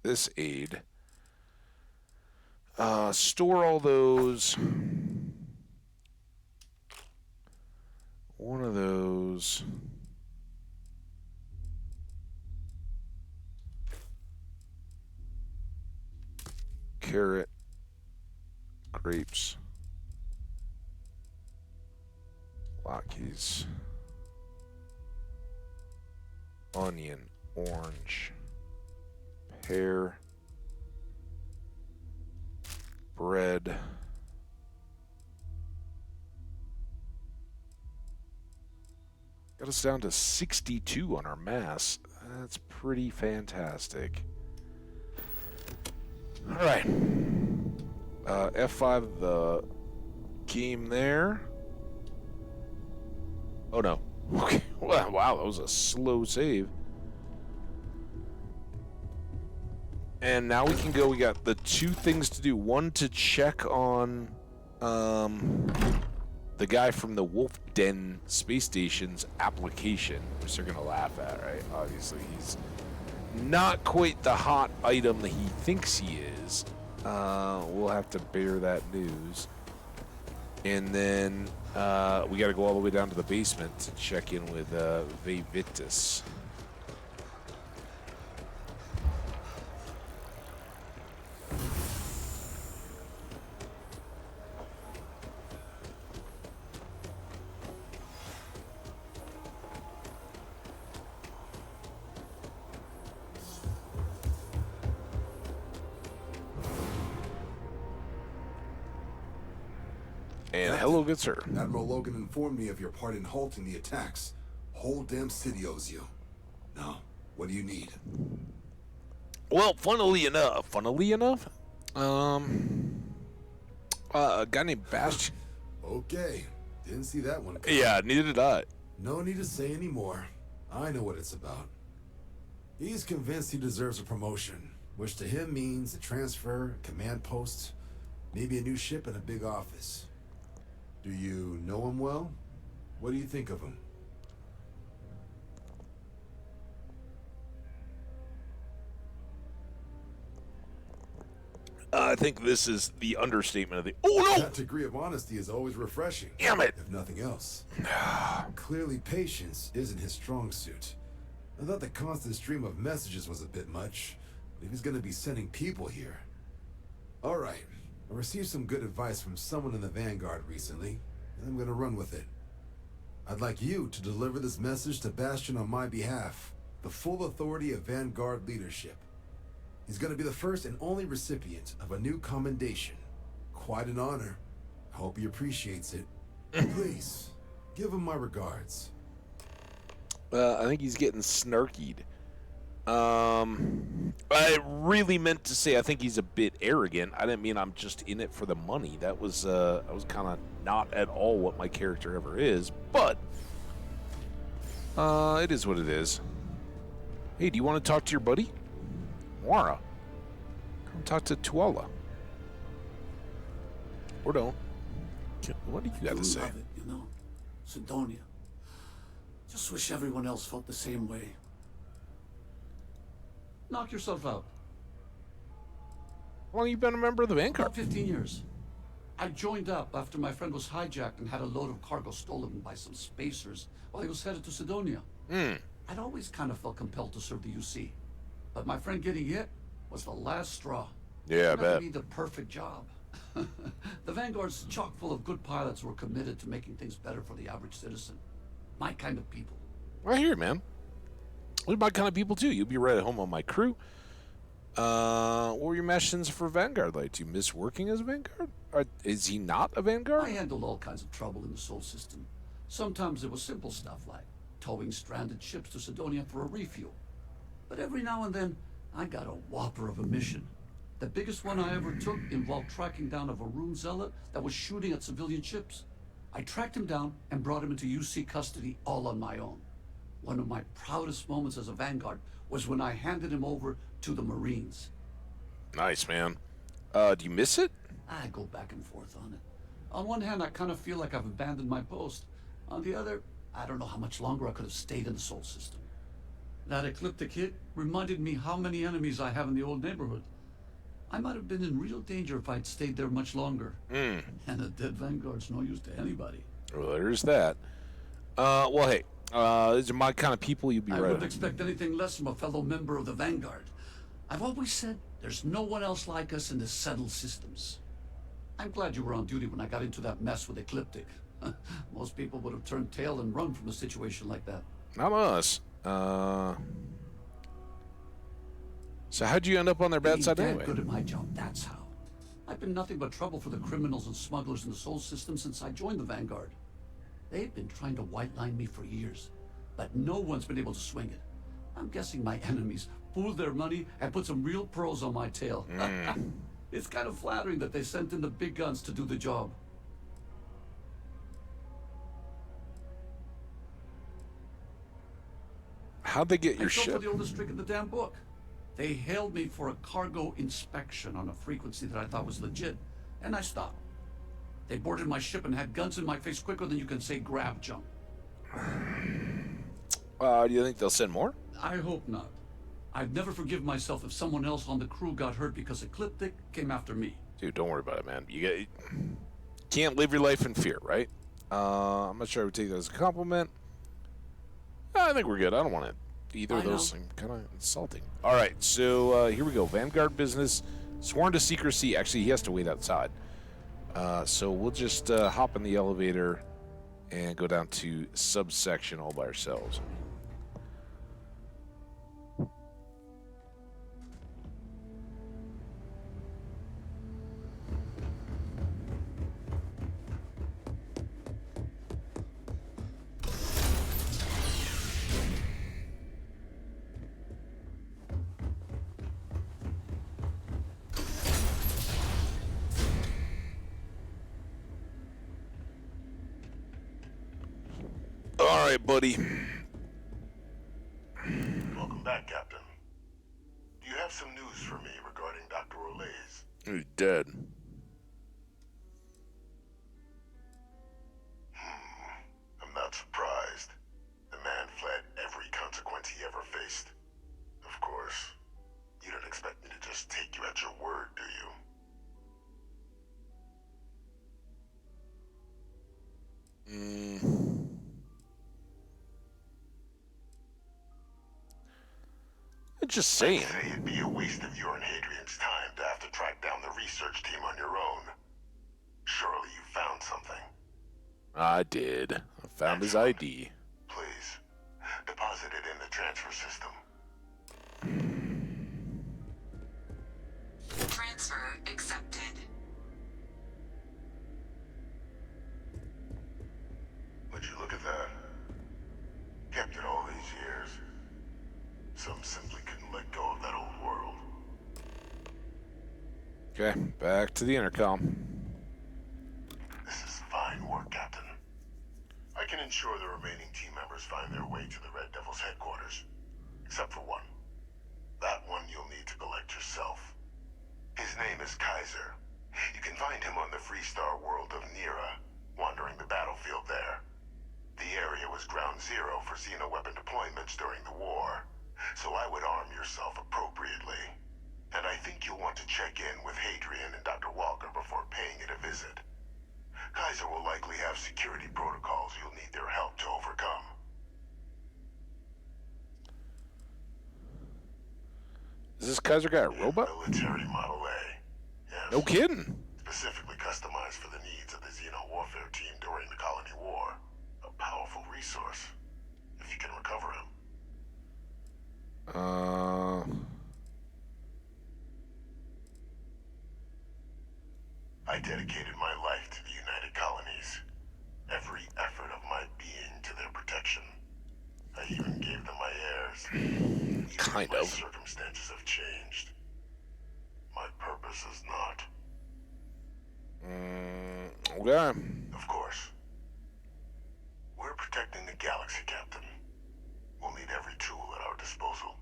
This aid. Store all those. One of those. Carrot. Grapes. Lockies. Onion. Orange. Pear. Bread. Got us down to 62 on our mass. That's pretty fantastic. All right. F5 the game there. Oh no. Okay. Wow, that was a slow save. And now we can go. We got the two things to do. One, to check on the guy from the Wolf Den space station's application, which they're going to laugh at, right? Obviously, he's not quite the hot item that he thinks he is. We'll have to bear that news. And then we got to go all the way down to the basement to check in with Ve Victus. And hello, good sir. Admiral Logan informed me of your part in halting the attacks. Whole damn city owes you. Now, what do you need? Well, funnily enough, a guy named Bastion. Okay, didn't see that one coming. Yeah, neither did I. No need to say any more. I know what it's about. He's convinced he deserves a promotion, which to him means a transfer, a command post, maybe a new ship and a big office. Do you know him well? What do you think of him? I think this is the understatement of the... Oh, no! That degree of honesty is always refreshing. Damn it! If nothing else. Clearly patience isn't his strong suit. I thought the constant stream of messages was a bit much, but if he's gonna be sending people here... Alright, I received some good advice from someone in the Vanguard recently, and I'm gonna run with it. I'd like you to deliver this message to Bastion on my behalf, the full authority of Vanguard leadership. He's gonna be the first and only recipient of a new commendation. Quite an honor. I hope he appreciates it. Please, give him my regards. I think he's getting snarkied. I really meant to say I think he's a bit arrogant. I didn't mean I'm just in it for the money. That was kind of not at all what my character ever is. But it is what it is. Hey, do you want to talk to your buddy? Mara, come talk to Tuala. Or don't. What do you got to say? Love it, you know, Sidonia. Just wish everyone else felt the same way. Knock yourself out. How long you been a member of the Vanguard? About 15 years. I joined up after my friend was hijacked and had a load of cargo stolen by some spacers while he was headed to Sidonia. I'd always kind of felt compelled to serve the UC. But my friend getting hit was the last straw. Yeah, I bet. To be the perfect job. The Vanguard's chock full of good pilots who are committed to making things better for the average citizen. My kind of people. Right here, man. They're my kind of people, too. You'll be right at home on my crew. What were your missions for Vanguard like? Do you miss working as a Vanguard? Or is he not a Vanguard? I handled all kinds of trouble in the Sol system. Sometimes it was simple stuff like towing stranded ships to Sidonia for a refuel. But every now and then, I got a whopper of a mission. The biggest one I ever took involved tracking down a Varun zealot that was shooting at civilian ships. I tracked him down and brought him into UC custody all on my own. One of my proudest moments as a Vanguard was when I handed him over to the Marines. Nice, man. Do you miss it? I go back and forth on it. On one hand, I kind of feel like I've abandoned my post. On the other, I don't know how much longer I could have stayed in the Sol system. That ecliptic hit reminded me how many enemies I have in the old neighborhood. I might have been in real danger if I'd stayed there much longer. And a dead Vanguard's no use to anybody. Well, there's that. Well, hey, these are my kind of people. You'd be I right. wouldn't expect anything less from a fellow member of the Vanguard. I've always said there's no one else like us in the settled systems. I'm glad you were on duty when I got into that mess with Ecliptic. Most people would have turned tail and run from a situation like that. Not us. So how'd you end up on their bad side anyway? Good at my job, that's how. I've been nothing but trouble for the criminals and smugglers in the Sol system since I joined the Vanguard. They've been trying to white-line me for years, but no one's been able to swing it. I'm guessing my enemies pooled their money and put some real pearls on my tail. It's kind of flattering that they sent in the big guns to do the job. How'd they get your I fell ship? for the oldest trick in the damn book. They hailed me for a cargo inspection on a frequency that I thought was legit, and I stopped. They boarded my ship and had guns in my face quicker than you can say grab jump. Do you think they'll send more? I hope not. I'd never forgive myself if someone else on the crew got hurt because Ecliptic came after me. Dude, don't worry about it, man. Can't live your life in fear, right? I'm not sure I would take that as a compliment. I think we're good. I don't want to either of those. I'm kind of insulting. All right, so here we go. Vanguard business, sworn to secrecy. Actually, he has to wait outside. So we'll just hop in the elevator and go down to subsection all by ourselves. All right, buddy. Welcome back, Captain. Do you have some news for me regarding Dr. Olays? He's dead. I'm not surprised. The man fled every consequence he ever faced. Of course, you don't expect me to just take you at your word, do you? Just saying. I'd say it'd be a waste of your and Hadrian's time to have to track down the research team on your own. Surely you found something. I did. I found his ID. Please, deposit it in the transfer system. Transfer accepted. Would you look at that? Kept it all these years. Some simply couldn't let go of that old world. Okay, back to the intercom. This is fine work, Captain. I can ensure the remaining team members find their way to the Red Devil's headquarters. Except for one. That one you'll need to collect yourself. His name is Kaiser. You can find him on the Freestar world of Nira, wandering the battlefield there. The area was ground zero for xeno-weapon deployments during the war, so I would arm yourself appropriately. And I think you'll want to check in with Hadrian and Dr. Walker before paying it a visit. Kaiser will likely have security protocols you'll need their help to overcome. Is this Kaiser guy a robot? Military Model A. Yes. No kidding. Specifically customized for the needs of the Xeno warfare team during the Colony War. A powerful resource, if you can recover him. I dedicated my life to the United Colonies. Every effort of my being to their protection. I even gave them my heirs. Kind My of. circumstances have changed. My purpose is not. Okay. Of course. We're protecting the galaxy, Captain. We'll need every tool at our disposal.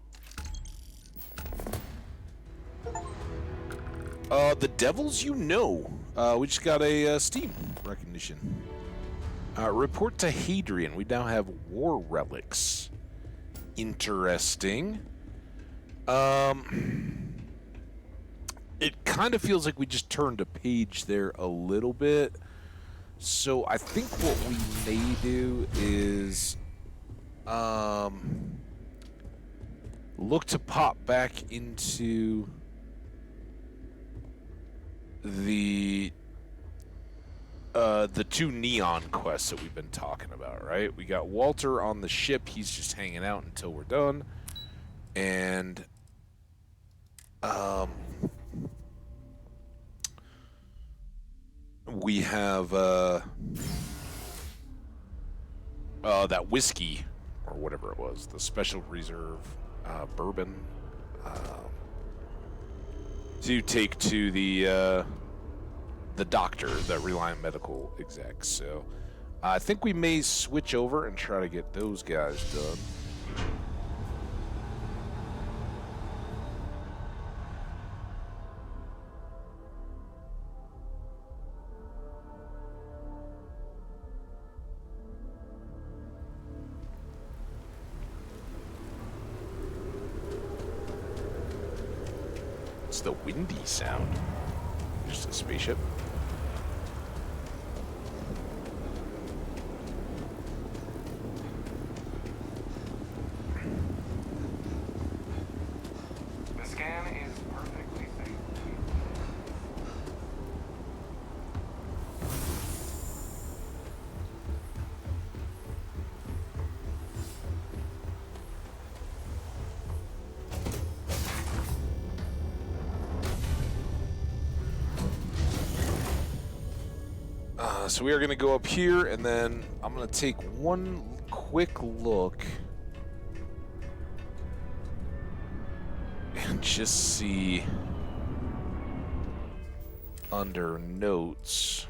The Devils You Know. We just got a Steam recognition. Report to Hadrian. We now have war relics. Interesting. It kind of feels like we just turned a page there a little bit. So I think what we may do is look to pop back into the two neon quests that we've been talking about, right? We got Walter on the ship. He's just hanging out until we're done. And we have that whiskey or whatever it was, the special reserve bourbon, to take to the doctor, the Reliant Medical exec. So I think we may switch over and try to get those guys done. It's the windy sound. Just a spaceship. The scan is perfectly safe. So we are going to go up here, and then I'm going to take one quick look and just see under notes.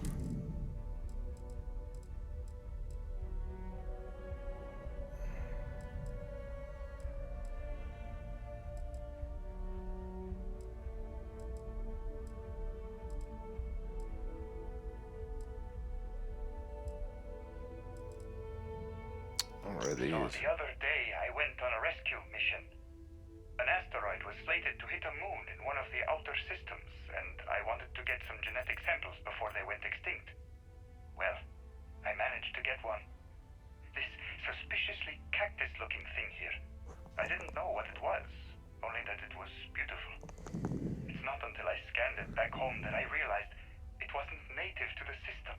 So the other day, I went on a rescue mission. An asteroid was slated to hit a moon in one of the outer systems, and I wanted to get some genetic samples before they went extinct. Well, I managed to get one. This suspiciously cactus-looking thing here. I didn't know what it was, only that it was beautiful. It's not until I scanned it back home that I realized it wasn't native to the system.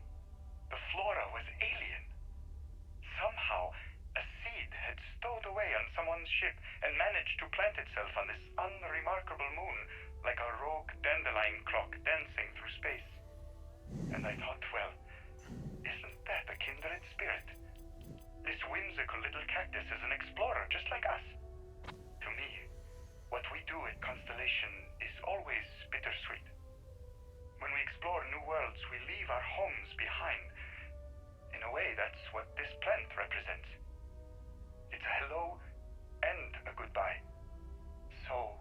The flora was alien. Somehow, a seed had stowed away on someone's ship and managed to plant itself on this unremarkable moon like a rogue dandelion clock dancing through space. And I thought, well, isn't that a kindred spirit? This whimsical little cactus is an explorer just like us. To me, what we do at Constellation is always bittersweet. When we explore new worlds, we leave our homes behind. In a way, that's what this plant represents. It's a hello and a goodbye. So,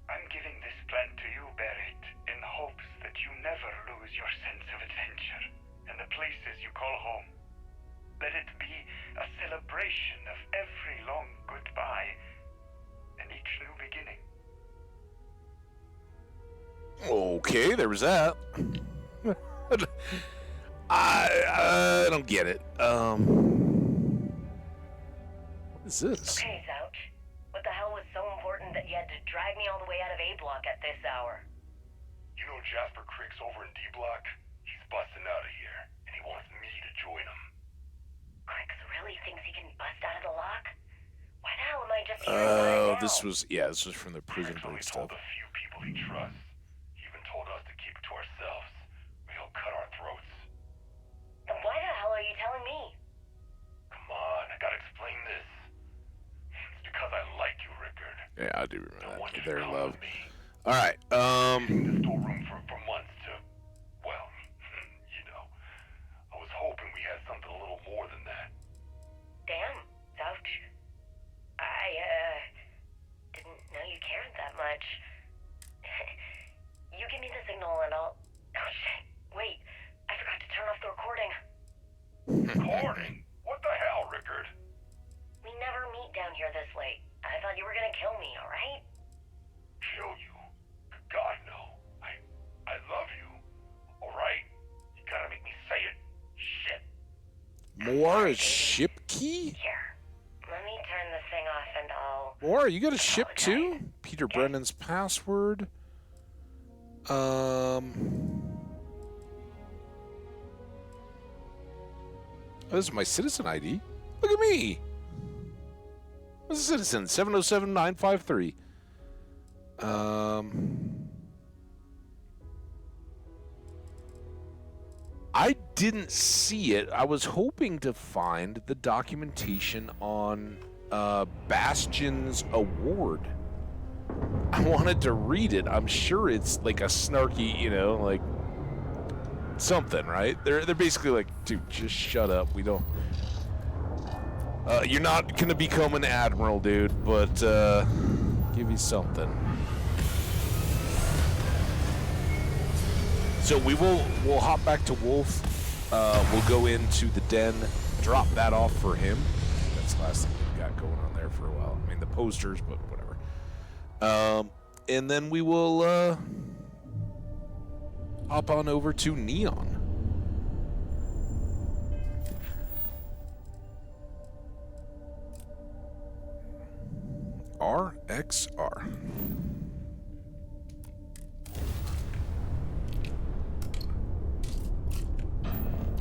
I'm giving this plant to you, Barrett, in hopes that you never lose your sense of adventure and the places you call home. Let it be a celebration of every long goodbye and each new beginning. Okay, there was that. I don't get it. What is this? Okay, Zouch. What the hell was so important that you had to drag me all the way out of A Block at this hour? You know Jasper Crick's over in D Block? He's busting out of here, and he wants me to join him. Crix really thinks he can bust out of the lock? Why the hell am I just hearing about it now? This was from the prison break stuff. A few people he trusts. He even told us to keep it to ourselves, or he'll cut our throats. Then why the hell are you telling me? Come on, I gotta explain this. It's because I like you, Rickard. Yeah, I do remember I want that. you Their to love. come with me. All right. The storeroom for months to, well, you know. I was hoping we had something a little more than that. Damn, Zouch. I, didn't know you cared that much. kill me, alright? Kill you? God, no. I love you. Alright? You gotta make me say it. Shit. More a ship key? Here, let me turn this thing off and I'll... More, you got a ship too? Peter Brennan's password. This is my citizen ID. Look at me. What's a citizen? 707953. I didn't see it. I was hoping to find the documentation on Bastion's award. I wanted to read it. I'm sure it's like a snarky, you know, like something, right? They're basically like, dude, just shut up. We don't. You're not gonna become an admiral, dude, but give you something. So we'll hop back to Wolf. We'll go into the den, drop that off for him. That's the last thing we've got going on there for a while. I mean, the posters, but whatever. And then we will hop on over to Neon. RXR.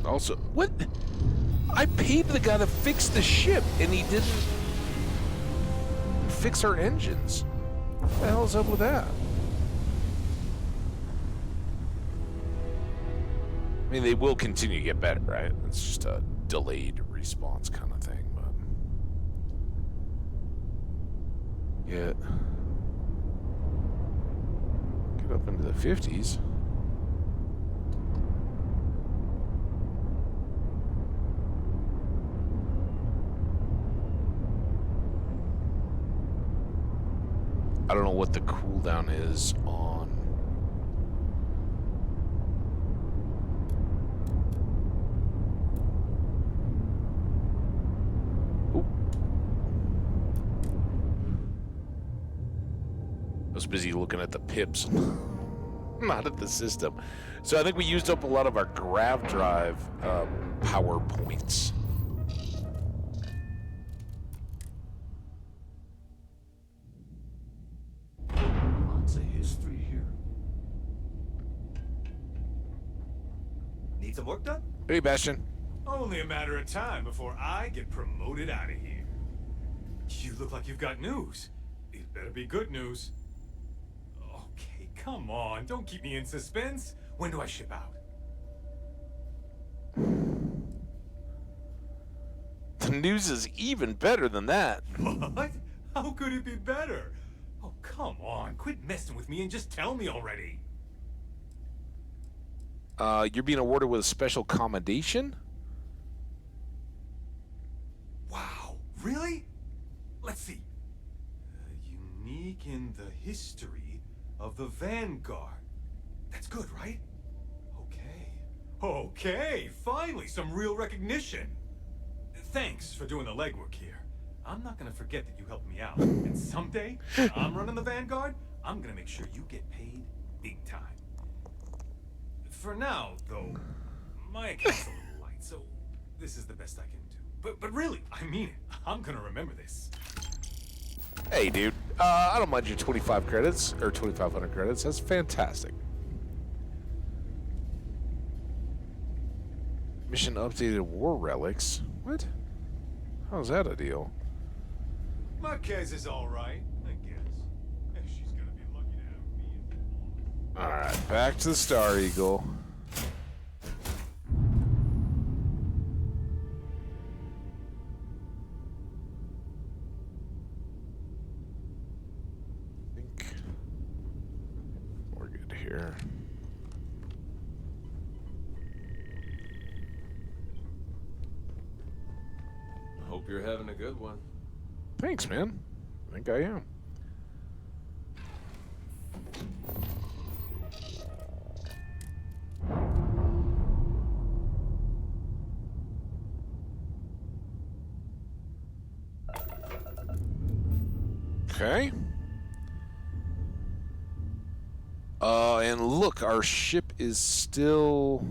Also, what? I paid the guy to fix the ship, and he didn't fix our engines. What the hell's up with that? I mean, they will continue to get better, right? It's just a delayed response kind of thing, but... Get up into the 50s. I don't know what the cooldown is on... Oop. I was busy looking at the pips, not at the system. So I think we used up a lot of our grav drive power points. Lots of history here. Need some work done? Hey, Bastion. Only a matter of time before I get promoted out of here. You look like you've got news. It better be good news. Okay, come on. Don't keep me in suspense. When do I ship out? The news is even better than that. What? How could it be better? Oh, come on. Quit messing with me and just tell me already. You're being awarded with a special commendation? Wow. Really? Let's see. Unique in the history of the Vanguard. That's good, right? Okay. Okay, finally some real recognition. Thanks for doing the legwork here. I'm not gonna forget that you helped me out. And someday, when I'm running the Vanguard, I'm gonna make sure you get paid big time. For now, though, my account's a little light, so this is the best I can do. But really, I mean it. I'm gonna remember this. Hey, dude. I don't mind your 25 credits, or 2,500 credits. That's fantastic. Mission updated war relics. What? How's that a deal? Marquez is all right, I guess. She's gonna be lucky to have me. All right, back to the Star Eagle. I think we're good here. Hope you're having a good one. Thanks, man. I think I am. Okay. And look, our ship is still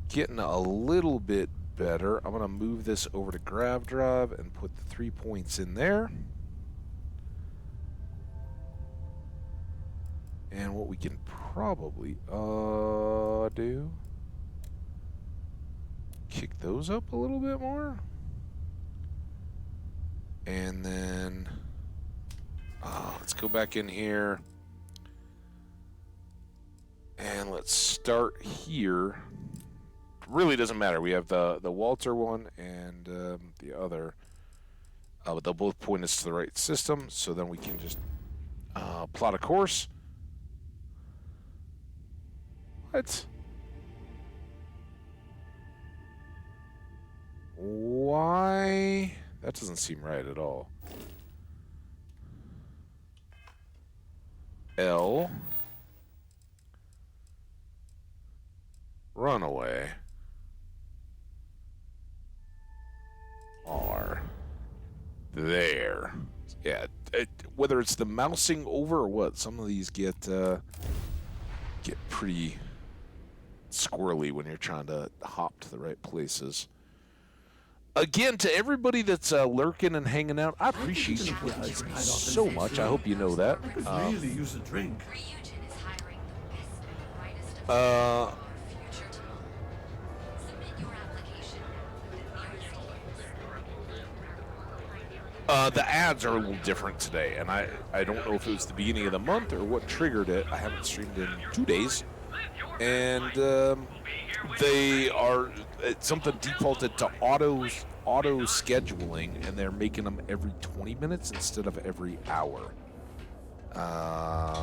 getting a little bit better. I'm going to move this over to Grav Drive and put the 3 points in there. And what we can probably do, kick those up a little bit more. And then let's go back in here. And let's start here. Really doesn't matter. We have the Walter one and the other. But they'll both point us to the right system. So then we can just plot a course. What? Why? That doesn't seem right at all. L. Runaway. R. There. Yeah. Whether it's the mousing over or what, some of these get pretty squirrely when you're trying to hop to the right places. Again, to everybody that's lurking and hanging out, I appreciate you guys so much. I hope you know that. I could really use a drink. The ads are a little different today, and I don't know if it was the beginning of the month or what triggered it. I haven't streamed in 2 days, and they are something defaulted to auto scheduling, and they're making them every 20 minutes instead of every hour.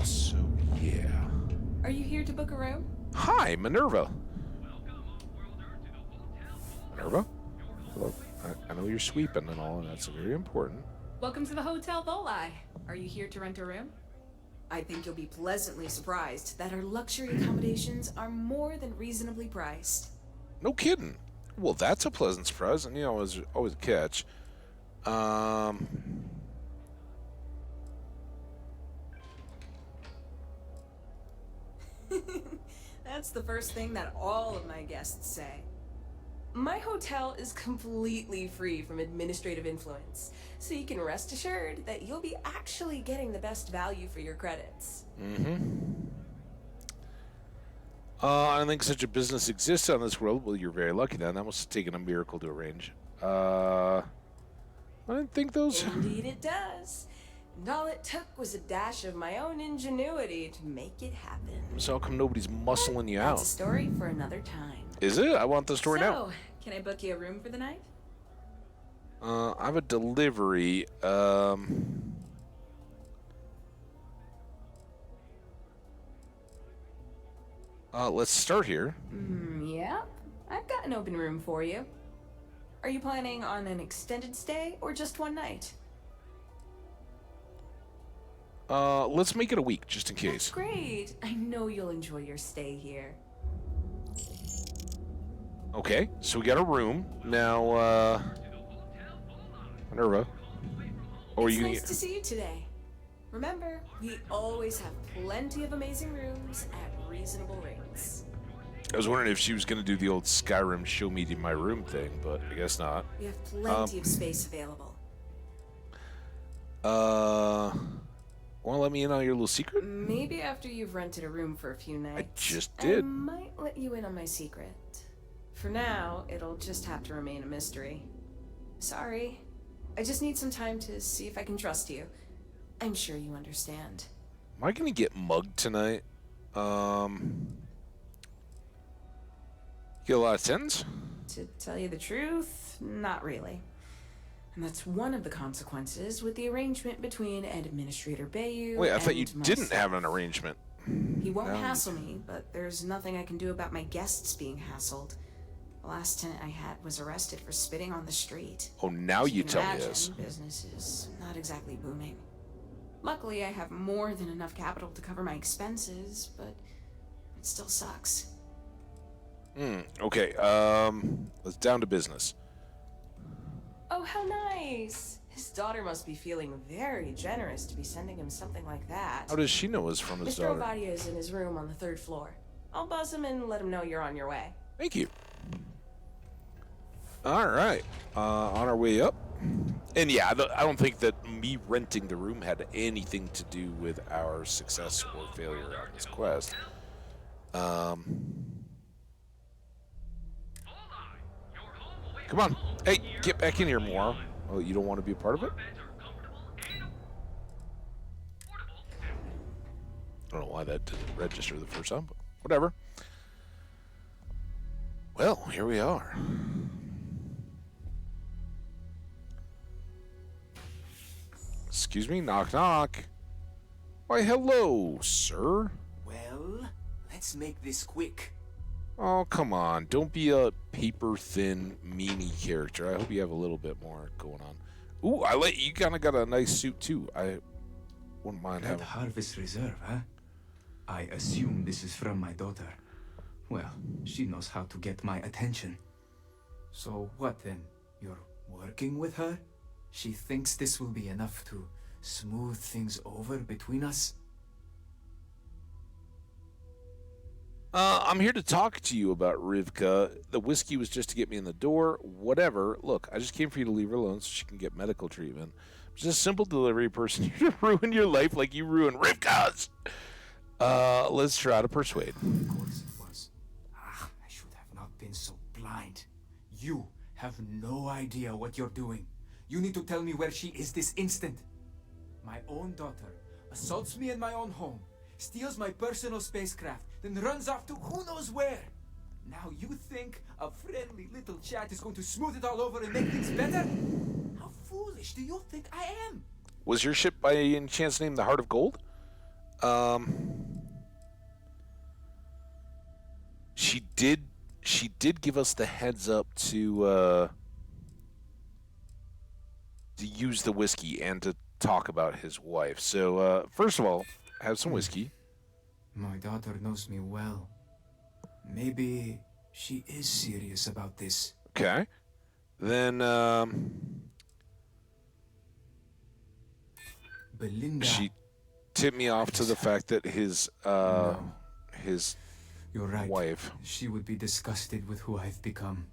So yeah. Are you here to book a room? Hi, Minerva. Minerva? Hello. I know you're sweeping and all, and that's very important. Welcome to the Hotel Volai. Are you here to rent a room? I think you'll be pleasantly surprised that our luxury accommodations are more than reasonably priced. No kidding. Well, that's a pleasant surprise, and always a catch. That's the first thing that all of my guests say. My hotel is completely free from administrative influence, so you can rest assured that you'll be actually getting the best value for your credits. I don't think such a business exists on this world. Well, you're very lucky then. That must have taken a miracle to arrange. I didn't think those... Indeed it does. And all it took was a dash of my own ingenuity to make it happen. So how come nobody's muscling you out? That's a story for another time. Is it? I want the story now. So, can I book you a room for the night? I have a delivery. Let's start here. Yeah. I've got an open room for you. Are you planning on an extended stay or just one night? Let's make it a week, just in case. Great. I know you'll enjoy your stay here. Okay, so we got a room. Now, Minerva. It's nice to see you today. Remember, we always have plenty of amazing rooms at reasonable rates. I was wondering if she was going to do the old Skyrim show me my room thing, but I guess not. We have plenty of space available. Want to let me in on your little secret? Maybe after you've rented a room for a few nights. I just did. I might let you in on my secret. For now, it'll just have to remain a mystery. Sorry. I just need some time to see if I can trust you. I'm sure you understand. Am I going to get mugged tonight? Get a lot of tens? To tell you the truth, not really. And that's one of the consequences with the arrangement between Administrator Bayou. Wait, I thought you and didn't myself. have an arrangement. He won't Now hassle me, but there's nothing I can do about my guests being hassled. The last tenant I had was arrested for spitting on the street. Oh, now As you can tell me imagine, this. Business is not exactly booming. Luckily, I have more than enough capital to cover my expenses, but it still sucks. Okay, let's down to business. Oh, how nice! His daughter must be feeling very generous to be sending him something like that. How does she know it's from his Mr. daughter? Ovadia is in his room on the 3rd floor. I'll buzz him and let him know you're on your way. Thank you. All right, on our way up. And yeah, I don't think that me renting the room had anything to do with our success or failure on this quest. Come on. Hey, get back in here, Moira. Oh, you don't want to be a part of it? I don't know why that didn't register the first time, but whatever. Well, here we are. Excuse me, knock knock. Why, hello, sir. Well, let's make this quick. Oh, come on. Don't be a paper-thin, meanie character. I hope you have a little bit more going on. Ooh, you kind of got a nice suit, too. I wouldn't mind Red having... Harvest Reserve, huh? I assume this is from my daughter. Well, she knows how to get my attention. So what then? You're working with her? She thinks this will be enough to smooth things over between us? I'm here to talk to you about Rivka. The whiskey was just to get me in the door. Whatever. Look, I just came for you to leave her alone so she can get medical treatment. I'm just a simple delivery person here to ruin your life like you ruined Rivka's. Let's try to persuade. Of course it was. I should have not been so blind. You have no idea what you're doing. You need to tell me where she is this instant. My own daughter assaults me in my own home, steals my personal spacecraft, then runs off to who knows where. Now you think a friendly little chat is going to smooth it all over and make things better? How foolish do you think I am? Was your ship by any chance named the Heart of Gold? She did give us the heads up to use the whiskey and to talk about his wife. So, first of all, have some whiskey. My daughter knows me well. Maybe she is serious about this. Okay. Then, Belinda. she tipped me off to the fact that his You're right. wife. She would be disgusted with who I've become.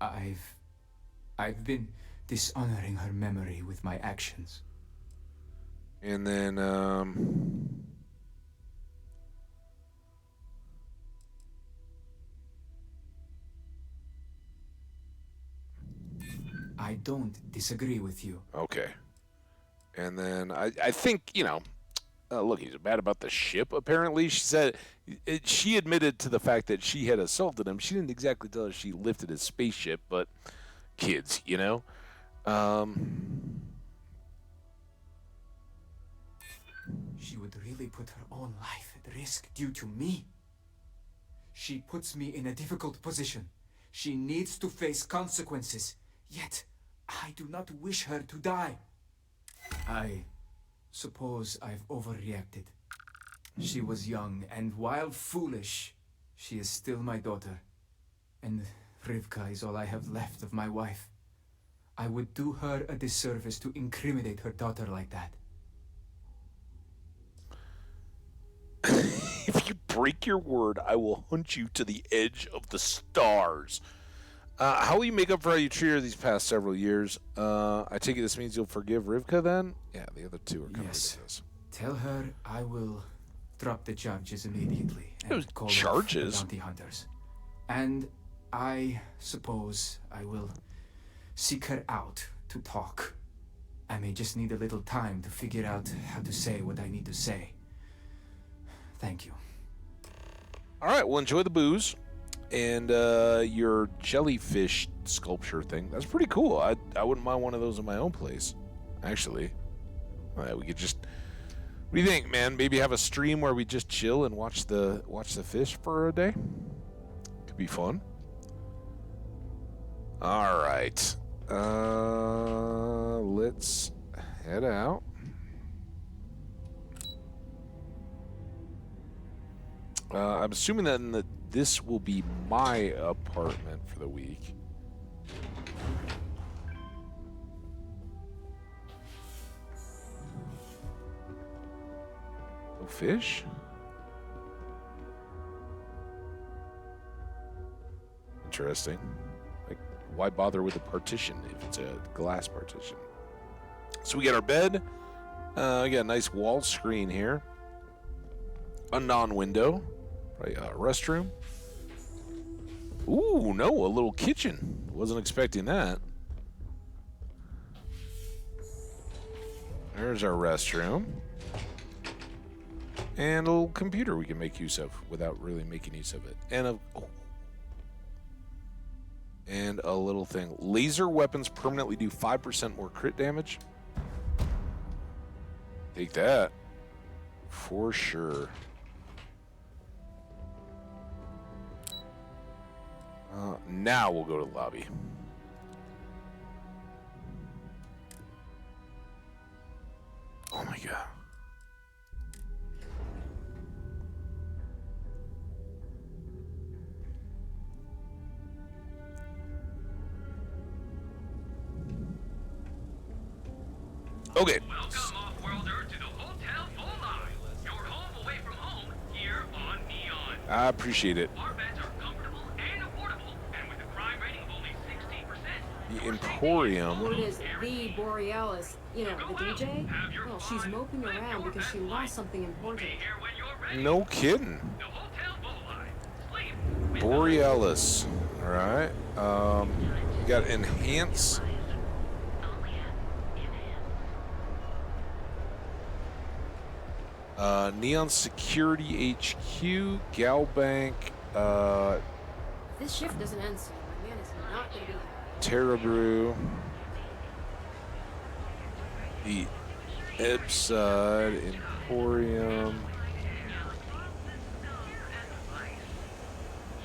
I've been dishonoring her memory with my actions. And then, I don't disagree with you. okay. And then I think, look, he's bad about the ship, apparently. She said, she admitted to the fact that she had assaulted him. She didn't exactly tell us she lifted his spaceship, but kids, She would really put her own life at risk due to me. She puts me in a difficult position. She needs to face consequences. Yet, I do not wish her to die. I suppose I've overreacted. She was young, and while foolish, she is still my daughter. And Rivka is all I have left of my wife. I would do her a disservice to incriminate her daughter like that. If you break your word, I will hunt you to the edge of the stars. How will you make up for how you treated her these past several years? I take it this means you'll forgive Rivka then? Yeah, the other two are kind of ridiculous. Tell her I will drop the charges immediately and call charges? off the bounty hunters. And I suppose I will seek her out to talk. I may just need a little time to figure out how to say what I need to say. Thank you. All right, well, enjoy the booze. And your jellyfish sculpture thing, that's pretty cool. I wouldn't mind one of those in my own place, actually. We could just... What do you think, man? Maybe have a stream where we just chill and watch the fish for a day? Could be fun. All right. Let's head out. I'm assuming that this will be my apartment for the week. fish? Interesting. Like, why bother with a partition if it's a glass partition? So we got our bed. We got a nice wall screen here. A non-window. Right, restroom. Ooh, no, a little kitchen. Wasn't expecting that. There's our restroom. And a little computer we can make use of without really making use of it. And a little thing. Laser weapons permanently do 5% more crit damage. Take that. For sure. Now we'll go to the lobby. Oh my god. Okay. Welcome, off-worlder, to the Hotel Volai. Your home away from home here on Neon. I appreciate it. Our beds are comfortable and affordable, and with a crime rating of only 16%. The Emporium. Word is the Borealis, you know, the DJ? Well, she's moping around because she lost something important. No kidding. Borealis. Alright. Got enhance. Neon Security HQ, Galbank, This shift doesn't end soon. My man is not gonna be happy. Terra Brew, the Ebside, Emporium.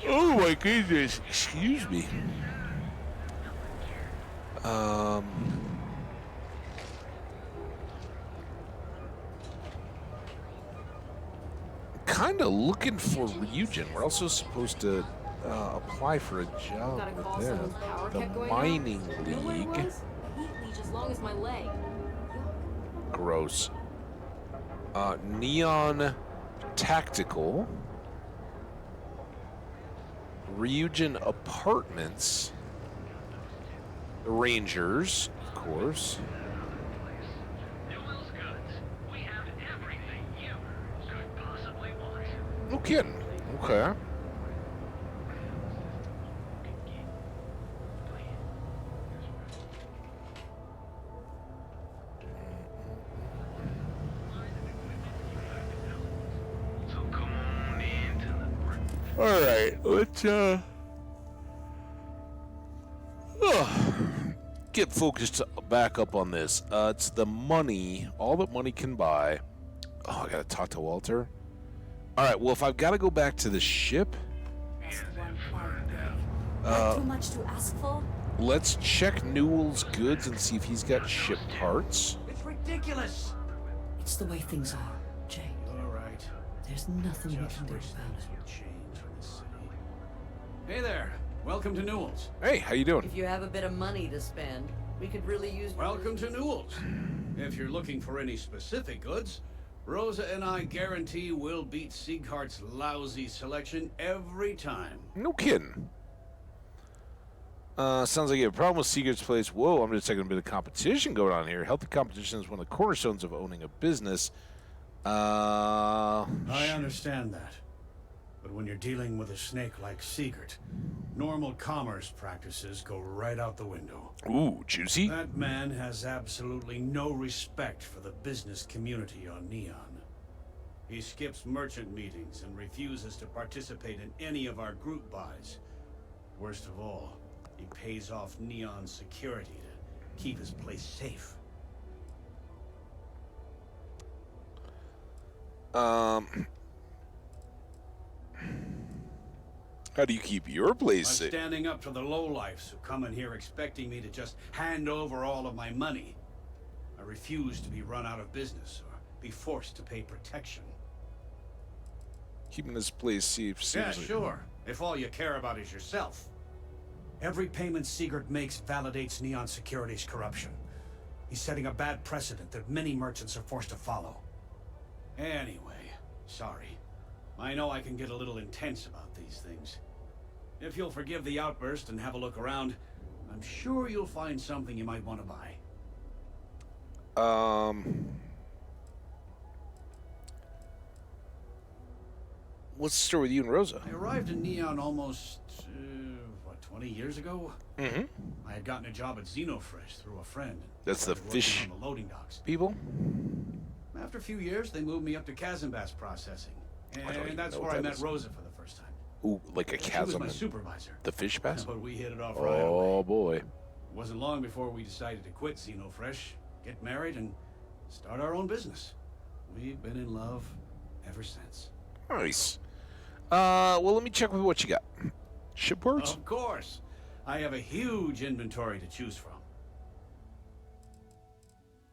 Oh my goodness, excuse me. Kind of looking for Ryujin. We're also supposed to apply for a job Gotta call with them. someone's power The kept going Mining out. You know what it League. was? A heat leech as long as my leg. Gross. Neon Tactical. Ryujin Apartments. The Rangers, of course. No kidding. Okay. All right, let's get focused back up on this. It's the money, all that money can buy. Oh, I gotta talk to Walter. All right, well, if I've got to go back to the ship, Not too much to ask for? let's check Newell's goods and see if he's got ship parts. It's ridiculous. It's the way things are, Jay. All right. There's nothing we can do about it. Hey there. Welcome to Newell's. Hey, how you doing? If you have a bit of money to spend, we could really use... Welcome to Newell's. If you're looking for any specific goods, Rosa and I guarantee we'll beat Sieghart's lousy selection every time. No kidding. Sounds like you have a problem with Sieghart's place. Whoa, I'm just taking a bit of competition going on here. Healthy competition is one of the cornerstones of owning a business. I understand that. But when you're dealing with a snake like Siegert, normal commerce practices go right out the window. Ooh, juicy. That man has absolutely no respect for the business community on Neon. He skips merchant meetings and refuses to participate in any of our group buys. Worst of all, he pays off Neon security to keep his place safe. How do you keep your place I'm safe? standing up to the lowlifes who come in here expecting me to just hand over all of my money. I refuse to be run out of business or be forced to pay protection. Keeping this place safe. Yeah, seems like- sure. If all you care about is yourself. Every payment Siegert makes validates Neon Security's corruption. He's setting a bad precedent that many merchants are forced to follow. Anyway, Sorry. I know I can get a little intense about these things. If you'll forgive the outburst and have a look around, I'm sure you'll find something you might want to buy. What's the story with you and Rosa? I arrived in Neon almost, 20 years ago? Mm-hmm. I had gotten a job at Xenofresh through a friend. That's the Started working fish on the loading docks. people? After a few years, they moved me up to chasm bass processing. And that's where I met Rosa for the first time. Ooh, like a She was chasm. my supervisor. The fish bass? But we hit it off right away. Oh, boy. It wasn't long before we decided to quit Xenofresh, get married, and start our own business. We've been in love ever since. Nice. Well, let me check with what you got. Shipports? Of course. I have a huge inventory to choose from.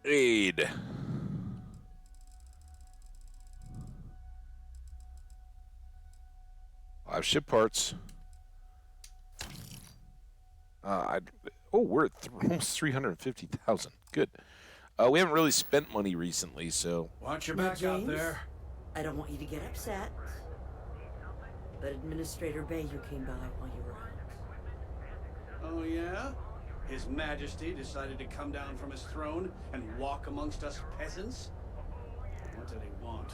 Aid. Five ship parts. We're at almost 350,000. Good. We haven't really spent money recently, so. Watch your Now, back out there. I don't want you to get upset, but Administrator Bayer came by while you were out. Oh, yeah? His Majesty decided to come down from his throne and walk amongst us peasants? What did he want?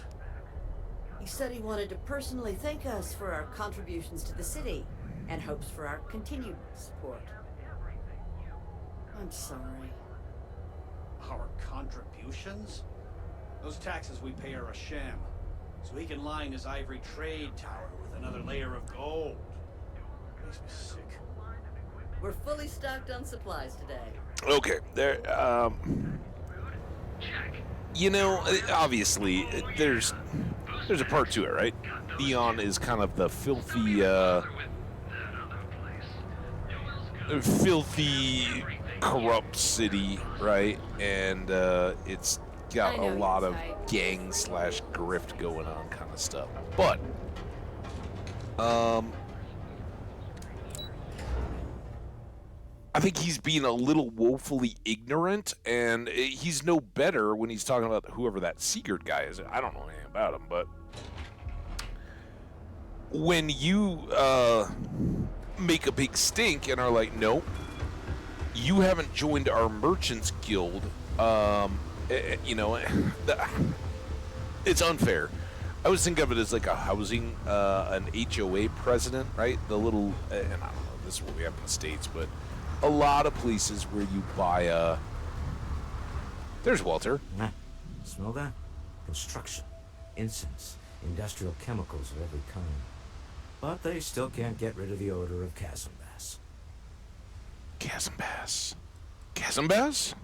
He said he wanted to personally thank us for our contributions to the city and hopes for our continued support. I'm sorry. Our contributions? Those taxes we pay are a sham, so he can line his ivory trade tower with another layer of gold. Makes me sick. We're fully stocked on supplies today. Okay, there, you know, obviously, there's a part to it, right? Neon is kind of the filthy, corrupt city, right? And it's got a lot of gang/grift going on kind of stuff. But I think he's being a little woefully ignorant, and he's no better when he's talking about whoever that Sigurd guy is. I don't know anything about him, but when you make a big stink and are like, nope, you haven't joined our merchants guild, you know, it's unfair. I always think of it as like a housing, an HOA president, right? The little, and I don't know, this is what we have in the States, but a lot of places where you buy there's Walter. Smell that? Construction, incense, industrial chemicals of every kind. But they still can't get rid of the odor of chasm bass. Chasm bass? Chasm bass?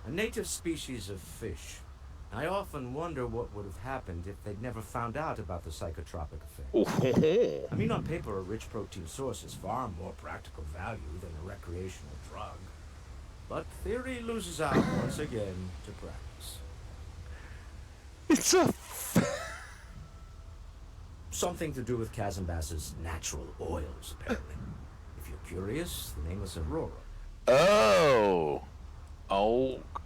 A native species of fish. I often wonder what would have happened if they'd never found out about the psychotropic effect. I mean, on paper, a rich protein source is far more practical value than a recreational drug. But theory loses out once again to practice. It's a... Something to do with chasm bass's natural oils, apparently. If you're curious, the name is Aurora.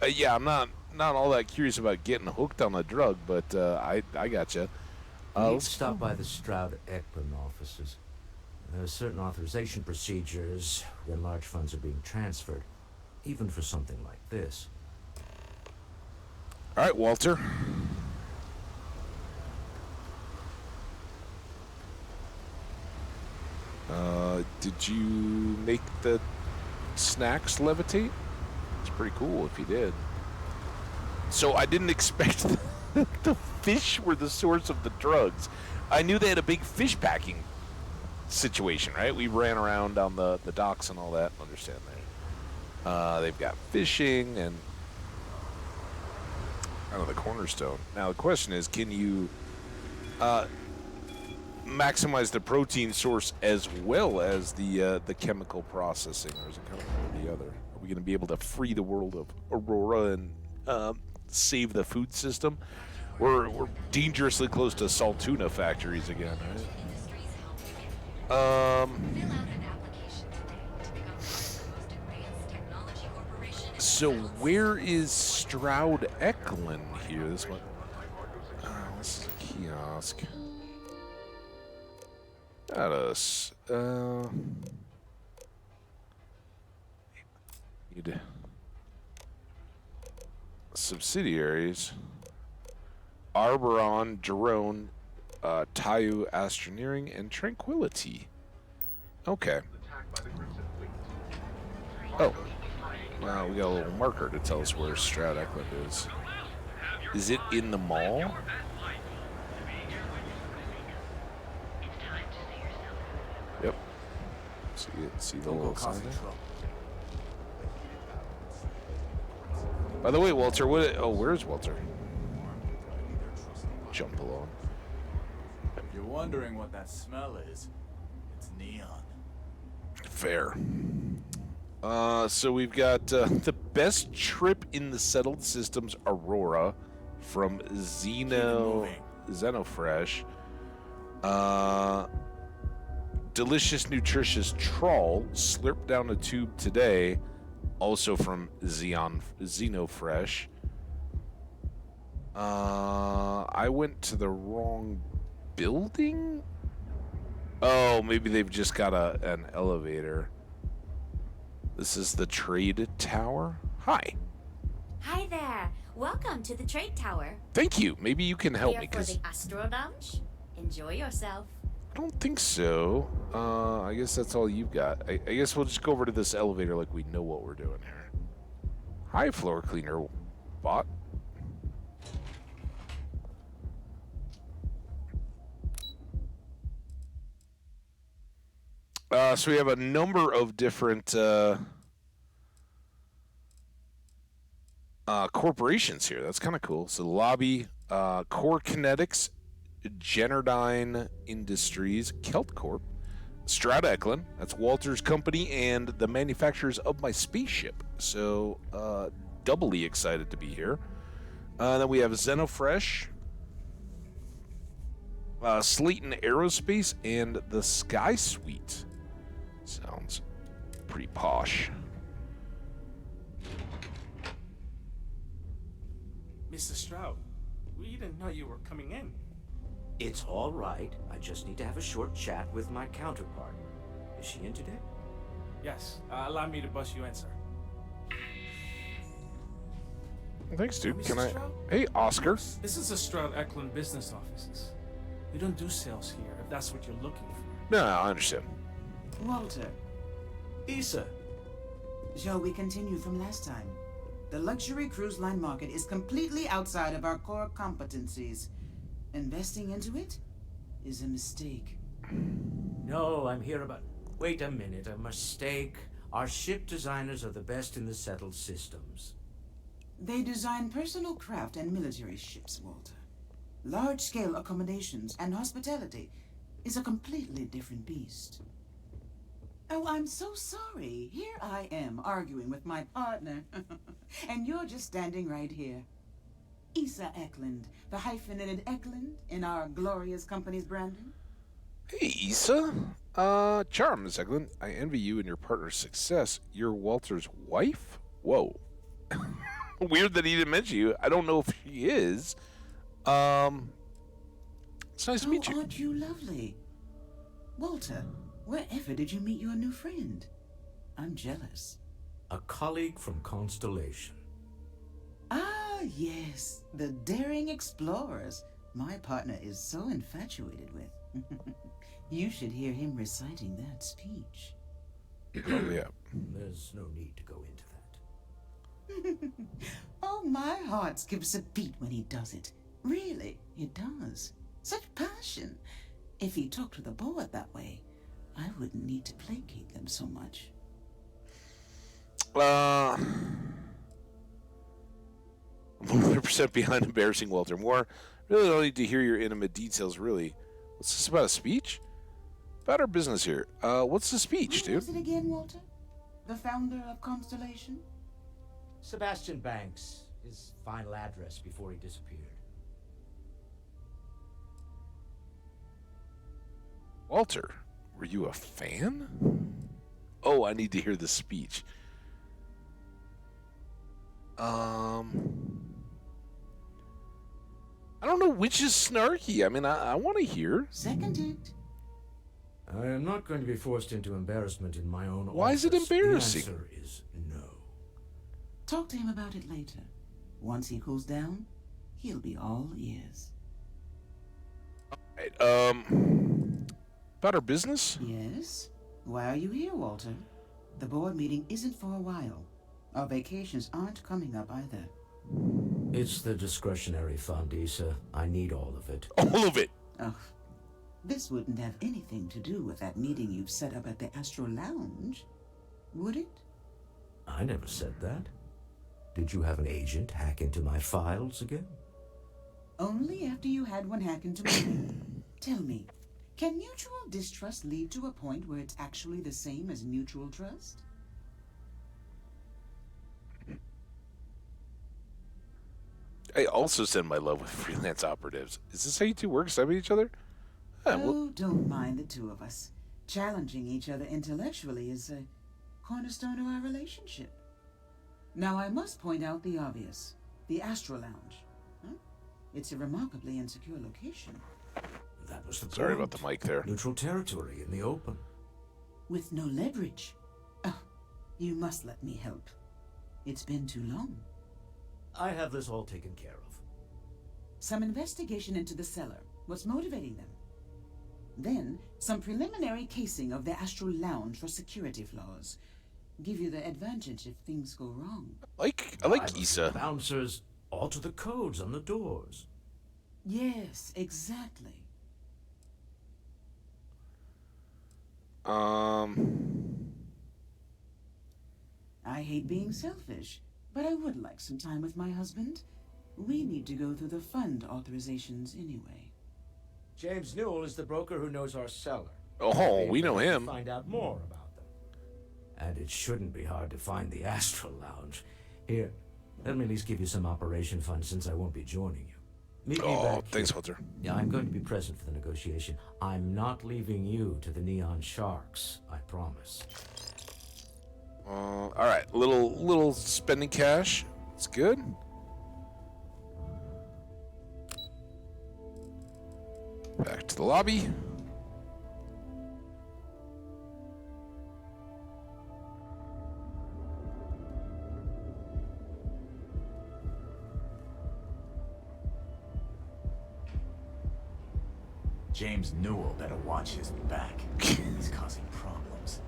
Yeah, I'm not all that curious about getting hooked on a drug, but I gotcha. Let's stop by the Stroud-Ekman offices. There are certain authorization procedures when large funds are being transferred, even for something like this. All right, Walter. Did you make the snacks levitate? It's pretty cool if you did. So I didn't expect the fish were the source of the drugs. I knew they had a big fish packing situation, right? We ran around on the docks and all that. Understand that. They've got fishing and the cornerstone. Now the question is, can you maximize the protein source as well as the chemical processing, or is it kind of one or the other? Are we going to be able to free the world of Aurora and save the food system? We're dangerously close to salt tuna factories again, right? So where is Stroud-Ekman here? This one. This is a kiosk. Got us. Need subsidiaries. Arboron, Drone, Tayu Astroneering, and Tranquility. Okay. Oh. Wow, we got a little marker to tell us where Stroud Eklund is. Is it in the mall? Yep. See the little sign there? By the way, Walter, where's Walter? Jump along. If you're wondering what that smell is, it's neon. Fair. So we've got the best trip in the settled systems, Aurora, from Xenofresh. Delicious, nutritious trawl, slurped down a tube today, also from Xenofresh. I went to the wrong building? Oh, maybe they've just got an elevator. This is the trade tower. Hi. Hi there. Welcome to the trade tower. Thank you. Maybe you can help Here me, for because the Astro Lounge? Enjoy yourself. I don't think so. I guess that's all you've got. I guess we'll just go over to this elevator like we know what we're doing here. Hi, floor cleaner bot. So we have a number of different corporations here. That's kind of cool. So the lobby, Core Kinetics, Generdyne Industries, Kelt Corp, Strata Eklund, that's Walter's company, and the manufacturers of my spaceship. So doubly excited to be here. Then we have Xenofresh, Slayton Aerospace, and the Sky Suite. Sounds pretty posh. Mr. Stroud, we didn't know you were coming in. It's all right. I just need to have a short chat with my counterpart. Is she in today? Yes. Allow me to bust you in, sir. Thanks, dude. Mr. Can I? Stroud? Hey, Oscar. This is the Stroud Eklund business offices. We don't do sales here, if that's what you're looking for. No, I understand. Walter. Issa. Shall we continue from last time? The luxury cruise line market is completely outside of our core competencies. Investing into it is a mistake. No, I'm here about... Wait a minute, a mistake. Our ship designers are the best in the settled systems. They design personal craft and military ships, Walter. Large-scale accommodations and hospitality is a completely different beast. Oh, I'm so sorry. Here I am arguing with my partner. And you're just standing right here. Issa Eklund, the hyphenated Eklund in our glorious company's branding. Hey, Issa. Charms, Eklund. I envy you and your partner's success. You're Walter's wife? Whoa. Weird that he didn't mention you. I don't know if he is. It's nice to meet you. Aren't you lovely? Walter, wherever did you meet your new friend? I'm jealous. A colleague from Constellation. Ah, yes, the daring explorers my partner is so infatuated with. You should hear him reciting that speech. Oh, yeah. There's no need to go into that. Oh, my heart skips a beat when he does it. Really, it does. Such passion. If he talked to the board that way, I wouldn't need to placate them so much. 100% behind embarrassing Walter Moore. Really don't need to hear your intimate details, really. What's this about, a speech? About our business here. What's the speech, Who dude? was it again, Walter? The founder of Constellation? Sebastian Banks. His final address before he disappeared. Walter, were you a fan? Oh, I need to hear the speech. I don't know which is snarky? I mean, I want to hear. Seconded. I am not going to be forced into embarrassment in my own Why is it office. embarrassing? The answer is no. Talk to him about it later. Once he cools down, he'll be all ears. Right, about our business? Yes? Why are you here, Walter? The board meeting isn't for a while. Our vacations aren't coming up either. It's the discretionary fund, Issa. I need all of it. All of it? Oh, this wouldn't have anything to do with that meeting you've set up at the Astro Lounge, would it? I never said that. Did you have an agent hack into my files again? Only after you had one hack into mine. Tell me, can mutual distrust lead to a point where it's actually the same as mutual trust? I also send my love with freelance operatives. Is this how you two work? Side with each other? Oh, don't mind the two of us. Challenging each other intellectually is a cornerstone of our relationship. Now, I must point out the obvious. The Astro Lounge. Huh? It's a remarkably insecure location. That was the Sorry point. about the mic there. Neutral territory in the open. With no leverage. Oh, you must let me help. It's been too long. I have this all taken care of. Some investigation into the cellar. What's motivating them? Then, some preliminary casing of the Astral Lounge for security flaws. Give you the advantage if things go wrong. I like Issa. Bouncers alter the codes on the doors. Yes, exactly. I hate being selfish, but I would like some time with my husband. We need to go through the fund authorizations anyway. James Newell is the broker who knows our cellar. Oh, we know him. Find out more about them. And it shouldn't be hard to find the Astral Lounge. Here, let me at least give you some operation funds since I won't be joining you. Meet me back thanks, here. Walter. Yeah, I'm going to be present for the negotiation. I'm not leaving you to the Neon Sharks, I promise. All right, little spending cash. It's good. Back to the lobby. James Newell better watch his back. He's causing problems.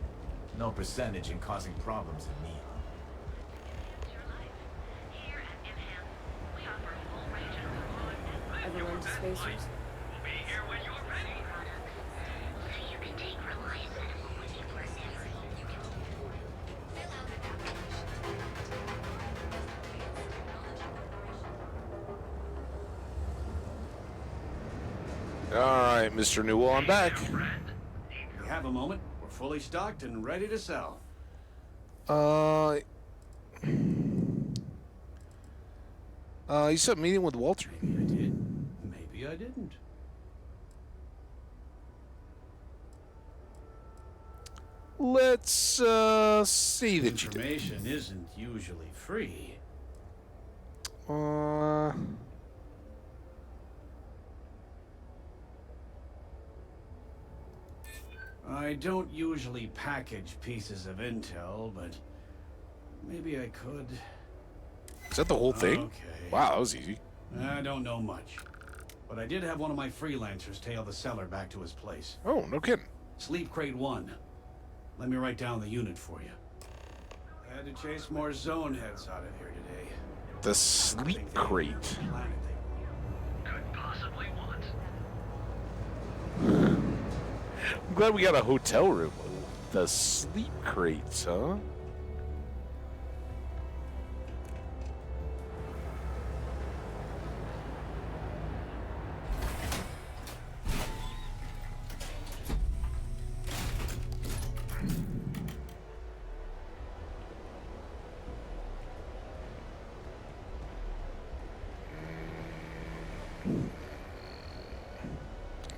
No percentage in causing problems in Neon. Everyone to spacers. All right, Mr. Newell, I'm back. We have a moment. We're fully stocked and ready to sell. You set a meeting with Walter. Maybe I did. Maybe I didn't. Let's see that you did. Information isn't usually free. I don't usually package pieces of intel, but maybe I could. Is that the whole thing? Okay. Wow, that was easy. I don't know much, but I did have one of my freelancers tail the seller back to his place. Oh, no kidding. Sleep Crate 1. Let me write down the unit for you. I had to chase more zone heads out of here today. The Sleep Crate. Could possibly want. I'm glad we got a hotel room. The Sleep Crates, huh?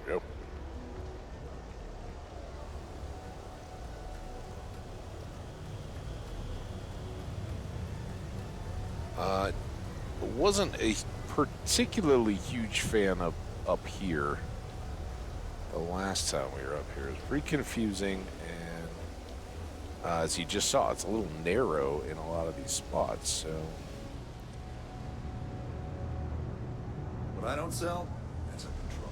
Yep. wasn't a particularly huge fan of up here the last time we were up here. It was pretty confusing, and as you just saw, it's a little narrow in a lot of these spots. So, What I don't sell, that's a control.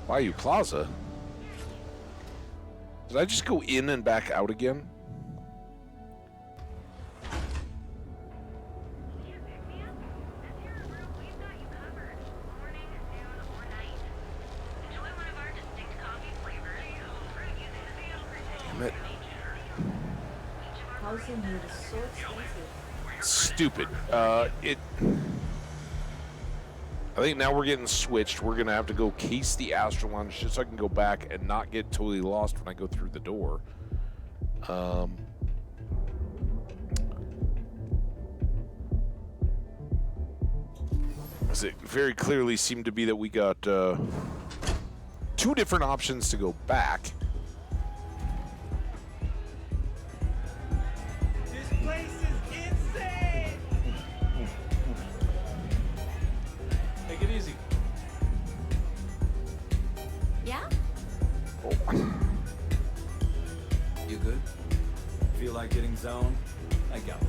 Bayou Plaza. Did I just go in and back out again? Damn it. Housing here is so expensive. Stupid. I think now we're getting switched. We're going to have to go case the Astro Lounge just so I can go back and not get totally lost when I go through the door. As it very clearly seemed to be that we got 2 different options to go back. This place is insane! Take it easy. Yeah? You good? Feel like getting zoned? I got it.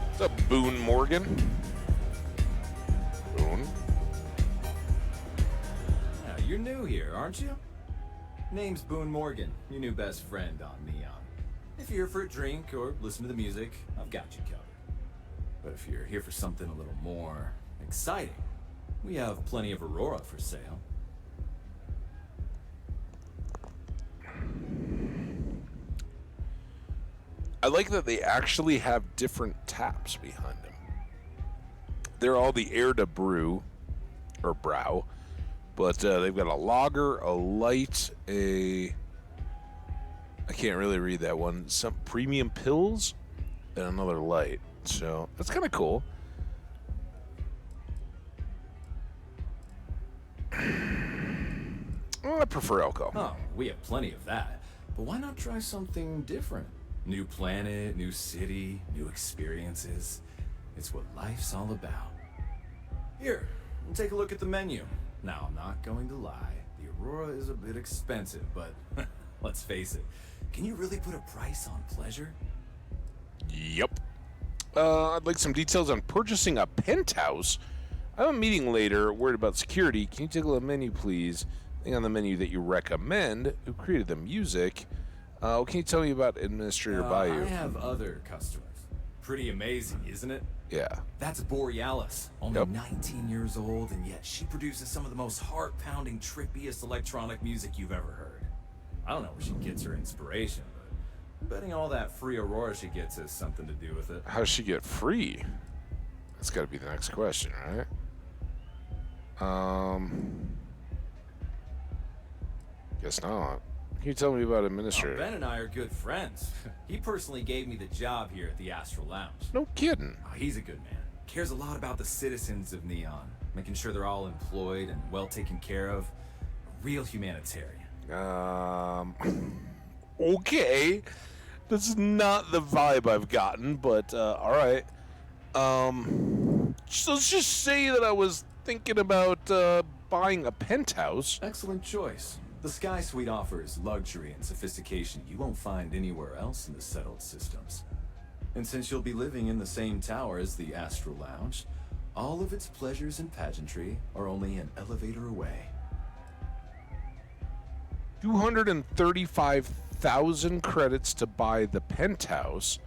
What's up, Boone Morgan? Boone? Yeah, you're new here, aren't you? Name's Boone Morgan, your new best friend on Neon. If you're here for a drink or listen to the music, I've got you covered. But if you're here for something a little more exciting, we have plenty of Aurora for sale. I like that they actually have different taps behind them. They're all the air to brew, or brow, but they've got a lager, a light, I can't really read that one, some premium pills, and another light. So that's kind of cool. I prefer alcohol. Oh, we have plenty of that. But why not try something different? New planet, new city, new experiences. It's what life's all about. Here, take a look at the menu. Now, I'm not going to lie. The Aurora is a bit expensive, but let's face it. Can you really put a price on pleasure? Yep. I'd like some details on purchasing a penthouse. I have a meeting later, worried about security. Can you take a look at the menu, please? Thing on the menu that you recommend. Who created the music? Can you tell me about Administrator Bayou? I have other customers. Pretty amazing, isn't it? Yeah. That's Borealis, only 19 years old, and yet she produces some of the most heart-pounding, trippiest electronic music you've ever heard. I don't know where she gets her inspiration, but I'm betting all that free Aurora she gets has something to do with it. How does she get free? That's got to be the next question, right? Guess not. Can you tell me about Administrator? Ben and I are good friends. He personally gave me the job here at the Astral Lounge. No kidding. Oh, he's a good man. Cares a lot about the citizens of Neon, making sure they're all employed and well taken care of. A real humanitarian. Okay. That's not the vibe I've gotten, but all right. So let's just say that I was thinking about buying a penthouse. Excellent choice. The Sky Suite offers luxury and sophistication you won't find anywhere else in the settled systems. And since you'll be living in the same tower as the Astral Lounge, all of its pleasures and pageantry are only an elevator away. 235,000 credits to buy the penthouse.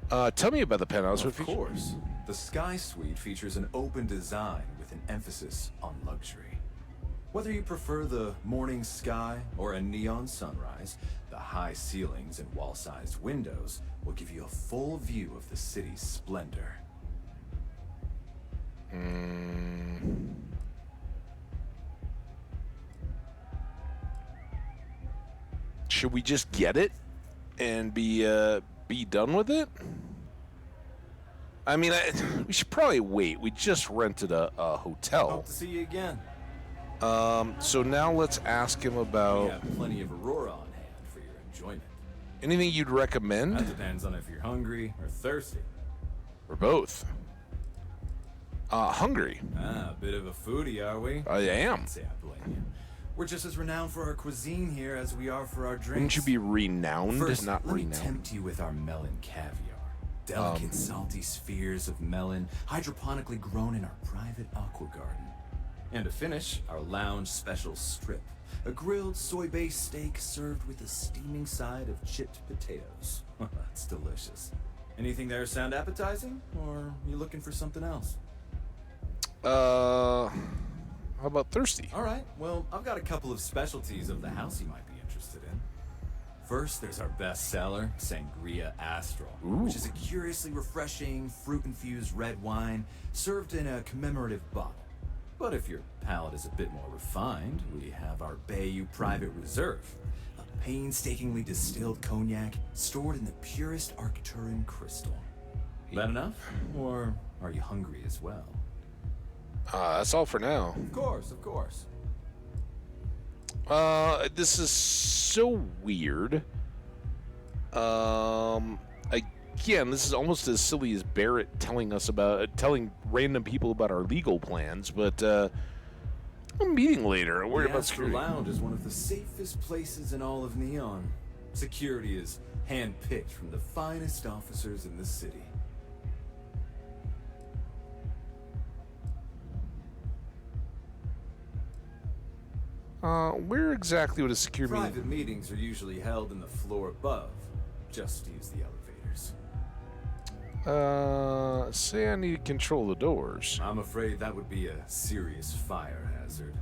Tell me about the penthouse. Of course. The Sky Suite features an open design with an emphasis on luxury. Whether you prefer the morning sky or a neon sunrise, the high ceilings and wall-sized windows will give you a full view of the city's splendor. Should we just get it and be done with it? I mean, we should probably wait. We just rented a hotel. Hope to see you again. So now let's ask him about... We have plenty of Aurora on hand for your enjoyment. Anything you'd recommend? That depends on if you're hungry or thirsty. Or both. Hungry. A bit of a foodie, are we? I am. Can't say I blame you. We're just as renowned for our cuisine here as we are for our drinks. Wouldn't you be renowned, First, not let me renowned? tempt you with our melon caviar. Delicate, salty spheres of melon, hydroponically grown in our private aqua garden. And to finish, our lounge special strip. A grilled soy-based steak served with a steaming side of chipped potatoes. That's delicious. Anything there sound appetizing? Or you looking for something else? How about thirsty? All right, well, I've got a couple of specialties of the house you might be interested in. First, there's our best seller, Sangria Astral, which is a curiously refreshing, fruit-infused red wine served in a commemorative bottle. But if your palate is a bit more refined, we have our Bayou Private Reserve, a painstakingly distilled cognac stored in the purest Arcturan crystal. That enough? Or are you hungry as well? That's all for now. Of course, of course. This is so weird. Again, this is almost as silly as Barrett telling random people about our legal plans, but a meeting later. Worried about security. The Lounge is one of the safest places in all of Neon. Security is handpicked from the finest officers in the city. Where exactly would a secure meeting? Private meetings are usually held in the floor above. Just use the elevators. Say I need to control the doors. I'm afraid that would be a serious fire hazard.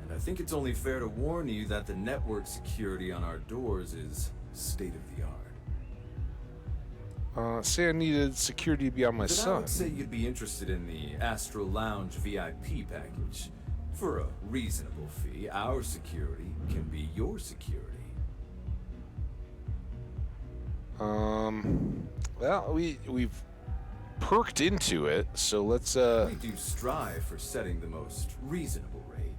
And I think it's only fair to warn you that the network security on our doors is state-of-the-art. Say I needed security to be on my Then I son. would say you'd be interested in the Astral Lounge VIP package. For a reasonable fee, our security can be your security. Well, we've perked into it, so let's We do strive for setting the most reasonable rate.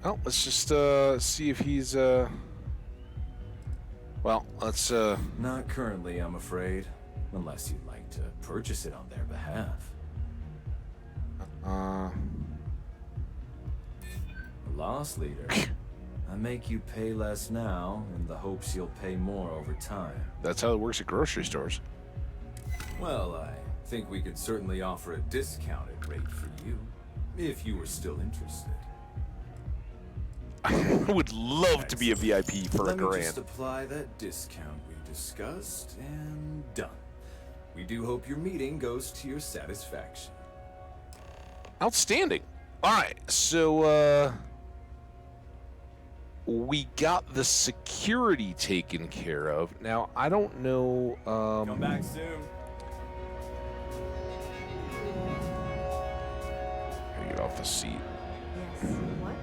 Well, let's just see if he's well, let's Not currently, I'm afraid. Unless you'd like to purchase it on their behalf. Loss leader. I make you pay less now in the hopes you'll pay more over time. That's how it works at grocery stores. Well, I think we could certainly offer a discounted rate for you, if you were still interested. I would love to be a VIP for Let a me grand. just apply that discount we discussed, and done. We do hope your meeting goes to your satisfaction. Outstanding. All right, so we got the security taken care of. Now I don't know. Come back soon. Get off the seat. Yes. What?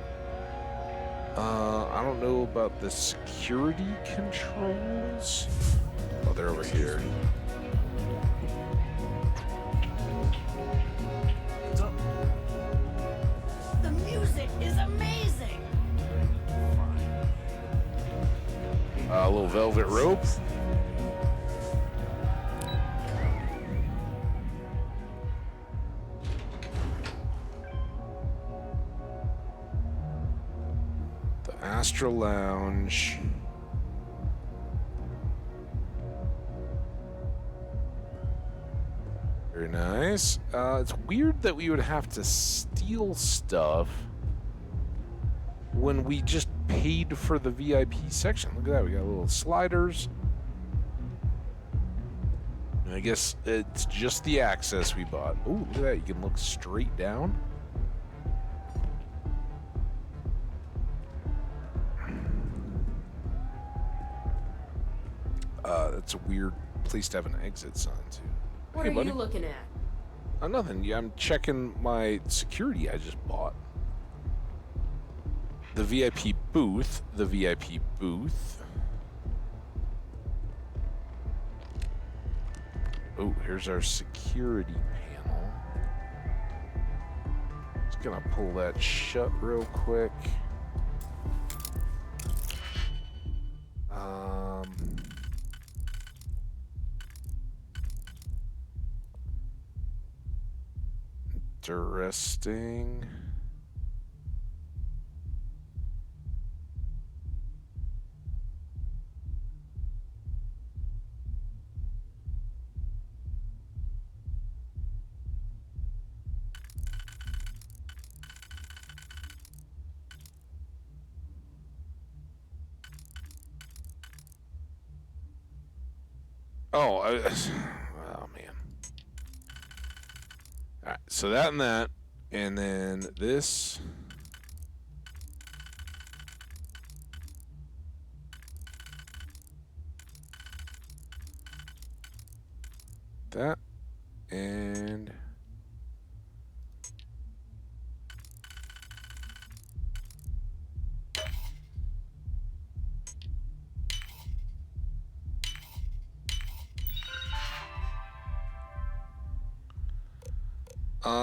I don't know about the security controls. Oh, they're over here. The music is amazing. A little velvet rope. The Astral Lounge. Very nice. It's weird that we would have to steal stuff when we just paid for the VIP section. Look at that. We got little sliders. And I guess it's just the access we bought. Oh, look at that. You can look straight down. That's a weird place to have an exit sign, too. What Hey, are buddy. you looking at? Nothing. Yeah, I'm checking my security I just bought. The VIP booth. The VIP booth. Oh, here's our security panel. Let's gonna pull that shut real quick. Interesting. Oh, oh man. All right, so that and that, and then this. That and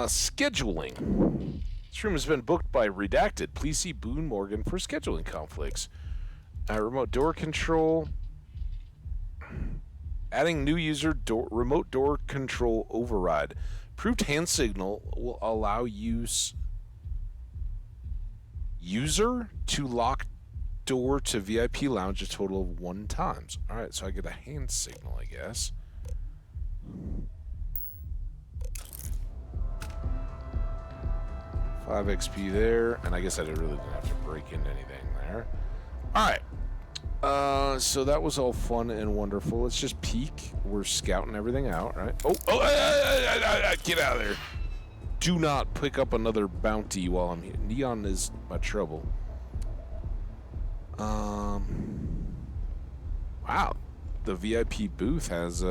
scheduling. This room has been booked by Redacted. Please see Boone Morgan for scheduling conflicts. Remote door control. Adding new user remote door control override. Approved hand signal will allow user to lock door to VIP lounge a total of 1 times. All right, so I get a hand signal, I guess. $5 XP there, and I guess I really didn't have to break into anything there. All right. So that was all fun and wonderful. Let's just peek. We're scouting everything out, right? Get out of there. Do not pick up another bounty while I'm here. Neon is my trouble. Wow. The VIP booth has,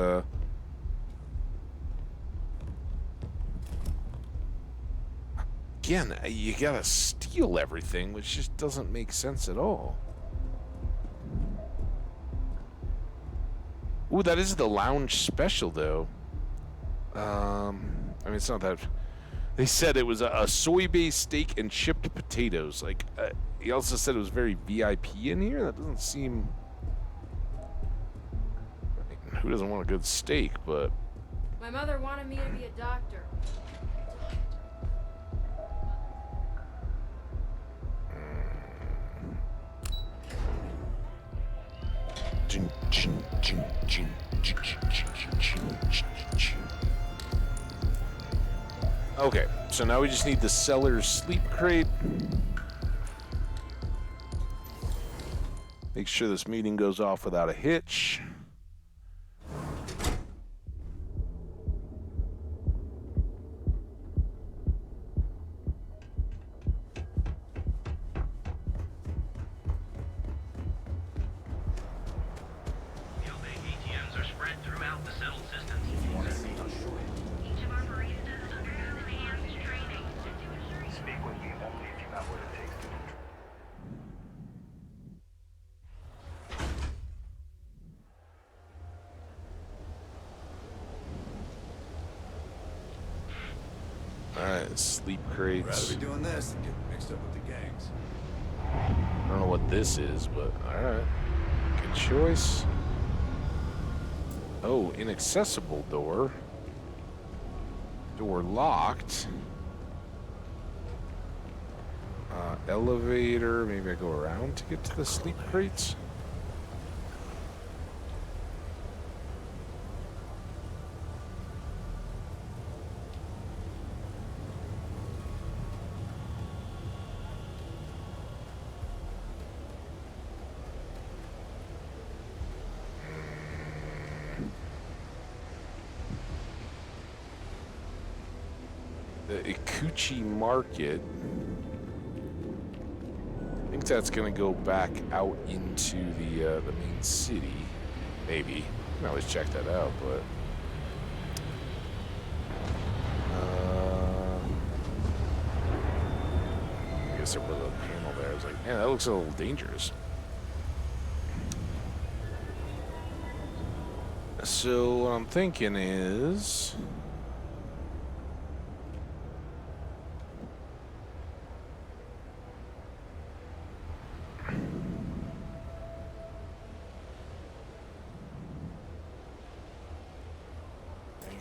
again, you gotta steal everything, which just doesn't make sense at all. Ooh, that is the lounge special, though. I mean, it's not that... They said it was a soy-based steak and chipped potatoes. Like, he also said it was very VIP in here. That doesn't seem... I mean, who doesn't want a good steak, but... My mother wanted me to be a doctor. Okay, so now we just need the seller's sleep crate. Make sure this meeting goes off without a hitch. Alright, sleep crates. Rather be doing this than getting mixed up with the gangs. I don't know what this is, but alright. Good choice. Oh, inaccessible door. Door locked. Elevator. Maybe I go around to get to the sleep crates. The Ikuchi Market. I think that's gonna go back out into the main city. Maybe. You can always check that out, but I guess there was a panel there. I was like, man, that looks a little dangerous. So what I'm thinking is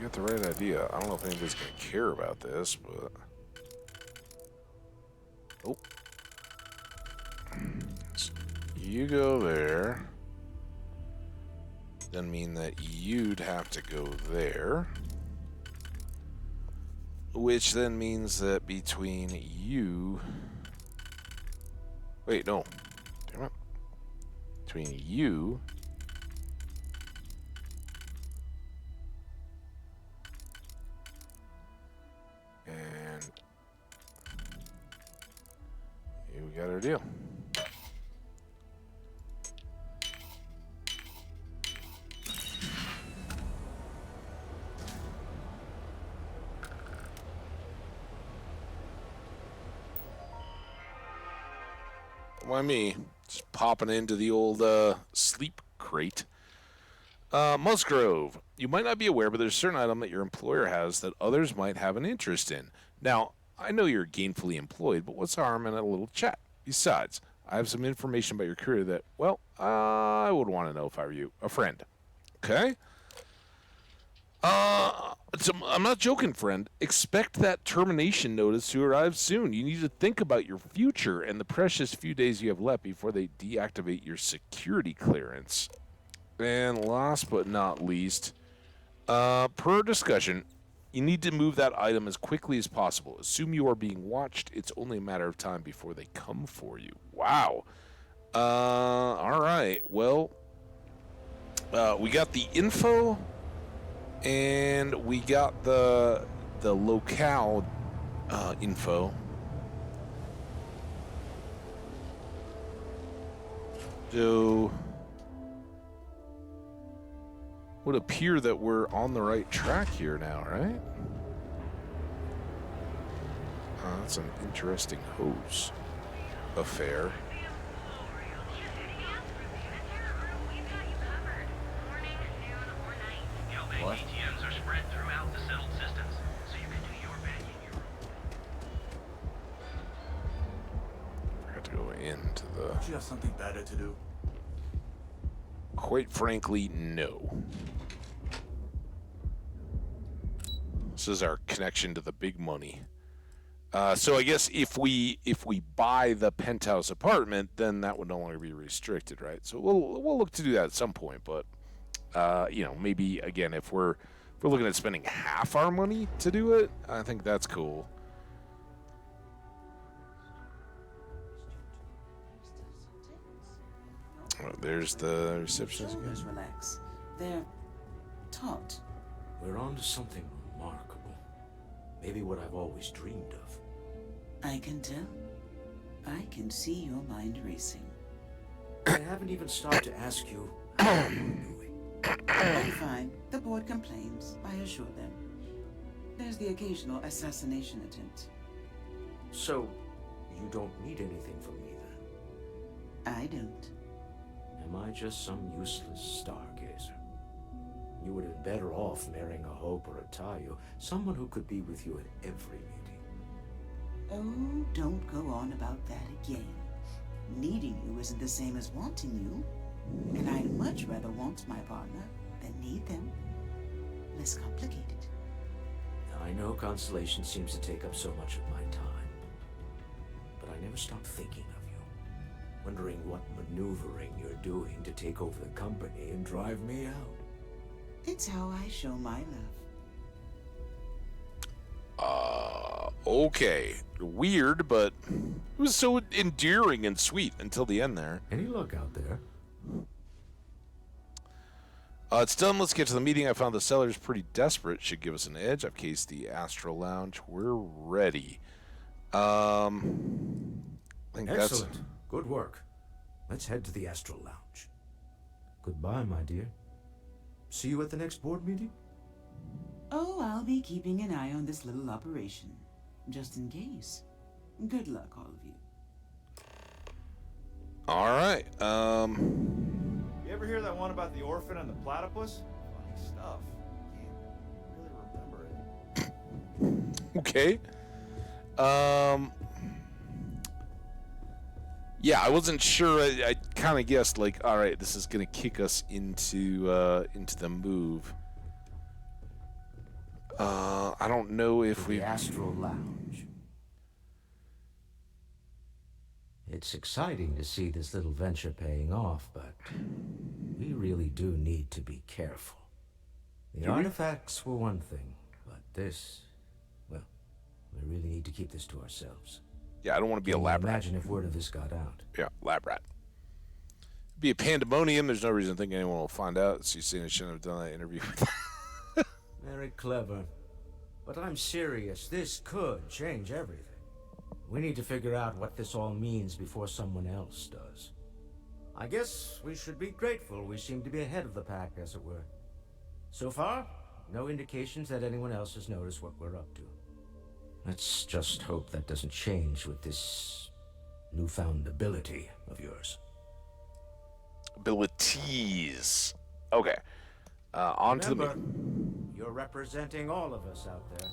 got the right idea. I don't know if anybody's going to care about this, but... Oh. So you go there. Doesn't mean that you'd have to go there. Which then means that between you... Wait, no. Damn it. Between you... and... here we got our deal. Why me? Just popping into the old sleep crate. Musgrove, you might not be aware, but there's a certain item that your employer has that others might have an interest in. Now, I know you're gainfully employed, but what's the harm in a little chat? Besides, I have some information about your career that, well, I would want to know if I were you. A friend. Okay? I'm not joking, friend. Expect that termination notice to arrive soon. You need to think about your future and the precious few days you have left before they deactivate your security clearance. And last but not least, per discussion, you need to move that item as quickly as possible. Assume you are being watched. It's only a matter of time before they come for you. Wow. All right. Well, we got the info. And we got the locale info. So would appear that we're on the right track here now, right? That's an interesting hose affair. What? ATMs are spread throughout the settled systems, so you can do your banking your Forgot to go into the... Don't you have something better to do? Quite frankly, no. This is our connection to the big money. So I guess if we buy the penthouse apartment, then that would no longer be restricted, right? So we'll look to do that at some point, but you know, maybe again if we're looking at spending half our money to do it, I think that's cool. Oh, there's the receptionist again. Shoulders relax. They're taut. We're on to something remarkable. Maybe what I've always dreamed of. I can tell. I can see your mind racing. I haven't even started to ask you how you're doing. I'm fine. The board complains. I assure them. There's the occasional assassination attempt. So, you don't need anything from me then? I don't. Am I just some useless stargazer? You would have been better off marrying a Hope or a Tayo, someone who could be with you at every meeting. Oh, don't go on about that again. Needing you isn't the same as wanting you. And I'd much rather want my partner than need them. Less complicated. I know Constellation seems to take up so much of my time, but I never stop thinking of you, wondering what maneuvering you're doing to take over the company and drive me out. It's how I show my love. Okay. Weird, but it was so endearing and sweet until the end there. Any luck out there? It's done. Let's get to the meeting. I found the seller's pretty desperate. Should give us an edge. I've cased the Astral Lounge. We're ready. I think Excellent. Good work. Let's head to the Astral Lounge. Goodbye, my dear. See you at the next board meeting? Oh, I'll be keeping an eye on this little operation. Just in case. Good luck, all of you. All right. You ever hear that one about the orphan and the platypus? Funny stuff. Can't really remember it. Okay. Yeah, I wasn't sure. I kind of guessed, like, all right, this is gonna kick us into the move. I don't know if To we... the Astral Lounge. It's exciting to see this little venture paying off, but we really do need to be careful. The artifacts were one thing, but this, well, we really need to keep this to ourselves. Yeah, I don't want to be a lab rat. Imagine if word of this got out. Yeah, lab rat. Be a pandemonium. There's no reason to think anyone will find out. So you saying I shouldn't have done that interview. Very clever. But I'm serious. This could change everything. We need to figure out what this all means before someone else does. I guess we should be grateful we seem to be ahead of the pack, as it were. So far, no indications that anyone else has noticed what we're up to. Let's just hope that doesn't change with this newfound ability of yours. Abilities. Okay. On to the Remember, meeting. you're representing all of us out there.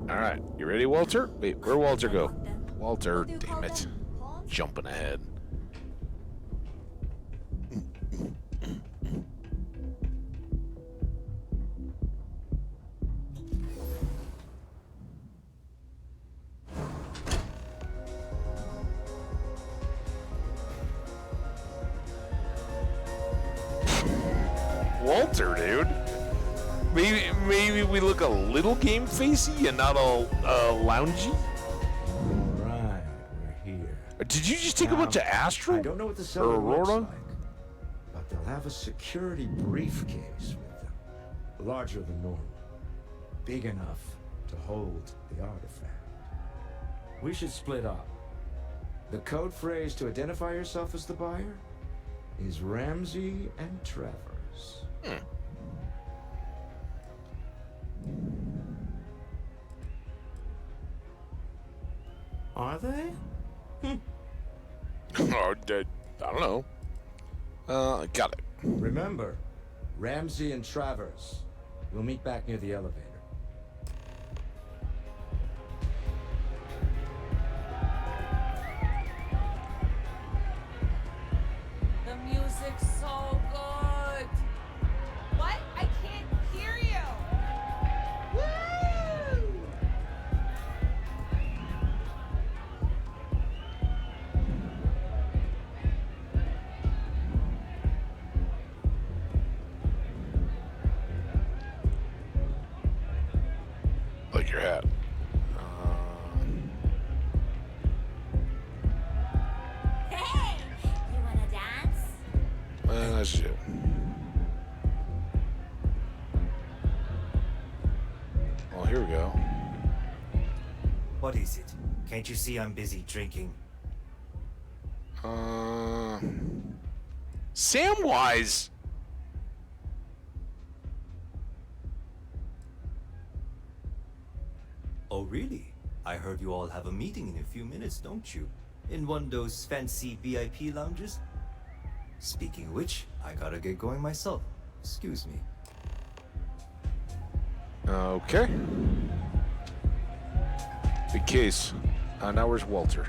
All right. You ready, Walter? Wait, where'd Walter go? Walter, damn it. Jumping ahead. Walter, dude. Maybe we look a little game facey and not all loungy. Right, we're here. Did you just take a bunch of Astral? I don't know what the or seller looks Aurora? like, but they'll have a security briefcase with them, larger than normal, big enough to hold the artifact. We should split up. The code phrase to identify yourself as the buyer is Ramsey and Travers. Are they? Oh, I don't know. Got it. Remember, Ramsey and Travers. We'll meet back near the elevator. The music's so good. What? I can't hear you. Woo! Like your hat. Hey, you wanna dance? That's it. Well, here we go. What is it? Can't you see I'm busy drinking? Samwise. Oh, really? I heard you all have a meeting in a few minutes, don't you? In one of those fancy VIP lounges? Speaking of which, I gotta get going myself. Excuse me. Okay. Big case. Now where's Walter?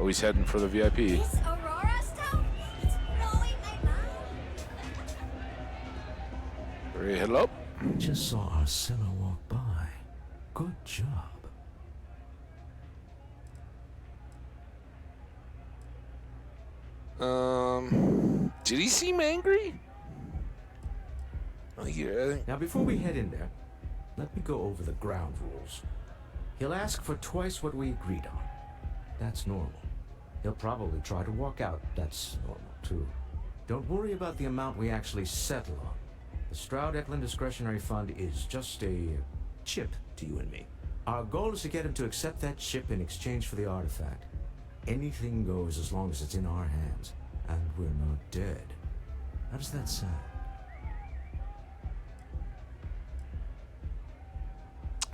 Oh, he's heading for the VIP. This Aurora stuff? It's blowing my mind. Ready to head up? Just saw Arcilla walk by. Good job. Did he seem angry? Oh, yeah. Now, before we head in there, let me go over the ground rules. He'll ask for twice what we agreed on. That's normal. He'll probably try to walk out. That's normal, too. Don't worry about the amount we actually settle on. The Stroud-Eklund Discretionary Fund is just a chip to you and me. Our goal is to get him to accept that chip in exchange for the artifact. Anything goes as long as it's in our hands, and we're not dead. How does that sound?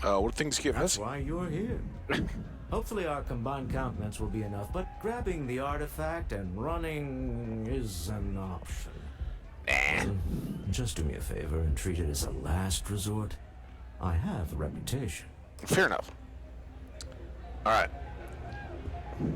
What things get That's missing? why you're here. Hopefully our combined countenance will be enough, but grabbing the artifact and running is an option. Just do me a favor and treat it as a last resort. I have a reputation. Fair enough. All right. All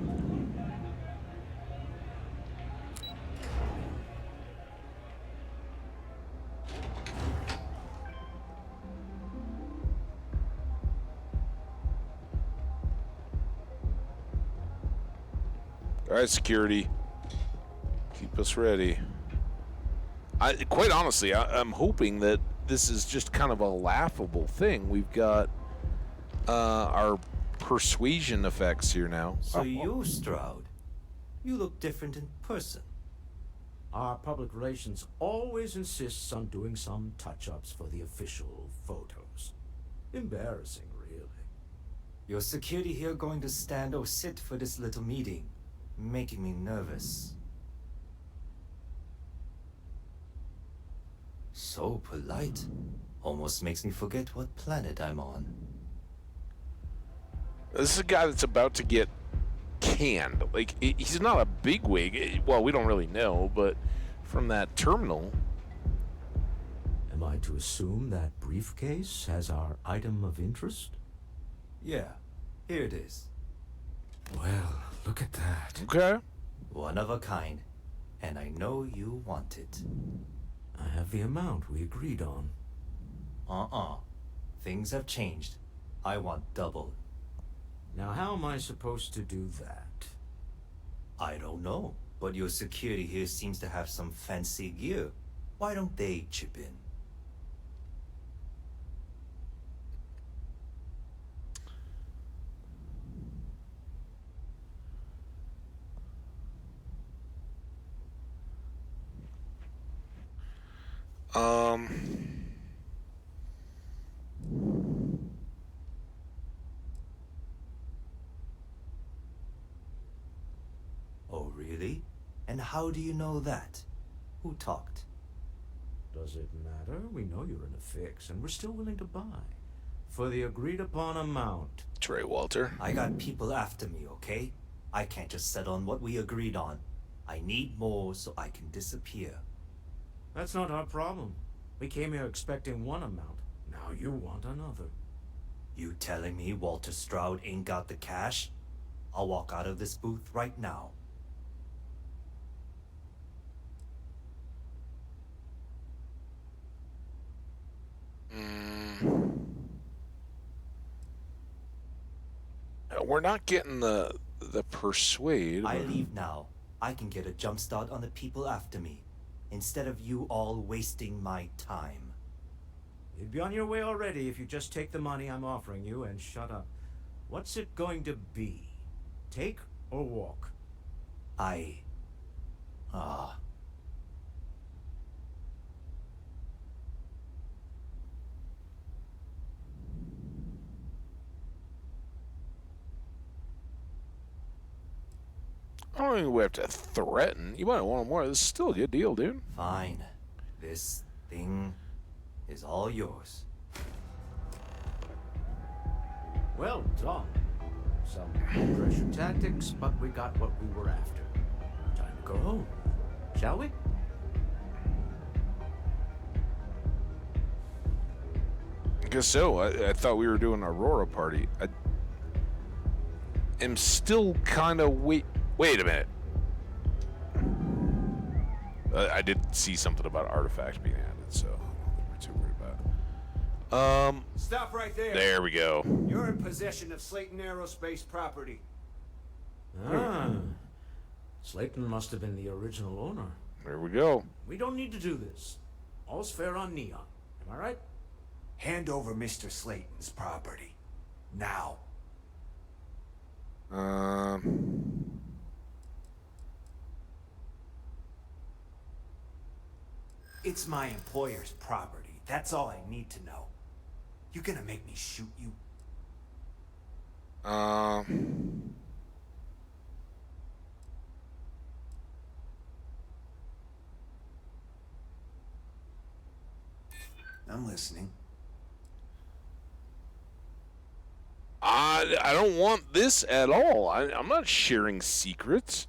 right, security. Keep us ready. Quite honestly, I'm hoping that this is just kind of a laughable thing. We've got our persuasion effects here now. So you're Stroud. You look different in person. Our public relations always insists on doing some touch-ups for the official photos. Embarrassing, really. Your security here going to stand or sit for this little meeting, making me nervous. So polite. Almost makes me forget what planet I'm on. This is a guy that's about to get canned. Like, he's not a bigwig. Well, we don't really know, but from that terminal. Am I to assume that briefcase has our item of interest? Yeah, here it is. Well, look at that. Okay. One of a kind. And I know you want it. I have the amount we agreed on. Things have changed. I want double. Now, how am I supposed to do that? I don't know, but your security here seems to have some fancy gear. Why don't they chip in? Oh, really? And how do you know that? Who talked? Does it matter? We know you're in a fix, and we're still willing to buy. For the agreed-upon amount. Trey Walter. I got people after me, okay? I can't just settle on what we agreed on. I need more so I can disappear. That's not our problem. We came here expecting one amount. Now you want another. You telling me Walter Stroud ain't got the cash? I'll walk out of this booth right now. We're not getting the persuade. I leave now. I can get a jump start on the people after me, instead of you all wasting my time. You'd be on your way already if you just take the money I'm offering you and shut up. What's it going to be? Take or walk? I don't think we have to threaten. You might want more. This is still a good deal, dude. Fine. This thing is all yours. Well done. Some pressure tactics, but we got what we were after. Time to go home. Shall we? I guess so. I thought we were doing Aurora party. I am still kind of wait a minute. I did see something about artifacts being added, so I don't think we're too worried about it. Stop right there. There we go. You're in possession of Slayton Aerospace property. Slayton must have been the original owner. There we go. We don't need to do this. All's fair on Neon. Am I right? Hand over Mr. Slayton's property. Now. It's my employer's property. That's all I need to know. You gonna make me shoot you? I'm listening. I don't want this at all. I'm not sharing secrets.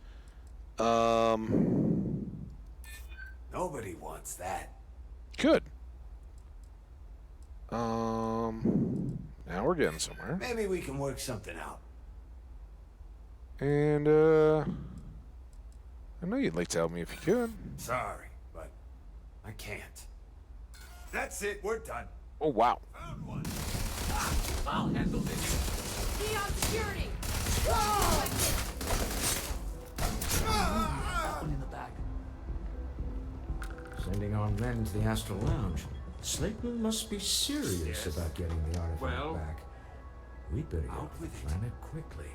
Nobody wants that. Good. Now we're getting somewhere. Maybe we can work something out. And, I know you'd like to help me if you could. Sorry, but I can't. That's it, we're done. Oh, wow. Found one. I'll handle this. Neon security! That one in the back. Sending our men to the Astral Lounge. Slayton must be serious about getting the artifact back. We better get to the planet quickly.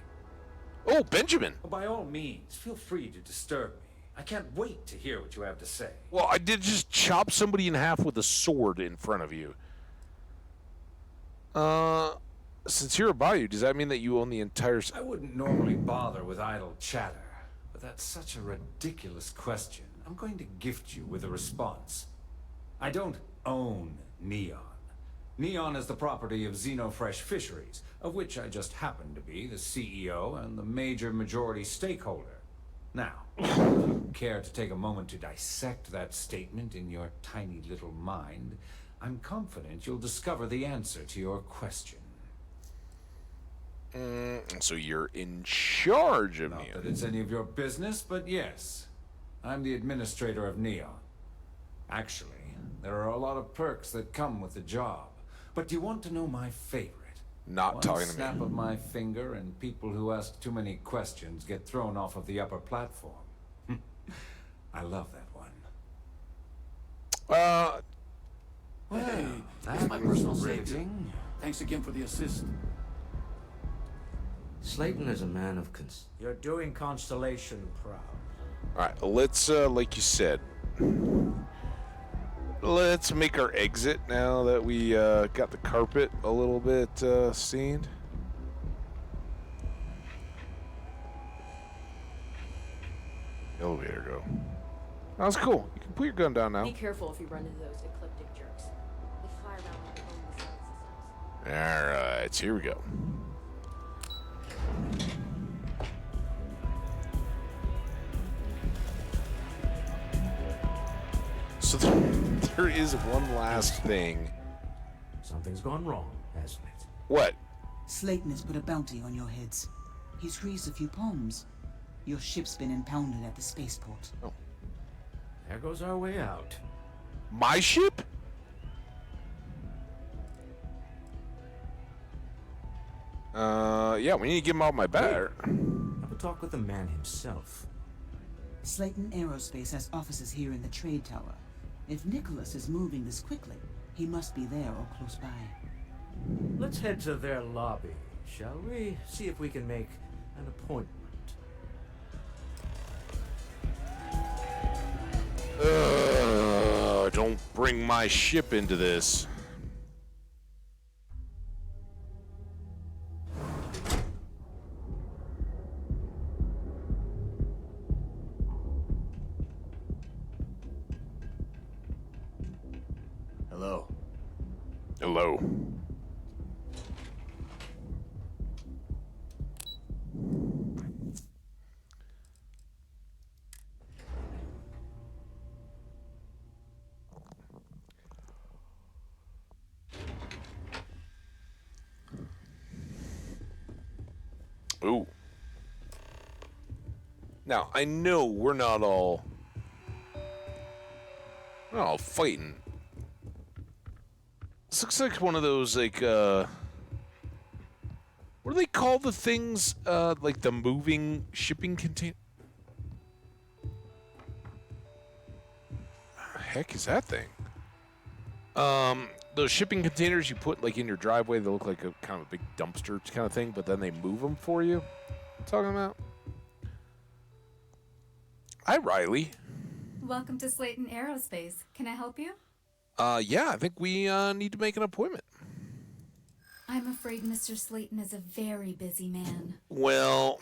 Oh, Benjamin! By all means, feel free to disturb me. I can't wait to hear what you have to say. Well, I did just chop somebody in half with a sword in front of you. Since you're a Bayou, does that mean that you own the entire... I wouldn't normally bother with idle chatter, but that's such a ridiculous question. I'm going to gift you with a response. I don't own Neon. Neon is the property of Xenofresh Fisheries, of which I just happen to be the CEO and the major majority stakeholder. Now, if you care to take a moment to dissect that statement in your tiny little mind, I'm confident you'll discover the answer to your question. So you're in charge of Not Neon. that it's any of your business, but yes. I'm the administrator of Neon. Actually, there are a lot of perks that come with the job. But do you want to know my favorite? Not One talking to snap me. of my finger and people who ask too many questions get thrown off of the upper platform. I love that one. Hey, that that's my was personal savior. riveting. Thanks again for the assist. Slayton is a man of You're doing Constellation proud. Alright, let's, like you said, let's make our exit now that we got the carpet a little bit stained. Elevator go. That was cool. You can put your gun down now. Be careful if you run into those ecliptic jerks. They fly around like their own missile systems. Alright, so here we go. So there is one last thing. Something's gone wrong, hasn't it? What? Slayton has put a bounty on your heads. He's greased a few palms. Your ship's been impounded at the spaceport. Oh. There goes our way out. My ship? Yeah, we need to get him out my batter. Have a talk with the man himself. Slayton Aerospace has offices here in the trade tower. If Nicholas is moving this quickly, he must be there or close by. Let's head to their lobby, shall we? See if we can make an appointment. Don't bring my ship into this. Hello. Hello. Ooh. Now, I know we're not all fighting. This looks like one of those, like, what do they call the things, like the moving shipping container? Heck is that thing? Those shipping containers you put, like, in your driveway, they look like a kind of a big dumpster kind of thing, but then they move them for you. Talking about? Hi, Riley. Welcome to Slayton Aerospace. Can I help you? Yeah, I think we need to make an appointment. I'm afraid Mr. Slayton is a very busy man. Well,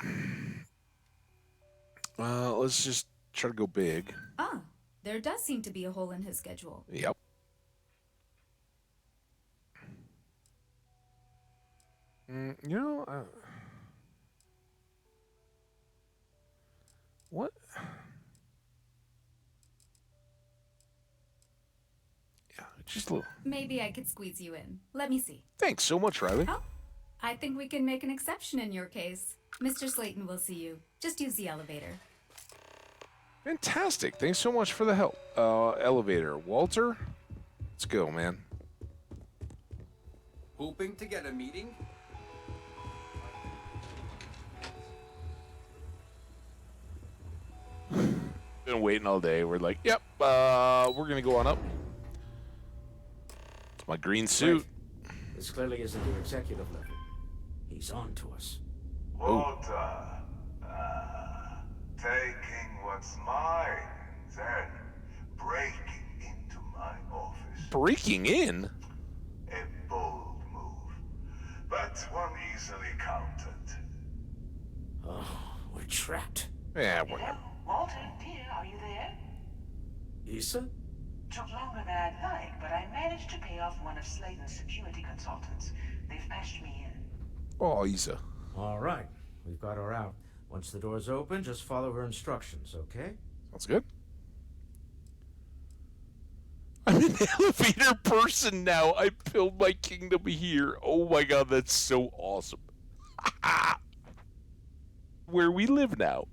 let's just try to go big. Ah, there does seem to be a hole in his schedule. Yep. You know, what? Yeah, just a little. Maybe I could squeeze you in. Let me see. Thanks so much, Riley. Oh, I think we can make an exception in your case. Mr. Slayton will see you. Just use the elevator. Fantastic. Thanks so much for the help. Elevator. Walter, let's go, man. Hoping to get a meeting? Been waiting all day. We're like, yep, we're going to go on up. It's my green suit. Right. This clearly isn't your executive level. He's on to us. Walter, taking what's mine, then breaking into my office. Breaking in? A bold move, but one easily countered. Oh, we're trapped. Yeah, Hello, Walter, dear, are you there? Issa? Took longer than I'd like, but I managed to pay off one of Slayton's security consultants. They've patched me in. Oh, Isa. All right. We've got her out. Once the door's open, just follow her instructions, okay? Sounds good. I'm an elevator person now. I build my kingdom here. Oh my god, that's so awesome. Where we live now.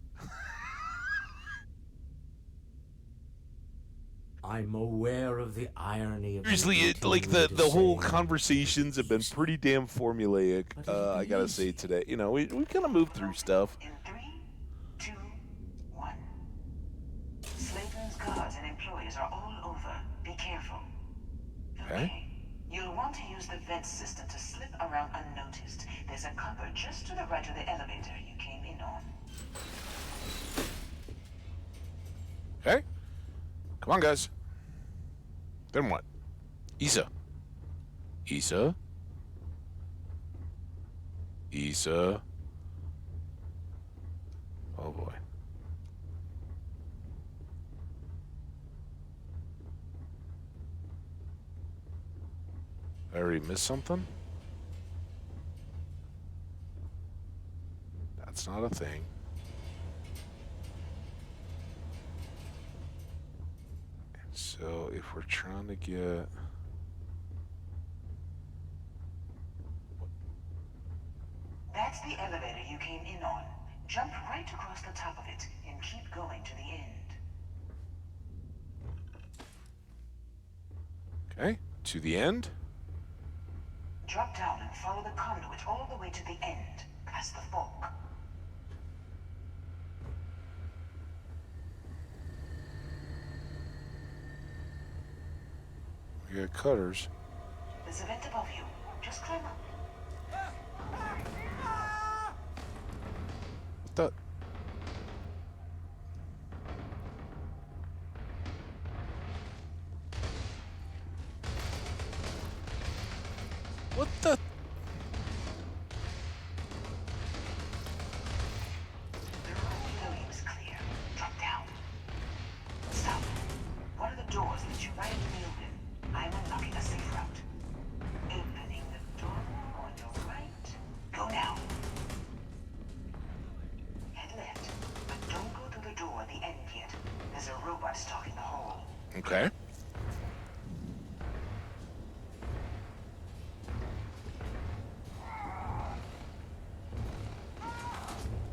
I'm aware of the irony of Seriously, like the whole conversations have been pretty damn formulaic. I gotta say today, you know, we kind of moved through stuff. In 3, 2, 1. Slayton's guards and employees are all over. Be careful. Okay. You'll want to use the vent system to slip around unnoticed. There's a cupboard just to the right of the elevator you came in on. Okay. Come on, guys. Then what? Isa. Isa. Isa. Oh boy. I already missed something? That's not a thing. So if we're trying to get... That's the elevator you came in on. Jump right across the top of it and keep going to the end. Okay, to the end. Drop down and follow the conduit all the way to the end, past the fork. We got cutters. There's a vent above you. Just climb up. What the? What the? The room below you is clear. Drop down. Stop. One of the doors that you right in the open. I'm unlocking a safe route. Opening the door on your right. Go now. Head left, but don't go through the door at the end yet. There's a robot stalking the hall. Okay.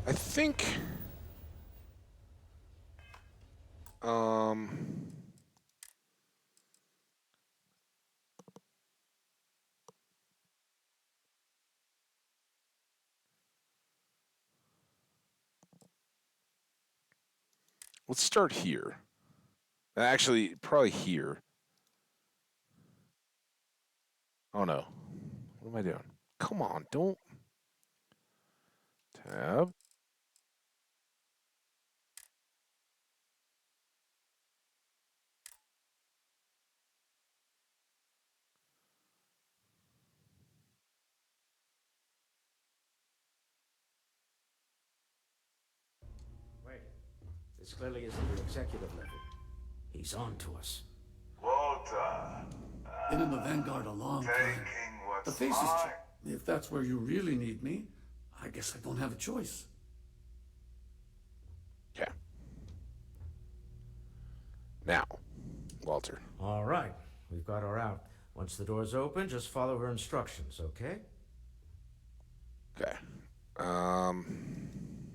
I think... Let's start here. Actually, probably here. Oh no. What am I doing? Come on, don't... Tab. Wait. This clearly isn't your executive level. He's on to us. Walter. Been in the Vanguard a long time. The face is checked. If that's where you really need me, I guess I don't have a choice. Okay. Now, Walter. All right. We've got her out. Once the door's open, just follow her instructions, okay? Okay.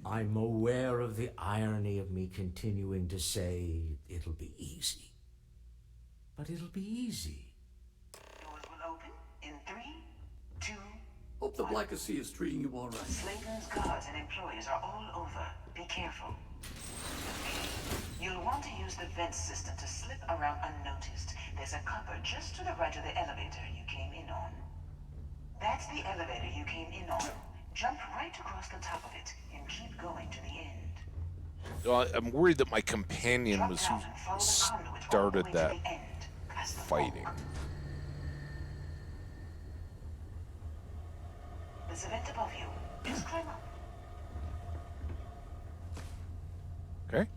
I'm aware of the irony of me continuing to say it'll be easy. But it'll be easy. Doors will open in 3, 2. Hope the Black Sea is treating you all right. Slayton's guards and employees are all over. Be careful. You'll want to use the vent system to slip around unnoticed. There's a cupboard just to the right of the elevator you came in on. That's the elevator you came in on. Jump right across the top of it and keep going to the end. Well, I'm worried that my companion was who started that fighting. There's a vent above you. Just climb up. Okay.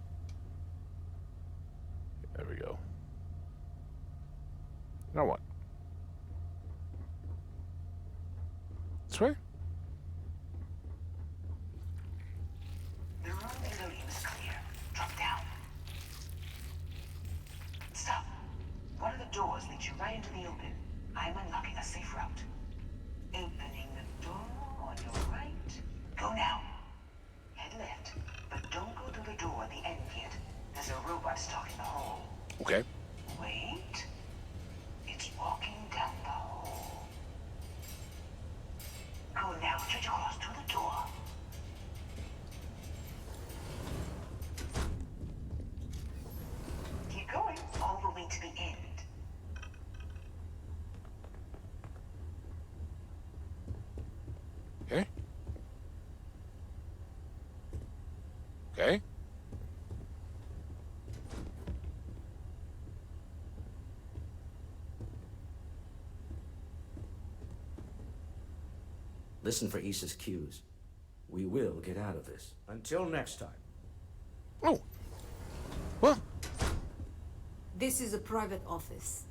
There we go. Now what? This way? The room below you is clear. Drop down. Stop. One of the doors leads you right into the open. I'm unlocking a safe route. Opening the door on your right. Go now. Head left, but don't go through the door at the end yet. There's a robot stuck in the hole. Okay. Wait. It's walking down the hole. Go now, straight across to the door. Keep going all the way to the end. Okay. Okay. Listen for Issa's cues. We will get out of this. Until next time. Oh. What? This is a private office.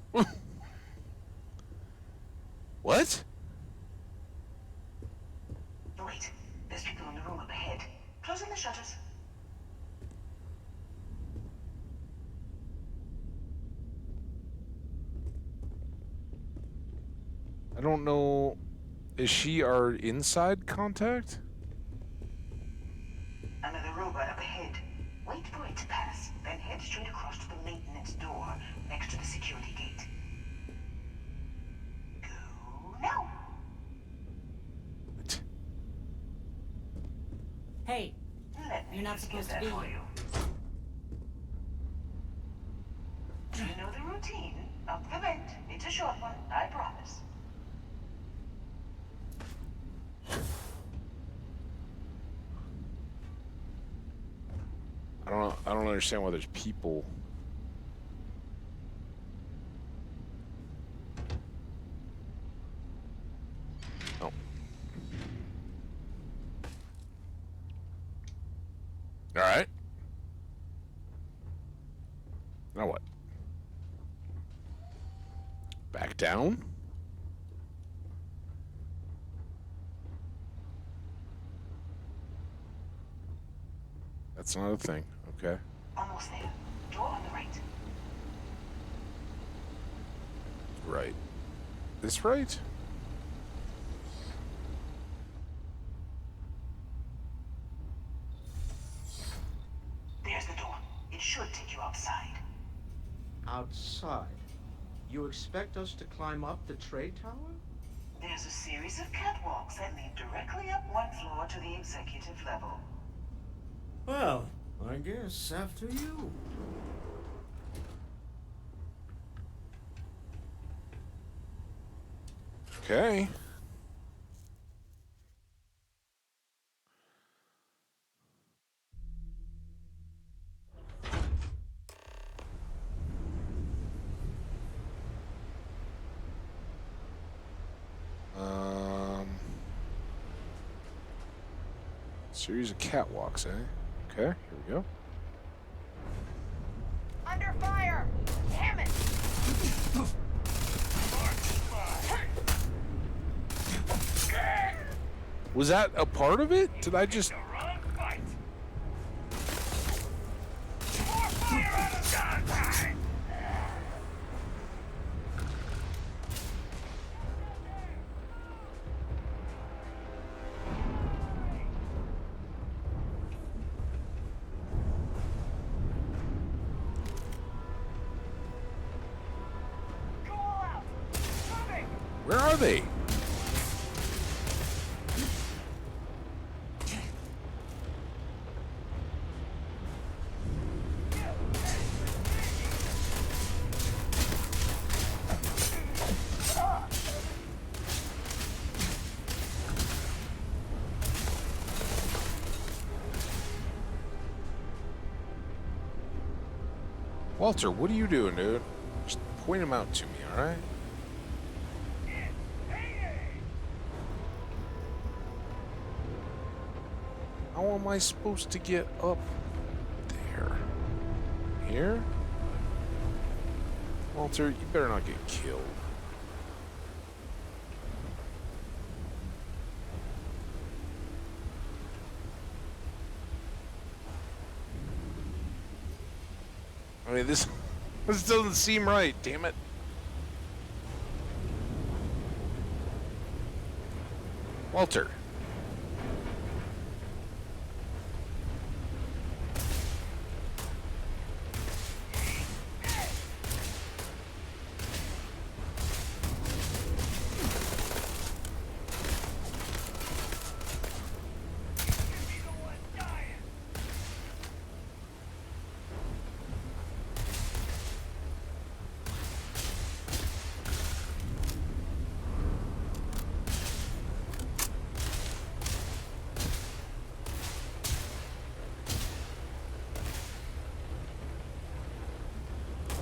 What? Wait, there's people in the room up ahead. Closing the shutters. I don't know. Is she our inside contact? Another robot up ahead. Wait for it to pass, then head straight across to the maintenance door next to the security gate. Go now. Hey, Let me you're not just supposed get to be that for here. you. Do you know the routine? Up the vent. It's a short one, I promise. I don't understand why there's people. Oh. All right. Now what? Back down? That's not a thing. Okay. Almost there. Door on the right. Right. This right? There's the door. It should take you outside. Outside? You expect us to climb up the trade tower? There's a series of catwalks that lead directly up one floor to the executive level. Well, I guess after you. Okay. Series of catwalks, eh? Okay, here we go. Under fire! Damn it! Was that a part of it? Did I just... Where are they? Walter, what are you doing, dude? Just point them out to me, alright? How am I supposed to get up there? Here? Walter, you better not get killed. I mean, this doesn't seem right, damn it. Walter.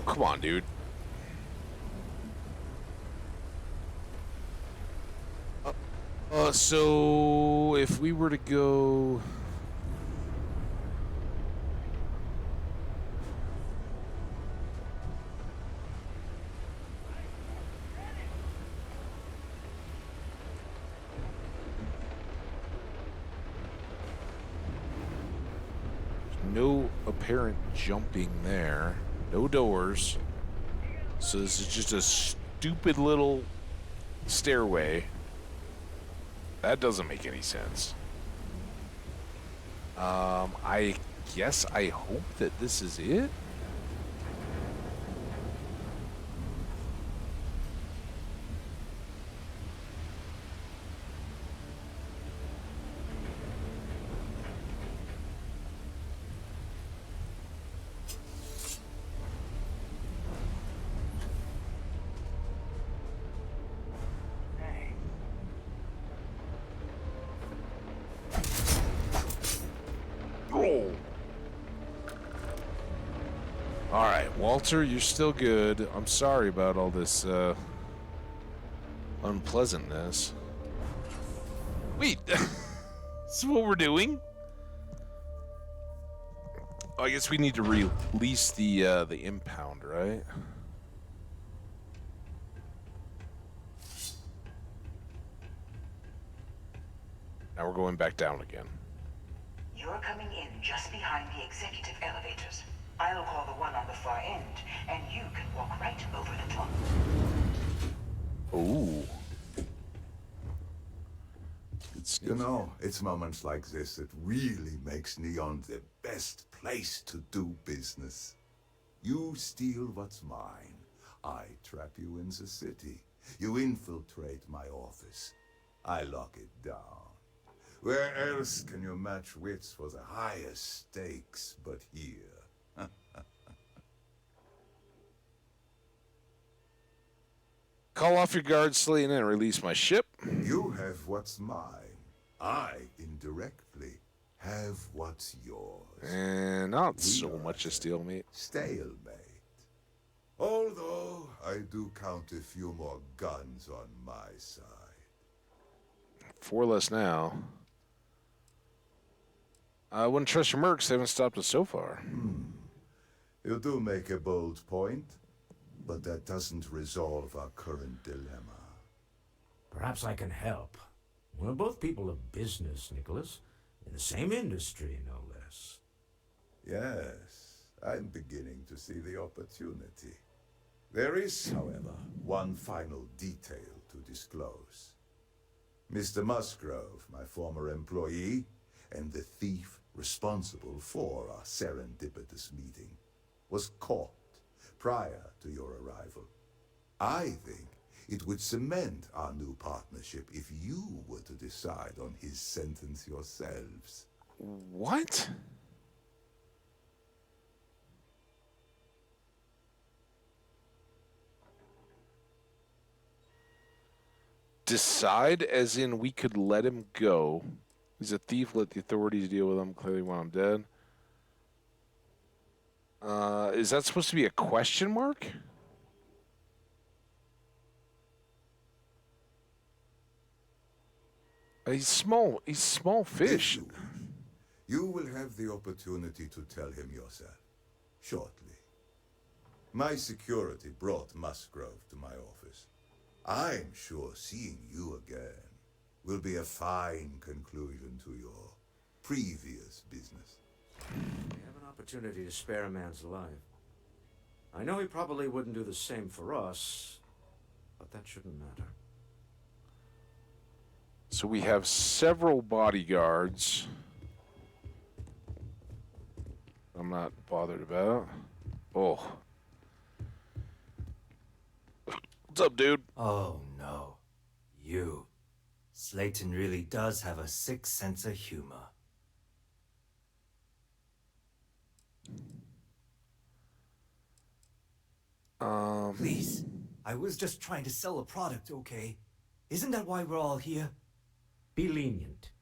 Come on, dude. So if we were to go... No apparent jumping there. No doors. So this is just a stupid little stairway. That doesn't make any sense. I guess I hope that this is it. Alright, Walter, you're still good. I'm sorry about all this unpleasantness. Wait, this is what we're doing? Oh, I guess we need to release the impound, right? Now we're going back down again. You're coming in just behind the executive elevators. I'll call the one on the far end, and you can walk right over the top. Ooh. You know, it's moments like this that really makes Neon the best place to do business. You steal what's mine. I trap you in the city. You infiltrate my office. I lock it down. Where else can you match wits for the highest stakes but here? Call off your guards, Slayton, and release my ship. You have what's mine. I, indirectly, have what's yours. And not so much a stalemate. Stalemate. Although, I do count a few more guns on my side. 4 less now. I wouldn't trust your mercs. They haven't stopped us so far. You do make a bold point, but that doesn't resolve our current dilemma. Perhaps I can help. We're both people of business, Nicholas. In the same industry, no less. Yes, I'm beginning to see the opportunity. There is, however, one final detail to disclose. Mr. Musgrove, my former employee, and the thief responsible for our serendipitous meeting, was caught prior to your arrival. I think It would cement our new partnership if you were to decide on his sentence yourselves. What? Decide as in we could let him go. He's a thief, let the authorities deal with him. Clearly when I'm dead. Is that supposed to be a question mark? He's small fish. You will have the opportunity to tell him yourself, shortly. My security brought Musgrove to my office. I'm sure seeing you again will be a fine conclusion to your previous business. We have an opportunity to spare a man's life. I know he probably wouldn't do the same for us, but that shouldn't matter. So we have several bodyguards. I'm not bothered about. Oh. What's up, dude? Oh, no. You. Slayton really does have a sick sense of humor. Please. I was just trying to sell a product, okay? Isn't that why we're all here? Be lenient.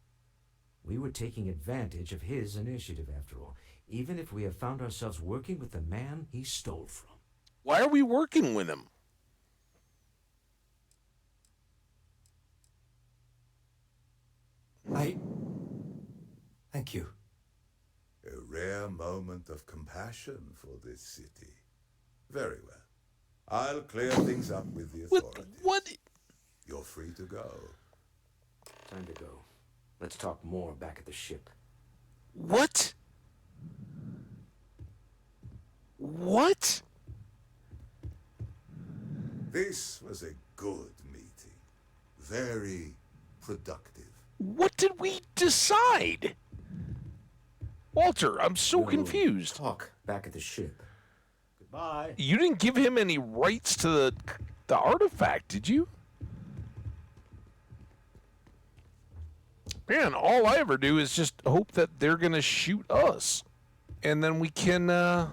We were taking advantage of his initiative, after all, even if we have found ourselves working with the man he stole from. Why are we working with him? Thank you. A rare moment of compassion for this city. Very well. I'll clear things up with the authorities. What? You're free to go. Time to go. Let's talk more back at the ship. What? What? This was a good meeting. Very productive. What did we decide? Walter, I'm so confused. Talk back at the ship. Goodbye. You didn't give him any rights to the artifact, did you? Man, all I ever do is just hope that they're going to shoot us. And then we cannot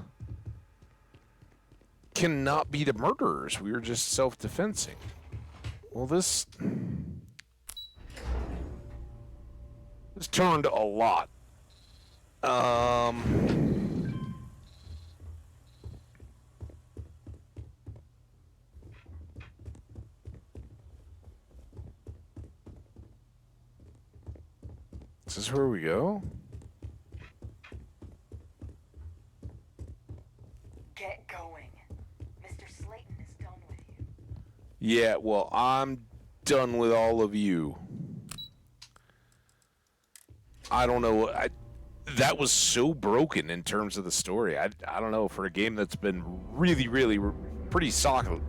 be the murderers. We were just self-defensing. Well, this turned a lot. Is this where we go? Get going. Mr. Slayton is done with you. Yeah, well, I'm done with all of you. I don't know. That was so broken in terms of the story. I don't know, for a game that's been really, really pretty solid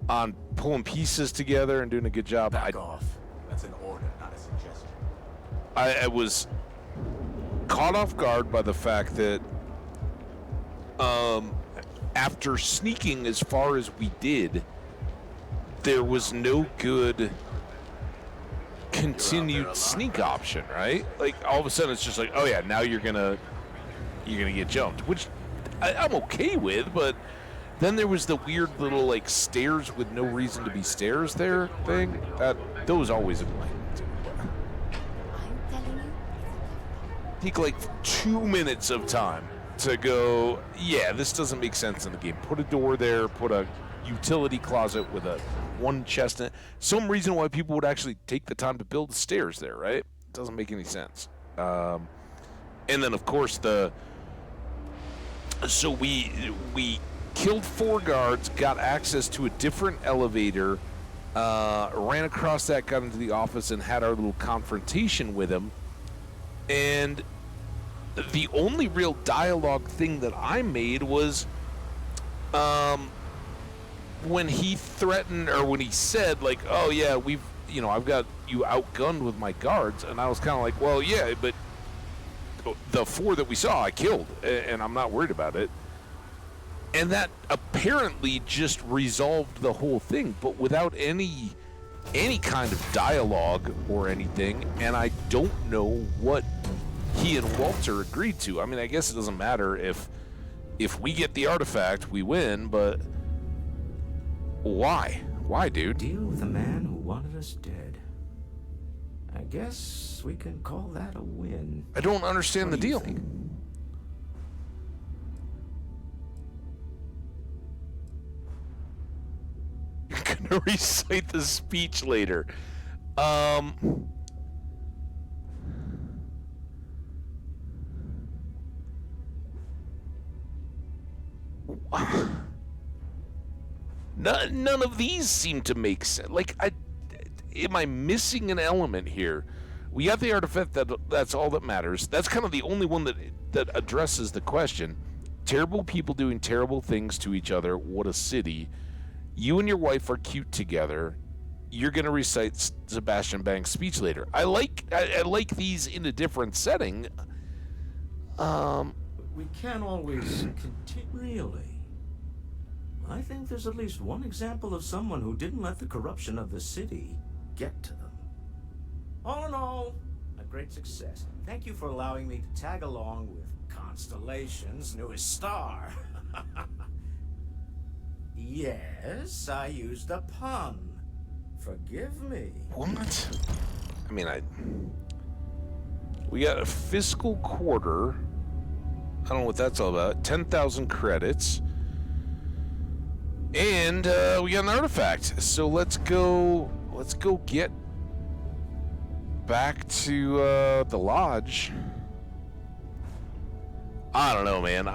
on pulling pieces together and doing a good job. Back off. That's an order, not a suggestion. I was caught off guard by the fact that after sneaking as far as we did, there was no good continued sneak option, right? Like all of a sudden it's just like, oh yeah, now you're gonna get jumped, which I'm okay with, but then there was the weird little like stairs with no reason to be stairs there thing. Those always annoy me. Take like 2 minutes of time to go, yeah, this doesn't make sense in the game. Put a door there, put a utility closet with one chest in it. Some reason why people would actually take the time to build the stairs there, right? It doesn't make any sense. And then of course so we killed 4 guards, got access to a different elevator, ran across that, got into the office, and had our little confrontation with him. And the only real dialogue thing that I made was when he threatened, or when he said, like, oh yeah, I've got you outgunned with my guards. And I was kind of like, well, yeah, but the 4 that we saw, I killed, and I'm not worried about it. And that apparently just resolved the whole thing, but without any kind of dialogue or anything, and I don't know what he and Walter agreed to. I mean, I guess it doesn't matter if we get the artifact, we win, but why? Why, dude? Deal with a man who wanted us dead. I guess we can call that a win. I don't understand the deal. You're gonna recite the speech later. None of these seem to make sense. Like, am I missing an element here? We got the artifact. That's all that matters. That's kind of the only one that addresses the question. Terrible people doing terrible things to each other. What a city. You and your wife are cute together. You're gonna recite Sebastian Bang's speech later. I like these in a different setting. We can't always continue. Really? I think there's at least one example of someone who didn't let the corruption of the city get to them. All in all, a great success. Thank you for allowing me to tag along with Constellation's newest star. Yes, I used a pun. Forgive me. What? I mean, we got a fiscal quarter. I don't know what that's all about. 10,000 credits. And we got an artifact. So let's go get back to the lodge. I don't know, man.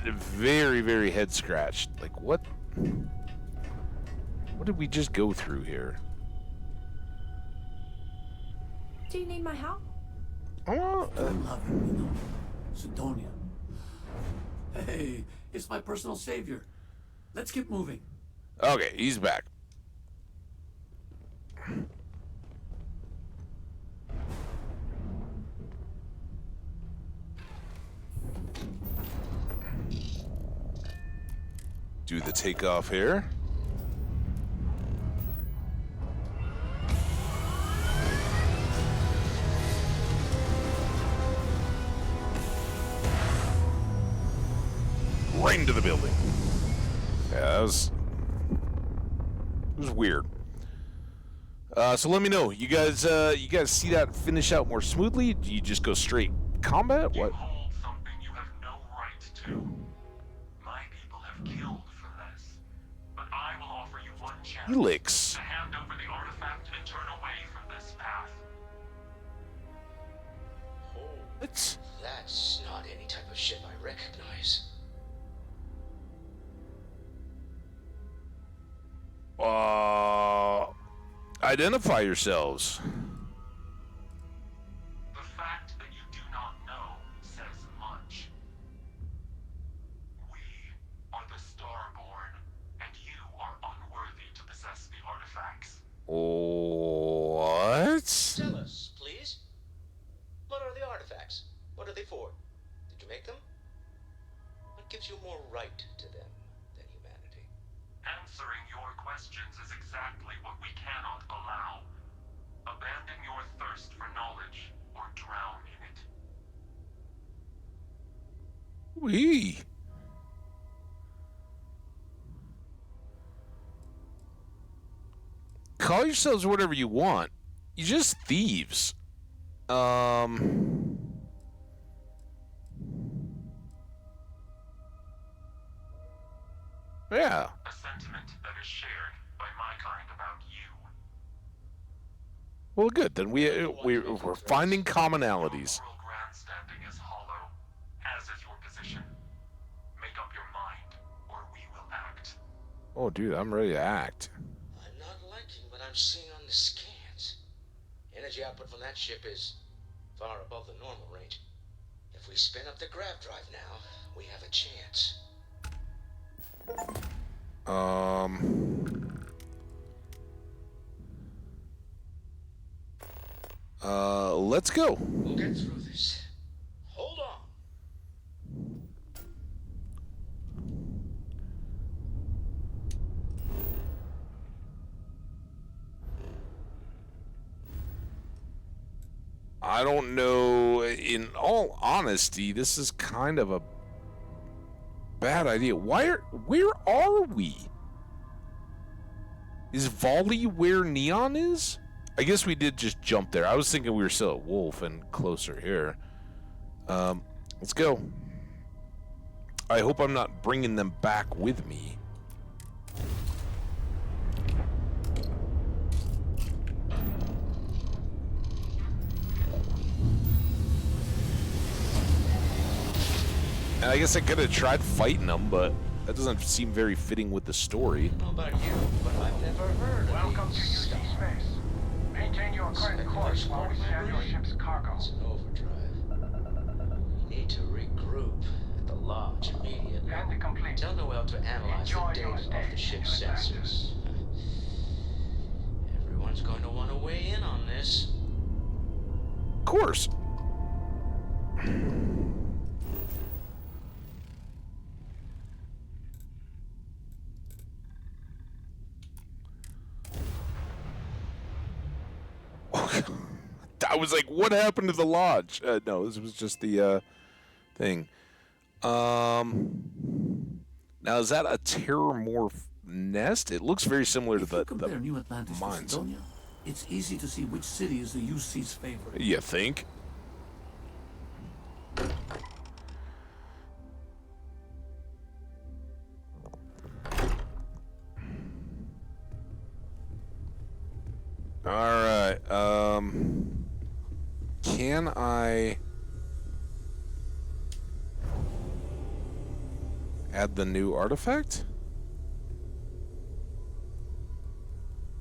Very, very head scratched. Like, what did we just go through here? Do you need my help? I love him, you know. Sidonia. Hey, it's my personal savior. Let's keep moving. Okay, he's back. Do the takeoff here. Right into the building. Yeah, it was weird. So let me know. You guys see that finish out more smoothly? Do you just go straight combat? What? Hold something you have no right to. My people have killed for this, but I will offer you one chance Helix. to hand over the artifact and turn away from this path. That's not any type of ship I recognize. Identify yourselves. The fact that you do not know says much. We are the Starborn, and you are unworthy to possess the artifacts. What? Tell us, please. What are the artifacts? What are they for? Did you make them? What gives you more right to them than humanity? Answering your questions is exactly what we cannot allow. Abandon your thirst for knowledge or drown in it. Wee. Call yourselves whatever you want. You're just thieves. Yeah. A sentiment that is shared by my kind about you. Well, good. Then we're finding commonalities. Moral grandstanding is hollow, as is your position. Make up your mind, or we will act. Oh, dude, I'm ready to act. I'm not liking what I'm seeing on the scans. Energy output from that ship is far above the normal range. If we spin up the grav drive now, we have a chance. Let's go. We'll get through this. Hold on. I don't know. In all honesty, this is kind of a bad idea. Where are we? Is Volley where Neon is? I guess we did just jump there. I was thinking we were still at Wolf and closer here. Let's go. I hope I'm not bringing them back with me. And I guess I could have tried fighting them, but that doesn't seem very fitting with the story. I don't know about you, but I've never heard of Welcome to these UC Space. Maintain your current course while we scan your ship's cargo. It's an overdrive. We need to regroup at the lodge immediately. And complete. Tell Noel to analyze the data off the ship's sensors. Everyone's going to want to weigh in on this. Of course. I was like, what happened to the lodge? No, this was just the thing. Now, is that a terramorph nest? It looks very similar to the compare New Atlantis to mines. Sidonia, it's easy to see which city is the UC's favorite. You think? All right. Can I add the new artifact?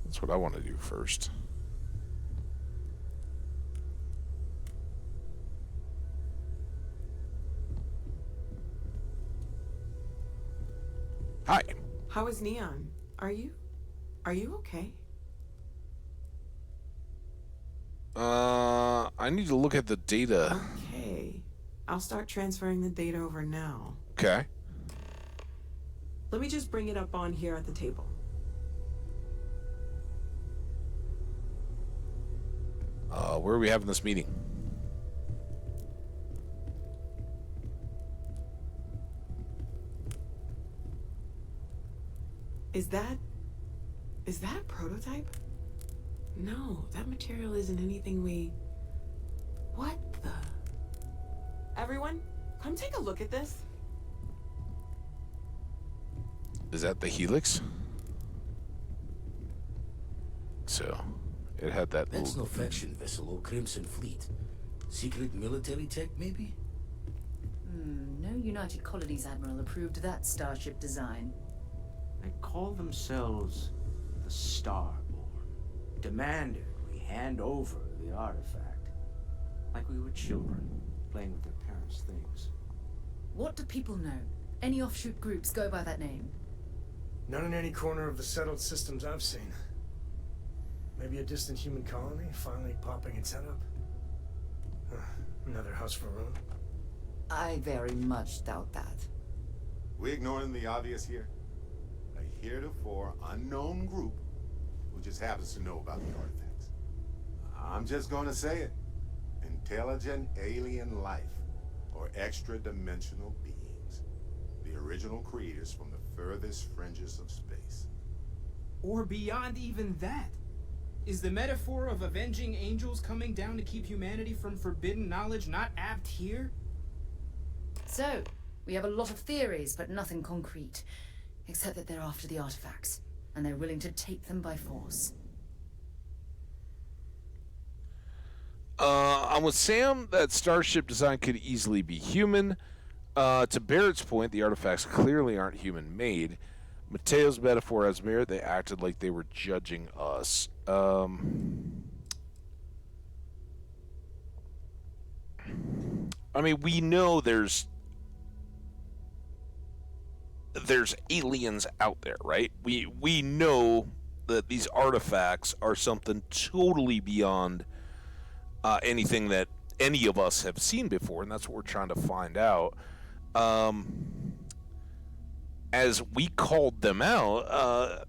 That's what I want to do first. Hi. How is Neon? Are you okay? I need to look at the data. Okay. I'll start transferring the data over now. Okay. Let me just bring it up on here at the table. Where are we having this meeting? Is that a prototype? No, that material isn't anything we... What the... Everyone, come take a look at this. Is that the Helix? So, it had that That's little... no faction vessel or Crimson Fleet. Secret military tech, maybe? No United Colonies Admiral approved that starship design. They call themselves the Starborn. Demanded we hand over the artifact. Like we were children, playing with their parents' things. What do people know? Any offshoot groups go by that name? None in any corner of the settled systems I've seen. Maybe a distant human colony finally popping its head up. Another house for Rune. I very much doubt that. We ignoring the obvious here? A heretofore unknown group who just happens to know about the artifacts. I'm just gonna say it. Intelligent alien life, or extra-dimensional beings. The original creators from the furthest fringes of space. Or beyond even that. Is the metaphor of avenging angels coming down to keep humanity from forbidden knowledge not apt here? So, we have a lot of theories, but nothing concrete. Except that they're after the artifacts, and they're willing to take them by force. I'm with Sam that starship design could easily be human. To Barrett's point, the artifacts clearly aren't human-made. Mateo's metaphor has merit. They acted like they were judging us. I mean, we know there's aliens out there, right? We know that these artifacts are something totally beyond anything that any of us have seen before, and that's what we're trying to find out. As we called them out,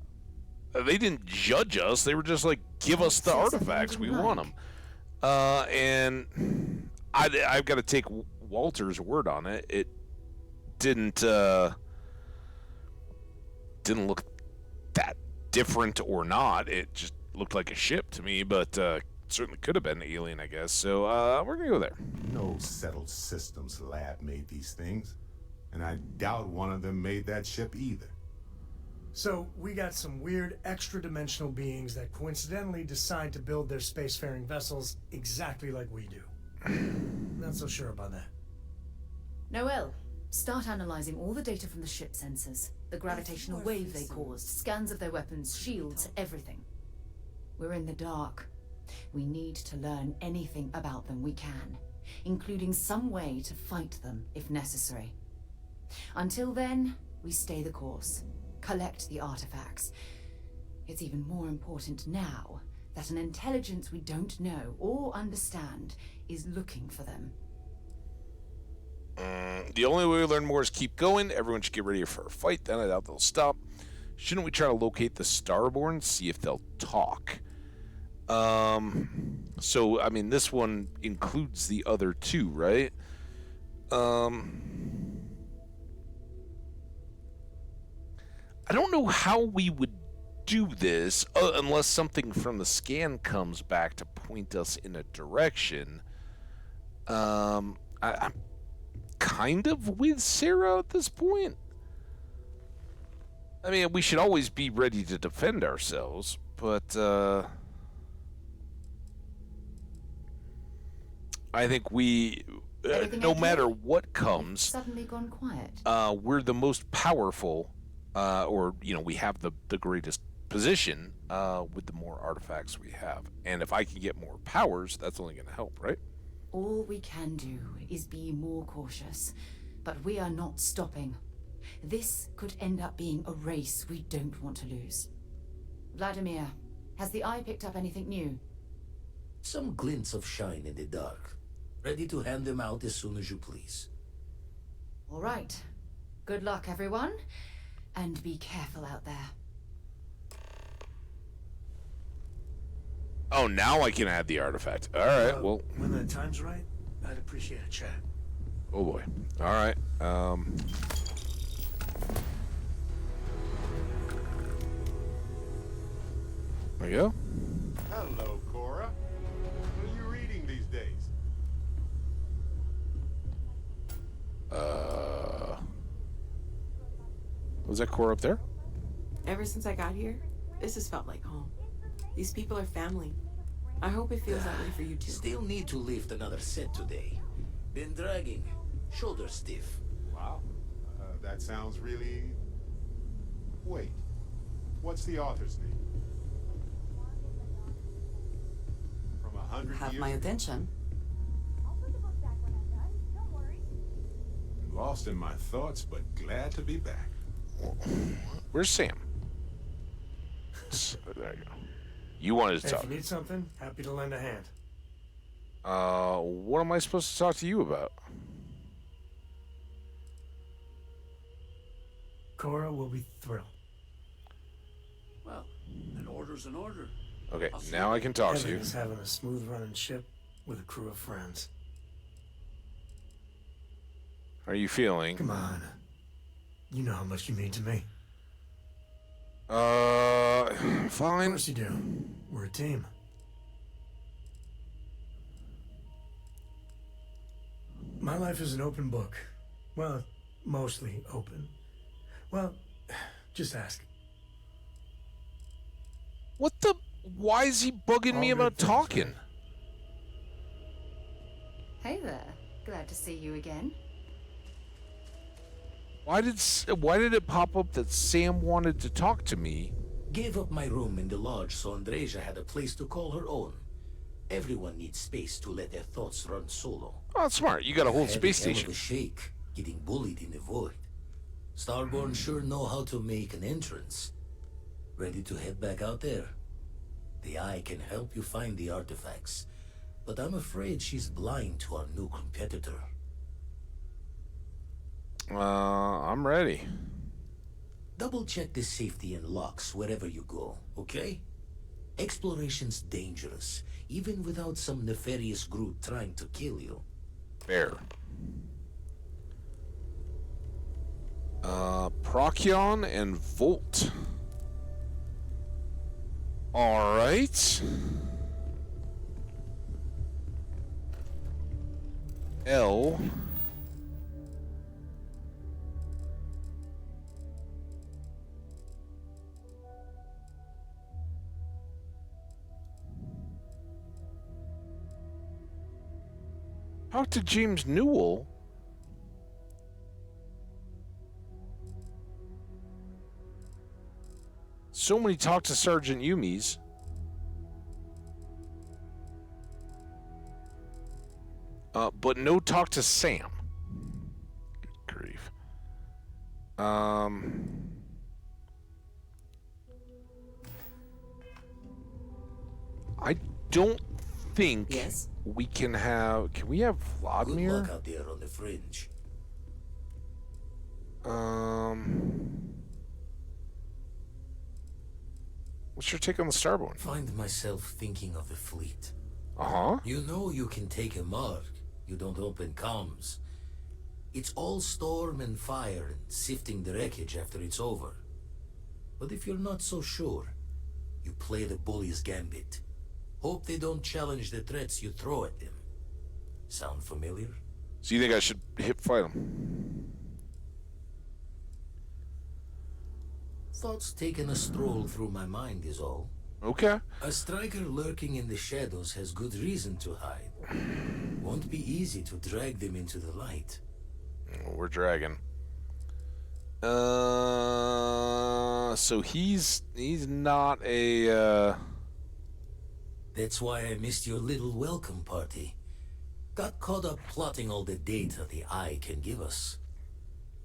they didn't judge us. They were just like, give us the artifacts. We want them. And I've got to take Walter's word on it. It didn't look that different or not. It just looked like a ship to me, but certainly could have been alien, I guess. So we're gonna go there. No settled systems lab made these things, and I doubt one of them made that ship either. So, we got some weird extra-dimensional beings that coincidentally decide to build their spacefaring vessels exactly like we do. Not so sure about that. Noel, start analyzing all the data from the ship sensors. The gravitational wave they caused, scans of their weapons, shields, everything. We're in the dark. We need to learn anything about them we can, including some way to fight them if necessary. Until then, we stay the course. Collect the artifacts. It's even more important now that an intelligence we don't know or understand is looking for them. The only way we learn more is keep going. Everyone should get ready for a fight. Then I doubt they'll stop. Shouldn't we try to locate the Starborn, see if they'll talk? So, I mean, this one includes the other two, right? I don't know how we would do this unless something from the scan comes back to point us in a direction. I'm kind of with Sarah at this point. I mean, we should always be ready to defend ourselves, but I think we, no matter what comes, Suddenly gone quiet. we're the most powerful, or we have the greatest position with the more artifacts we have. And if I can get more powers, that's only going to help, right? All we can do is be more cautious, but we are not stopping. This could end up being a race we don't want to lose. Vladimir, has the Eye picked up anything new? Some glints of shine in the dark. Ready to hand them out as soon as you please. All right. Good luck, everyone. And be careful out there. Oh, now I can add the artifact. All right, well. When the time's right, I'd appreciate a chat. Oh boy. All right. There you go. Hello, Cora. What are you reading these days? Was that core up there? Ever since I got here, this has felt like home. These people are family. I hope it feels that way for you too. Still need to lift another set today. Been dragging. Shoulder stiff. Wow. That sounds really... Wait. What's the author's name? From 100 Have years my ago? attention. Lost in my thoughts, but glad to be back. Where's Sam? There you go. You wanted to Hey, talk. if you need something, happy to lend a hand. What am I supposed to talk to you about? Cora will be thrilled. Well, an order's an order. Okay, now I can talk to you. Evan's having a smooth running ship with a crew of friends. How are you feeling? Come on. You know how much you mean to me. Fine. Of course you do. We're a team. My life is an open book. Well, mostly open. Well, just ask. What the? Why is he bugging me All about good things, talking? Hey there. Glad to see you again. Why did it pop up that Sam wanted to talk to me? Gave up my room in the lodge so Andreja had a place to call her own. Everyone needs space to let their thoughts run solo. Oh, that's smart. You got a whole Had space a hell of station. a shake, getting bullied in the void. Starborn sure know how to make an entrance. Ready to head back out there? The Eye can help you find the artifacts, but I'm afraid she's blind to our new competitor. I'm ready. Double check the safety and locks wherever you go, okay? Exploration's dangerous, even without some nefarious group trying to kill you. Fair. Procyon and Volt. Alright. L. Talk to James Newell. So many talk to Sergeant Yumi's. But no talk to Sam. Good grief. I don't think we can have. Can we have Vladimir? Good luck out there on the fringe. What's your take on the Starborn? Find myself thinking of the fleet. Uh-huh. You know you can take a mark. You don't open comms. It's all storm and fire and sifting the wreckage after it's over. But if you're not so sure, you play the bully's gambit. Hope they don't challenge the threats you throw at them. Sound familiar? So you think I should fight them? Thoughts taking a stroll through my mind is all. Okay. A striker lurking in the shadows has good reason to hide. Won't be easy to drag them into the light. We're dragging. So he's not a. That's why I missed your little welcome party. Got caught up plotting all the data the Eye can give us.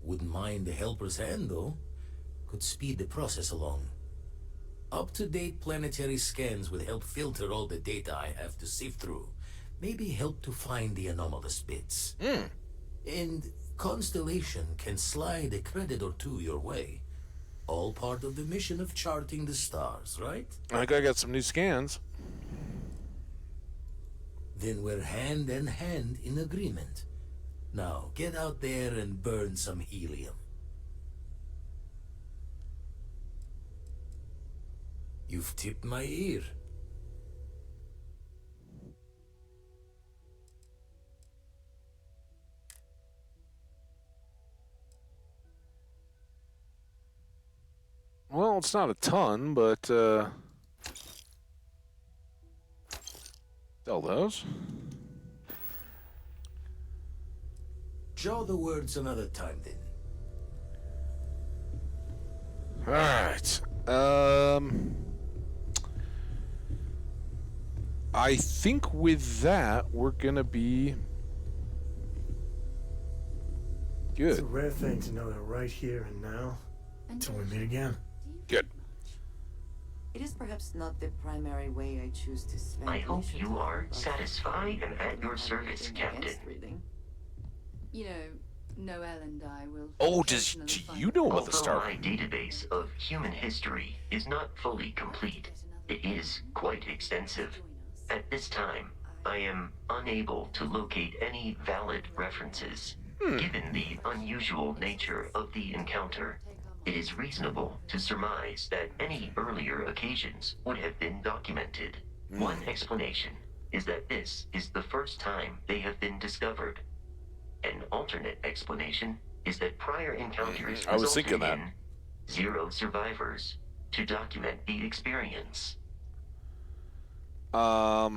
Wouldn't mind a helper's hand, though. Could speed the process along. Up-to-date planetary scans would help filter all the data I have to sift through. Maybe help to find the anomalous bits. And Constellation can slide a credit or two your way. All part of the mission of charting the stars, right? I think I got some new scans. Then we're hand in hand in agreement. Now, get out there and burn some helium. You've tipped my ear. Well, it's not a ton, but sell those. Show the words another time, then. All right. I think with that, we're gonna be good. It's a rare thing to know that right here and now, until we meet again. Good. It is perhaps not the primary way I choose to spend. I hope leisure you time, are but satisfied and at your service, I'm Captain. against reading. You know, Noel and I will. Oh, do you know about the Although Star? my database of human history is not fully complete, it is quite extensive. At this time, I am unable to locate any valid references. Given the unusual nature of the encounter, it is reasonable to surmise that any earlier occasions would have been documented. One explanation is that this is the first time they have been discovered. An alternate explanation is that prior encounters I was resulted thinking that. in 0 survivors to document the experience. So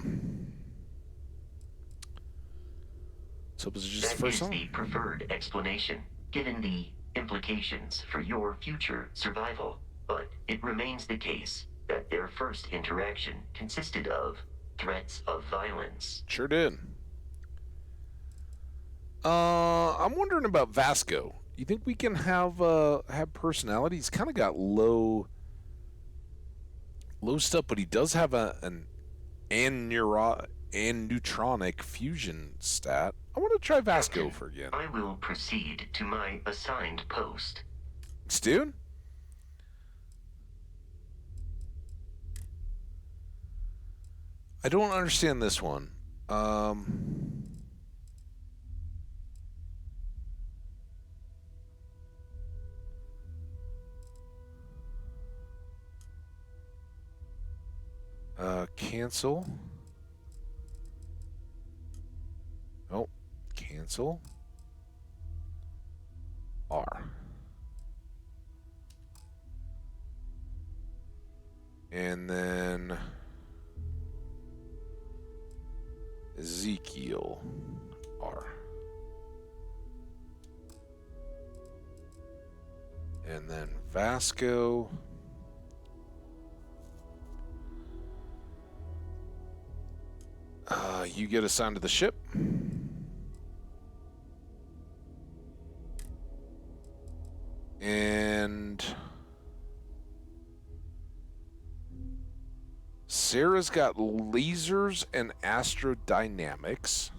was it just That the first is time? the preferred explanation, given the implications for your future survival. But it remains the case that their first interaction consisted of threats of violence. Sure did. I'm wondering about Vasco. You think we can have personality? He's kind of got low stuff, but he does have an neutronic fusion stat. I want to try Vasco for again. I will proceed to my assigned post. Stu? I don't understand this one. Cancel. Oh, cancel. R. And then Ezekiel R. And then Vasco. You get assigned to the ship. And Sarah's got lasers and astrodynamics.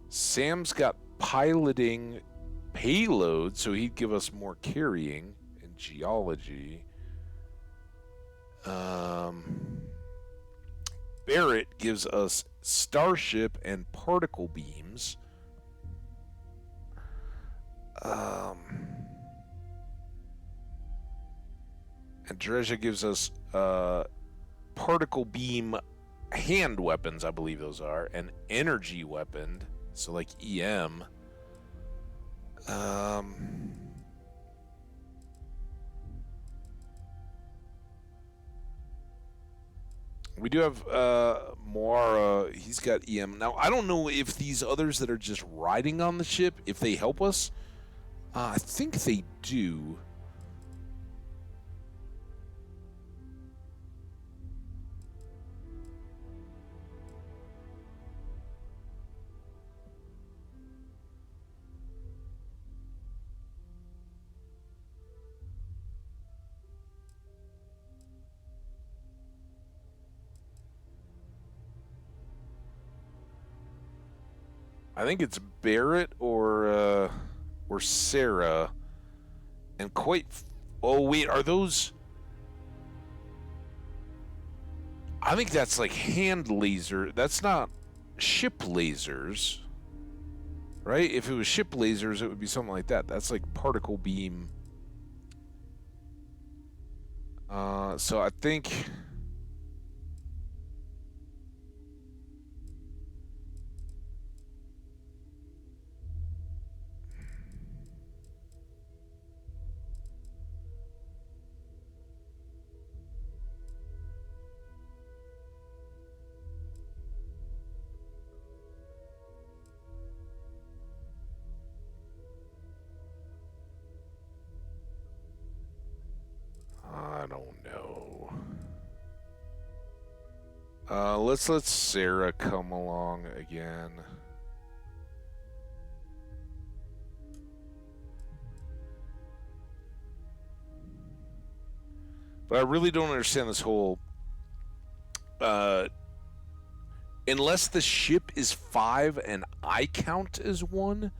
Sam's got piloting payload, so he'd give us more carrying in geology. Barrett gives us starship and particle beams. And Dresha gives us particle beam hand weapons, I believe those are, and energy weapon, so like EM. We do have Moara. He's got EM. Now, I don't know if these others that are just riding on the ship, if they help us. I think they do. I think it's Barrett or Sarah, and oh wait, are those? I think that's like hand laser. That's not ship lasers, right? If it was ship lasers, it would be something like that. That's like particle beam. So I think. I don't know. Let's let Sarah come along again. But I really don't understand this whole... unless the ship is 5 and I count as 1,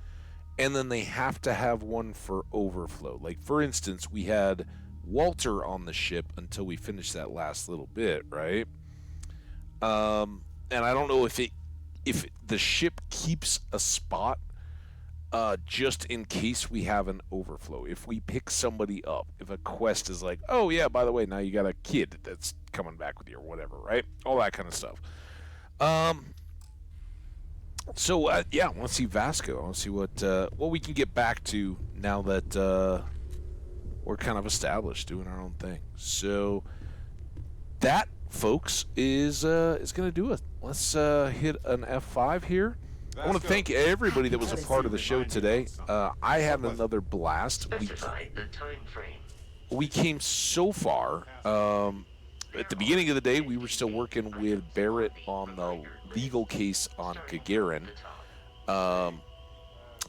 and then they have to have one for overflow. Like, for instance, we had Walter on the ship until we finished that last little bit, right? And I don't know if the ship keeps a spot just in case we have an overflow. If we pick somebody up, if a quest is like, oh yeah, by the way, now you got a kid that's coming back with you or whatever, right? All that kind of stuff. So yeah, I want to see Vasco. I want to see what we can get back to now that we're kind of established, doing our own thing. So that, folks, is going to do it. Let's hit an F5 here. I want to thank everybody that was a part of the show today. I had another blast. We came so far. At the beginning of the day, we were still working with Barrett on the legal case on Gagarin.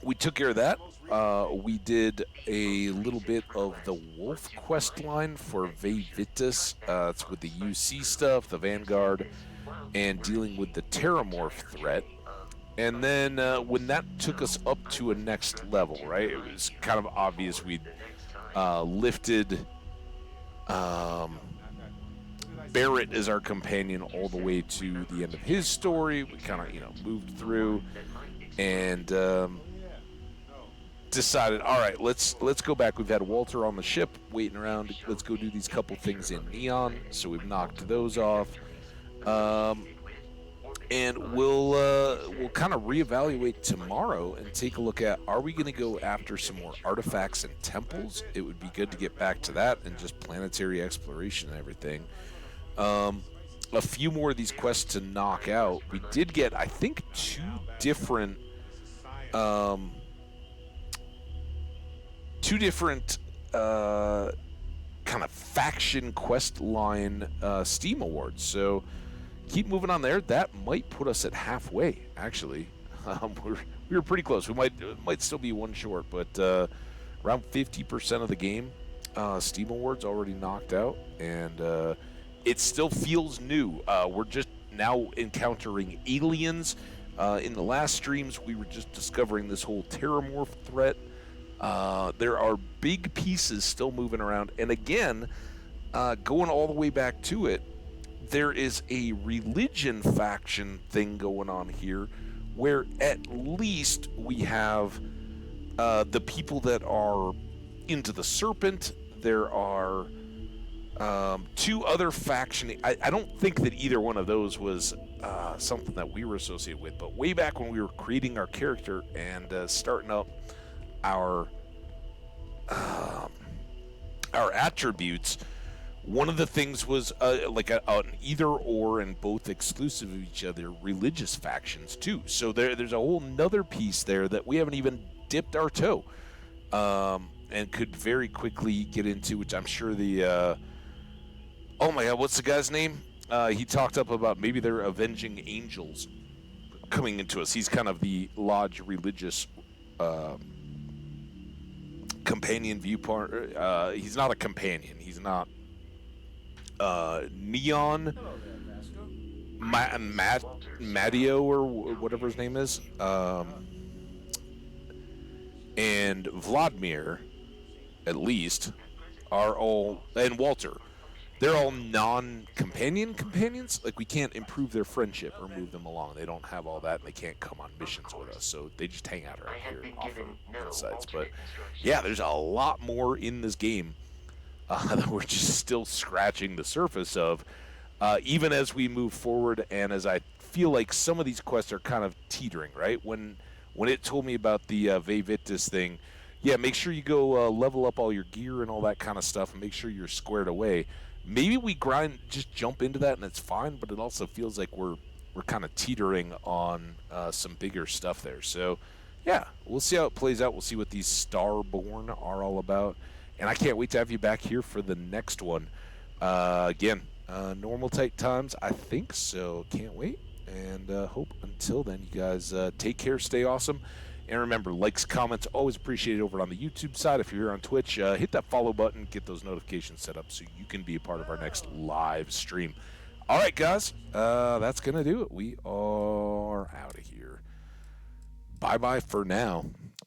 We took care of that. We did a little bit of the Wolf quest line for Vevitus. It's with the UC stuff, the Vanguard, and dealing with the Terramorph threat. And then when that took us up to a next level, right, it was kind of obvious we'd lifted Barrett is our companion all the way to the end of his story. We kind of, moved through and decided, all right, let's go back. We've had Walter on the ship waiting around. Let's go do these couple things in Neon. So we've knocked those off. And we'll kind of reevaluate tomorrow and take a look at, are we going to go after some more artifacts and temples? It would be good to get back to that and just planetary exploration and everything. A few more of these quests to knock out. We did get, I think, two different kind of faction quest line Steam awards. So keep moving on there. That might put us at halfway, actually. We were pretty close. We might still be one short, but around 50% of the game Steam awards already knocked out, and it still feels new. We're just now encountering aliens. In the last streams, we were just discovering this whole terramorph threat. There are big pieces still moving around, and again, going all the way back to it, there is a religion faction thing going on here where at least we have the people that are into the serpent. There are two other factions. I don't think that either one of those was something that we were associated with, but way back when we were creating our character and starting up our attributes, one of the things was like an either or and both exclusive of each other religious factions too. So there's a whole nother piece there that we haven't even dipped our toe and could very quickly get into, which I'm sure the oh my god, what's the guy's name? He talked up about maybe they're avenging angels coming into us. He's kind of the lodge religious companion viewpoint. He's not a companion. He's not Neon Matteo or whatever his name is, and Vladimir, at least, are all, and Walter, they're all companions. Like, we can't improve their friendship or move them along. They don't have all that, and they can't come on missions with us, so they just hang out around here off of insights. But yeah, there's a lot more in this game that we're just still scratching the surface of, even as we move forward, and as I feel like some of these quests are kind of teetering, right? When it told me about the Vevitus thing, yeah, make sure you go level up all your gear and all that kind of stuff, and make sure you're squared away. Maybe we just jump into that and it's fine, but it also feels like we're kind of teetering on some bigger stuff there. So, yeah, we'll see how it plays out. We'll see what these Starborn are all about. And I can't wait to have you back here for the next one. Again, normal tight times, I think, so can't wait. And hope until then, you guys take care, stay awesome. And remember, likes, comments, always appreciated over on the YouTube side. If you're here on Twitch, hit that follow button, get those notifications set up so you can be a part of our next live stream. All right, guys, that's going to do it. We are out of here. Bye-bye for now,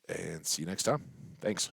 and see you next time. Thanks.